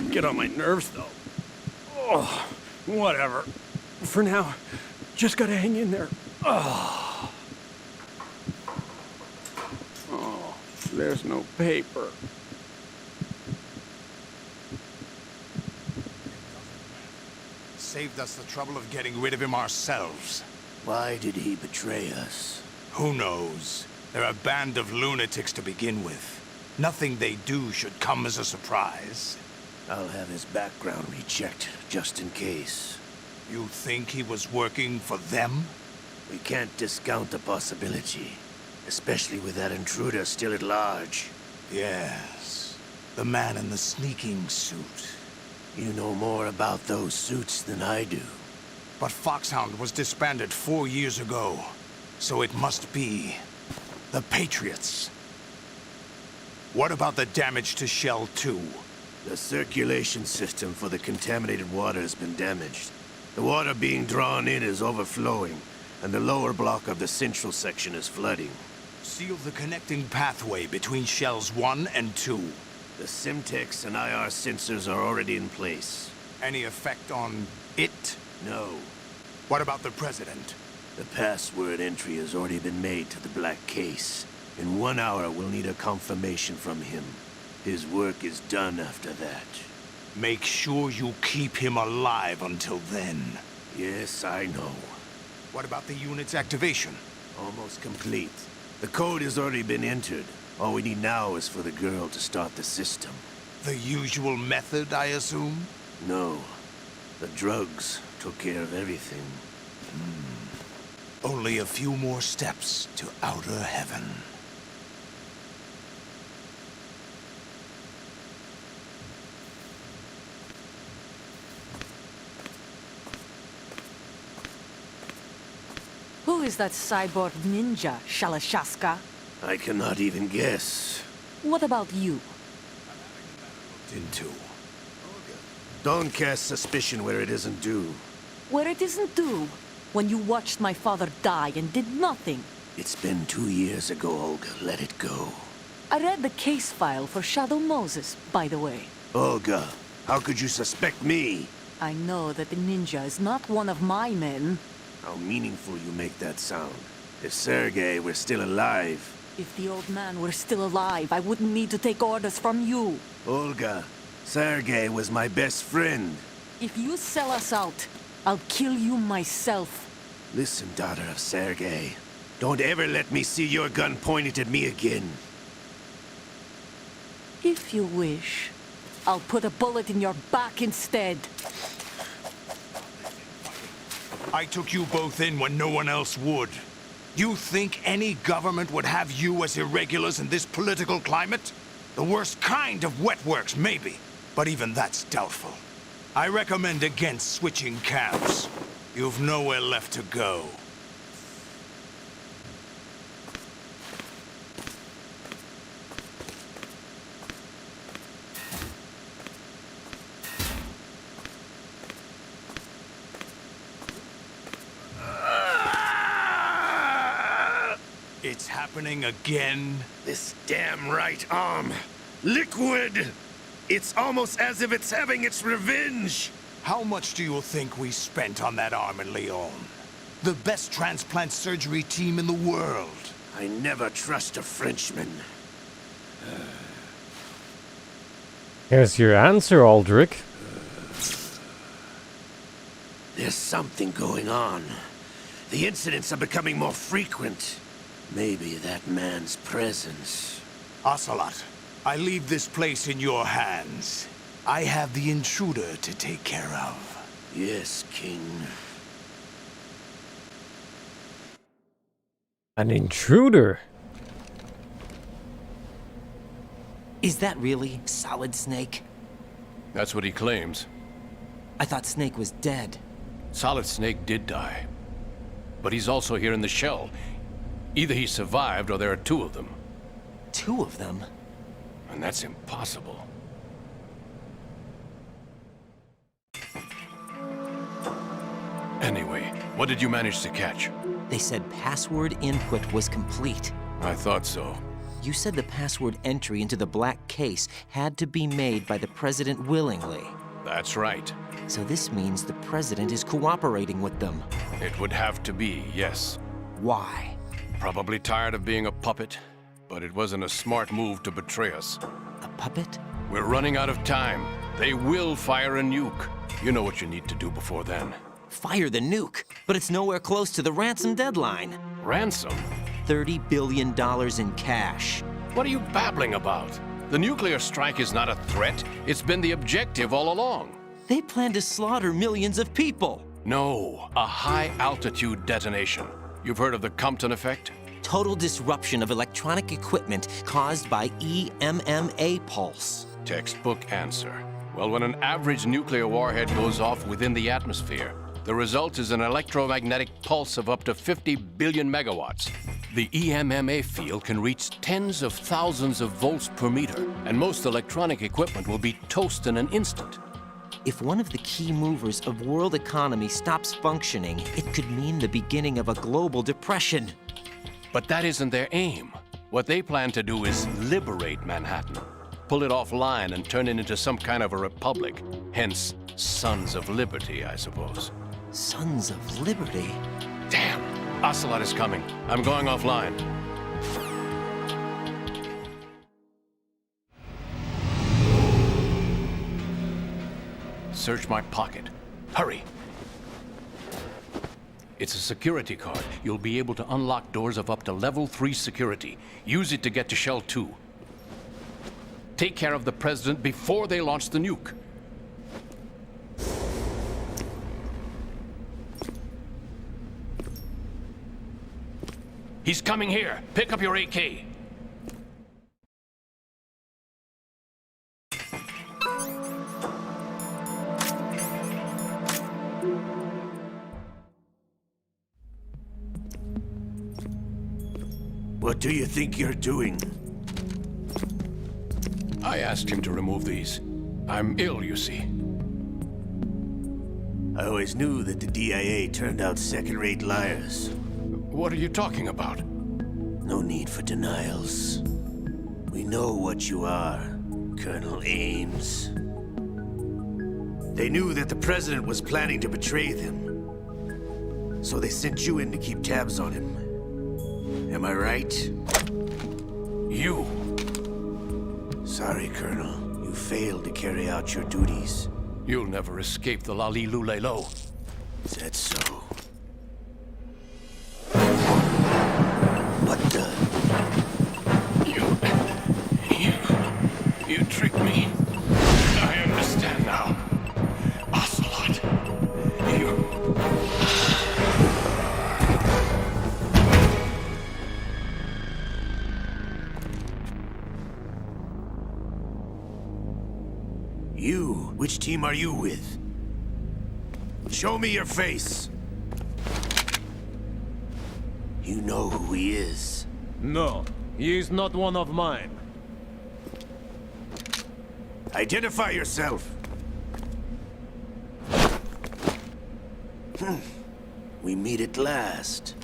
get on my nerves, though. Oh, whatever. For now, just gotta hang in there. Oh, there's no paper. Saved us the trouble of getting rid of him ourselves. Why did he betray us? Who knows? They're a band of lunatics to begin with. Nothing they do should come as a surprise. I'll have his background rechecked, just in case. You think he was working for them? We can't discount the possibility, especially with that intruder still at large. Yes, the man in the sneaking suit. You know more about those suits than I do. But Foxhound was disbanded 4 years ago, so it must be the Patriots. What about the damage to Shell 2? The circulation system for the contaminated water has been damaged. The water being drawn in is overflowing, and the lower block of the central section is flooding. Seal the connecting pathway between Shells 1 and 2. The Simtex and IR sensors are already in place. Any effect on it? No. What about the President? The password entry has already been made to the black case. In 1 hour, we'll need a confirmation from him. His work is done after that. Make sure you keep him alive until then. Yes, I know. What about the unit's activation? Almost complete. The code has already been entered. All we need now is for the girl to start the system. The usual method, I assume? No. The drugs took care of everything. Only a few more steps to outer heaven. is that cyborg ninja, Shalashaska? I cannot even guess. What about you? Into. Don't cast suspicion where it isn't due. Where it isn't due, when you watched my father die and did nothing. It's been 2 years ago, Olga. Let it go. I read the case file for Shadow Moses, by the way. Olga, how could you suspect me? I know that the ninja is not one of my men. How meaningful you make that sound. If Sergei were still alive... If the old man were still alive, I wouldn't need to take orders from you. Olga, Sergei was my best friend. If you sell us out, I'll kill you myself. Listen, daughter of Sergei. Don't ever let me see your gun pointed at me again. If you wish, I'll put a bullet in your back instead. I took you both in when no one else would. You think any government would have you as irregulars in this political climate? The worst kind of wet works, maybe. But even that's doubtful. I recommend against switching camps. You've nowhere left to go. It's happening again? This damn right arm. Liquid! It's almost as if it's having its revenge! How much do you think we spent on that arm in Lyon? The best transplant surgery team in the world. I never trust a Frenchman. Here's your answer, Alduric. There's something going on. The incidents are becoming more frequent. Maybe that man's presence. Ocelot, I leave this place in your hands. I have the intruder to take care of. Yes, King. An intruder? Is that really Solid Snake? That's what he claims. I thought Snake was dead. Solid Snake did die. But he's also here in the shell. Either he survived or there are two of them. Two of them? And that's impossible. Anyway, what did you manage to catch? They said password input was complete. I thought so. You said the password entry into the black case had to be made by the president willingly. That's right. So this means the president is cooperating with them. It would have to be, yes. Why? Probably tired of being a puppet, but it wasn't a smart move to betray us. A puppet? We're running out of time. They will fire a nuke. You know what you need to do before then. Fire the nuke, but it's nowhere close to the ransom deadline. Ransom? $30 billion in cash. What are you babbling about? The nuclear strike is not a threat. It's been the objective all along. They plan to slaughter millions of people. No, a high-altitude detonation. You've heard of the Compton effect? Total disruption of electronic equipment caused by EMMA pulse. Textbook answer. Well, when an average nuclear warhead goes off within the atmosphere, the result is an electromagnetic pulse of up to 50 billion megawatts. The EMMA field can reach tens of thousands of volts per meter, and most electronic equipment will be toast in an instant. If one of the key movers of world economy stops functioning, it could mean the beginning of a global depression. But that isn't their aim. What they plan to do is liberate Manhattan. Pull it offline and turn it into some kind of a republic. Hence, Sons of Liberty, I suppose. Sons of Liberty? Damn! Ocelot is coming. I'm going offline. Search my pocket. Hurry! It's a security card. You'll be able to unlock doors of up to level 3 security. Use it to get to Shell 2. Take care of the president before they launch the nuke. He's coming here. Pick up your AK. What do you think you're doing? I asked him to remove these. I'm ill, you see. I always knew that the DIA turned out second-rate liars. What are you talking about? No need for denials. We know what you are, Colonel Ames. They knew that the President was planning to betray them. So they sent you in to keep tabs on him. Am I right? You! Sorry, Colonel. You failed to carry out your duties. You'll never escape the Lali Lulelo. Is that so? What the? You tricked me. I understand now. Ocelot. You? Which team are you with? Show me your face. You know who he is. No, he is not one of mine. Identify yourself. We meet at last.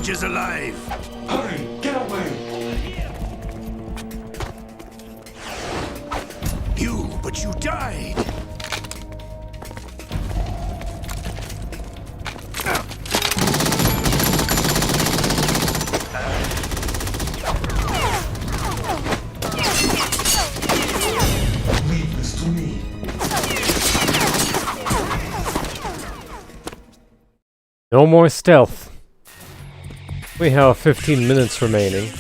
Is alive. Hurry, get away! But you died. Leave this to me. No more stealth. We have 15 minutes remaining.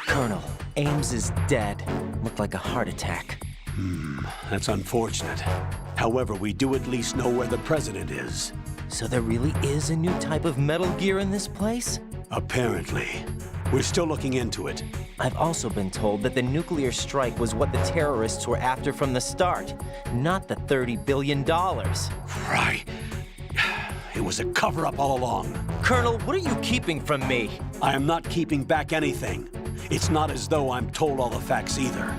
Colonel, Ames is dead. Looked like a heart attack. That's unfortunate. However, we do at least know where the President is. So there really is a new type of Metal Gear in this place? Apparently. We're still looking into it. I've also been told that the nuclear strike was what the terrorists were after from the start, not the $30 billion. Right. It was a cover-up all along. Colonel, what are you keeping from me? I am not keeping back anything. It's not as though I'm told all the facts either.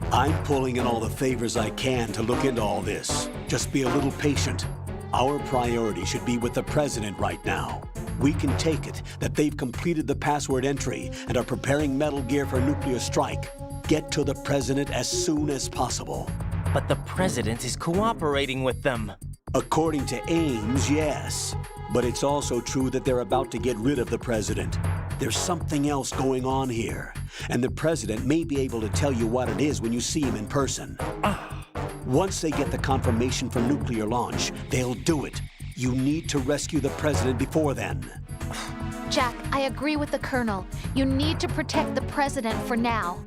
I'm pulling in all the favors I can to look into all this. Just be a little patient. Our priority should be with the President right now. We can take it that they've completed the password entry and are preparing Metal Gear for nuclear strike. Get to the President as soon as possible. But the President is cooperating with them. According to Ames, yes. But it's also true that they're about to get rid of the President. There's something else going on here, and the President may be able to tell you what it is when you see him in person. Once they get the confirmation for nuclear launch, they'll do it. You need to rescue the President before then. Jack, I agree with the Colonel. You need to protect the President for now.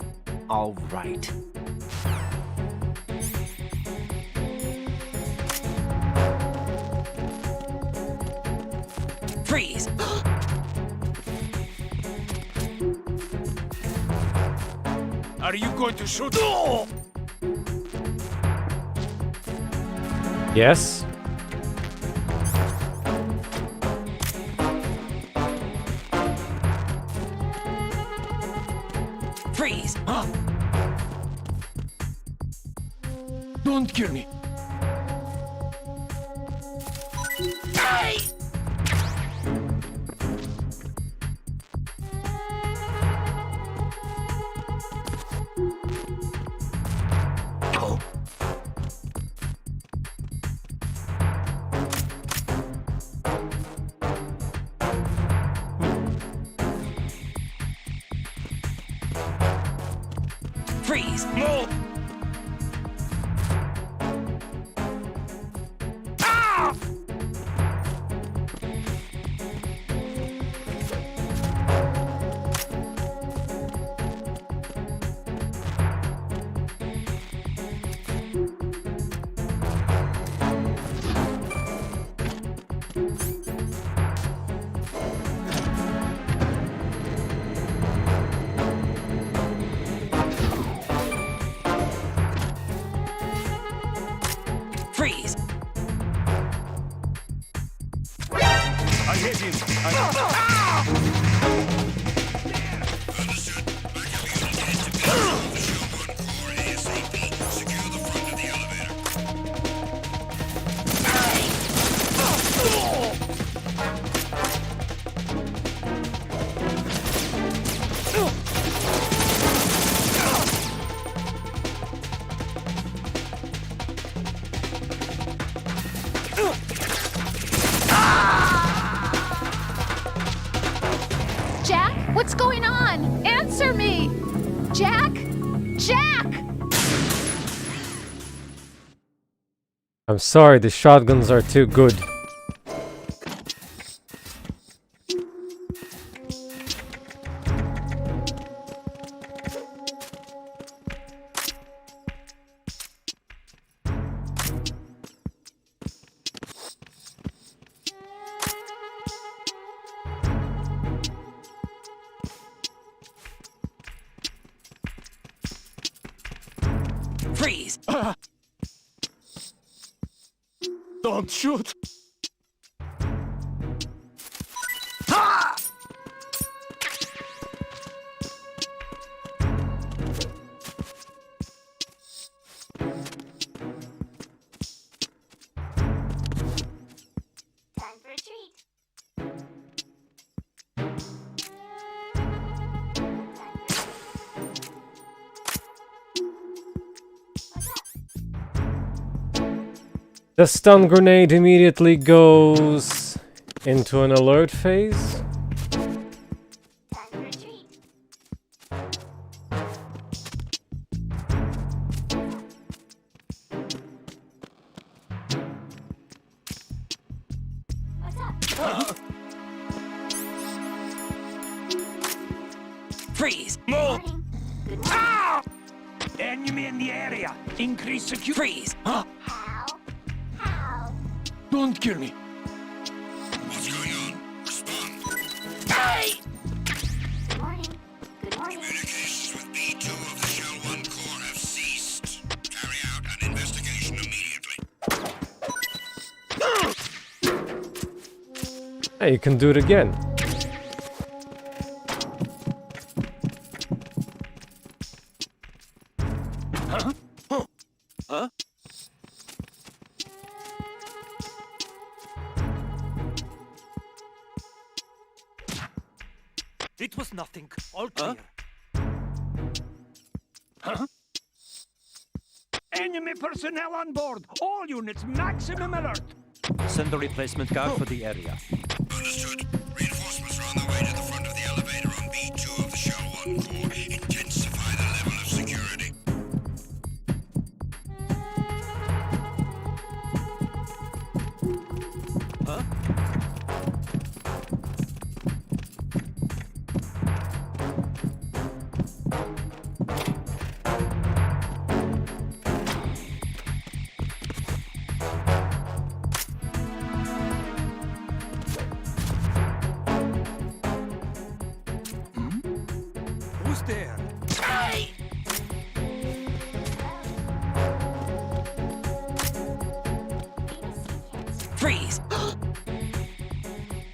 All right. Freeze! Are you going to shoot? Yes? Freeze! Don't kill me. Hey! Freeze! No! Jack! I'm sorry, the shotguns are too good. Freeze! Don't shoot! Ah! Time for a treat. The stun grenade immediately goes into an alert phase. Freeze! Move! Ah! Enemy in the area! Increase security! Freeze! Huh? Don't kill me! What's going on? Respond. Hey! Good morning. Good morning. Communications with B2 of the Shell 1 Corps have ceased. Carry out an investigation immediately. Hey, you can do it again. Huh? Huh? It was nothing. All clear. Huh? Enemy personnel on board. All units, maximum alert. Send a replacement car for the area. Understood. Reinforcements are on their way to the front of the elevator on B2 of the Shell 1 Corps. Intensify the level of security. Huh? Who's there? Hey! Freeze!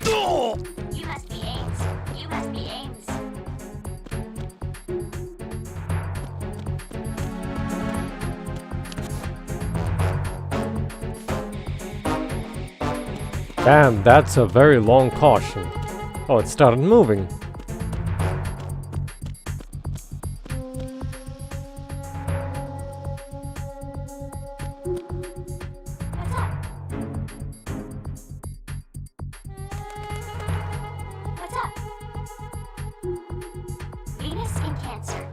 Oh! You must be Ames. You must be Ames. Damn, that's a very long caution. Oh, it started moving. What's up? What's up? Venus in Cancer.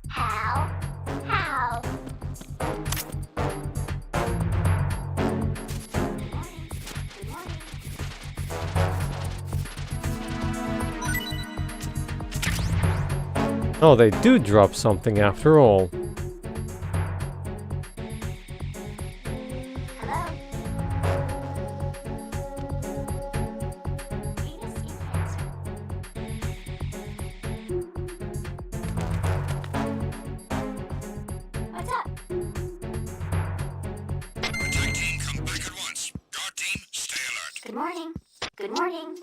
How? How? Good morning. Oh, they do drop something after all. Hello? Venus in Cancer. What's up? Attack team, come back at once. Guard team, stay alert. Good morning. Good morning.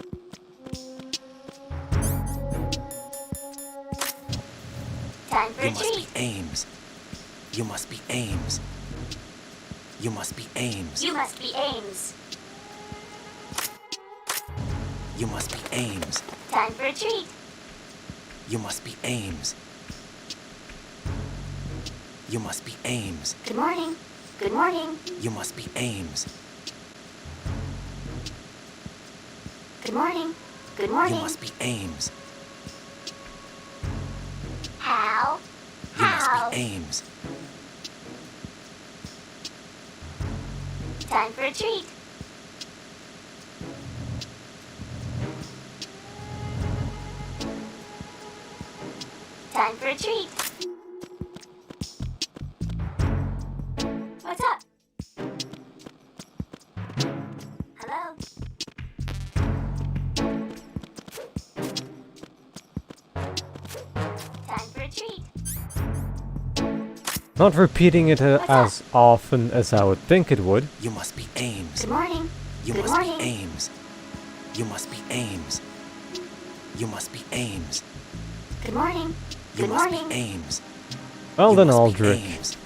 Time for You a must be treat. Ames. You must be Ames. You must be Ames. You must be Ames. You must be Ames. Time for a treat. You must be Ames. You must be Ames. Good morning. Good morning. You must be Ames. Good morning. Good You morning. must be Ames. Ames. Time for a treat. Time for a treat. What's up? Hello? Time for a treat. Not repeating it as often as I would think it would. You must be Ames. Good morning. You Good must morning. be Ames. You must be Ames. You must be Ames. Good morning. You Good must morning. be Ames. Well then, must be Alduric. Ames.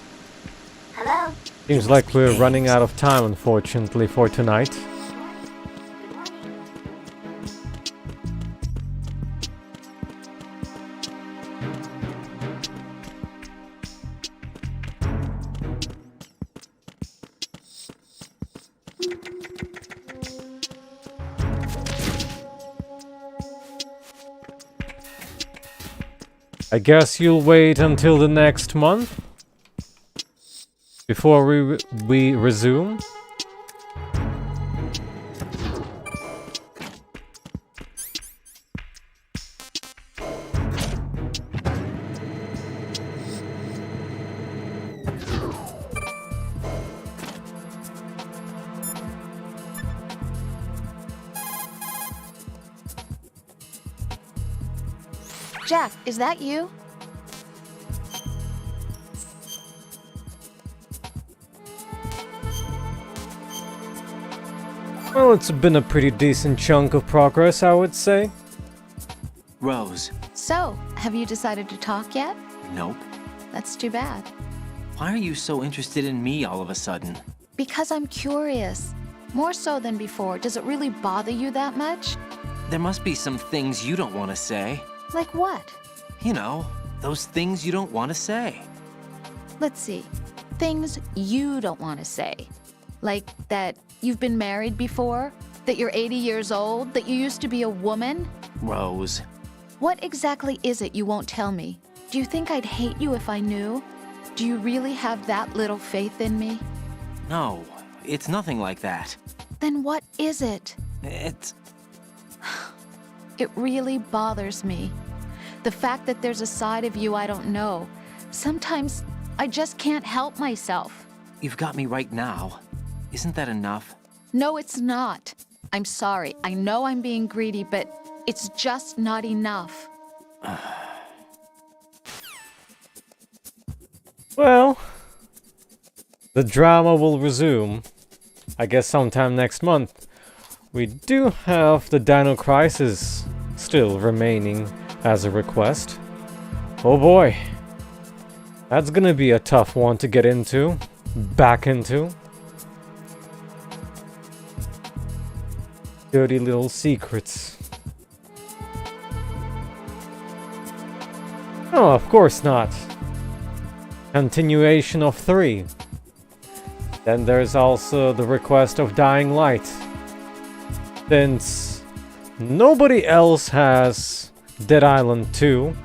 Hello? Seems like we're running out of time, unfortunately, for tonight. I guess you'll wait until the next month before we resume. Jack, is that you? Well, it's been a pretty decent chunk of progress, I would say. Rose. So, have you decided to talk yet? Nope. That's too bad. Why are you so interested in me all of a sudden? Because I'm curious. More so than before. Does it really bother you that much? There must be some things you don't want to say. Like what? You know, those things you don't want to say. Let's see. Things you don't want to say. Like that you've been married before? That you're 80 years old? That you used to be a woman? Rose. What exactly is it you won't tell me? Do you think I'd hate you if I knew? Do you really have that little faith in me? No, it's nothing like that. Then what is it? It's... It really bothers me. The fact that there's a side of you I don't know. Sometimes I just can't help myself. You've got me right now. Isn't that enough? No, it's not. I'm sorry. I know I'm being greedy, but it's just not enough. Well, the drama will resume, I guess sometime next month. We do have the Dino Crisis still remaining as a request. Oh boy, that's gonna be a tough one to get into, back into. Dirty little secrets. Oh, of course not. Continuation of 3. Then there's also the request of Dying Light. Since nobody else has Dead Island 2,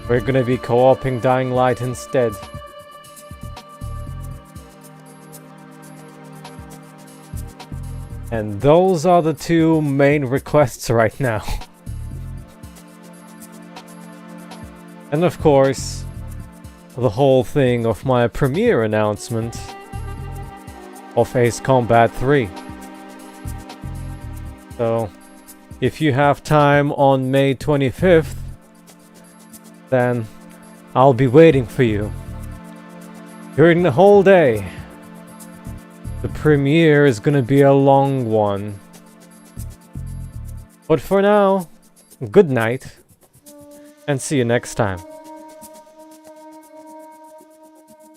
we're gonna be co-oping Dying Light instead. And those are the two main requests right now. And of course, the whole thing of my premiere announcement of Ace Combat 3. So, if you have time on May 25th, then I'll be waiting for you. During the whole day. The premiere is gonna be a long one. But for now, good night, and see you next time.